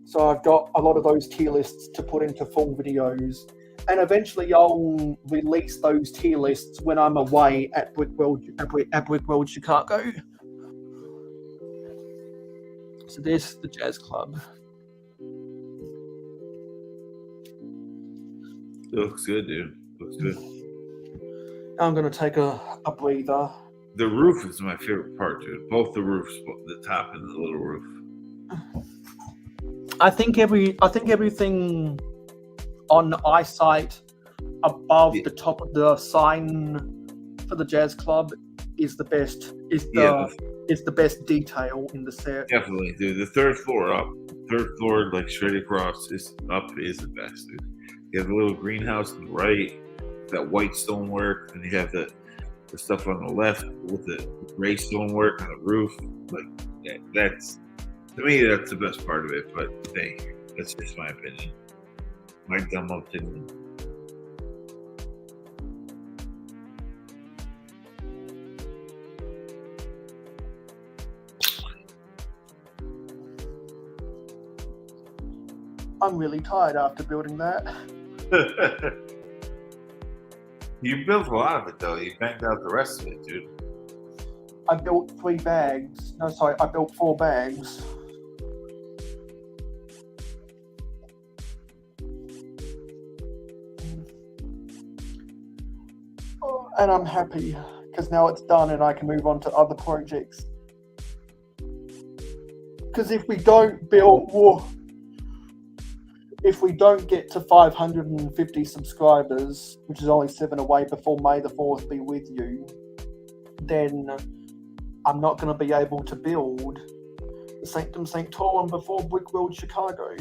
So I've got a lot of those tier lists to put into full videos, and eventually I'll release those tier lists when I'm away at Brickworld Chicago. So there's the jazz club. Looks good, dude. Looks good. I'm gonna take a breather. The roof is my favorite part, dude. Both the roofs, the top and the little roof. I think everything on eyesight above the top of the sign for the jazz club is the best. Is the best detail in the set. Definitely, dude. The third floor, like straight across, is the best, dude. You have the little greenhouse on the right, that white stonework, and you have the stuff on the left with the gray stonework on the roof. Like that's, to me, that's the best part of it. But hey, that's just my opinion. My dumb opinion. I'm really tired after building that. You built a lot of it, though. You banged out the rest of it, dude. I built 3 bags. No, sorry, I built 4 bags. And I'm happy because now it's done and I can move on to other projects. Because if we don't get to 550 subscribers, which is only 7 away before May the 4th be with you, then I'm not going to be able to build the Sanctum Sanctorum before Brickworld Chicago.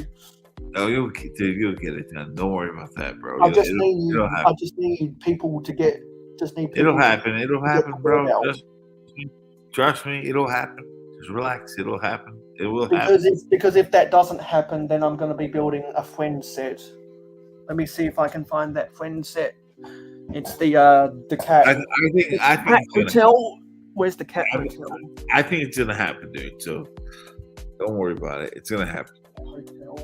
Oh, you'll get it done. Don't worry about that, bro. I just need people to get. It'll happen. It'll happen, bro. Trust me. It'll happen. Just relax. It'll happen. It will happen. Because if that doesn't happen, then I'm going to be building a friend set. Let me see if I can find that friend set. It's the cat. I think cat hotel. Where's the cat hotel? I think it's gonna happen, dude. So don't worry about it. It's gonna happen. Hotel.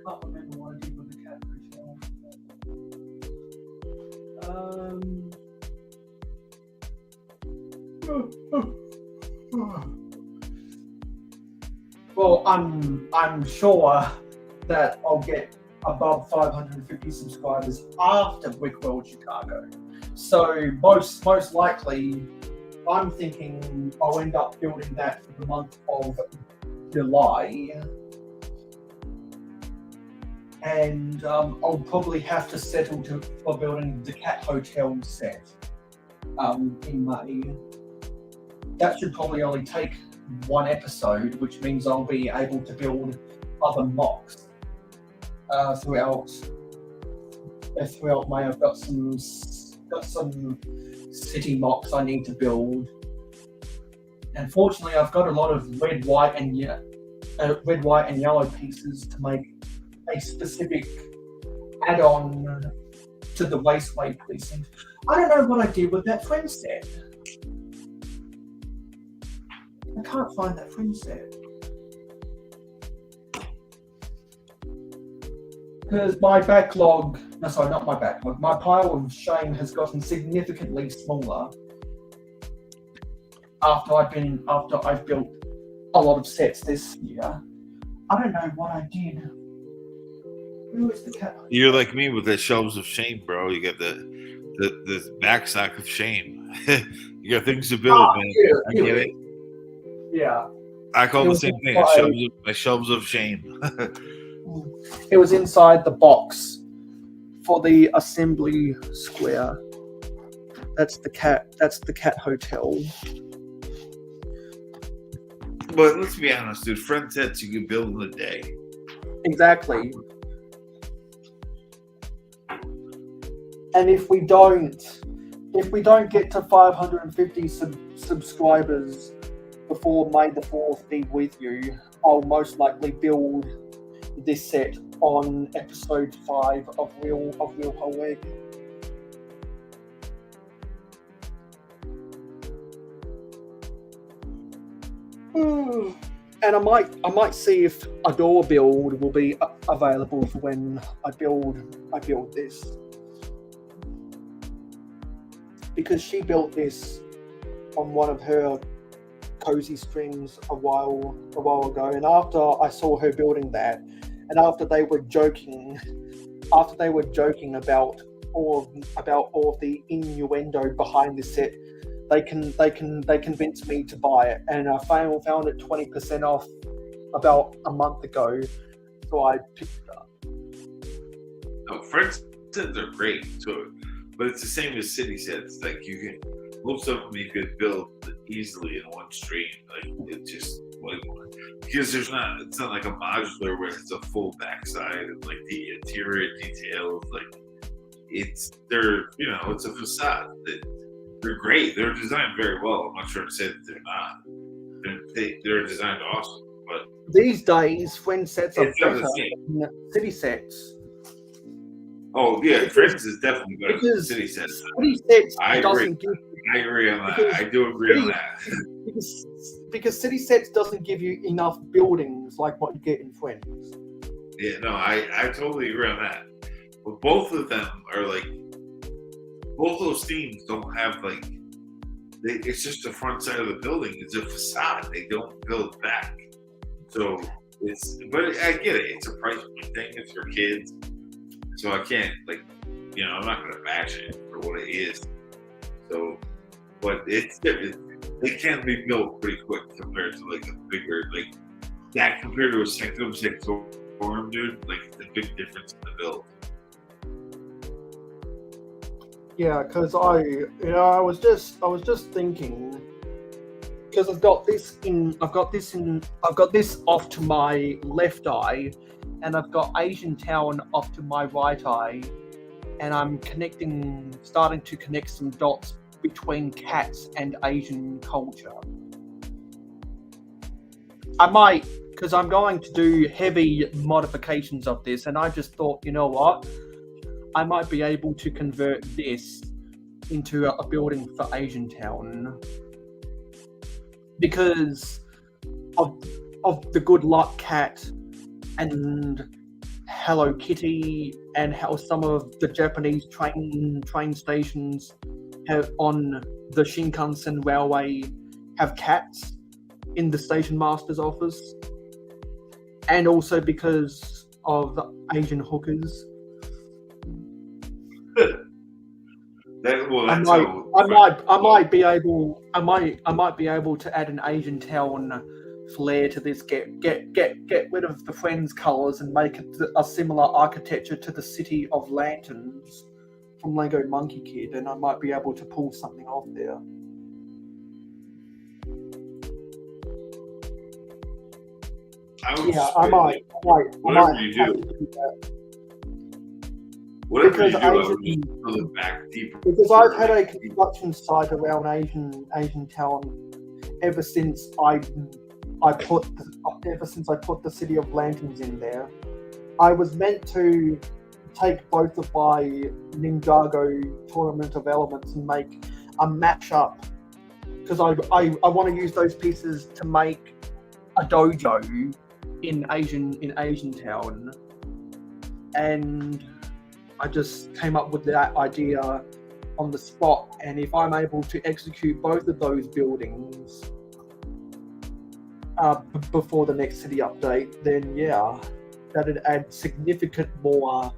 Can't remember what I did with the cat hotel. Well, I'm sure that I'll get above 550 subscribers after Brickworld Chicago. So most likely, I'm thinking I'll end up building that for the month of July. And I'll probably have to settle for building the cat hotel set in May. That should probably only take 1 episode, which means I'll be able to build other mocks throughout May. I've got some city mocks I need to build. And fortunately, I've got a lot of red, white, and yellow pieces to make a specific add-on to the Raceway precinct. I don't know what I did with that friend set. I can't find that friend set. Because my backlog, no, sorry, not my backlog, my pile of shame has gotten significantly smaller after I've built a lot of sets this year. I don't know what I did. Who is the cat? You're like me with the shelves of shame, bro. You got the backsack of shame. You got things to build, man. Yeah, I get it. Yeah. I call the same thing. My shelves of shame. It was inside the box for the assembly square. That's the cat hotel. But let's be honest, dude. Friend sets you can build in a day. Exactly. And if we don't get to 550 subscribers before May the 4th be with you, I'll most likely build this set on episode 5 of Real Hoeg. And I might see if a door build will be available for when I build this, because she built this on one of her cozy streams a while ago, and after I saw her building that, and after they were joking about all of the innuendo behind this set, they convinced me to buy it, and I found it 20% off about a month ago, so I picked it up. No, French sets are great too, but it's the same as city sets. Like most of them you could build easily in one stream. Like it's just because it's not like a modular where it's a full backside and like the interior details. Like it's a facade. They're great. They're designed very well. I'm not sure to say that they're not. They're designed awesome. But these days, when sets are better than city sets. Oh yeah, Friends is definitely better than city sets. City sets I agree on that. I do agree on that. Because city sets doesn't give you enough buildings like what you get in Friends. Yeah, no, I totally agree on that. But both of them are like, both those themes don't have like, it's just the front side of the building. It's a facade. They don't build back. So but I get it. It's a price point thing. It's for kids. So I can't I'm not going to bash it for what it is. So, but it can be built pretty quick compared to like a bigger, like that compared to a Sanctum Sanctorum, dude. Like the big difference in the build. Yeah, because I was just thinking, because I've got this off to my left eye, and I've got Asian Town off to my right eye, and I'm starting to connect some dots between cats and Asian culture. I might, because I'm going to do heavy modifications of this, and I just thought, you know what? I might be able to convert this into a building for Asian Town because of the Good Luck Cat and Hello Kitty, and how some of the Japanese train stations on the Shinkansen railway have cats in the station master's office, and also because of the Asian hookers. I might be able to add an Asian Town flair to this. Get rid of the Friends colours and make it a similar architecture to the City of Lanterns from Lego Monkey Kid, and I might be able to pull something off there. I might. Whatever you do. Whatever you do, I would pull it back deeper. Because I've had a construction site around Asian Town ever since I put the City of Lanterns in there. I was meant to take both of my Ninjago Tournament of Elements and make a mashup, because I want to use those pieces to make a dojo in Asian Town, and I just came up with that idea on the spot. And if I'm able to execute both of those buildings before the next city update, then yeah, that'd add significant more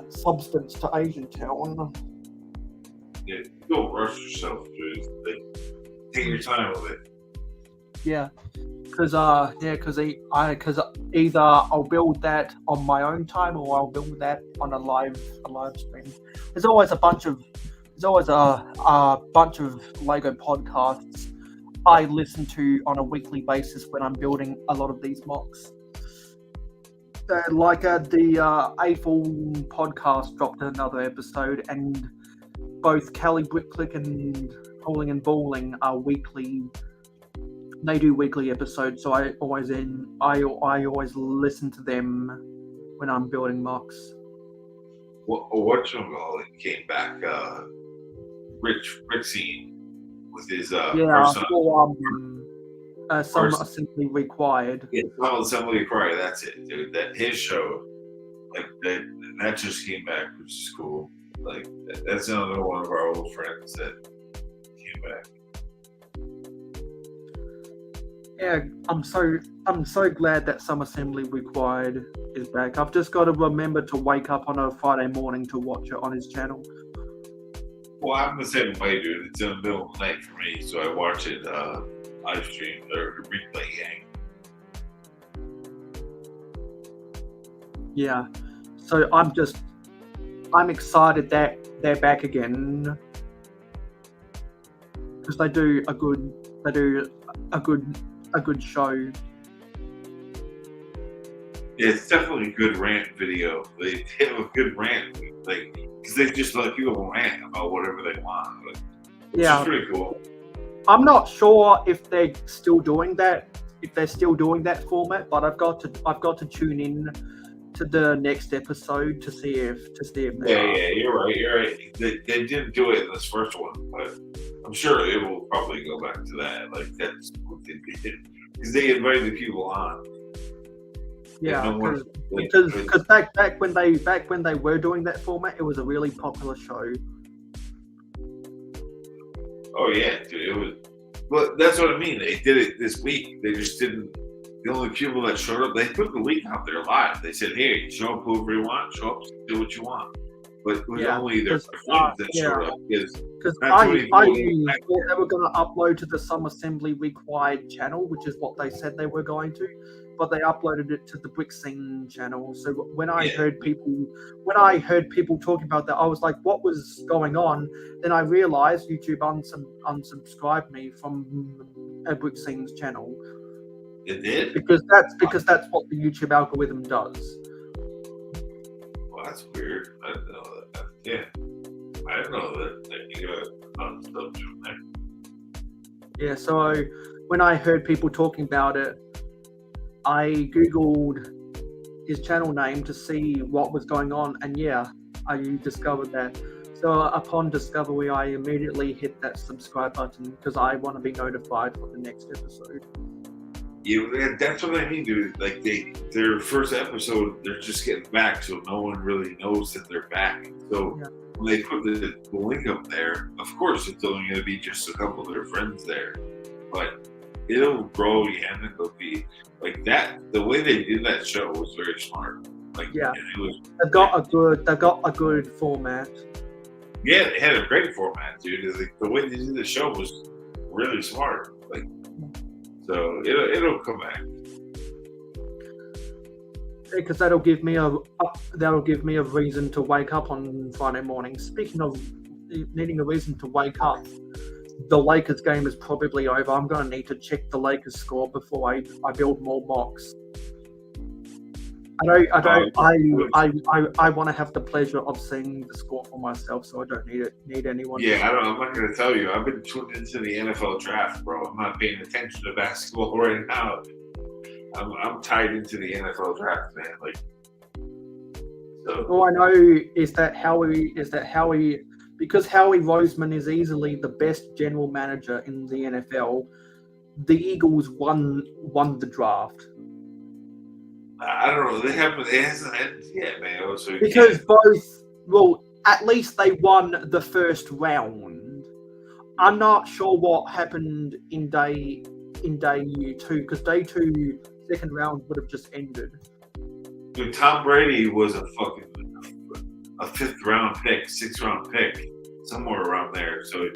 substance to Asian Town. Yeah, don't rush yourself, dude. Take your time with it. Yeah, because either I'll build that on my own time, or I'll build that on a live stream. There's always a bunch of Lego podcasts I listen to on a weekly basis when I'm building a lot of these mocks. The Eiffel podcast dropped another episode, and both Callie Bricklick and Hauling and Bowling are weekly. They do weekly episodes, so I always listen to them when I'm building mocks. Whatchamacallit came back, Rich Scene with his some First- are simply required. Yeah, Tom Assembly Cry, that's it, dude. That his show, like that just came back, which is cool. Like that's another one of our old friends that came back. Yeah, I'm so glad that Some Assembly Required is back. I've just got to remember to wake up on a Friday morning to watch it on his channel. Well, I'm the same way, dude. It's in the middle of the night for me, so I watch it live stream or replay gang. Yeah, so I'm excited that they're back again because they do a good show. Yeah, it's definitely a good rant video. They have a good rant, like because they just let people rant about whatever they want. Like, which Yeah. is pretty cool. I'm not sure if they're still doing that. If they're still doing that format, but I've got to tune in to the next episode to see if they are. Yeah, you're right. They didn't do it in this first one, but I'm sure it will probably go back to that. Like that's what they did because they invited people on. Yeah, no one- because back when they were doing that format, it was a really popular show. Oh yeah, dude, it was. But that's what I mean. They did it this week. They just didn't. The only people that showed up, they put the link out there live. They said, "Hey, show up whoever you want. Show up, do what you want." But it was only their friends that showed up. Because That's I what he thought did. they were going to upload to the Some Assembly Required channel, which is what they said they were going to, but they uploaded it to the Brick Scene channel. So when I heard people talking about that, I was like, "What was going on?" Then I realized YouTube unsubscribed me from a Brick Scene's channel. It did. Because that's what the YouTube algorithm does. Well, that's weird. I didn't know that. Yeah, I didn't know that you got stuff from there. Yeah, so when I heard people talking about it, I googled his channel name to see what was going on, and yeah, I discovered that. So upon discovery, I immediately hit that subscribe button because I want to be notified for the next episode. Yeah, that's what I mean, dude. Like their first episode, they're just getting back, so no one really knows that they're back. So when they put the link up there, of course it's only going to be just a couple of their friends there, but it'll grow, and it'll be like that. The way they did that show was very smart. Like, yeah, it was. They've got a good format. Yeah, they had a great format, dude. It's like, the way they did the show was really smart. Like. So it'll come back. Because that'll give me a reason to wake up on Friday morning. Speaking of needing a reason to wake up, the Lakers game is probably over. I'm going to need to check the Lakers score before I build more mocks. I want to have the pleasure of seeing the score for myself, so I don't need anyone. Yeah, I'm not going to tell you. I've been tuned into the NFL draft, bro. I'm not paying attention to basketball right now. I'm tied into the NFL draft, man. Like, so. All I know is that Howie, because Howie Roseman is easily the best general manager in the NFL. The Eagles won the draft. I don't know. It hasn't ended yet, man. So because at least they won the first round. I'm not sure what happened in day 2, because day 2, second round would have just ended. Dude, Tom Brady was a 5th round pick, 6th round pick, somewhere around there. So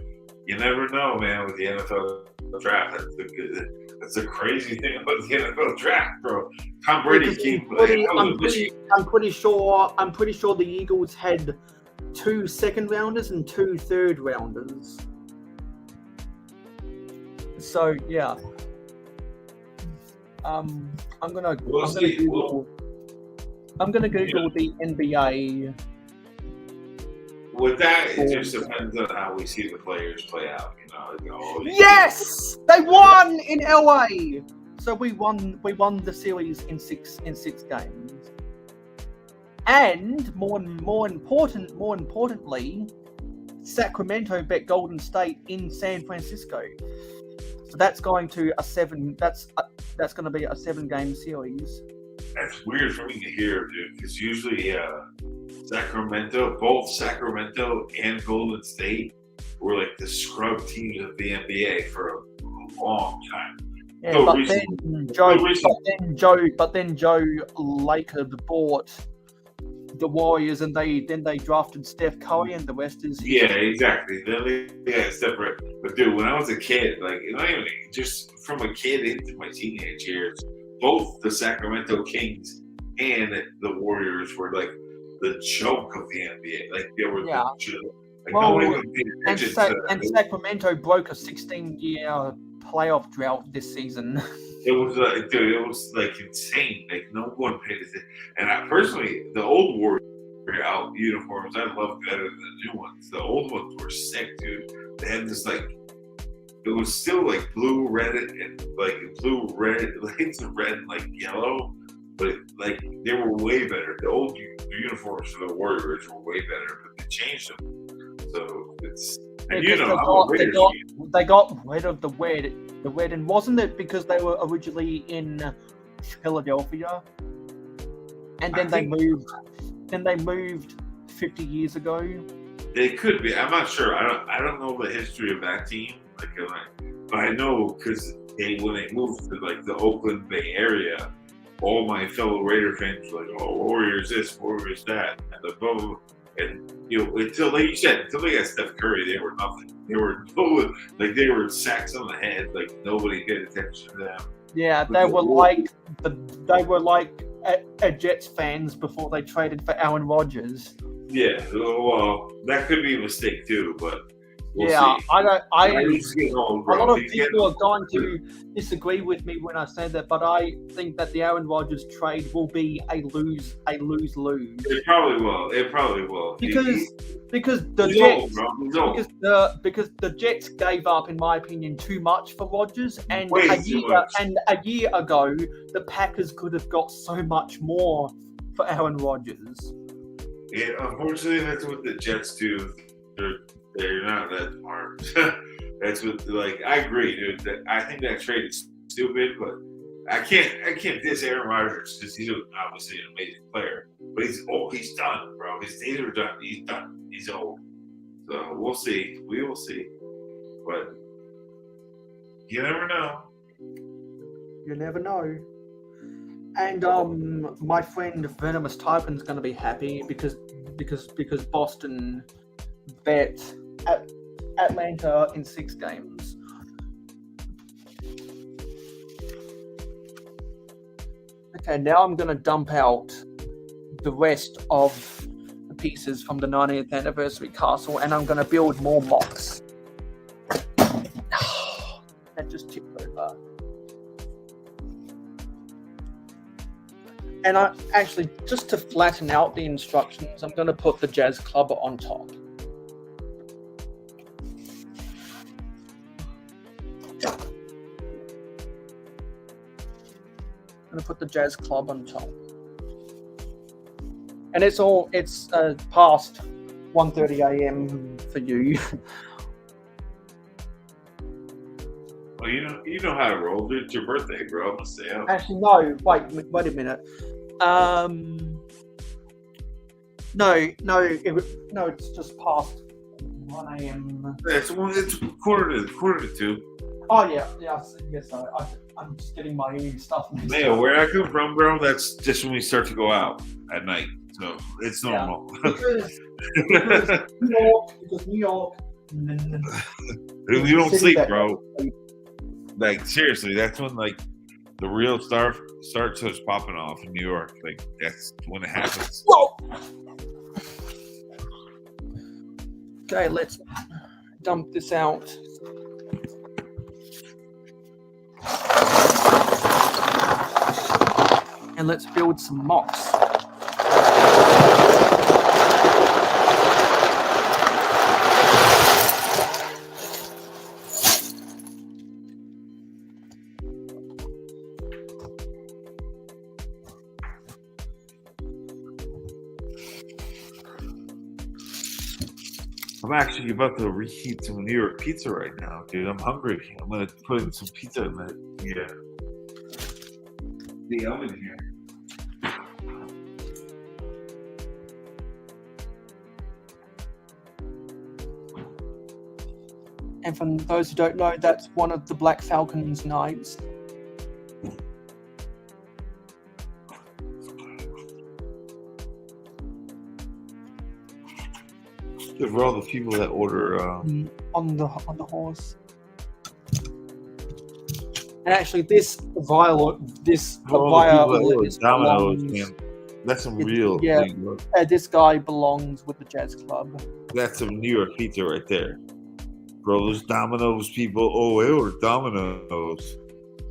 you never know, man, with the NFL draft. That's a crazy thing about the NFL draft, bro. Tom Brady came. I'm pretty sure the Eagles had 2 second rounders and 2 third rounders. So yeah, I'm gonna Google the NBA. With that, it just depends on how we see the players play out. Yes, they won in LA. So we won the series in six games. And more importantly, Sacramento bet Golden State in San Francisco. So that's going to a 7. That's going to be a 7-game series. That's weird for me to hear, dude. Because usually, both Sacramento and Golden State were like the scrub teams of the NBA for a long time. Yeah, So but recently- then Joe Laker bought the Warriors, and they drafted Steph Curry, and the rest is Yeah, exactly. Then they separate. But dude, when I was a kid, like not even just from a kid into my teenage years, both the Sacramento Kings and the Warriors were like the joke of the NBA. Like they were Yeah. the joke. Like Well, nobody would pay attention to and Sacramento broke a 16-year playoff drought this season. It was like, dude, it was like insane. Like no one paid attention. And I personally, the old Warrior out uniforms, I love better than the new ones. The old ones were sick, dude. They had this like, it was still like blue, red, and like blue, red, like some red and like yellow, but like they were way better. The old uniforms for the Warriors were way better, but they changed them. So it's, and you know, I'm a Raiders fan. They got rid of the red, and wasn't it because they were originally in Philadelphia, and then they moved 50 years ago. They could be. I'm not sure. I don't know the history of that team. But I know because when they moved to like the Oakland Bay Area, all my fellow Raider fans were like, "Oh, Warriors this, Warriors that," and the blah, blah, blah. And you know, until like you said, until they got Steph Curry, they were nothing. They were they were sacks on the head. Like nobody paid attention to them. Yeah, they were like Jets fans before they traded for Aaron Rodgers. Yeah, well, that could be a mistake too, but we'll yeah, see. a lot of people are going to disagree with me when I say that, but I think that the Aaron Rodgers trade will be a lose. It probably will. Because the Jets gave up, in my opinion, too much for Rodgers, and a year ago the Packers could have got so much more for Aaron Rodgers. Yeah, unfortunately, that's what the Jets do. They're not that smart. That's what, like, I agree, dude. I think that trade is stupid, but I can't diss Aaron Rodgers because he's obviously an amazing player. But he's old. He's done, bro. His days are done. He's done. He's old. So we'll see. We will see. But you never know. You never know. And my friend Venomous Taipan is going to be happy because Boston bet Atlanta in 6 games. Okay, now I'm going to dump out the rest of the pieces from the 90th anniversary castle, and I'm going to build more mocks. That just tipped over. And I actually, just to flatten out the instructions, I'm going to put the jazz club on top. I'm going to put the jazz club on top. And it's past 1:30 a.m. for you. Well, you know how to roll. Dude, it's your birthday, bro. I'm gonna stay up. Actually, no. Wait a minute. No, it's just past 1 a.m. It's quarter to 2. Oh yeah. Yes. I'm just getting my stuff. Man, where I come from, bro, that's just when we start to go out at night. So it's normal. Yeah. Because New York. You don't sleep, bro. Like seriously, that's when like the real start starts popping off in New York. Like that's when it happens. Whoa. Okay, let's dump this out. And let's build some mocks. I'm actually about to reheat some New York pizza right now, dude. I'm hungry. I'm gonna put in some pizza in the oven here. And for those who don't know, that's one of the Black Falcon's knives. Good for all the people that order. On the horse. And actually, this All the people that order Domino's, man. That's some real. Yeah. New York. This guy belongs with the jazz club. That's some New York pizza right there. Bro, those Domino's people. Oh, they order Domino's.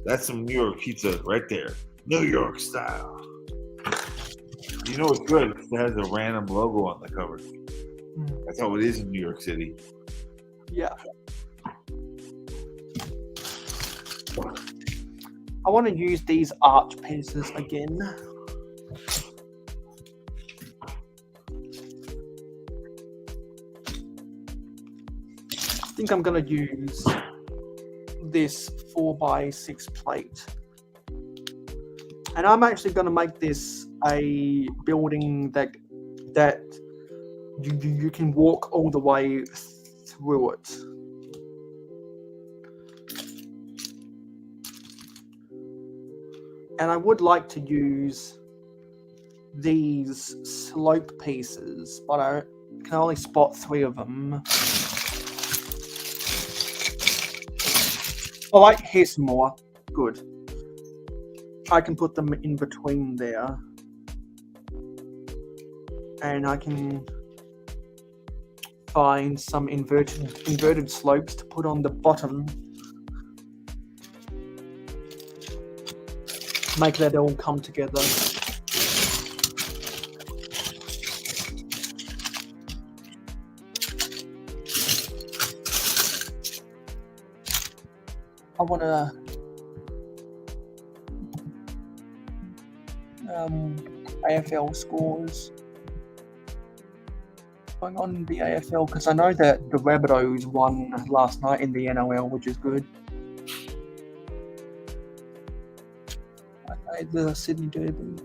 That's some New York pizza right there. New York style. You know it's good because it has a random logo on the cover. That's how it is in New York City. Yeah. I want to use these arch pieces again. I think I'm going to use this 4x6 plate. And I'm actually going to make this a building that you can walk all the way through it. And I would like to use these slope pieces, but I can only spot 3 of them. Oh, here's some more. Good. I can put them in between there. And I can find some inverted slopes to put on the bottom. Make that all come together. I want to AFL scores going on in the AFL, because I know that the Rabbitohs won last night in the NRL, which is good. Okay, the Sydney Derby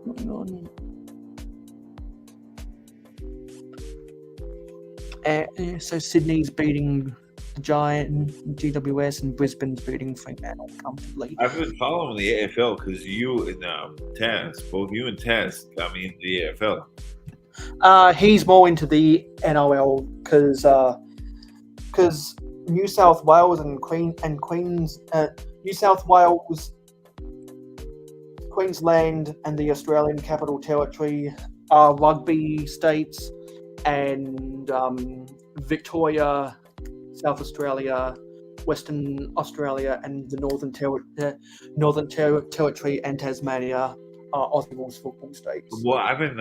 going on. So Sydney's beating the Giant, GWS, and Brisbane's beating Fremantle comfortably. I've been following the AFL because you and Taz, both you and Taz, got me into the AFL. He's more into the NRL because New South Wales and New South Wales, Queensland, and the Australian Capital Territory are rugby states, and Victoria, South Australia, Western Australia, and the Northern Territory and Tasmania are Aussie Rules football states. Well, I've been.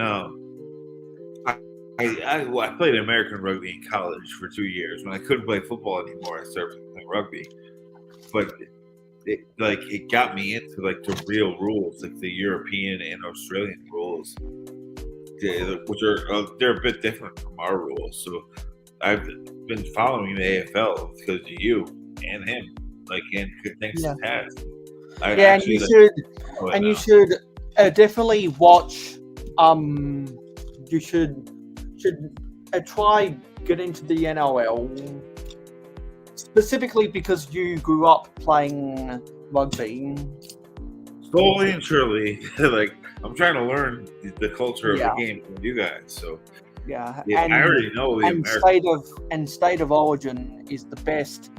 I played American rugby in college for 2 years. When I couldn't play football anymore, I started playing rugby. But it got me into the real rules, like the European and Australian rules, which are they're a bit different from our rules. So I've been following the AFL because of you and him, and thanks to Taz. You should definitely watch. You should try get into the NRL, specifically because you grew up playing rugby. Slowly and surely, I'm trying to learn the culture of the game from you guys. So yeah, and I already know the American state of origin is the best.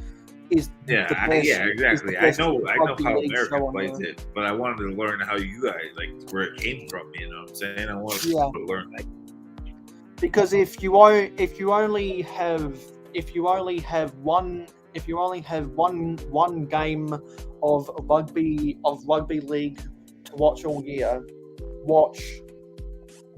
Exactly. I know how America plays it, but I wanted to learn how you guys where it came from. You know what I'm saying? I wanted to learn that. Because if you only have one game of rugby league to watch all year, watch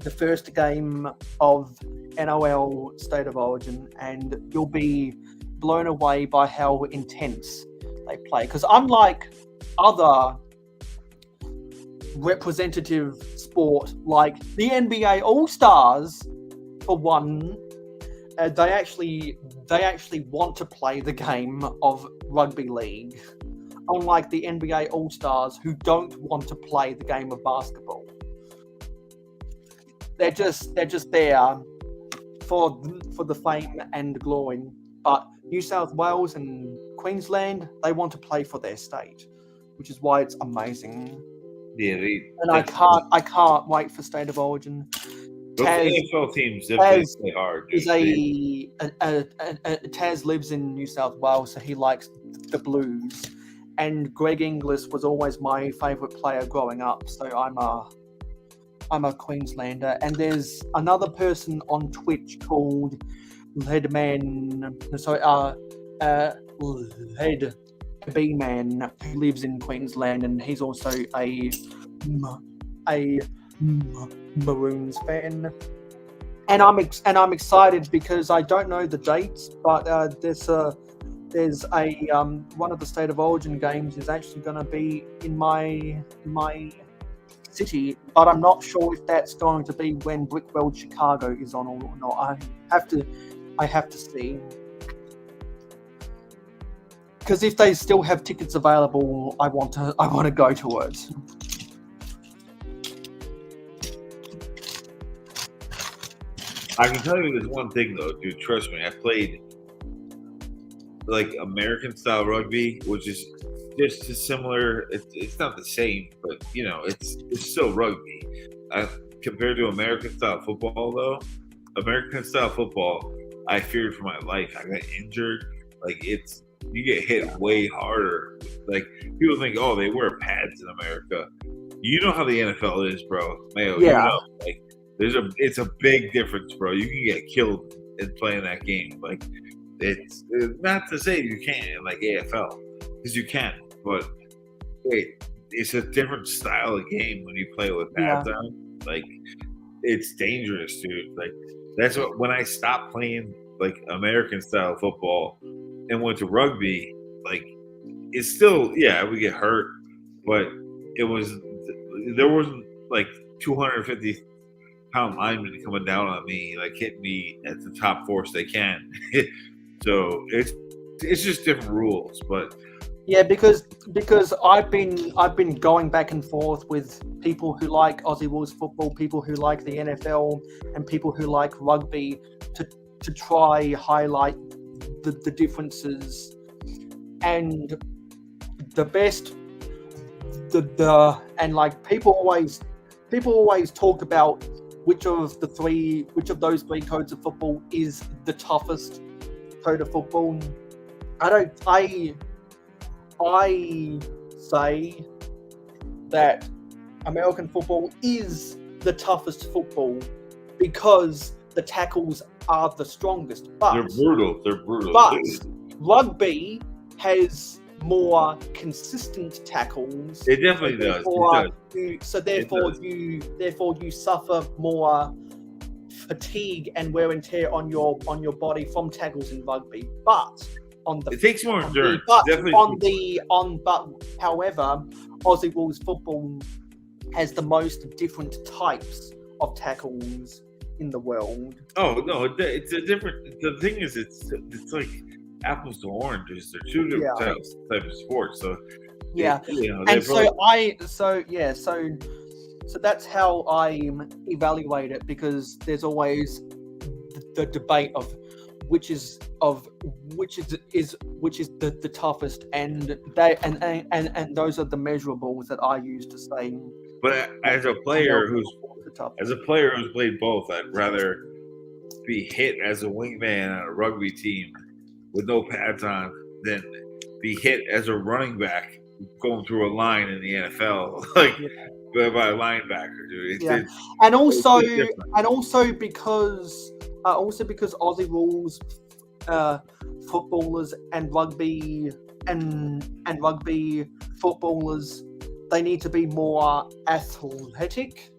the first game of NRL State of Origin, and you'll be blown away by how intense they play. Because unlike other representative sport like the NBA All-Stars, for one, they actually want to play the game of rugby league, unlike the NBA All-Stars who don't want to play the game of basketball. They're just there for the fame and glory. But New South Wales and Queensland, they want to play for their state, which is why it's amazing. Yeah, I can't wait for State of Origin. Those NFL teams definitely play hard. Taz lives in New South Wales, so he likes the Blues. And Greg Inglis was always my favourite player growing up, so I'm a Queenslander. And there's another person on Twitch called Lead B-Man, who lives in Queensland, and he's also a Maroons fan. And I'm excited because I don't know the dates, but there's a one of the State of Origin games is actually going to be in my city, but I'm not sure if that's going to be when Brickworld Chicago is on or not. I have to see, because if they still have tickets available, I want to go to it. I can tell you there's one thing though, dude. Trust me, I played like American style rugby, which is just as similar. It's not the same, but you know, it's still rugby. Compared to American style football, though, American style football, I feared for my life. I got injured. Like you get hit way harder. Like people think, oh, they wear pads in America. You know how the NFL is, bro. Mayo, Yeah. You know, like it's a big difference, bro. You can get killed in playing that game. Like it's not to say you can't like AFL, because you can, but it's a different style of game when you play with pads on. Like it's dangerous, dude. Like that's what when I stopped playing like American style football and went to rugby, like it's still we get hurt, but there wasn't like 250-pound linemen coming down on me, like hitting me at the top force they can. So it's just different rules, but yeah, because I've been going back and forth with people who like Aussie Rules football, people who like the NFL, and people who like rugby to try highlight the differences. And the best and like people always talk about which of those three codes of football is the toughest code of football. I say that American football is the toughest football because the tackles are the strongest. But they're brutal. But rugby has more consistent tackles. It definitely does. Therefore you suffer more fatigue and wear and tear on your body from tackles in rugby. But it takes more endurance. However, Aussie Rules football has the most different types of tackles in the world. Oh no, it's a different. The thing is, it's like apples to oranges. They're two different types of sports. So so that's how I evaluate it, because there's always the debate of which is the toughest, and those are the measurables that I use to say. But as a player who's played both, I'd rather be hit as a wingman on a rugby team with no pads on than be hit as a running back going through a line in the NFL, like by a linebacker, dude. And also because Aussie Rules footballers and rugby footballers, they need to be more athletic.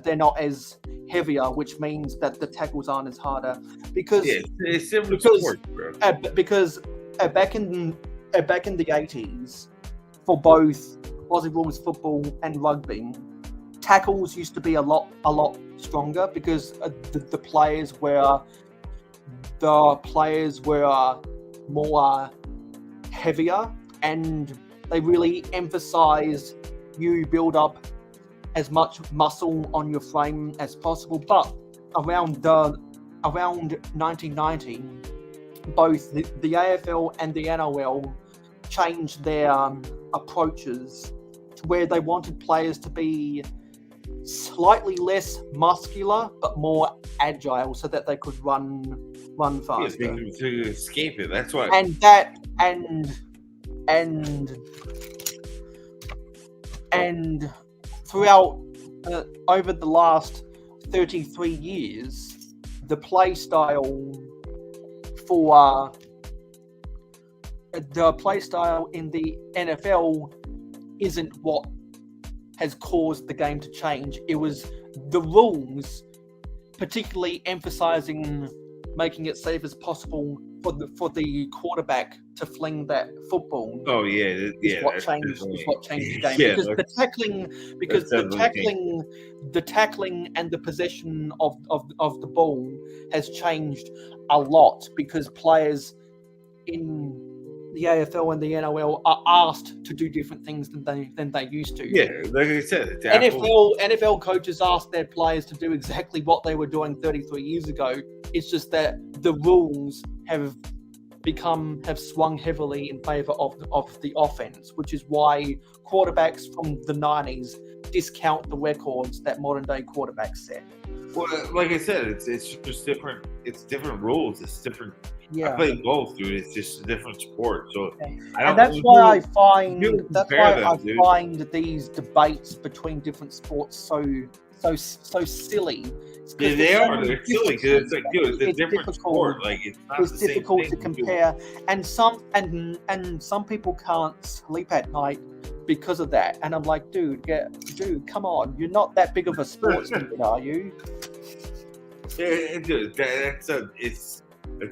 They're not as heavier, which means that the tackles aren't as harder. Because it's similar sport, bro. Because back in the 80s, for both Aussie Rules football and rugby, tackles used to be a lot stronger because the players were the players were more heavier, and they really emphasized you build up as much muscle on your frame as possible. But around 1990, both the AFL and the NRL changed their approaches to where they wanted players to be slightly less muscular but more agile, so that they could run Yeah, faster. to escape it. That's why. And that and throughout over the last 33 years, the play style in the NFL isn't what has caused the game to change. It was the rules, particularly emphasizing making it safe as possible for the quarterback to fling that football. Oh yeah, Is what changed the game. Yeah, Because the tackling and the possession of the ball has changed a lot, because players in the AFL and the NRL are asked to do different things than they used to. Yeah, like I said, it's Apple. NFL coaches asked their players to do exactly what they were doing 33 years ago. It's just that the rules have swung heavily in favor of the offense, which is why quarterbacks from the 90s discount the records that modern day quarterbacks set. Well, like I said, it's just different. It's different rules. It's different. Yeah. I play both, dude. It's just a different sport. So, And that's why I find dude. find these debates between different sports so silly. Yeah, they are. They're silly because it's like, dude, it's a different sport. Like it's not It's the same difficult thing to compare, and some people can't sleep at night because of that. And I'm like, dude, come on, you're not that big of a sportsman, are you? Yeah, dude, that's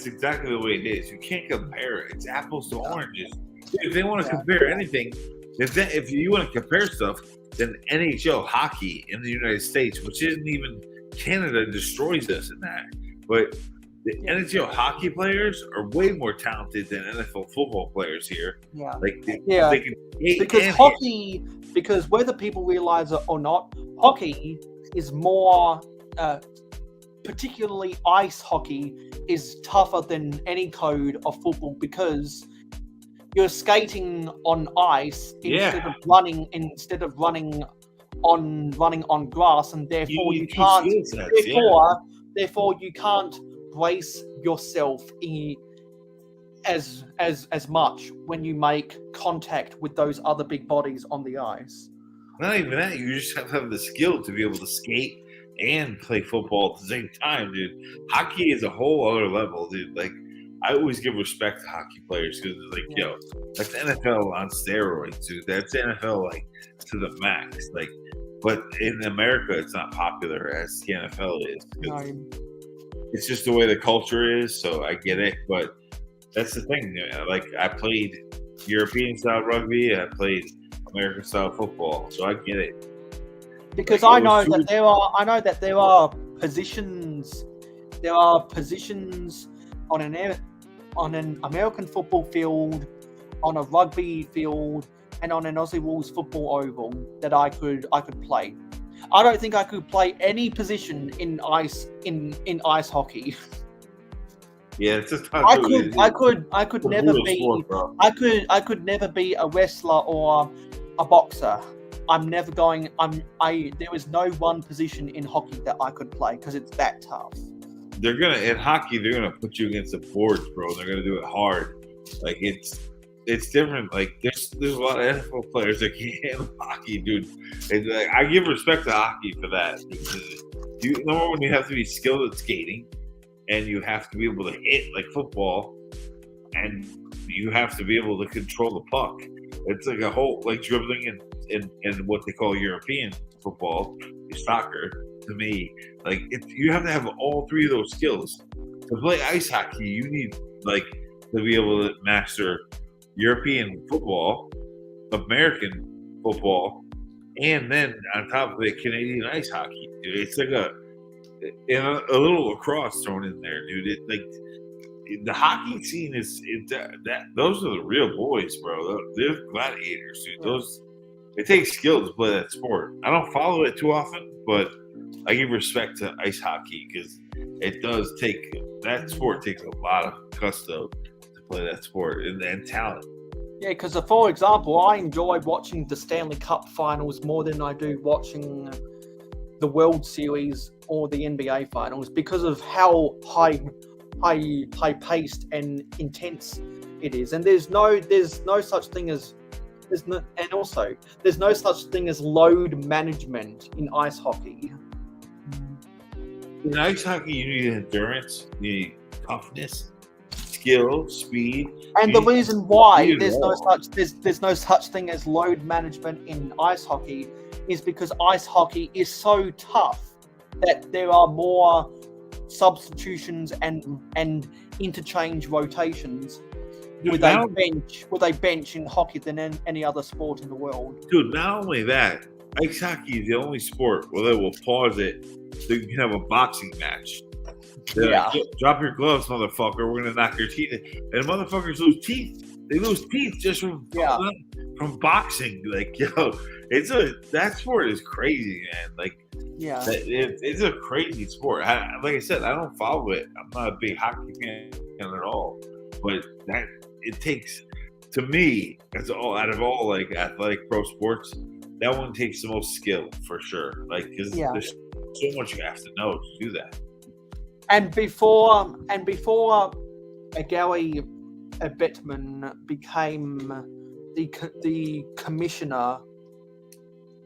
exactly the way it is. You can't compare it. It's apples to oranges. Dude, if they want to compare anything, if you want to compare stuff, then NHL hockey in the United States, which isn't even Canada, destroys us in that. But the NHL hockey players are way more talented than NFL football players here. Yeah. Like they can because hockey, because whether people realize it or not, hockey is more, particularly ice hockey, is tougher than any code of football, because you're skating on ice instead of running on grass, and therefore you can't. Therefore you can't brace yourself as much when you make contact with those other big bodies on the ice. Not even that. You just have to have the skill to be able to skate and play football at the same time, dude. Hockey is a whole other level, dude. Like, I always give respect to hockey players because it's like, yo, that's NFL on steroids, dude. That's NFL like to the max. Like, but in America, it's not popular as the NFL is. It's just the way the culture is. So I get it, but that's the thing. Like, I played European style rugby, I played American style football, so I get it. Because I know that there are positions. There are positions on an American football field, on a rugby field, and on an Aussie Rules football oval that I could play. I don't think I could play any position in ice hockey. Yeah, it's just I could never be a wrestler or a boxer. There is no one position in hockey that I could play because it's that tough. In hockey, they're gonna put you against the boards, bro. They're gonna do it hard. Like it's different. Like there's a lot of NFL players that can't handle hockey, dude. And like, I give respect to hockey for that. Number one, you have to be skilled at skating, and you have to be able to hit like football, and you have to be able to control the puck. It's like a whole like dribbling in what they call European football, soccer. To me, like you have to have all three of those skills. To play ice hockey, you need like to be able to master European football, American football, and then on top of it, Canadian ice hockey. Dude, it's like a little lacrosse thrown in there, dude. the hockey scene is that those are the real boys, bro. They're gladiators, dude. Those it takes skill to play that sport. I don't follow it too often, but I give respect to ice hockey because it does take that sport takes a lot of gusto to play that sport and talent. Yeah, because for example, I enjoy watching the Stanley Cup finals more than I do watching the World Series or the NBA finals because of how high paced and intense it is. And there's no such thing as there's no such thing as load management in ice hockey. In ice hockey, you need endurance, you need toughness, skill, speed. And the reason why there's no such thing as load management in ice hockey is because ice hockey is so tough that there are more substitutions and interchange rotations with a bench in hockey than any other sport in the world. Dude, not only that, ice hockey is the only sport where they will pause it so you can have a boxing match. They're like, drop your gloves, motherfucker. We're gonna knock your teeth in. And motherfuckers lose teeth. They lose teeth just from boxing. Like, yo, that sport is crazy, man. Like, it's a crazy sport. Like I said, I don't follow it. I'm not a big hockey fan at all. But it takes, to me, out of all like athletic pro sports, that one takes the most skill for sure. Like, because there's so much you have to know to do that. And before Gary Bettman became the commissioner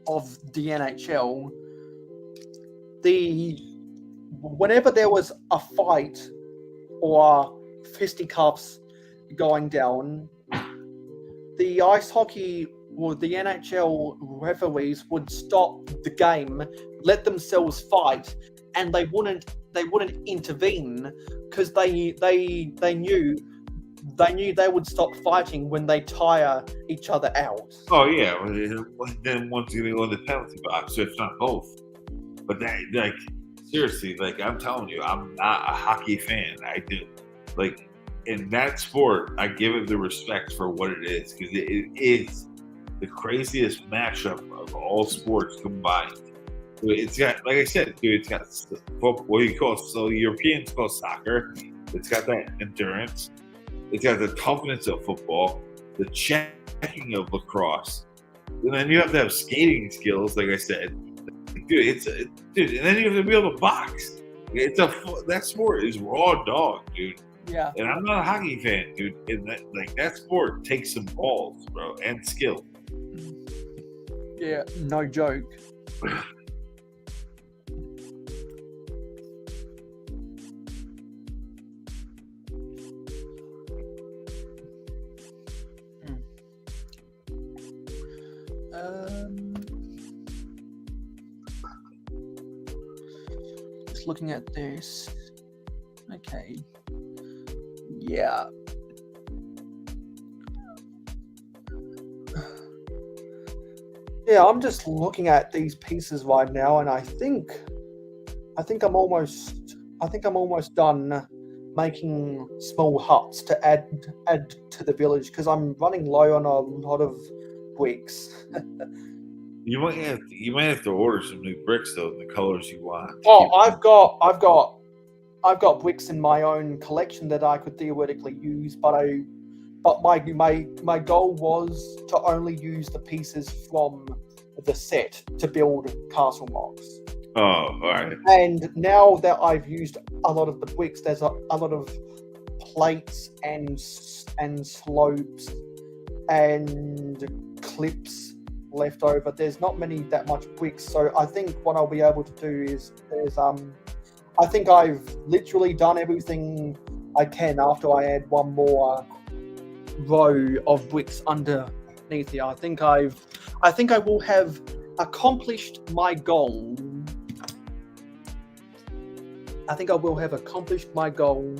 of the NHL, whenever there was a fight or fisticuffs going down, the ice hockey or the NHL referees would stop the game, let themselves fight, and they wouldn't intervene because they knew they would stop fighting when they tire each other out. Oh yeah, then one's gonna go in the penalty box, so it's not both. But that, like, seriously, like, I'm telling you, I'm not a hockey fan. I do, like, in that sport, I give it the respect for what it is because it is the craziest mashup of all sports combined. It's got, like I said, dude, it's got what you call, so Europeans call soccer. It's got that endurance. It's got the toughness of football, the checking of lacrosse, and then you have to have skating skills, like I said. Dude, and then you have to be able to box. That sport is raw dog, dude. Yeah. And I'm not a hockey fan, dude. And that sport takes some balls, bro, and skill. Yeah, no joke. Just looking at this. Okay. Yeah. Yeah, I'm just looking at these pieces right now, and I think I'm almost done making small huts to add to the village because I'm running low on a lot of bricks. You might have to order some new bricks though, the colors you want. Oh, I've got bricks in my own collection that I could theoretically use, but my goal was to only use the pieces from the set to build castle mocks. Oh, all right. And now that I've used a lot of the bricks, there's a lot of plates and slopes and clips left over. There's not that much bricks, so I think what I'll be able to do is I think I've literally done everything I can after I add one more row of bricks underneath here. I think I will have accomplished my goal. I think I will have accomplished my goal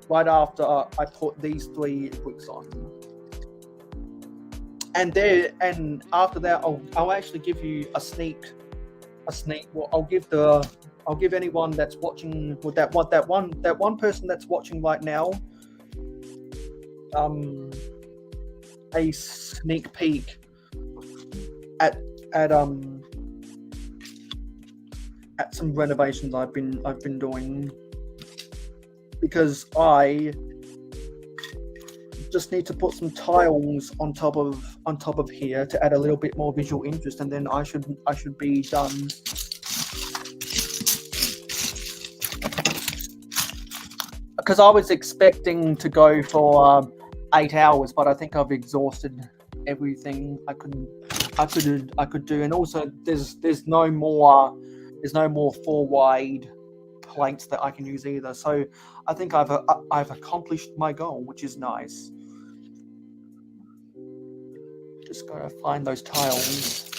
right after I put these 3 bricks on. And after that, I'll actually give you a sneak. Well, I'll give anyone that's watching, that one person that's watching right now, a sneak peek at some renovations I've been doing, because I just need to put some tiles on top of here to add a little bit more visual interest, and then I should be done. Because I was expecting to go for 8 hours, but I think I've exhausted everything I could do, and also there's no more 4 wide plates that I can use either. So I think I've accomplished my goal, which is nice. Just gotta find those tiles.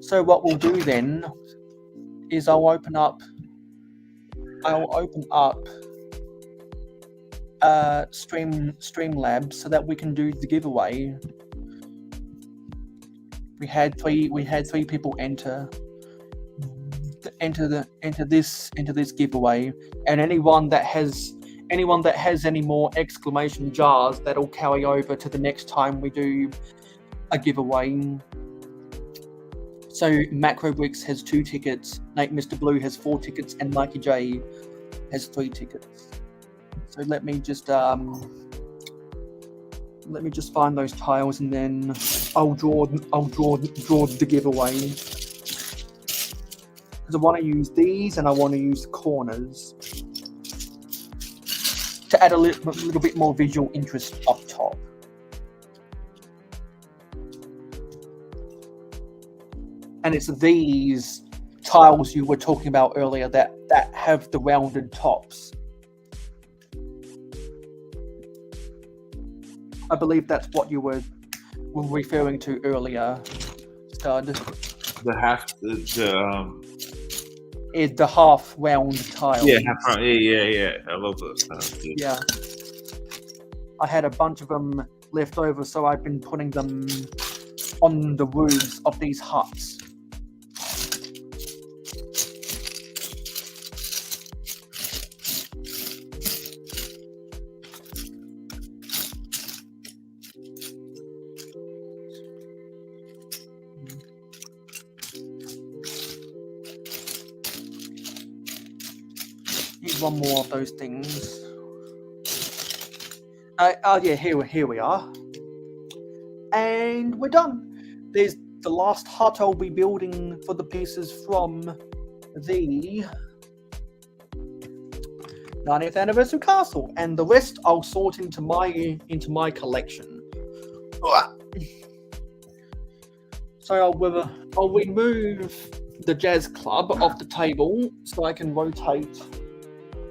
So what we'll do then is I'll open up Streamlabs so that we can do the giveaway. We had three people enter this giveaway, and anyone that has any more exclamation jars, that'll carry over to the next time we do a giveaway. So Macro Bricks has 2 tickets, Nate Mr. Blue has 4 tickets, and Mikey J has 3 tickets. So let me just find those tiles, and then I'll draw the giveaway. Because I want to use these, and I want to use the corners to add a little bit more visual interest up top. And it's these tiles you were talking about earlier that have the rounded tops. I believe that's what you were referring to earlier, Stud. The half, Is the half round tiles. yeah, yeah. I love those tiles. Yeah. I had a bunch of them left over, so I've been putting them on the roofs of these huts. Need one more of those things. Oh yeah, here we are, and we're done. There's the last hut I'll be building for the pieces from the 90th anniversary castle, and the rest I'll sort into my collection. So I'll remove the jazz club off the table so I can rotate.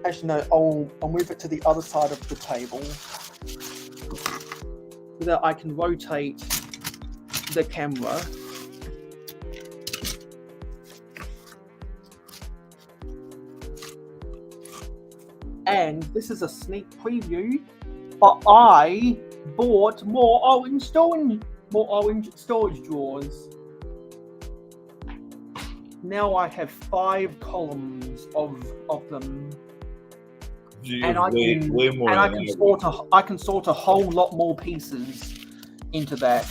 Actually, no, I'll move it to the other side of the table so that I can rotate the camera. And this is a sneak preview, but I bought more orange storage drawers. Now I have 5 columns of them. And I can sort a whole lot more pieces into that.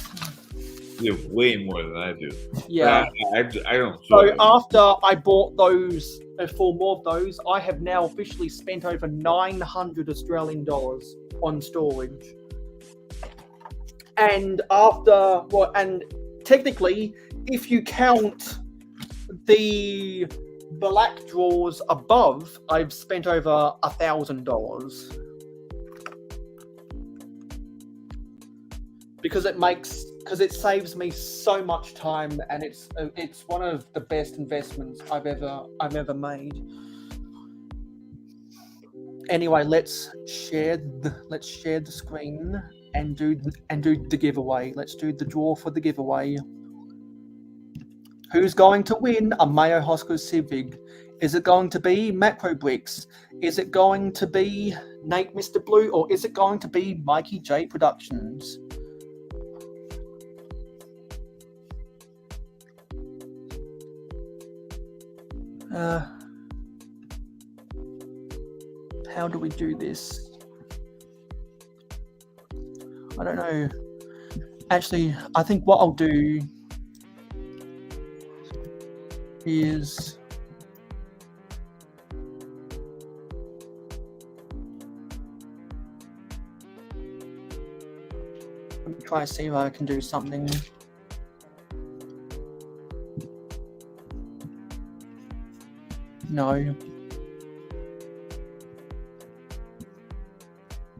You have way more than I do. Yeah. I don't. So after I bought those, 4 more of those, I have now officially spent over 900 Australian dollars on storage. And and technically, if you count the black drawers above, I've spent over $1,000 because it saves me so much time, and it's one of the best investments I've ever made. Anyway, let's share the screen and do the giveaway. Let's do the draw for the giveaway. Who's going to win a mayohosko Civic? Is it going to be Macro Bricks? Is it going to be Nate Mr. Blue? Or is it going to be Mikey J Productions? How do we do this? I don't know. Actually, I think what I'll do is let me try to see if I can do something. No.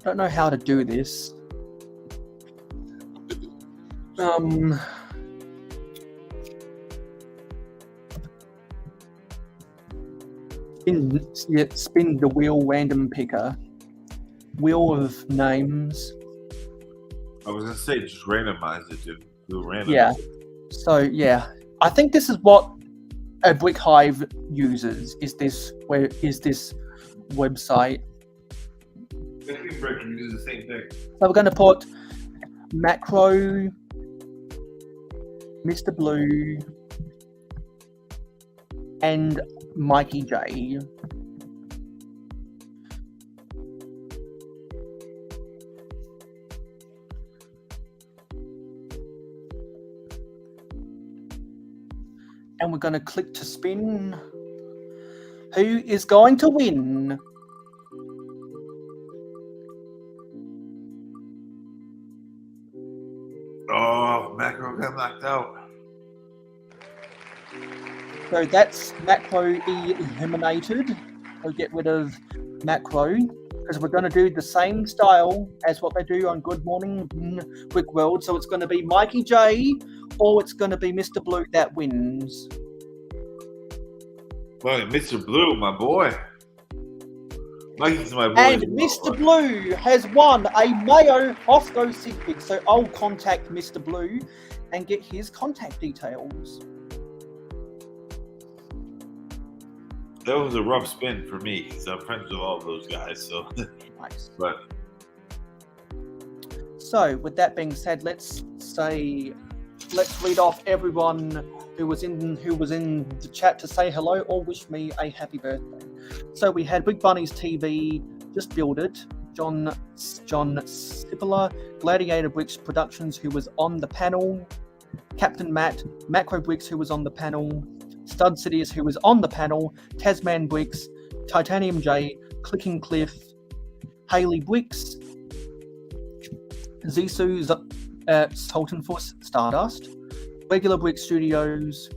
Don't know how to do this. Spin the wheel random picker. Wheel of names. I was gonna say just randomize it, dude. Do random. Yeah. So yeah, I think this is what a brick hive uses. Is this website? Brick uses the same thing. So we're going to put Makro, Mr. Blue, and Mikey J. And we're going to click to spin. Who is going to win? Oh, Makro got knocked out. So that's Makro eliminated. We'll get rid of Makro because we're going to do the same style as what they do on Good Morning Brick World. So it's going to be Mikey J or it's going to be Mr. Blue that wins. Well, Mr. Blue, my boy. Mikey's my boy. And Mr. Blue has won a mayohosko Sig. So I'll contact Mr. Blue and get his contact details. That was a rough spin for me because I'm friends with all those guys. So, Nice. But so with that being said, let's read off everyone who was in the chat to say hello or wish me a happy birthday. So we had Big Bunny's TV, Just Build It, John Sippler, Gladiator Bricks Productions, who was on the panel, Captain Matt, Macro Bricks, who was on the panel, Stud Cities, who was on the panel, Tasman Bricks, Titanium J, Clicking Cliff, Haley Bricks, Zissou, Sultanfuss, Stardust, Regular Brick Studios,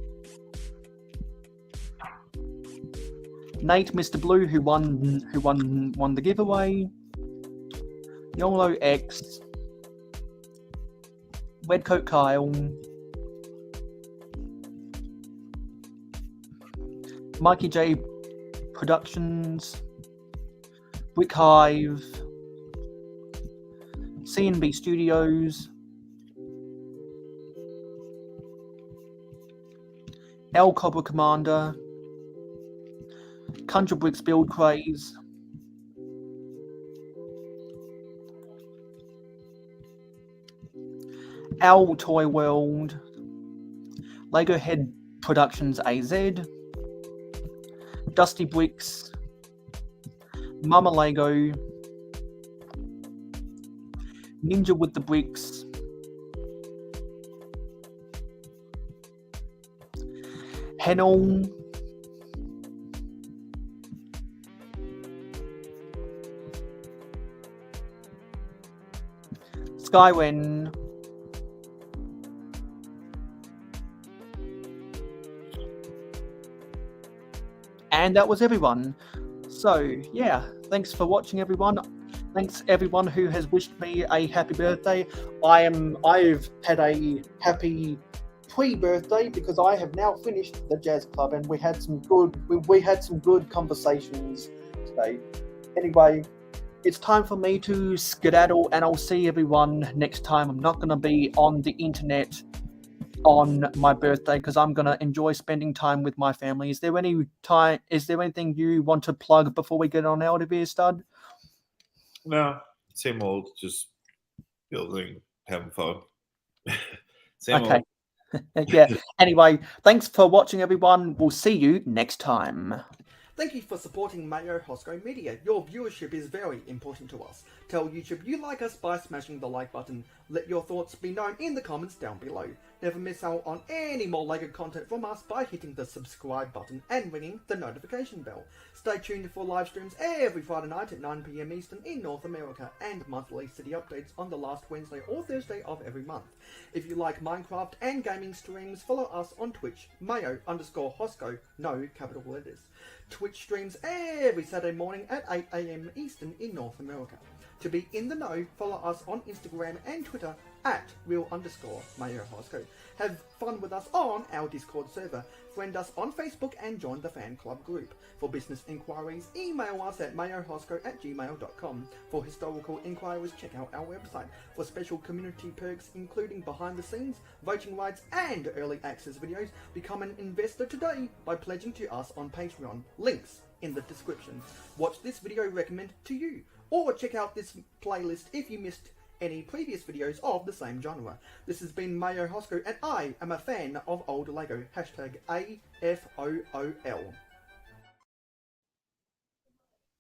Nate, Mr. Blue, who won the giveaway, YOLO X, Redcoat Kyle, Mikey J Productions, Brick Hive, C&B Studios, L Cobra Commander, Conjure Bricks Build Craze, Owl Toy World, Lego Head Productions AZ, Dusty Bricks, Mama Lego, Ninja with the Bricks, Hennel, Skywen, and that was everyone. So yeah, thanks for watching, everyone. Thanks everyone who has wished me a happy birthday. I've had a happy pre-birthday because I have now finished the jazz club and we had some good conversations today. Anyway, it's time for me to skedaddle and I'll see everyone next time. I'm not going to be on the internet on my birthday because I'm going to enjoy spending time with my family. Is there anything you want to plug before we get on out of here, Stud? no, same old, just building, having fun. Same Okay. old. Yeah. Anyway, thanks for watching, everyone. We'll see you next time. Thank you for supporting mayohosko Media. Your viewership is very important to us. Tell YouTube you like us by smashing the like button. Let your thoughts be known in the comments down below. Never miss out on any more LEGO content from us by hitting the subscribe button and ringing the notification bell. Stay tuned for live streams every Friday night at 9 PM Eastern in North America and monthly city updates on the last Wednesday or Thursday of every month. If you like Minecraft and gaming streams, follow us on Twitch, mayo_hosko, no capital letters. Twitch streams every Saturday morning at 8 AM Eastern in North America. To be in the know, follow us on Instagram and Twitter at real_mayohosko. Have fun with us on our Discord server. Friend us on Facebook and join the fan club group. For business inquiries, email us at mayohosko@gmail.com. For historical inquiries, check out our website. For special community perks, including behind the scenes, voting rights, and early access videos, become an investor today by pledging to us on Patreon. Links in the description. Watch this video recommended to you, or check out this playlist if you missed any previous videos of the same genre. This has been mayohosko, and I am a fan of old LEGO. #AFOOL.